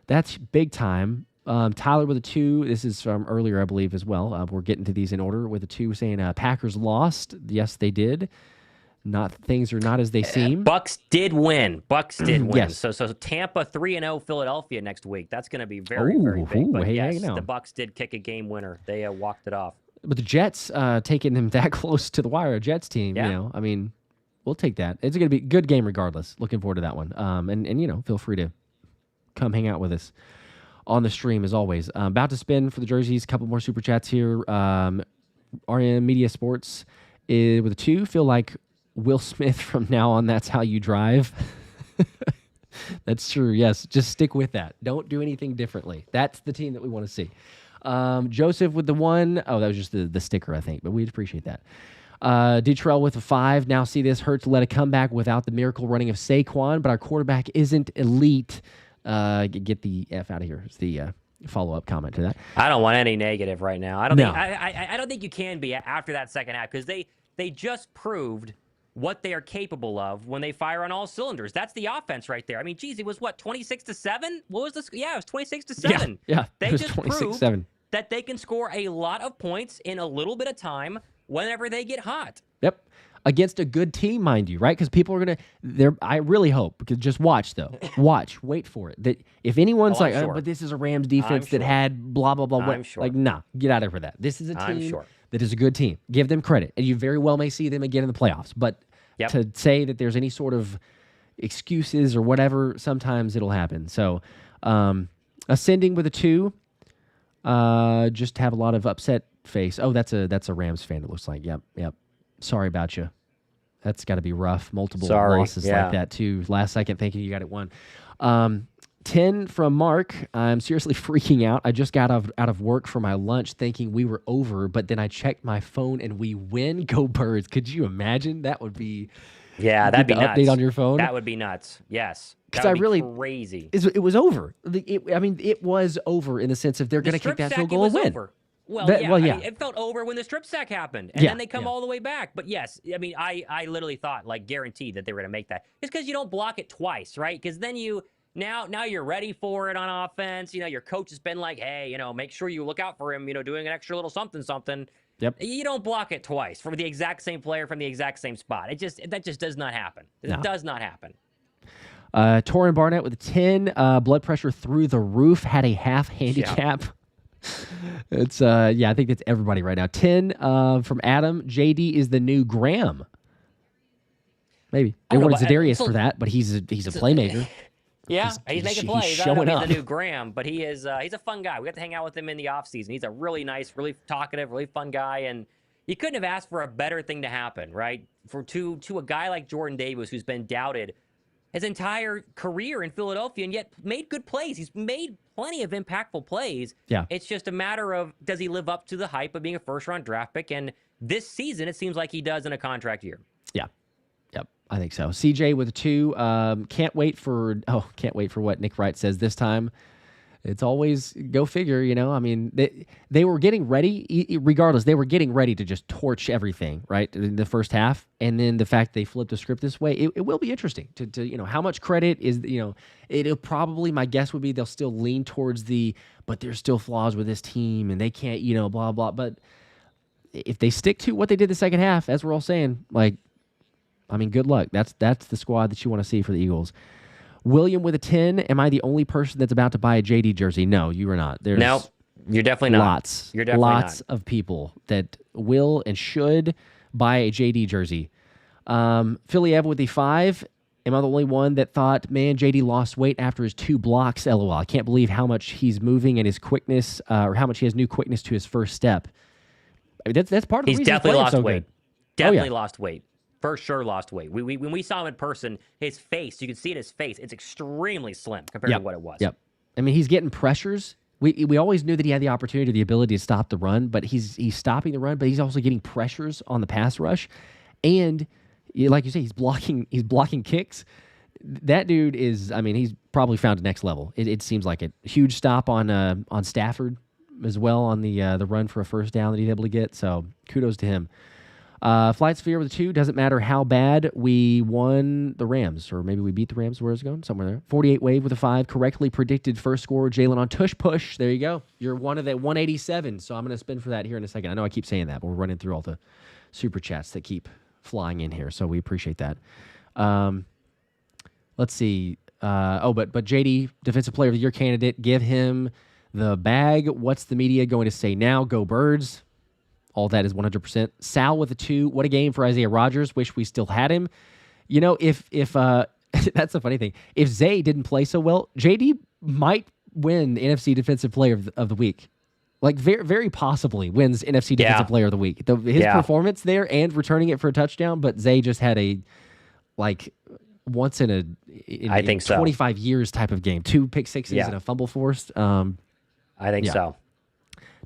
That's big time. Tyler with a 2. This is from earlier, I believe, as well. We're getting to these in order with a 2 saying Packers lost. Yes, they did. Things are not as they seem. Bucks did win. Yes. So Tampa 3-0 Philadelphia next week. That's going to be very big. But yes, the Bucks did kick a game winner. They walked it off. But the Jets taking them that close to the wire, a Jets team, I mean, we'll take that. It's going to be a good game regardless. Looking forward to that one. And feel free to come hang out with us on the stream as always. About to spin for the jerseys. A couple more super chats here. RM Media Sports with a 2. Feel like Will Smith from now on, that's how you drive. That's true. Yes. Just stick with that. Don't do anything differently. That's the team that we want to see. Joseph with the 1. Oh, that was just the sticker, I think, but we'd appreciate that. Detrell with a 5. Now see this. Hurts led a comeback without the miracle running of Saquon, but our quarterback isn't elite. Get the F out of here. It's the follow-up comment to that. I don't want any negative right now. I don't think you can be after that second half, because they just proved what they are capable of when they fire on all cylinders. That's the offense right there. I mean, geez, it was what, 26-7? What was this? Yeah, it was 26-7. Yeah, they just proved that they can score a lot of points in a little bit of time whenever they get hot. Yep. Against a good team, mind you, right? Because people are going to, I really hope, because just watch, though. Wait for it. That if anyone's but this is a Rams defense that had blah, blah, blah. Like, nah, get out of here for that. This is a team that is a good team. Give them credit. And you very well may see them again in the playoffs. But to say that there's any sort of excuses or whatever, sometimes it'll happen. So, ascending with a 2, just have a lot of upset face. Oh, that's a Rams fan, it looks like. Yep. Sorry about you. That's got to be rough. Multiple losses like that, too. Last second thinking you got it won. 10 from Mark. I'm seriously freaking out. I just got out of work for my lunch thinking we were over, but then I checked my phone and we win. Go Birds. Could you imagine? That would be... Yeah, that'd be nuts. Update on your phone? That would be nuts. Yes. That would be crazy. It was over. It was over in the sense of they're going to kick that field goal and win. Over. Well, I mean, it felt over when the strip sack happened, and then they come all the way back. But yes, I mean, I literally thought, like, guaranteed that they were going to make that. It's because you don't block it twice, right? Because then now you're ready for it on offense. Your coach has been like, hey, make sure you look out for him, doing an extra little something. Yep. You don't block it twice from the exact same player from the exact same spot. That just does not happen. It does not happen. Torrin Barnett with a 10. Blood pressure through the roof. Had a half handicap. Yeah. It's I think that's everybody right now. 10 from Adam. JD is the new Graham. Maybe they wanted Za'Darius for that, but he's a playmaker. Yeah, he's making plays. He's showing up. He's the new Graham, but he's a fun guy. We got to hang out with him in the offseason. He's a really nice, really talkative, really fun guy, and You couldn't have asked for a better thing to happen, right? To a guy like Jordan Davis, who's been doubted his entire career in Philadelphia and yet made good plays. He's made plenty of impactful plays. Yeah. It's just a matter of, does he live up to the hype of being a first-round draft pick? And this season, it seems like he does in a contract year. Yeah. Yep. I think so. CJ with a 2. Can't wait for what Nick Wright says this time. It's always go figure, I mean, they were getting ready, regardless, they were getting ready to just torch everything, right, in the first half. And then the fact they flipped the script this way, it will be interesting to how much credit is, it'll probably, my guess would be they'll still lean towards but there's still flaws with this team and they can't, blah, blah. But if they stick to what they did the second half, as we're all saying, good luck. That's the squad that you want to see for the Eagles. William with a 10. Am I the only person that's about to buy a JD jersey? No, you are not. There's no, you're definitely not. Lots of people that will and should buy a JD jersey. Philly Ev with the 5. Am I the only one that thought, man, JD lost weight after his 2 blocks? LOL. I can't believe how much he's moving and his quickness, or how much he has new quickness to his first step. I mean, that's part of the reason he's definitely lost so weight. Good. Definitely lost weight. For sure lost weight. When we saw him in person, his face, you can see it in his face, it's extremely slim compared to what it was. Yep. I mean, he's getting pressures. We always knew that he had the opportunity, the ability to stop the run, but he's stopping the run, but he's also getting pressures on the pass rush. And like you say, he's blocking kicks. That dude is, he's probably found a next level. It seems like it. Huge stop on Stafford as well on the run for a first down that he's able to get. So kudos to him. Flight Sphere with a 2. Doesn't matter how bad we won the Rams, or maybe we beat the Rams. Where's it going? Somewhere there. 48 Wave with a 5. Correctly predicted first score. Jalen on tush push. There you go. You're one of the 187. So I'm going to spin for that here in a second. I know I keep saying that, but we're running through all the super chats that keep flying in here. So we appreciate that. Let's see. But JD, Defensive Player of the Year candidate. Give him the bag. What's the media going to say now? Go Birds. All that is 100%. Sal with a 2. What a game for Isaiah Rodgers. Wish we still had him. If that's the funny thing. If Zay didn't play so well, JD might win NFC Defensive Player of the Week. Very, very possibly wins NFC Defensive Player of the Week. His performance there and returning it for a touchdown, but Zay just had a once in I think 25 years type of game. 2 pick sixes and a fumble forced. I think so.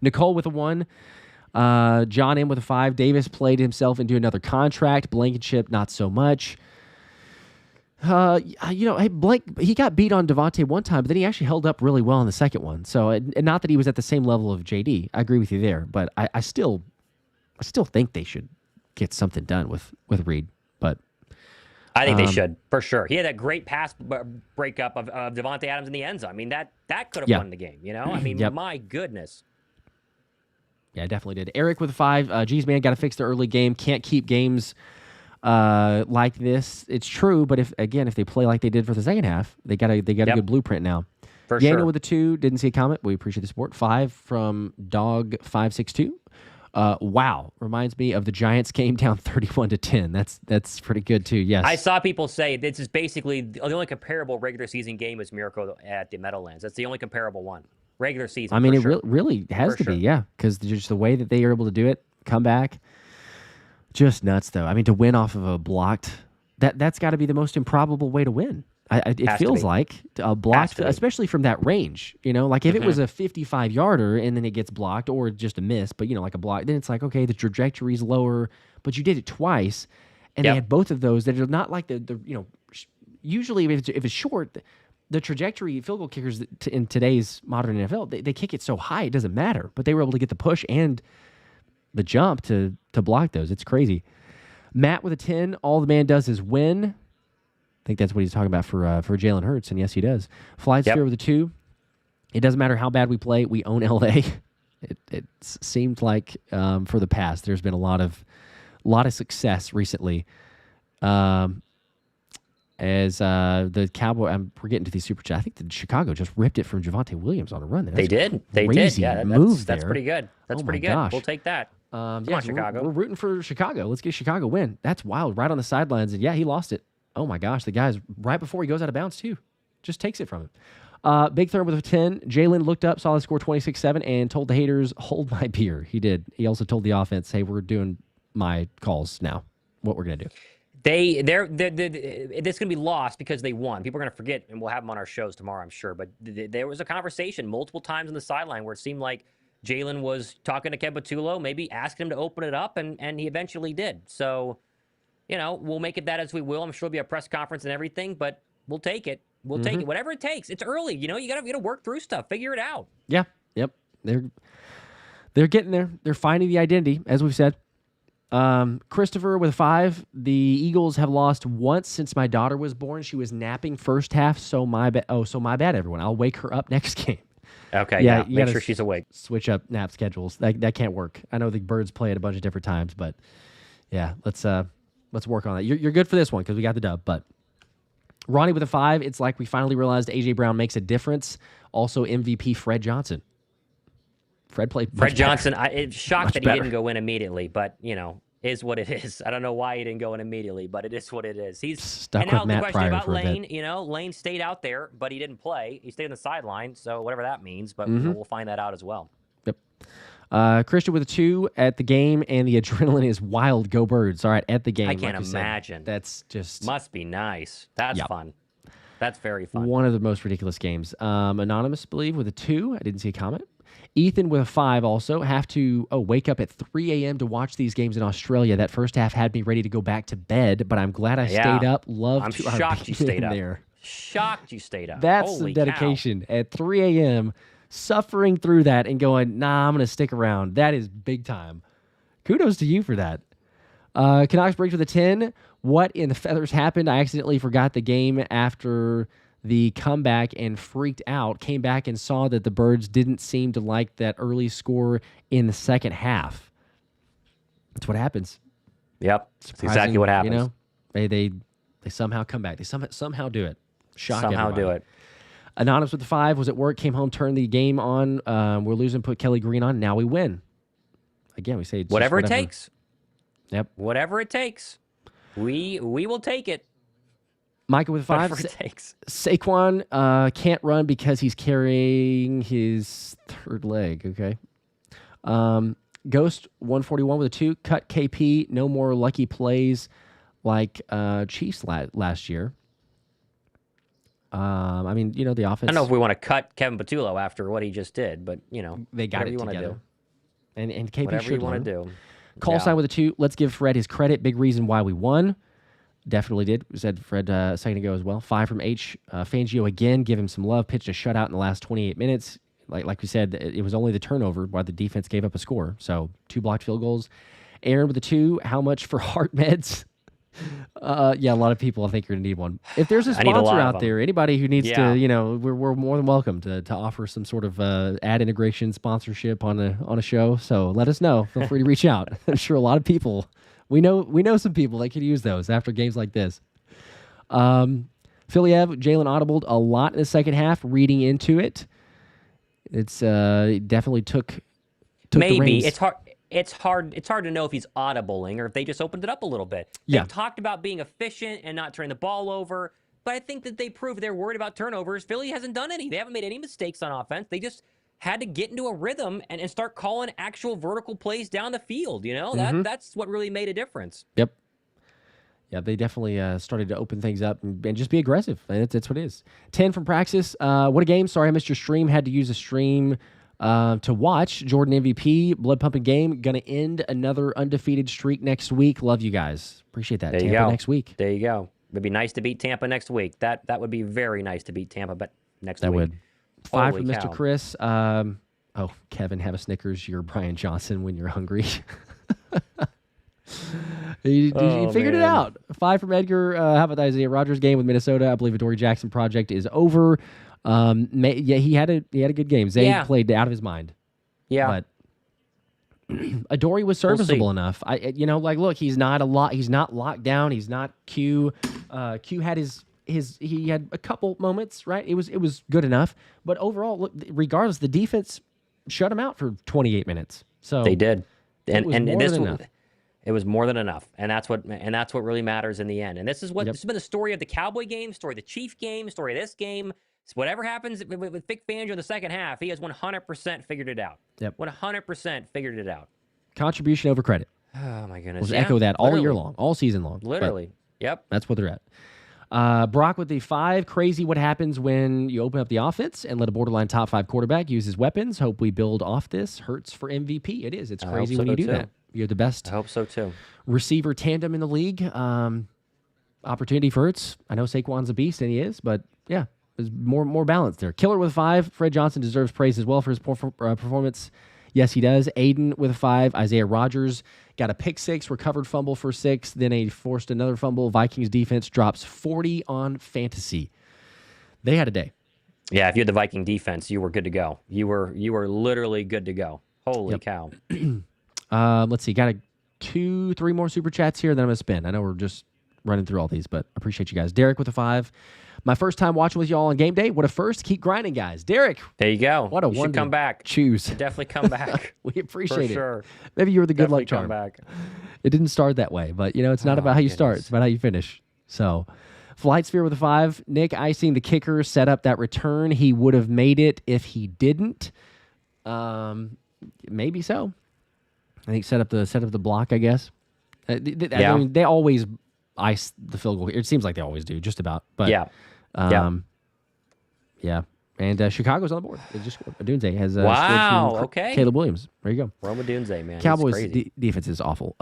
Nicole with a 1. John M with a 5. Davis played himself into another contract. Blankenship, not so much. Hey, Blank, he got beat on Davante one time, but then he actually held up really well in the second one. So, and not that he was at the same level of JD. I agree with you there, but I still think they should get something done with Reed. But I think they should, for sure. He had that great pass breakup of Davante Adams in the end zone. That could have won the game, My goodness. Yeah, definitely did. Eric with a 5. Geez, man, got to fix the early game. Can't keep games like this. It's true, but if they play like they did for the second half, they got a good blueprint now. For Yana sure. with a 2. Didn't see a comment. We appreciate the support. 5 from Dog562. Wow, reminds me of the Giants game down 31-10. That's pretty good too. Yes, I saw people say this is basically the only comparable regular season game is Miracle at the Meadowlands. That's the only comparable one. Regular season. It really has to be, yeah, because just the way that they are able to do it, come back, just nuts though. To win off of a blocked, that's got to be the most improbable way to win. It feels like a blocked, especially from that range. If it was a 55-yarder and then it gets blocked, or just a miss, but like a block, then it's like, okay, the trajectory's lower, but you did it twice, and they had both of those that are not like the usually if it's short. The trajectory field goal kickers in today's modern NFL, they kick it so high it doesn't matter. But they were able to get the push and the jump to block those. It's crazy. Matt with a 10. All the man does is win. I think that's what he's talking about for Jalen Hurts, and yes, he does. Flight Sphere with a 2. It doesn't matter how bad we play. We own LA. It seemed like for the past, there's been a lot of success recently. As the Cowboy, we're getting to these super chats. I think that Chicago just ripped it from Javonte Williams on a run. They did. Yeah, that's pretty good. That's pretty good. Gosh. We'll take that. Come on, Chicago. We're rooting for Chicago. Let's get Chicago win. That's wild. Right on the sidelines. And yeah, he lost it. Oh my gosh, the guy's right before he goes out of bounds too. Just takes it from him. Big Thurm with a 10. Jalen looked up, saw the score 26-7, and told the haters, hold my beer. He did. He also told the offense, hey, we're doing my calls now, what we're going to do. It's going to be lost because they won. People are going to forget, and we'll have them on our shows tomorrow, I'm sure. But there was a conversation multiple times on the sideline where it seemed like Jalen was talking to Ken Patullo, maybe asking him to open it up, and he eventually did. So, we'll make it that as we will. I'm sure there'll be a press conference and everything, but we'll take it. We'll take it, whatever it takes. It's early, you gotta work through stuff, figure it out. Yeah, yep. They're getting there. They're finding the identity, as we've said. Christopher with 5. The Eagles have lost once since my daughter was born. She was napping first half, so my bad. Oh, so my bad, everyone. I'll wake her up next game. Okay, yeah. Make sure she's awake. Switch up nap schedules. That can't work. I know the Birds play at a bunch of different times, but yeah, let's work on that. You're good for this one because we got the dub, but. Ronnie with a 5. It's like we finally realized A.J. Brown makes a difference. Also, MVP Fred Johnson. Fred played Fred Johnson, it's Much shocked that he better. didn't go in immediately, but, is what it is. I don't know why he didn't go in immediately, but it is what it is. He's stuck and with now Matt the question Pryor about for a Lane, bit. Lane stayed out there, but he didn't play. He stayed on the sideline, so whatever that means, but we'll find that out as well. Yep. Christian with a 2 at the game, and the adrenaline is wild. Go Birds. All right, at the game. I can't like you said. imagine. That's just... Must be nice. That's fun. That's very fun. One of the most ridiculous games. Anonymous, believe, with a 2. I didn't see a comment. Ethan with a 5 also. Have to wake up at 3 a.m. to watch these games in Australia. That first half had me ready to go back to bed, but I'm glad I stayed up. I'm shocked you stayed up. There. Shocked you stayed up. That's Holy some dedication. At 3 a.m., suffering through that and going, nah, I'm going to stick around. That is big time. Kudos to you for that. Canucks breaks with a 10. What in the feathers happened? I accidentally forgot the game after the comeback and freaked out. Came back and saw that the Birds didn't seem to like that early score in the second half. That's what happens. Yep. That's exactly what happens. They somehow come back. They somehow do it. Shock somehow everybody. do it. Anonymous with the 5 was at work, came home, turned the game on. We're losing, put Kelly Green on. Now we win. Again, we say whatever it takes. Yep. Whatever it takes. We will take it. Micah with 5. Whatever it takes. Saquon can't run because he's carrying his third leg. Okay. Ghost 141 with a 2. Cut KP. No more lucky plays like Chiefs last year. I mean, the offense. I don't know if we want to cut Kevin Patullo after what he just did, but they got it you together. And KP whatever should you want to do. Call sign with a 2. Let's give Fred his credit. Big reason why we won. Definitely did. We said Fred a second ago as well. 5 from H. Fangio again. Give him some love. Pitched a shutout in the last 28 minutes. Like we said, it was only the turnover while the defense gave up a score. So 2 blocked field goals. Aaron with a 2. How much for heart meds? Yeah, a lot of people I think are going to need one. If there's a sponsor out there, anybody who needs to, we're more than welcome to offer some sort of ad integration sponsorship on a show. So let us know. Feel free to reach out. I'm sure a lot of people, we know some people that could use those after games like this. Philly Ev, Jalen audibled a lot in the second half, reading into it. It's it definitely took maybe the reins. It's hard to know if he's audibling or if they just opened it up a little bit. They've talked about being efficient and not turning the ball over, but I think that they proved they're worried about turnovers. Philly hasn't done any. They haven't made any mistakes on offense. They just had to get into a rhythm and start calling actual vertical plays down the field. That's what really made a difference. Yep. Yeah, they definitely started to open things up and just be aggressive. That's what it is. 10 from Praxis. What a game. Sorry I missed your stream. Had to use a stream to watch. Jordan MVP, blood pumping game. Going to end another undefeated streak next week. Love you guys. Appreciate that. There you Tampa go. next week. There you go. It'd be nice to beat Tampa next week. That would be very nice to beat Tampa, but next week. That would. 5 Holy from cow. Mr. Chris. Kevin, have a Snickers. You're Brian Johnson when you're hungry. You figured it out. 5 from Edgar. How about the Isaiah Rodgers game with Minnesota? I believe Adoree Jackson project is over. He had a good game. Zay played out of his mind. Yeah. But Adoree was serviceable enough. Look, he's not locked down. He's not Q. Q had he had a couple moments, right? It was good enough. But overall, look, regardless, the defense shut him out for 28 minutes. So they did. It was more than enough. And that's what really matters in the end. And this has been the story of the Cowboy game, story of the Chief game, story of this game. So whatever happens with Vic Fangio in the second half, he has 100% figured it out. Yep. 100% figured it out. Contribution over credit. Oh, my goodness. We'll just echo that all year long, all season long. Literally. Yep. That's what they're at. Brock with the 5. Crazy what happens when you open up the offense and let a borderline top 5 quarterback use his weapons. Hope we build off this. Hurts for MVP. It is. It's crazy when you do that. You have the best I hope so, too. Receiver tandem in the league. Opportunity for Hurts. I know Saquon's a beast, and he is, but yeah, there's more balance there. Killer with 5. Fred Johnson deserves praise as well for his performance. Yes, he does. Aiden with a 5. Isaiah Rodgers got a pick 6, recovered fumble for 6, then forced another fumble. Vikings defense drops 40 on fantasy. They had a day. Yeah, if you had the Viking defense, you were good to go. You were literally good to go. Holy cow. Let's see. Got 2, 3 more super chats here, then I'm going to spin. I know we're just running through all these, but appreciate you guys. Derek with a 5. My first time watching with y'all on game day. What a first. Keep grinding, guys. Derek. There you go. What a you should come back. Choose. Definitely come back. We appreciate it. Sure. Maybe you were the good Definitely luck charm. come back. It didn't start that way, but it's not about how you start. It's about how you finish. So, Flight Sphere with a 5. Nick icing the kicker set up that return. He would have made it if he didn't. Maybe so. I think set up the block, I guess. I mean, they always ice the field goal. It seems like they always do, just about. But yeah. And Chicago's on the board. They just scored. Dunze has scored from Caleb Williams. There you go. Roma Dunze, man. Cowboys defense is awful.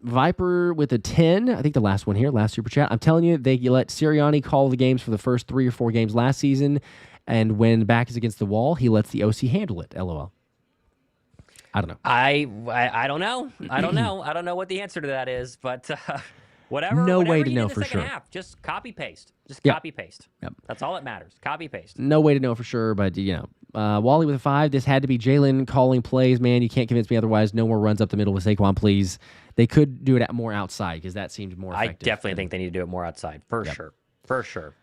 Viper with a 10. I think the last one here, last super chat. I'm telling you, they let Sirianni call the games for the first 3 or 4 games last season, and when back is against the wall, he lets the OC handle it. LOL. I don't know. I don't know. I don't know. I don't know what the answer to that is, but whatever. No way to you know did in the for second sure. half, just copy paste. Copy paste. Yep. That's all that matters. Copy paste. No way to know for sure, but Wally with a 5. This had to be Jalen calling plays, man. You can't convince me otherwise. No more runs up the middle with Saquon, please. They could do it more outside because that seemed more effective. I definitely think they need to do it more outside for sure. For sure.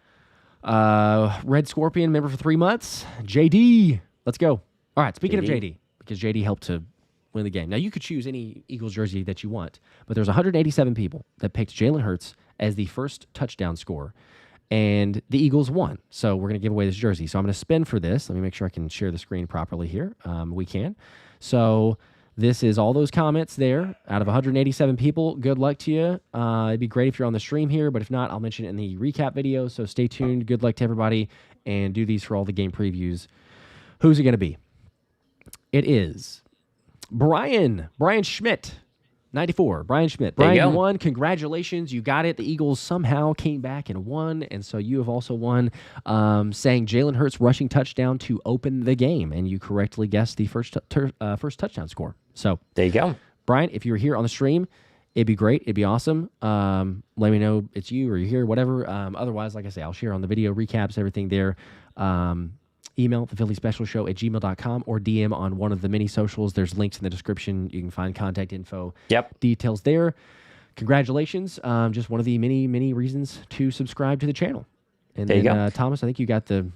Red Scorpion member for 3 months. JD, let's go. All right. Speaking of JD, because JD helped to win the game. Now you could choose any Eagles jersey that you want, but there's 187 people that picked Jalen Hurts as the first touchdown scorer. And the Eagles won. So we're going to give away this jersey. So I'm going to spin for this. Let me make sure I can share the screen properly here. We can. So this is all those comments there. Out of 187 people, good luck to you. It'd be great if you're on the stream here, but if not, I'll mention it in the recap video. So stay tuned. Good luck to everybody. And do these for all the game previews. Who's it going to be? It is Brian Schmidt. 94, Brian Schmidt. Brian won. Congratulations. You got it. The Eagles somehow came back and won, and so you have also won, saying Jalen Hurts rushing touchdown to open the game, and you correctly guessed the first touchdown score. So there you go. Brian, if you were here on the stream, it'd be great. It'd be awesome. Let me know it's you or you're here, whatever. Otherwise, like I say, I'll share on the video recaps, everything there. Email thephilyspecialshow@gmail.com or DM on one of the many socials. There's links in the description. You can find contact info. Details there. Congratulations. Just one of the many, many reasons to subscribe to the channel. And there then, you go. Thomas, I think you got the...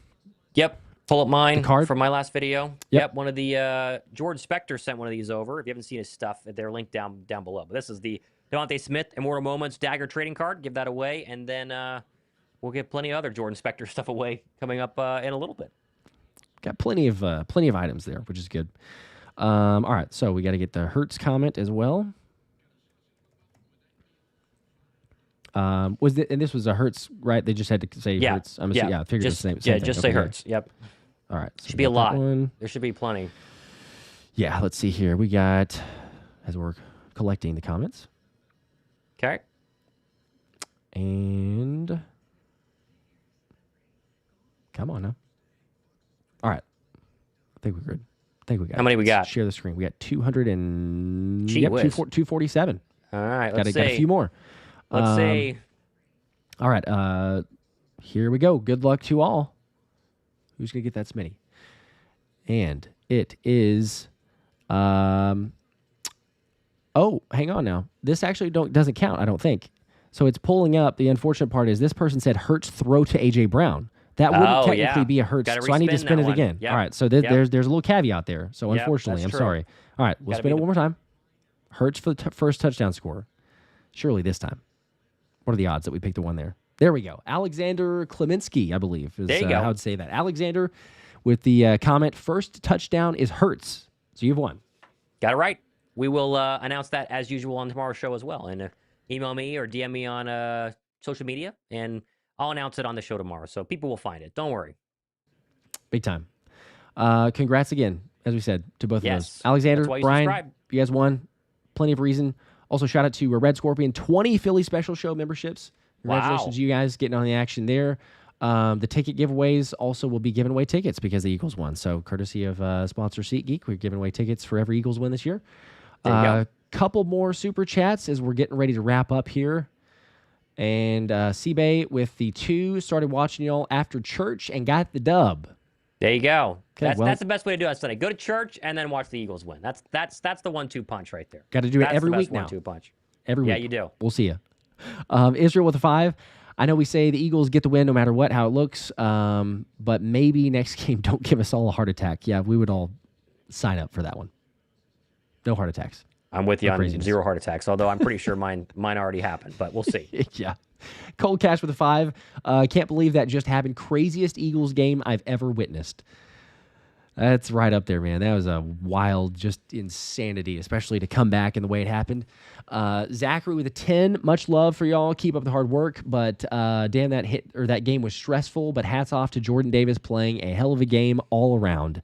Pull up mine card from my last video. One of the... George Spector sent one of these over. If you haven't seen his stuff, they're linked down below. But this is the Davante Smith Immortal Moments Dagger Trading Card. Give that away. And then we'll get plenty of other Jordan Spector stuff away coming up in a little bit. Got plenty of items there, which is good. All right, so we got to get the Hertz comment as well. And this was a Hertz, right? They just had to say Hertz. I figured it's the same thing. Just say Hertz. Yep. All right. So should be a lot. There should be plenty. Yeah, let's see here. We got, as we're collecting the comments. Okay. And come on now. All right. I think we're good. I think we got How many we got? Share the screen. We got 200 and... Gee whiz. 247. All right, got a few more. Let's see. All right. Here we go. Good luck to all. Who's going to get that Smitty? And it is... hang on now. This actually doesn't count, I don't think. So it's pulling up. The unfortunate part is this person said Hurts throw to A.J. Brown. That wouldn't technically be a Hurts, so I need to spin it again. All right, so there's a little caveat there. So unfortunately, I'm sorry. All right, we'll spin it one more time. Hurts for the first touchdown score. Surely this time. What are the odds that we pick the one there? There we go. Alexander Kleminski, I believe, is There you go. how I'd say that. Alexander with the comment, first touchdown is Hurts. So you've won. Got it right. We will announce that as usual on tomorrow's show as well. And email me or DM me on social media, and I'll announce it on the show tomorrow. So people will find it. Don't worry. Big time. Congrats again, as we said, to both of Yes. those. Alexander, That's why you Brian, subscribe. you guys won. Plenty of reason. Also, shout out to Red Scorpion, 20 Philly Special Show memberships. Congratulations to you guys getting on the action there. The ticket giveaways also will be giving away tickets because the Eagles won. So, courtesy of sponsor SeatGeek, we're giving away tickets for every Eagles win this year. Couple more super chats as we're getting ready to wrap up here. And C-Bay with the 2 started watching y'all after church and got the dub. There you go. Okay, That's the best way to do it on Sunday. Go to church and then watch the Eagles win. That's the 1-2 punch right there. Got to do it every week now. 1-2 punch. Every week. Yeah, you do. We'll see you. Israel with a 5. I know we say the Eagles get the win no matter what, how it looks, but maybe next game don't give us all a heart attack. Yeah, we would all sign up for that one. No heart attacks. I'm with you No on craziness. 0 heart attacks, although I'm pretty sure mine already happened, but we'll see. Yeah. Cold Cash with a 5. Can't believe that just happened. Craziest Eagles game I've ever witnessed. That's right up there, man. That was a wild, just insanity, especially to come back in the way it happened. Zachary with a 10. Much love for y'all. Keep up the hard work, but damn, that game was stressful. But hats off to Jordan Davis playing a hell of a game all around.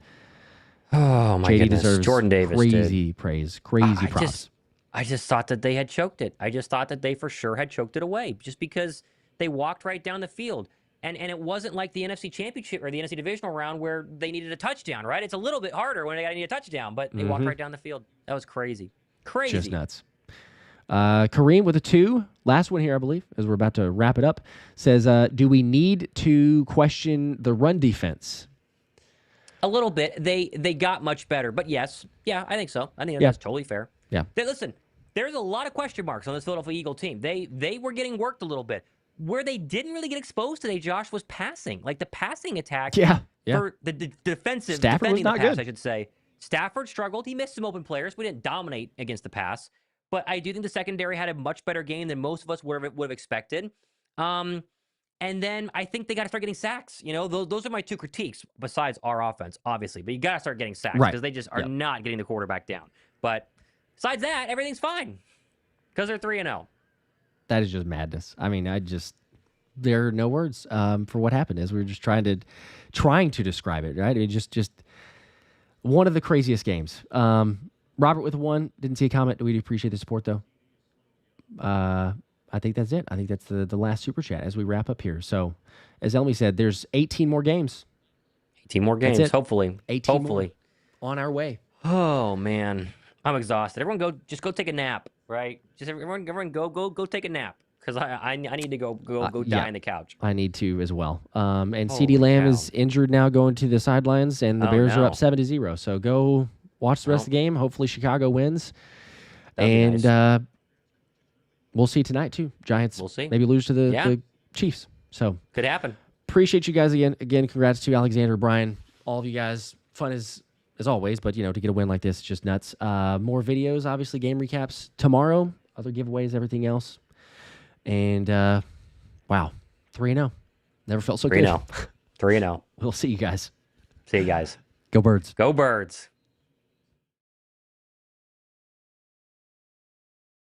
Oh my JD goodness, deserves Jordan Davis, crazy praise, crazy props. I just thought that they had choked it. I just thought that they for sure had choked it away, just because they walked right down the field. And it wasn't like the NFC Championship or the NFC Divisional round where they needed a touchdown, right? It's a little bit harder when they need a touchdown, but they walked right down the field. That was crazy. Crazy. Just nuts. Kareem with a 2. Last one here, I believe, as we're about to wrap it up, says, do we need to question the run defense? A little bit. They got much better, but yes. Yeah, I think so. I think that's totally fair. Yeah. Listen, there's a lot of question marks on this Philadelphia Eagle team. They were getting worked a little bit. Where they didn't really get exposed today, Josh, was passing. Like the passing attack for the defensive, Stafford defending was not the pass, good. I should say. Stafford struggled. He missed some open players. We didn't dominate against the pass. But I do think the secondary had a much better game than most of us would have expected. And then I think they got to start getting sacks. You know, those are my 2 critiques besides our offense, obviously. But you got to start getting sacks because they just are not getting the quarterback down. But besides that, everything's fine because they're 3-0. That is just madness. I mean, there are no words for what happened as we were just trying to describe it, right? It just one of the craziest games. Robert with a 1. Didn't see a comment. We appreciate the support, though. I think that's it. I think that's the last super chat as we wrap up here. So, as Elmy said, there's 18 more games. 18 more games, hopefully. 18 hopefully. More on our way. Oh, man. I'm exhausted. Everyone just go take a nap, right? Just everyone go take a nap because I need to go die on the couch. I need to as well. And CeeDee Lamb is injured now, going to the sidelines, and the Bears are up 7-0. So go watch the rest of the game. Hopefully Chicago wins. And nice. We'll see tonight too. Giants. We'll see. Maybe lose to the Chiefs. So could happen. Appreciate you guys again. Again, congrats to Alexander, Brian, all of you guys. Fun as always, but to get a win like this is just nuts. More videos, obviously game recaps tomorrow, other giveaways, everything else. And wow, 3-0. Never felt so good. 3-0. We'll see you guys. See you guys. Go Birds. Go Birds.